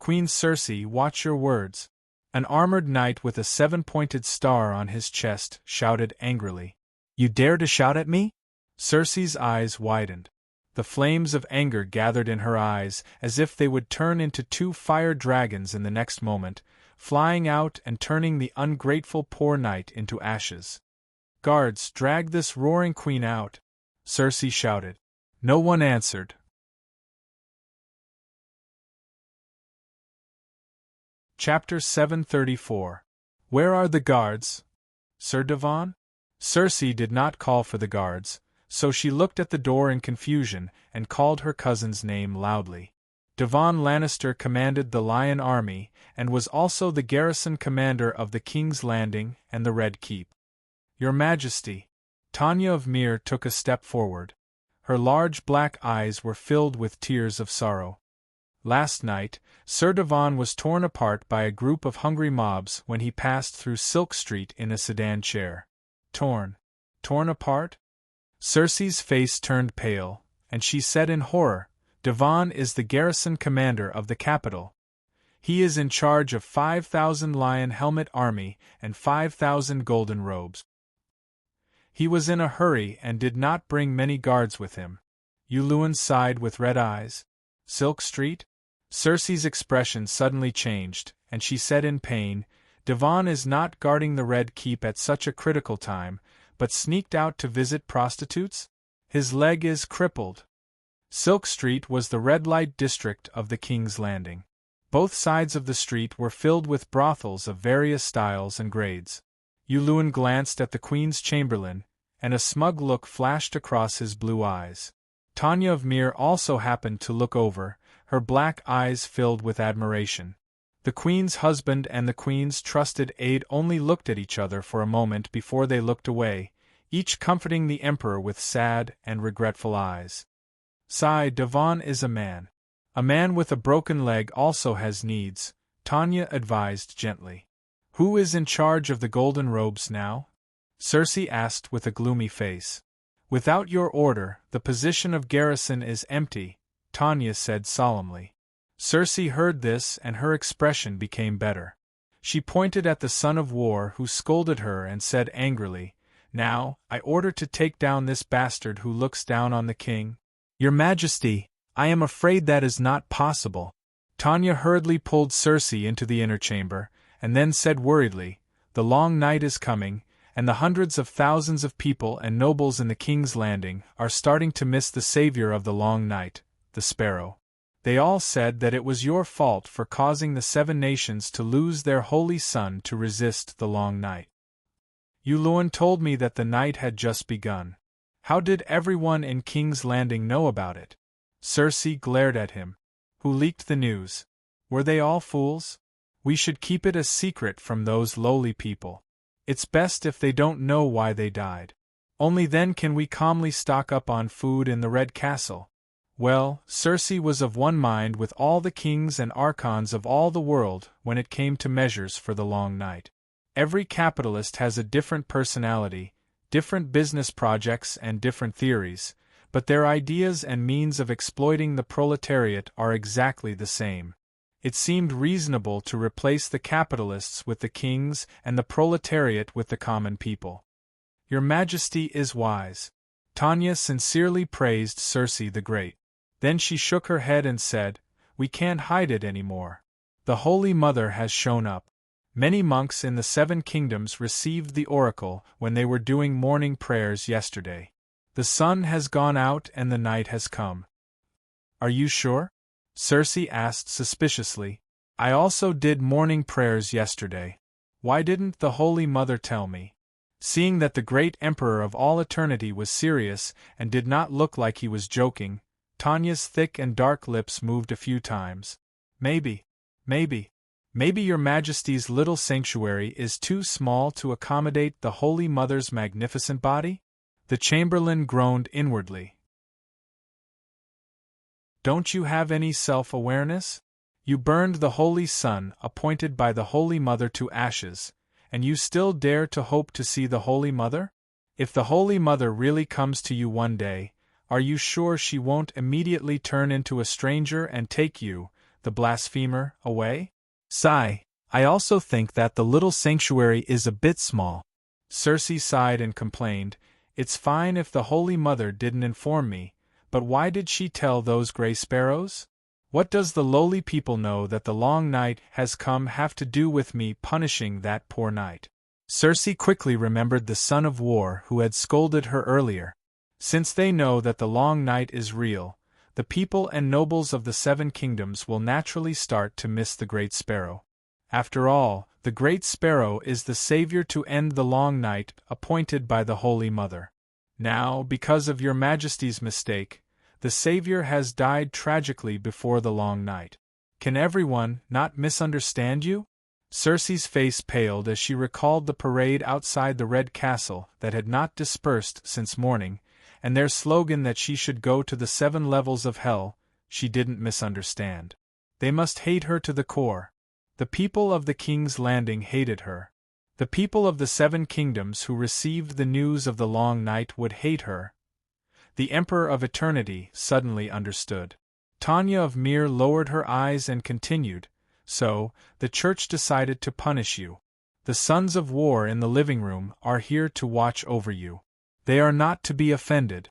Queen Cersei, watch your words. An armored knight with a 7-pointed star on his chest shouted angrily. You dare to shout at me? Cersei's eyes widened. The flames of anger gathered in her eyes as if they would turn into 2 fire dragons in the next moment, flying out and turning the ungrateful poor knight into ashes. Guards, drag this roaring queen out! Cersei shouted. No one answered. Chapter 734. Where are the guards? Sir Devon? Cersei did not call for the guards, so she looked at the door in confusion and called her cousin's name loudly. Devon Lannister commanded the Lion Army and was also the garrison commander of the King's Landing and the Red Keep. Your Majesty. Tanya of Myr took a step forward. Her large black eyes were filled with tears of sorrow. Last night, Sir Devon was torn apart by a group of hungry mobs when he passed through Silk Street in a sedan chair. Torn? Torn apart? Cersei's face turned pale, and she said in horror, Devon is the garrison commander of the capital. He is in charge of 5,000 Lion Helmet Army and 5,000 Golden Robes. He was in a hurry and did not bring many guards with him. Yulun sighed with red eyes. Silk Street? Cersei's expression suddenly changed, and she said in pain, Devon is not guarding the Red Keep at such a critical time, but sneaked out to visit prostitutes? His leg is crippled. Silk Street was the red light district of the King's Landing. Both sides of the street were filled with brothels of various styles and grades. Yulun glanced at the Queen's Chamberlain, and a smug look flashed across his blue eyes. Tanya of Myr also happened to look over, her black eyes filled with admiration. The Queen's husband and the Queen's trusted aide only looked at each other for a moment before they looked away, each comforting the Emperor with sad and regretful eyes. Sigh, Devon is a man. A man with a broken leg also has needs, Tanya advised gently. Who is in charge of the golden robes now? Cersei asked with a gloomy face. Without your order, the position of garrison is empty, Tanya said solemnly. Cersei heard this and her expression became better. She pointed at the son of war who scolded her and said angrily, Now, I order to take down this bastard who looks down on the king. Your Majesty, I am afraid that is not possible. Tanya hurriedly pulled Cersei into the inner chamber, and then said worriedly, The long night is coming, and the hundreds of thousands of people and nobles in the King's Landing are starting to miss the savior of the long night, the Sparrow. They all said that it was your fault for causing the 7 nations to lose their holy son to resist the long night. Yulun told me that the night had just begun. How did everyone in King's Landing know about it? Cersei glared at him. Who leaked the news? Were they all fools? We should keep it a secret from those lowly people. It's best if they don't know why they died. Only then can we calmly stock up on food in the Red Castle. Well, Cersei was of one mind with all the kings and archons of all the world when it came to measures for the long night. Every capitalist has a different personality, different business projects and different theories, but their ideas and means of exploiting the proletariat are exactly the same. It seemed reasonable to replace the capitalists with the kings and the proletariat with the common people. Your Majesty is wise. Tanya sincerely praised Cersei the Great. Then she shook her head and said, We can't hide it anymore. The Holy Mother has shown up. Many monks in the 7 kingdoms received the oracle when they were doing morning prayers yesterday. The sun has gone out and the night has come. Are you sure? Cersei asked suspiciously. I also did morning prayers yesterday. Why didn't the Holy Mother tell me? Seeing that the great Emperor of all eternity was serious and did not look like he was joking, Tanya's thick and dark lips moved a few times. Maybe your Majesty's little sanctuary is too small to accommodate the Holy Mother's magnificent body? The Chamberlain groaned inwardly. Don't you have any self-awareness? You burned the Holy Son appointed by the Holy Mother to ashes, and you still dare to hope to see the Holy Mother? If the Holy Mother really comes to you one day, are you sure she won't immediately turn into a stranger and take you, the blasphemer, away? Sigh, I also think that the little sanctuary is a bit small. Cersei sighed and complained, It's fine if the Holy Mother didn't inform me, but why did she tell those gray sparrows? What does the lowly people know that the long night has come have to do with me punishing that poor knight? Cersei quickly remembered the son of war who had scolded her earlier. Since they know that the long night is real, the people and nobles of the 7 kingdoms will naturally start to miss the Great Sparrow. After all, the Great Sparrow is the savior to end the long night appointed by the Holy Mother. Now, because of your Majesty's mistake, the savior has died tragically before the long night. Can everyone not misunderstand you? Cersei's face paled as she recalled the parade outside the Red Castle that had not dispersed since morning, and their slogan that she should go to the 7 levels of hell. She didn't misunderstand. They must hate her to the core. The people of the King's Landing hated her. The people of the 7 kingdoms who received the news of the long night would hate her. The Emperor of Eternity suddenly understood. Tanya of Myr lowered her eyes and continued, So, the Church decided to punish you. The Sons of War in the living room are here to watch over you. They are not to be offended."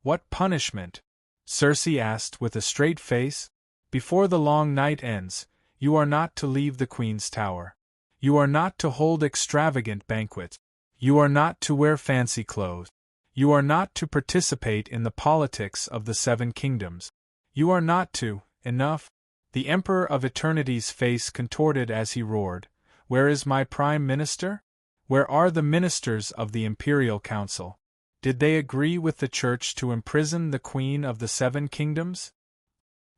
"What punishment?" Cersei asked with a straight face. "Before the long night ends, you are not to leave the Queen's tower. You are not to hold extravagant banquets. You are not to wear fancy clothes. You are not to participate in the politics of the Seven Kingdoms. You are not to— Enough!" The Emperor of Eternity's face contorted as he roared. "Where is my Prime Minister? Where are the ministers of the Imperial Council? Did they agree with the Church to imprison the Queen of the Seven Kingdoms?"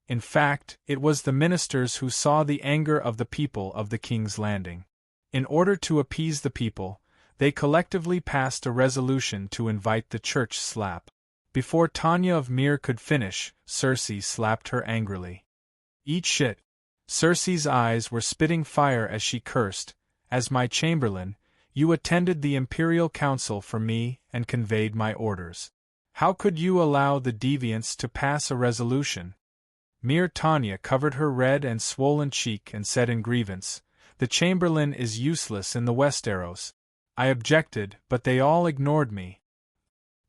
In fact, it was the ministers who saw the anger of the people of the King's Landing. In order to appease the people, they collectively passed a resolution to invite the church slap. Before Tanya of Myr could finish, Cersei slapped her angrily. "Eat shit." Cersei's eyes were spitting fire as she cursed. "As my chamberlain, you attended the Imperial Council for me and conveyed my orders. How could you allow the deviants to pass a resolution?" Mere Tanya covered her red and swollen cheek and said in grievance, "The chamberlain is useless in the Westeros. I objected, but they all ignored me.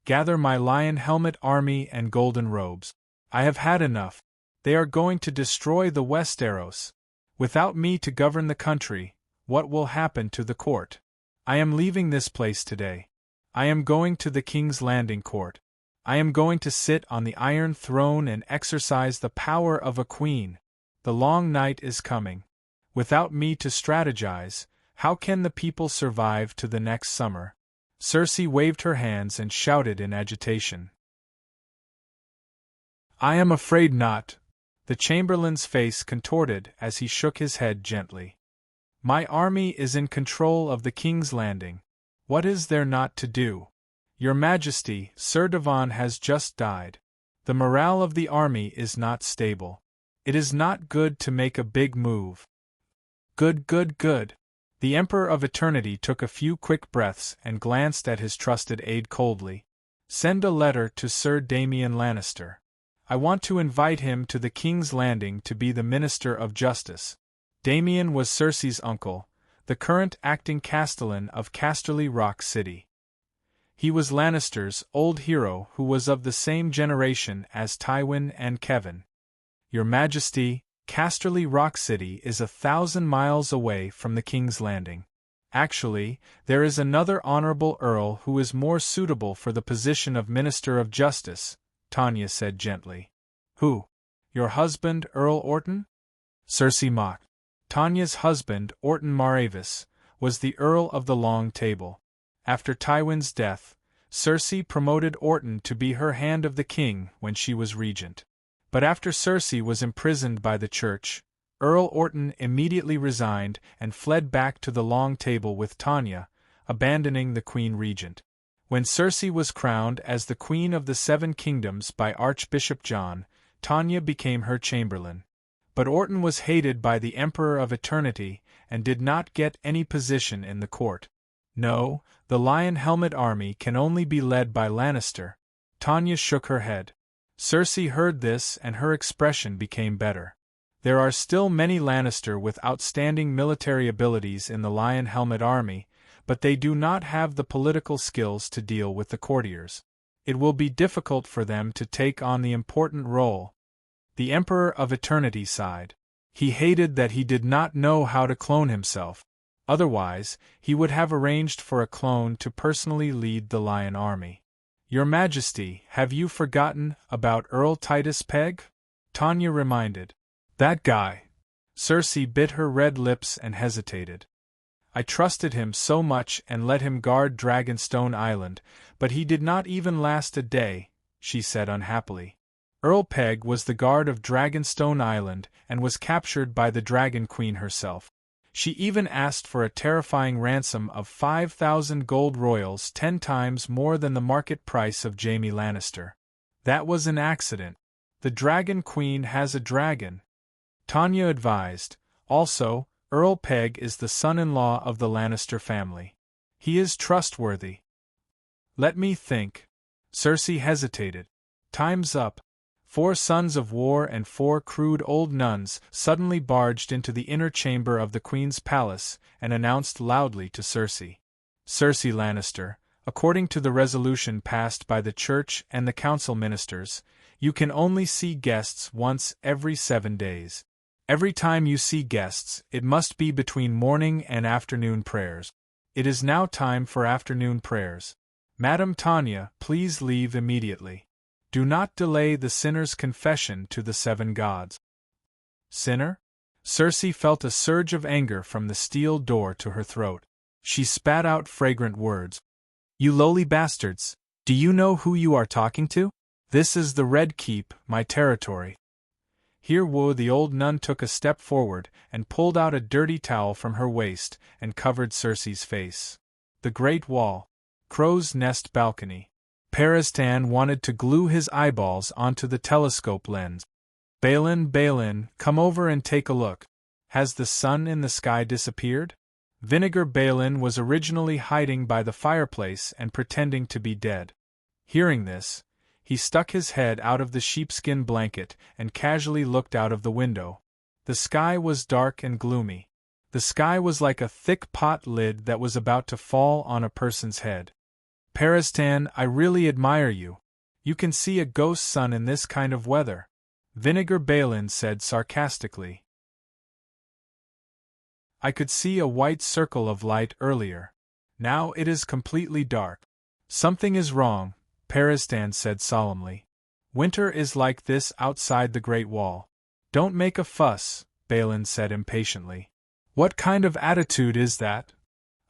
Gather my lion helmet army and golden robes. I have had enough. They are going to destroy the Westeros. Without me to govern the country, what will happen to the court? I am leaving this place today. I am going to the King's Landing Court. I am going to sit on the Iron Throne and exercise the power of a queen. The long night is coming. Without me to strategize, how can the people survive to the next summer?" Cersei waved her hands and shouted in agitation. "I am afraid not." The chamberlain's face contorted as he shook his head gently. "My army is in control of the King's Landing. What is there not to do? Your Majesty, Sir Devon has just died. The morale of the army is not stable. It is not good to make a big move." "Good, good, good." The Emperor of Eternity took a few quick breaths and glanced at his trusted aide coldly. "Send a letter to Sir Damian Lannister. I want to invite him to the King's Landing to be the Minister of Justice." Damian was Cersei's uncle, the current acting Castellan of Casterly Rock City. He was Lannister's old hero who was of the same generation as Tywin and Kevan. "Your Majesty, Casterly Rock City is 1,000 miles away from the King's Landing. Actually, there is another honorable earl who is more suitable for the position of Minister of Justice," Tanya said gently. "Who? Your husband, Earl Orton?" Cersei mocked. Tanya's husband, Orton Maravis, was the Earl of the Long Table. After Tywin's death, Cersei promoted Orton to be her hand of the king when she was regent. But after Cersei was imprisoned by the Church, Earl Orton immediately resigned and fled back to the Long Table with Tanya, abandoning the Queen Regent. When Cersei was crowned as the Queen of the Seven Kingdoms by Archbishop John, Tanya became her chamberlain. But Orton was hated by the Emperor of Eternity and did not get any position in the court. "No, the Lion Helmet army can only be led by Lannister." Tanya shook her head. Cersei heard this and her expression became better. "There are still many Lannister with outstanding military abilities in the Lion Helmet army, but they do not have the political skills to deal with the courtiers. It will be difficult for them to take on the important role." The Emperor of Eternity sighed. He hated that he did not know how to clone himself. Otherwise, he would have arranged for a clone to personally lead the Lion army. "Your Majesty, have you forgotten about Earl Titus Pegg?" Tanya reminded. "That guy." Cersei bit her red lips and hesitated. "I trusted him so much and let him guard Dragonstone Island, but he did not even last a day," she said unhappily. Earl Pegg was the guard of Dragonstone Island and was captured by the Dragon Queen herself. She even asked for a terrifying ransom of 5,000 gold royals, 10 times more than the market price of Jaime Lannister. "That was an accident. The Dragon Queen has a dragon," Tanya advised. "Also, Earl Pegg is the son-in-law of the Lannister family. He is trustworthy." "Let me think." Cersei hesitated. "Time's up." 4 sons of war and 4 crude old nuns suddenly barged into the inner chamber of the Queen's palace and announced loudly to Cersei. "Cersei Lannister, According to the resolution passed by the church and the council ministers, you can only see guests once every 7 days. Every time you see guests, it must be between morning and afternoon prayers. It is now time for afternoon prayers. Madam Tanya, please leave immediately. Do not delay the sinner's confession to the 7 gods. Sinner? Circe felt a surge of anger from the steel door to her throat. She spat out fragrant words. You lowly bastards, do you know who you are talking to? This is the Red Keep, my territory. Here the old nun took a step forward and pulled out a dirty towel from her waist and covered Circe's face. The Great Wall. Crow's Nest balcony. Peristan wanted to glue his eyeballs onto the telescope lens. Balin, come over and take a look. Has the sun in the sky disappeared? Vinegar Balin was originally hiding by the fireplace and pretending to be dead. Hearing this, he stuck his head out of the sheepskin blanket and casually looked out of the window. The sky was dark and gloomy. The sky was like a thick pot lid that was about to fall on a person's head. Peristan, I really admire you. You can see a ghost sun in this kind of weather, Vinegar Balin said sarcastically. I could see a white circle of light earlier. Now it is completely dark. Something is wrong, Peristan said solemnly. Winter is like this outside the Great Wall. Don't make a fuss, Balin said impatiently. What kind of attitude is that?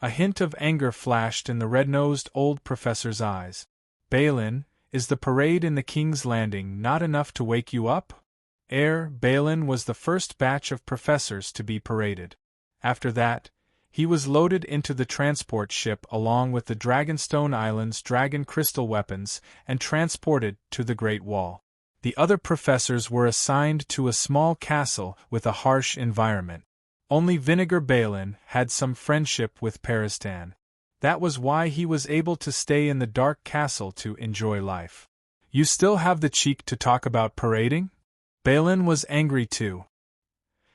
A hint of anger flashed in the red-nosed old professor's eyes. Balin, is the parade in the King's Landing not enough to wake you up? Balin was the first batch of professors to be paraded. After that, he was loaded into the transport ship along with the Dragonstone Island's dragon crystal weapons and transported to the Great Wall. The other professors were assigned to a small castle with a harsh environment. Only Vinegar Balin had some friendship with Peristan. That was why he was able to stay in the dark castle to enjoy life. You still have the cheek to talk about parading? Balin was angry too.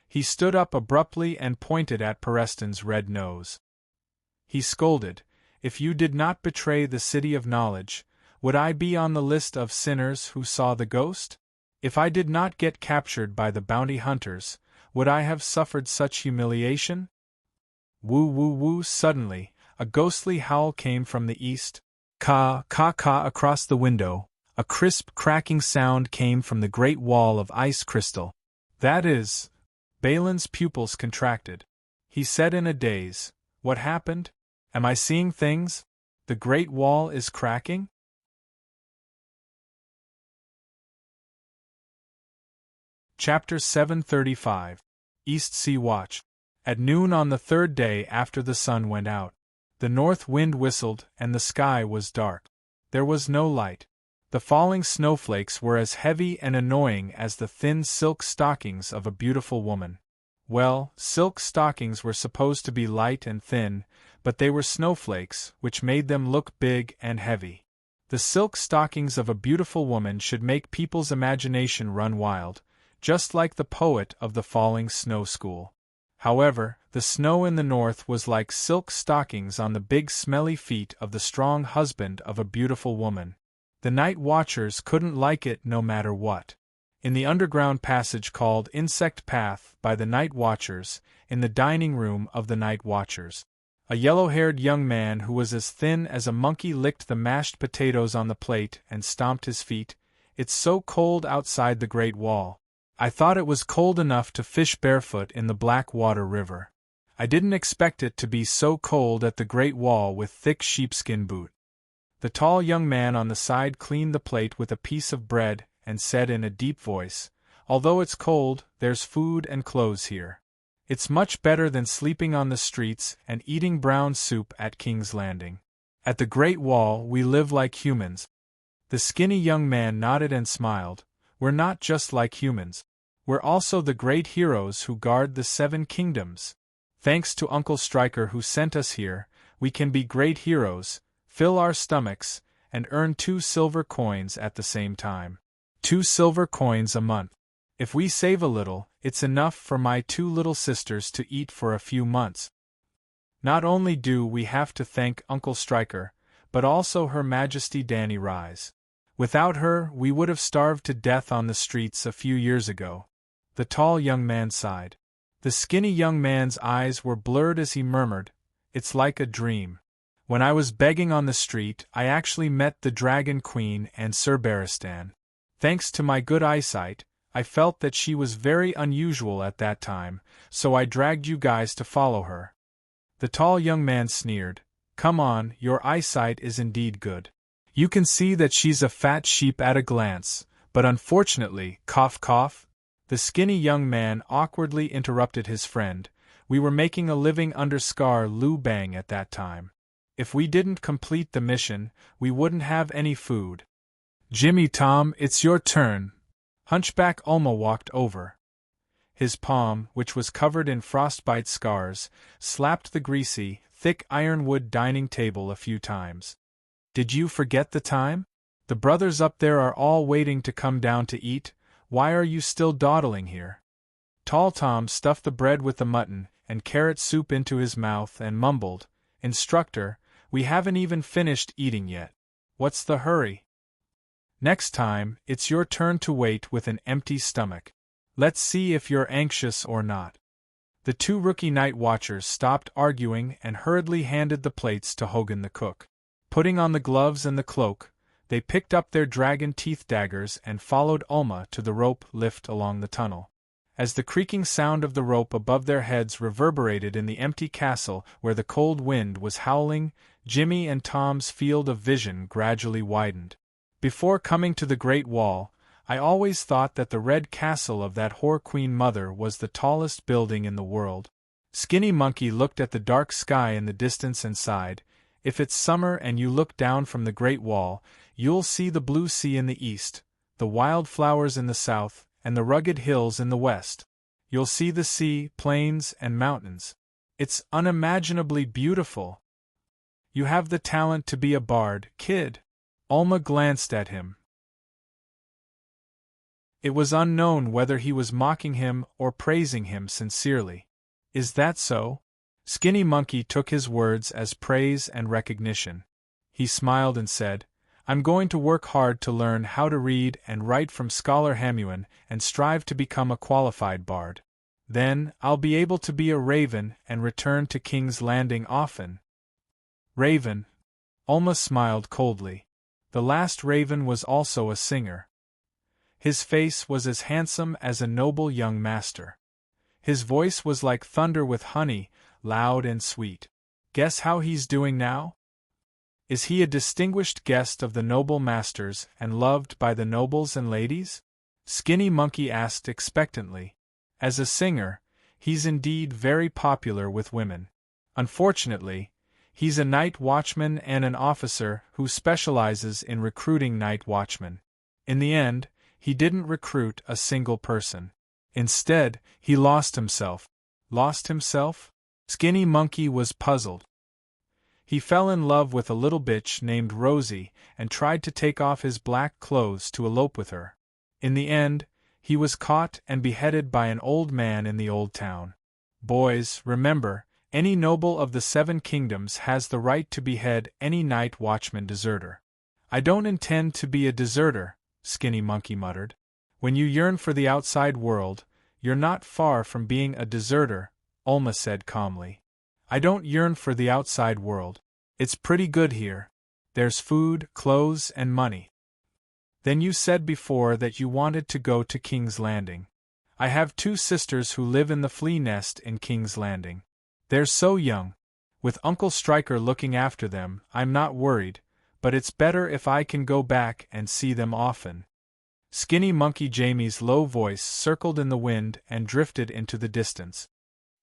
He stood up abruptly and pointed at Peristan's red nose. He scolded, If you did not betray the city of knowledge, would I be on the list of sinners who saw the ghost? If I did not get captured by the bounty hunters, would I have suffered such humiliation? Woo woo woo! Suddenly, a ghostly howl came from the east. Caw, caw, caw across the window. A crisp, cracking sound came from the great wall of ice crystal. That is... Balin's pupils contracted. He said in a daze, What happened? Am I seeing things? The Great Wall is cracking? Chapter 735. East Sea Watch. At noon on the 3rd day after the sun went out, the north wind whistled and the sky was dark. There was no light. The falling snowflakes were as heavy and annoying as the thin silk stockings of a beautiful woman. Well, silk stockings were supposed to be light and thin, but they were snowflakes, which made them look big and heavy. The silk stockings of a beautiful woman should make people's imagination run wild, just like the poet of the falling snow school. However, the snow in the north was like silk stockings on the big smelly feet of the strong husband of a beautiful woman. The night watchers couldn't like it no matter what. In the underground passage called Insect Path by the night watchers, in the dining room of the night watchers, a yellow-haired young man who was as thin as a monkey licked the mashed potatoes on the plate and stomped his feet. It's so cold outside the Great Wall. I thought it was cold enough to fish barefoot in the Blackwater River. I didn't expect it to be so cold at the Great Wall with thick sheepskin boot. The tall young man on the side cleaned the plate with a piece of bread and said in a deep voice, Although it's cold, there's food and clothes here. It's much better than sleeping on the streets and eating brown soup at King's Landing. At the Great Wall we live like humans. The skinny young man nodded and smiled. We're not just like humans. We're also the great heroes who guard the 7 kingdoms. Thanks to Uncle Striker who sent us here, we can be great heroes, fill our stomachs, and earn 2 silver coins at the same time. 2 silver coins a month. If we save a little, it's enough for my 2 little sisters to eat for a few months. Not only do we have to thank Uncle Striker, but also Her Majesty Danny Rise. Without her, we would have starved to death on the streets a few years ago. The tall young man sighed. The skinny young man's eyes were blurred as he murmured, "It's like a dream. When I was begging on the street, I actually met the Dragon Queen and Sir Barristan. Thanks to my good eyesight, I felt that she was very unusual at that time, so I dragged you guys to follow her." The tall young man sneered. "Come on, your eyesight is indeed good. You can see that she's a fat sheep at a glance, but unfortunately, cough cough." The skinny young man awkwardly interrupted his friend. "We were making a living under Scar Lu Bang at that time. If we didn't complete the mission, we wouldn't have any food." "Jimmy Tom, it's your turn." Hunchback Ulma walked over. His palm, which was covered in frostbite scars, slapped the greasy, thick ironwood dining table a few times. "Did you forget the time? The brothers up there are all waiting to come down to eat. Why are you still dawdling here?" Tall Tom stuffed the bread with the mutton and carrot soup into his mouth and mumbled, "Instructor, we haven't even finished eating yet. What's the hurry? Next time, it's your turn to wait with an empty stomach. Let's see if you're anxious or not." The two rookie night watchers stopped arguing and hurriedly handed the plates to Hogan the cook. Putting on the gloves and the cloak, they picked up their dragon teeth daggers and followed Ulma to the rope lift along the tunnel. As the creaking sound of the rope above their heads reverberated in the empty castle where the cold wind was howling, Jimmy and Tom's field of vision gradually widened. Before coming to the Great Wall, I always thought that the red castle of that whore queen mother was the tallest building in the world. Skinny Monkey looked at the dark sky in the distance and sighed. "If it's summer and you look down from the Great Wall, you'll see the blue sea in the east, the wild flowers in the south, and the rugged hills in the west. You'll see the sea, plains, and mountains. It's unimaginably beautiful. You have the talent to be a bard, kid." Ulma glanced at him. It was unknown whether he was mocking him or praising him sincerely. "Is that so?" Skinny Monkey took his words as praise and recognition. He smiled and said, "I'm going to work hard to learn how to read and write from Scholar Hamuan and strive to become a qualified bard. Then, I'll be able to be a raven and return to King's Landing often." "Raven?" Ulma smiled coldly. The last raven was also a singer. His face was as handsome as a noble young master. His voice was like thunder with honey, loud and sweet. "Guess how he's doing now? Is he a distinguished guest of the noble masters and loved by the nobles and ladies?" Skinny Monkey asked expectantly. "As a singer, he's indeed very popular with women. Unfortunately, he's a night watchman and an officer who specializes in recruiting night watchmen. In the end, he didn't recruit a single person. Instead, he lost himself." "Lost himself?" Skinny Monkey was puzzled. "He fell in love with a little bitch named Rosie and tried to take off his black clothes to elope with her. In the end, he was caught and beheaded by an old man in the old town. Boys, remember, any noble of the 7 kingdoms has the right to behead any night watchman deserter." "I don't intend to be a deserter," Skinny Monkey muttered. "When you yearn for the outside world, you're not far from being a deserter," Ulma said calmly. "I don't yearn for the outside world. It's pretty good here. There's food, clothes, and money." "Then you said before that you wanted to go to King's Landing." "I have 2 sisters who live in the flea nest in King's Landing. They're so young. With Uncle Striker looking after them, I'm not worried, but it's better if I can go back and see them often." Skinny Monkey Jamie's low voice circled in the wind and drifted into the distance.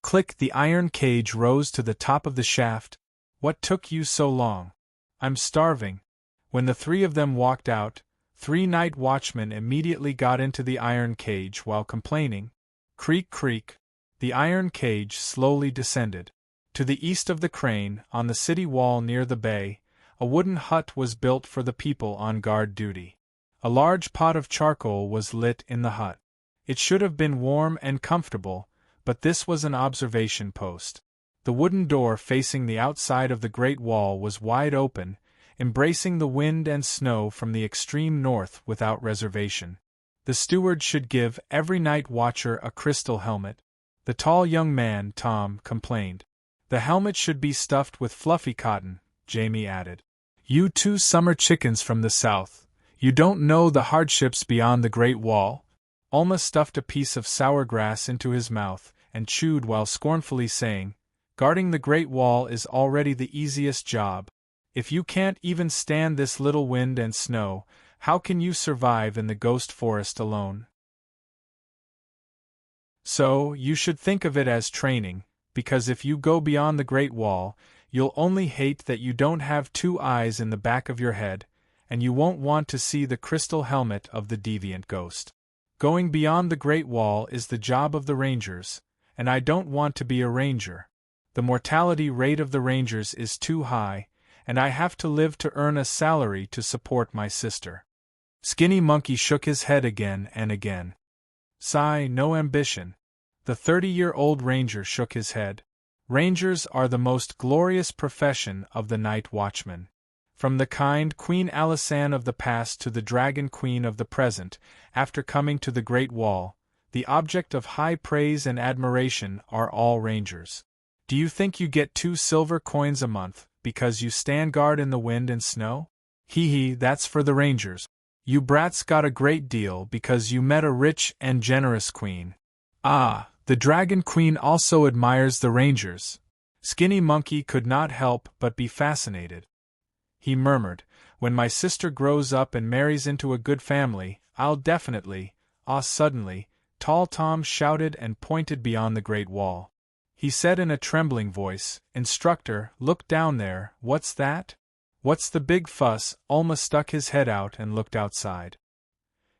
Click! The iron cage rose to the top of the shaft. "What took you so long?" "I'm starving." When the 3 of them walked out, 3 night watchmen immediately got into the iron cage while complaining. Creak, creak. The iron cage slowly descended. To the east of the crane, on the city wall near the bay, a wooden hut was built for the people on guard duty. A large pot of charcoal was lit in the hut. It should have been warm and comfortable, but this was an observation post. The wooden door facing the outside of the Great Wall was wide open, embracing the wind and snow from the extreme north without reservation. The steward should give every night watcher a crystal helmet. The tall young man, Tom, complained. The helmet should be stuffed with fluffy cotton, Jamie added. You two summer chickens from the south, you don't know the hardships beyond the Great Wall? Alma stuffed a piece of sour grass into his mouth and chewed while scornfully saying, Guarding the Great Wall is already the easiest job. If you can't even stand this little wind and snow, how can you survive in the ghost forest alone? So, you should think of it as training, because if you go beyond the Great Wall, you'll only hate that you don't have two eyes in the back of your head, and you won't want to see the crystal helmet of the deviant ghost. Going beyond the Great Wall is the job of the Rangers, and I don't want to be a ranger. The mortality rate of the Rangers is too high, and I have to live to earn a salary to support my sister. Skinny Monkey shook his head again and again. Sigh, no ambition. The 30-year-old ranger shook his head. Rangers are the most glorious profession of the night watchman. From the kind Queen Alisanne of the past to the Dragon Queen of the present, after coming to the Great Wall, the object of high praise and admiration are all rangers. Do you think you get 2 silver coins a month, because you stand guard in the wind and snow? Hee, that's for the rangers. You brats got a great deal because you met a rich and generous queen. Ah, the Dragon Queen also admires the rangers. Skinny Monkey could not help but be fascinated. He murmured, When my sister grows up and marries into a good family, I'll definitely— Suddenly, Tall Tom shouted and pointed beyond the Great Wall. He said in a trembling voice, Instructor, look down there, what's that? What's the big fuss? Alma stuck his head out and looked outside.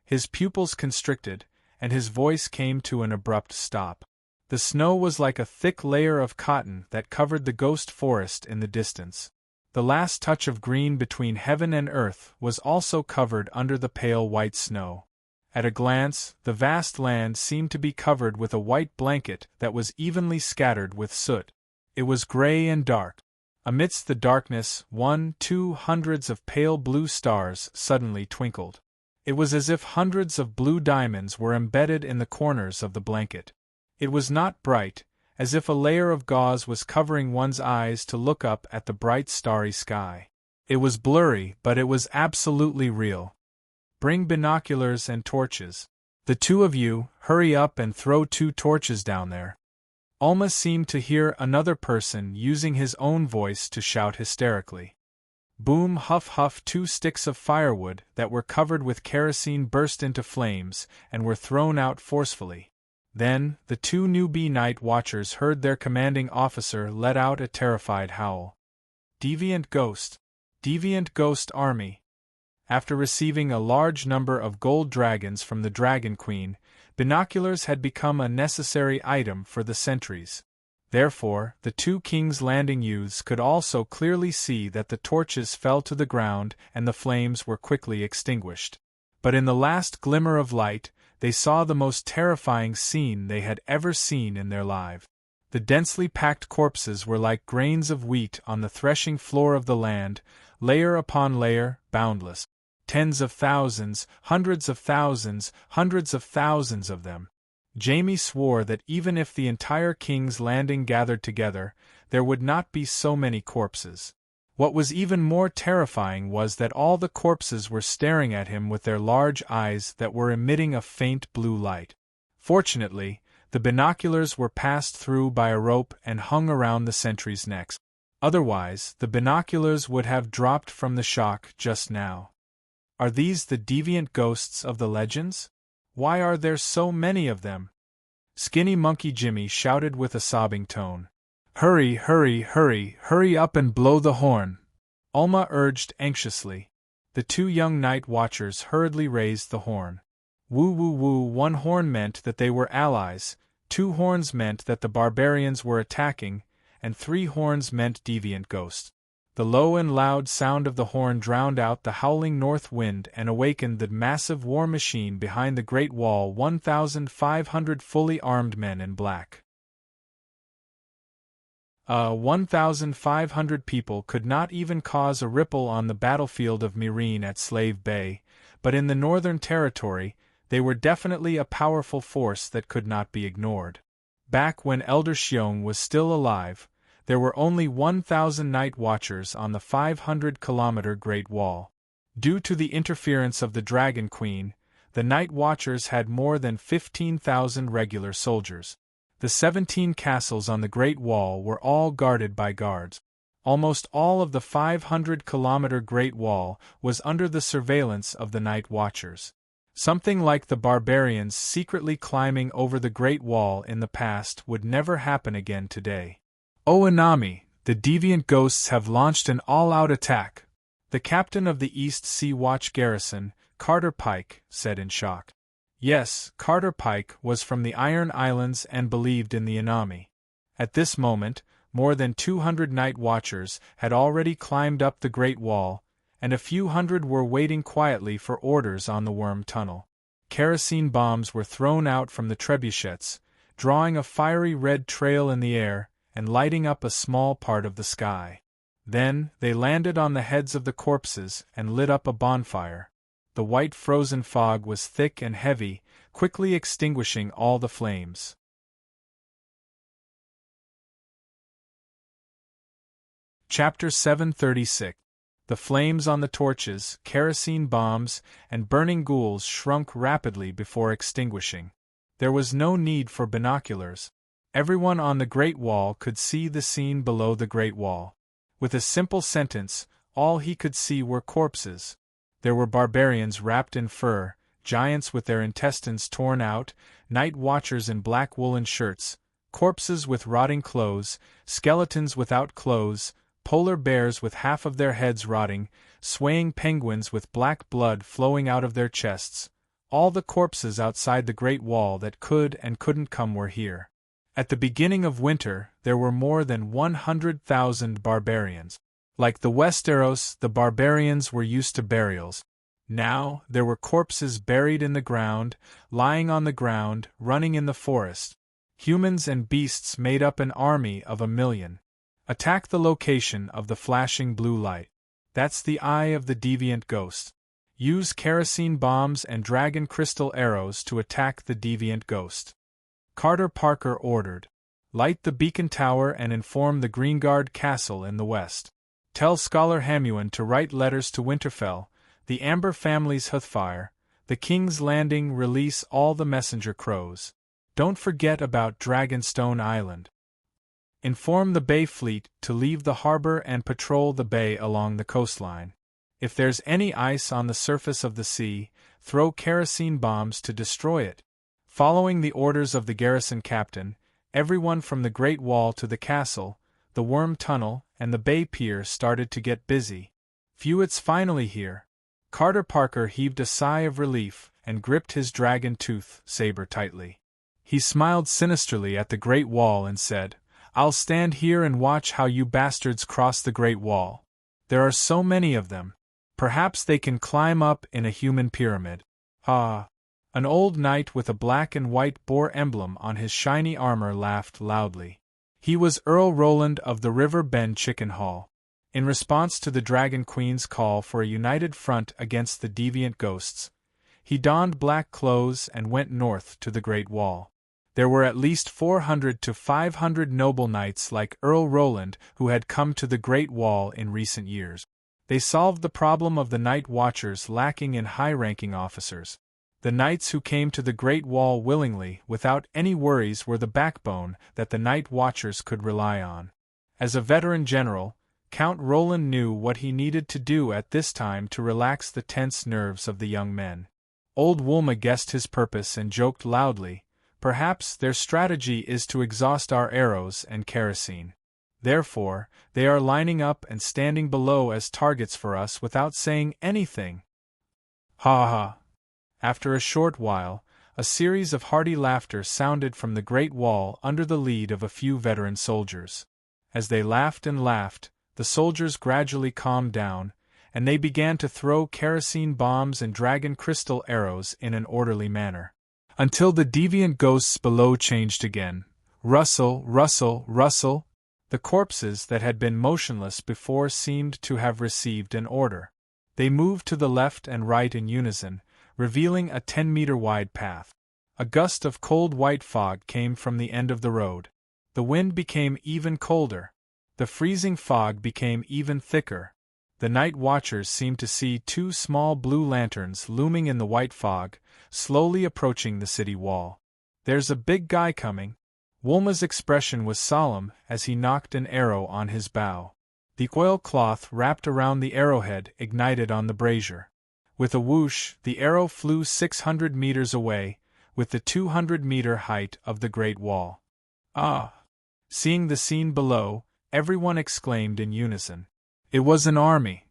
His pupils constricted, and his voice came to an abrupt stop. The snow was like a thick layer of cotton that covered the ghost forest in the distance. The last touch of green between heaven and earth was also covered under the pale white snow. At a glance, the vast land seemed to be covered with a white blanket that was evenly scattered with soot. It was gray and dark. Amidst the darkness, 100 of pale blue stars suddenly twinkled. It was as if hundreds of blue diamonds were embedded in the corners of the blanket. It was not bright, as if a layer of gauze was covering one's eyes to look up at the bright starry sky. It was blurry, but it was absolutely real. Bring binoculars and torches. The two of you, hurry up and throw 2 torches down there. Alma seemed to hear another person using his own voice to shout hysterically. Boom, huff, huff, 2 sticks of firewood that were covered with kerosene burst into flames and were thrown out forcefully. Then, the 2 newbie night watchers heard their commanding officer let out a terrified howl. Deviant Ghost! Deviant Ghost Army! After receiving a large number of gold dragons from the Dragon Queen, binoculars had become a necessary item for the sentries. Therefore, the 2 King's Landing youths could also clearly see that the torches fell to the ground and the flames were quickly extinguished. But in the last glimmer of light, they saw the most terrifying scene they had ever seen in their lives. The densely packed corpses were like grains of wheat on the threshing floor of the land, layer upon layer, boundless. Tens of thousands, hundreds of thousands, hundreds of thousands of them. Jamie swore that even if the entire King's Landing gathered together, there would not be so many corpses. What was even more terrifying was that all the corpses were staring at him with their large eyes that were emitting a faint blue light. Fortunately, the binoculars were passed through by a rope and hung around the sentries' necks. Otherwise, the binoculars would have dropped from the shock just now. Are these the deviant ghosts of the legends? Why are there so many of them? Skinny Monkey Jimmy shouted with a sobbing tone. Hurry, hurry, hurry, hurry up and blow the horn! Alma urged anxiously. The 2 young night watchers hurriedly raised the horn. Woo woo woo, 1 horn meant that they were allies, 2 horns meant that the barbarians were attacking, and 3 horns meant deviant ghosts. The low and loud sound of the horn drowned out the howling north wind and awakened the massive war machine behind the Great Wall, 1,500 fully armed men in black. 1,500 people could not even cause a ripple on the battlefield of Meereen at Slave Bay, but in the Northern Territory, they were definitely a powerful force that could not be ignored. Back when Elder Xiong was still alive, there were only 1,000 Night Watchers on the 500-kilometer Great Wall. Due to the interference of the Dragon Queen, the Night Watchers had more than 15,000 regular soldiers. The 17 castles on the Great Wall were all guarded by guards. Almost all of the 500-kilometer Great Wall was under the surveillance of the Night Watchers. Something like the barbarians secretly climbing over the Great Wall in the past would never happen again today. "Oh Inami, the deviant ghosts have launched an all-out attack," the captain of the East Sea Watch garrison, Carter Pike, said in shock. Yes, Carter Pike was from the Iron Islands and believed in the Inami. At this moment, more than 200 Night Watchers had already climbed up the Great Wall, and a few hundred were waiting quietly for orders on the Worm Tunnel. Kerosene bombs were thrown out from the trebuchets, drawing a fiery red trail in the air and lighting up a small part of the sky. Then, they landed on the heads of the corpses and lit up a bonfire. The white frozen fog was thick and heavy, quickly extinguishing all the flames. Chapter 736. The flames on the torches, kerosene bombs, and burning ghouls shrunk rapidly before extinguishing. There was no need for binoculars. Everyone on the Great Wall could see the scene below the Great Wall. With a simple sentence, all he could see were corpses. There were barbarians wrapped in fur, giants with their intestines torn out, Night Watchers in black woolen shirts, corpses with rotting clothes, skeletons without clothes, polar bears with half of their heads rotting, swaying penguins with black blood flowing out of their chests. All the corpses outside the Great Wall that could and couldn't come were here. At the beginning of winter, there were more than 100,000 barbarians. Like the Westeros, the barbarians were used to burials. Now, there were corpses buried in the ground, lying on the ground, running in the forest. Humans and beasts made up an army of 1,000,000. Attack the location of the flashing blue light. That's the eye of the deviant ghost. Use kerosene bombs and dragon crystal arrows to attack the deviant ghost. Carter Parker ordered. Light the beacon tower and inform the Greenguard Castle in the west. Tell Scholar Hamuan to write letters to Winterfell, the Amber family's Heathfire, the King's Landing. Release all the messenger crows. Don't forget about Dragonstone Island. Inform the Bay Fleet to leave the harbor and patrol the bay along the coastline. If there's any ice on the surface of the sea, throw kerosene bombs to destroy it. Following the orders of the garrison captain, everyone from the Great Wall to the castle, the Worm Tunnel, and the Bay Pier started to get busy. Phew, it's finally here. Carter Parker heaved a sigh of relief and gripped his dragon tooth saber tightly. He smiled sinisterly at the Great Wall and said, "I'll stand here and watch how you bastards cross the Great Wall. There are so many of them. Perhaps they can climb up in a human pyramid." Ah! An old knight with a black and white boar emblem on his shiny armor laughed loudly. He was Earl Roland of the River Bend Chicken Hall. In response to the Dragon Queen's call for a united front against the deviant ghosts, he donned black clothes and went north to the Great Wall. There were at least 400 to 500 noble knights like Earl Roland who had come to the Great Wall in recent years. They solved the problem of the Night Watchers lacking in high-ranking officers. The knights who came to the Great Wall willingly, without any worries, were the backbone that the Night Watchers could rely on. As a veteran general, Count Roland knew what he needed to do at this time to relax the tense nerves of the young men. Old Woolma guessed his purpose and joked loudly, "Perhaps their strategy is to exhaust our arrows and kerosene. Therefore, they are lining up and standing below as targets for us without saying anything." Ha ha! After a short while, a series of hearty laughter sounded from the Great Wall under the lead of a few veteran soldiers. As they laughed and laughed, the soldiers gradually calmed down, and they began to throw kerosene bombs and dragon crystal arrows in an orderly manner. Until the deviant ghosts below changed again. Rustle, rustle, rustle. The corpses that had been motionless before seemed to have received an order. They moved to the left and right in unison, revealing a 10-meter-wide path. A gust of cold white fog came from the end of the road. The wind became even colder. The freezing fog became even thicker. The night watchers seemed to see two small blue lanterns looming in the white fog, slowly approaching the city wall. "There's a big guy coming." Woolma's expression was solemn as he knocked an arrow on his bow. The oilcloth wrapped around the arrowhead ignited on the brazier. With a whoosh, the arrow flew 600 meters away, with the 200-meter height of the Great Wall. "Ah!" Seeing the scene below, everyone exclaimed in unison. It was an army.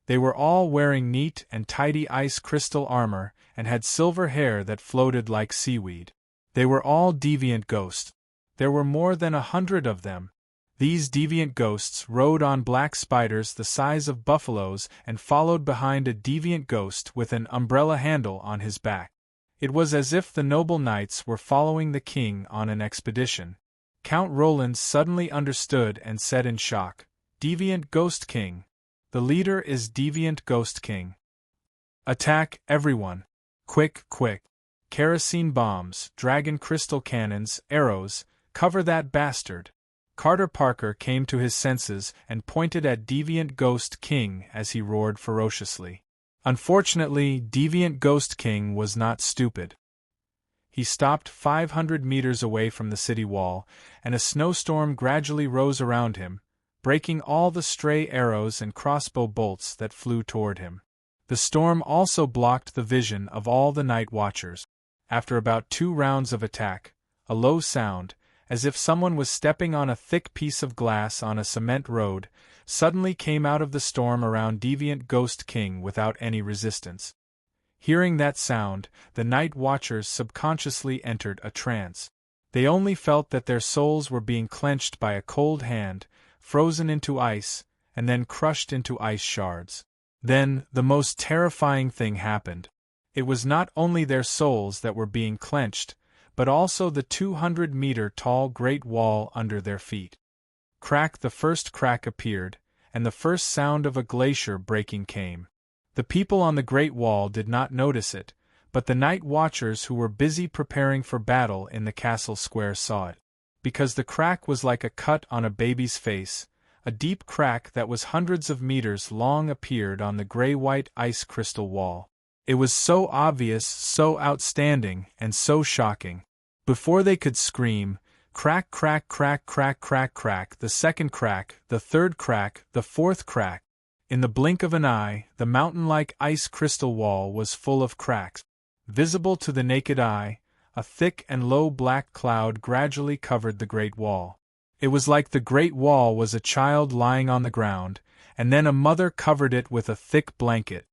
They were all wearing neat and tidy ice crystal armor and had silver hair that floated like seaweed. They were all deviant ghosts. There were more than 100 of them. These deviant ghosts rode on black spiders the size of buffaloes and followed behind a deviant ghost with an umbrella handle on his back. It was as if the noble knights were following the king on an expedition. Count Roland suddenly understood and said in shock, "Deviant Ghost King. The leader is Deviant Ghost King. Attack, everyone. Quick, quick. Kerosene bombs, dragon crystal cannons, arrows, cover that bastard." Carter Parker came to his senses and pointed at Deviant Ghost King as he roared ferociously. Unfortunately, Deviant Ghost King was not stupid. He stopped 500 meters away from the city wall, and a snowstorm gradually rose around him, breaking all the stray arrows and crossbow bolts that flew toward him. The storm also blocked the vision of all the night watchers. After about 2 rounds of attack, a low sound, as if someone was stepping on a thick piece of glass on a cement road, suddenly came out of the storm around Deviant Ghost King without any resistance. Hearing that sound, the night watchers subconsciously entered a trance. They only felt that their souls were being clenched by a cold hand, frozen into ice, and then crushed into ice shards. Then, the most terrifying thing happened. It was not only their souls that were being clenched, but also the 200-meter-tall Great Wall under their feet. Crack! The first crack appeared, and the first sound of a glacier breaking came. The people on the Great Wall did not notice it, but the night watchers who were busy preparing for battle in the castle square saw it. Because the crack was like a cut on a baby's face, a deep crack that was hundreds of meters long appeared on the gray-white ice crystal wall. It was so obvious, so outstanding, and so shocking. Before they could scream, crack, crack, crack, crack, crack, crack, the second crack, the third crack, the fourth crack. In the blink of an eye, the mountain-like ice crystal wall was full of cracks. Visible to the naked eye, a thick and low black cloud gradually covered the Great Wall. It was like the Great Wall was a child lying on the ground, and then a mother covered it with a thick blanket.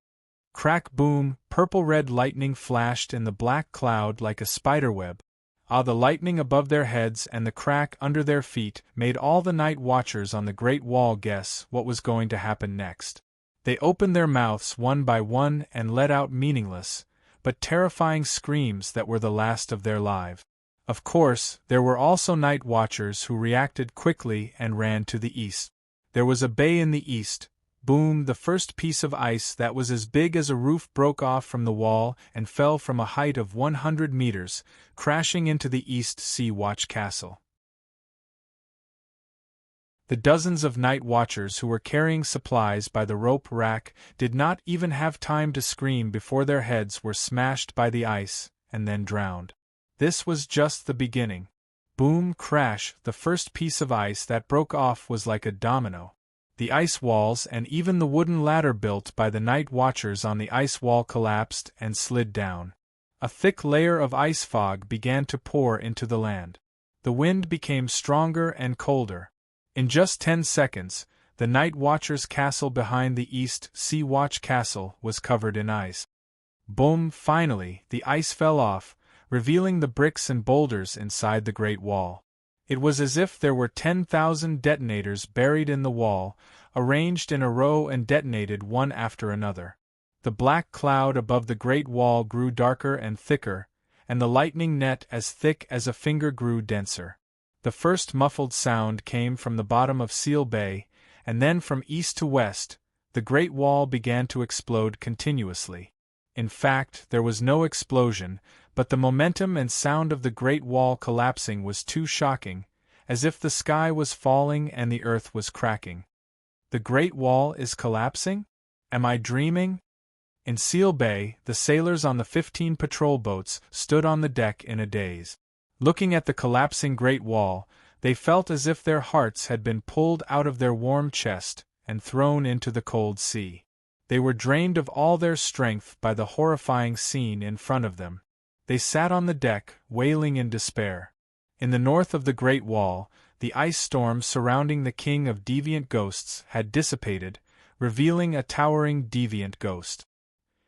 Crack, boom, purple-red lightning flashed in the black cloud like a spiderweb. The lightning above their heads and the crack under their feet made all the night watchers on the Great Wall guess what was going to happen next. They opened their mouths one by one and let out meaningless, but terrifying screams that were the last of their lives. Of course, there were also night watchers who reacted quickly and ran to the east. There was a bay in the east. Boom! The first piece of ice that was as big as a roof broke off from the wall and fell from a height of 100 meters, crashing into the East Sea Watch Castle. The dozens of night watchers who were carrying supplies by the rope rack did not even have time to scream before their heads were smashed by the ice, and then drowned. This was just the beginning. Boom! Crash! The first piece of ice that broke off was like a domino. The ice walls and even the wooden ladder built by the night watchers on the ice wall collapsed and slid down. A thick layer of ice fog began to pour into the land. The wind became stronger and colder. In just 10 seconds, the night watcher's castle behind the East Sea Watch Castle was covered in ice. Boom! Finally, the ice fell off, revealing the bricks and boulders inside the Great Wall. It was as if there were 10,000 detonators buried in the wall, arranged in a row and detonated one after another. The black cloud above the Great Wall grew darker and thicker, and the lightning net as thick as a finger grew denser. The first muffled sound came from the bottom of Seal Bay, and then from east to west, the Great Wall began to explode continuously. In fact, there was no explosion, but the momentum and sound of the Great Wall collapsing was too shocking, as if the sky was falling and the earth was cracking. The Great Wall is collapsing? Am I dreaming? In Seal Bay, the sailors on the 15 patrol boats stood on the deck in a daze. Looking at the collapsing Great Wall, they felt as if their hearts had been pulled out of their warm chest and thrown into the cold sea. They were drained of all their strength by the horrifying scene in front of them. They sat on the deck, wailing in despair. In the north of the Great Wall, the ice storm surrounding the king of deviant ghosts had dissipated, revealing a towering deviant ghost.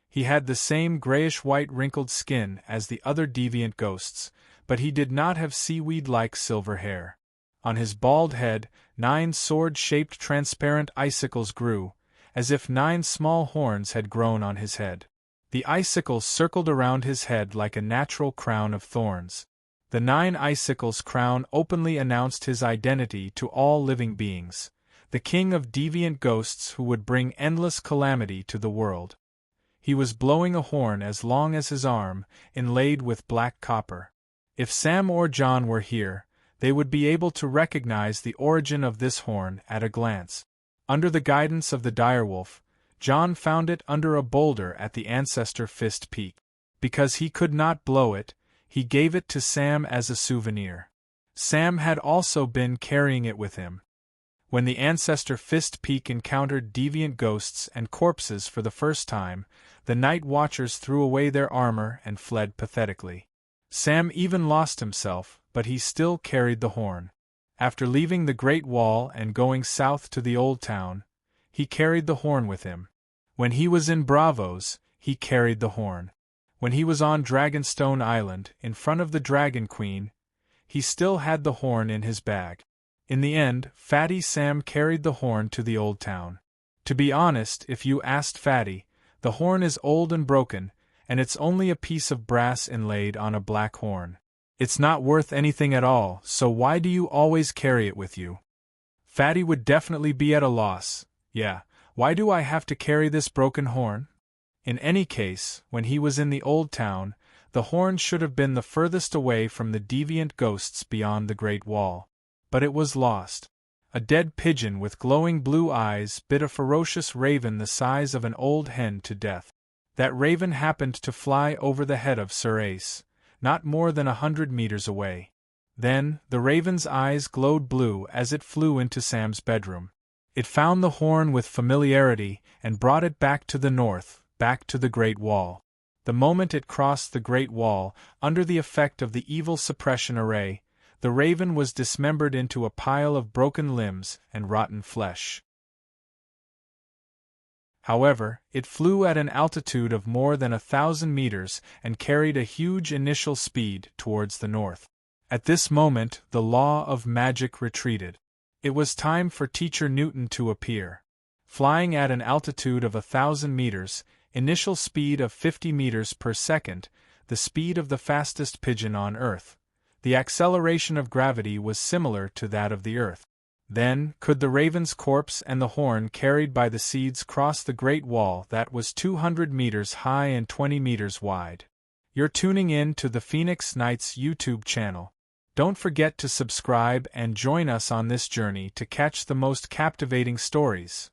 He had the same grayish-white wrinkled skin as the other deviant ghosts, but he did not have seaweed-like silver hair. On his bald head, 9 sword-shaped transparent icicles grew, as if 9 small horns had grown on his head. The icicles circled around his head like a natural crown of thorns. The 9 icicles' crown openly announced his identity to all living beings, the king of deviant ghosts who would bring endless calamity to the world. He was blowing a horn as long as his arm, inlaid with black copper. If Sam or John were here, they would be able to recognize the origin of this horn at a glance. Under the guidance of the direwolf, John found it under a boulder at the Ancestor Fist Peak. Because he could not blow it, he gave it to Sam as a souvenir. Sam had also been carrying it with him. When the Ancestor Fist Peak encountered deviant ghosts and corpses for the first time, the Night Watchers threw away their armor and fled pathetically. Sam even lost himself, but he still carried the horn. After leaving the Great Wall and going south to the Old Town, he carried the horn with him. When he was in Bravos, he carried the horn. When he was on Dragonstone Island, in front of the Dragon Queen, he still had the horn in his bag. In the end, Fatty Sam carried the horn to the Old Town. To be honest, if you asked Fatty, the horn is old and broken, and it's only a piece of brass inlaid on a black horn. It's not worth anything at all, so why do you always carry it with you? Fatty would definitely be at a loss. Yeah, why do I have to carry this broken horn? In any case, when he was in the Old Town, the horn should have been the furthest away from the deviant ghosts beyond the Great Wall. But it was lost. A dead pigeon with glowing blue eyes bit a ferocious raven the size of an old hen to death. That raven happened to fly over the head of Sir Ace, not more than 100 meters away. Then, the raven's eyes glowed blue as it flew into Sam's bedroom. It found the horn with familiarity and brought it back to the north, back to the Great Wall. The moment it crossed the Great Wall, under the effect of the evil suppression array, the raven was dismembered into a pile of broken limbs and rotten flesh. However, it flew at an altitude of more than 1,000 meters and carried a huge initial speed towards the north. At this moment, the law of magic retreated. It was time for Teacher Newton to appear. Flying at an altitude of 1,000 meters, initial speed of 50 meters per second, the speed of the fastest pigeon on Earth, the acceleration of gravity was similar to that of the Earth. Then, could the raven's corpse and the horn carried by the seeds cross the Great Wall that was 200 meters high and 20 meters wide? You're tuning in to the Phoenix Nights YouTube channel. Don't forget to subscribe and join us on this journey to catch the most captivating stories.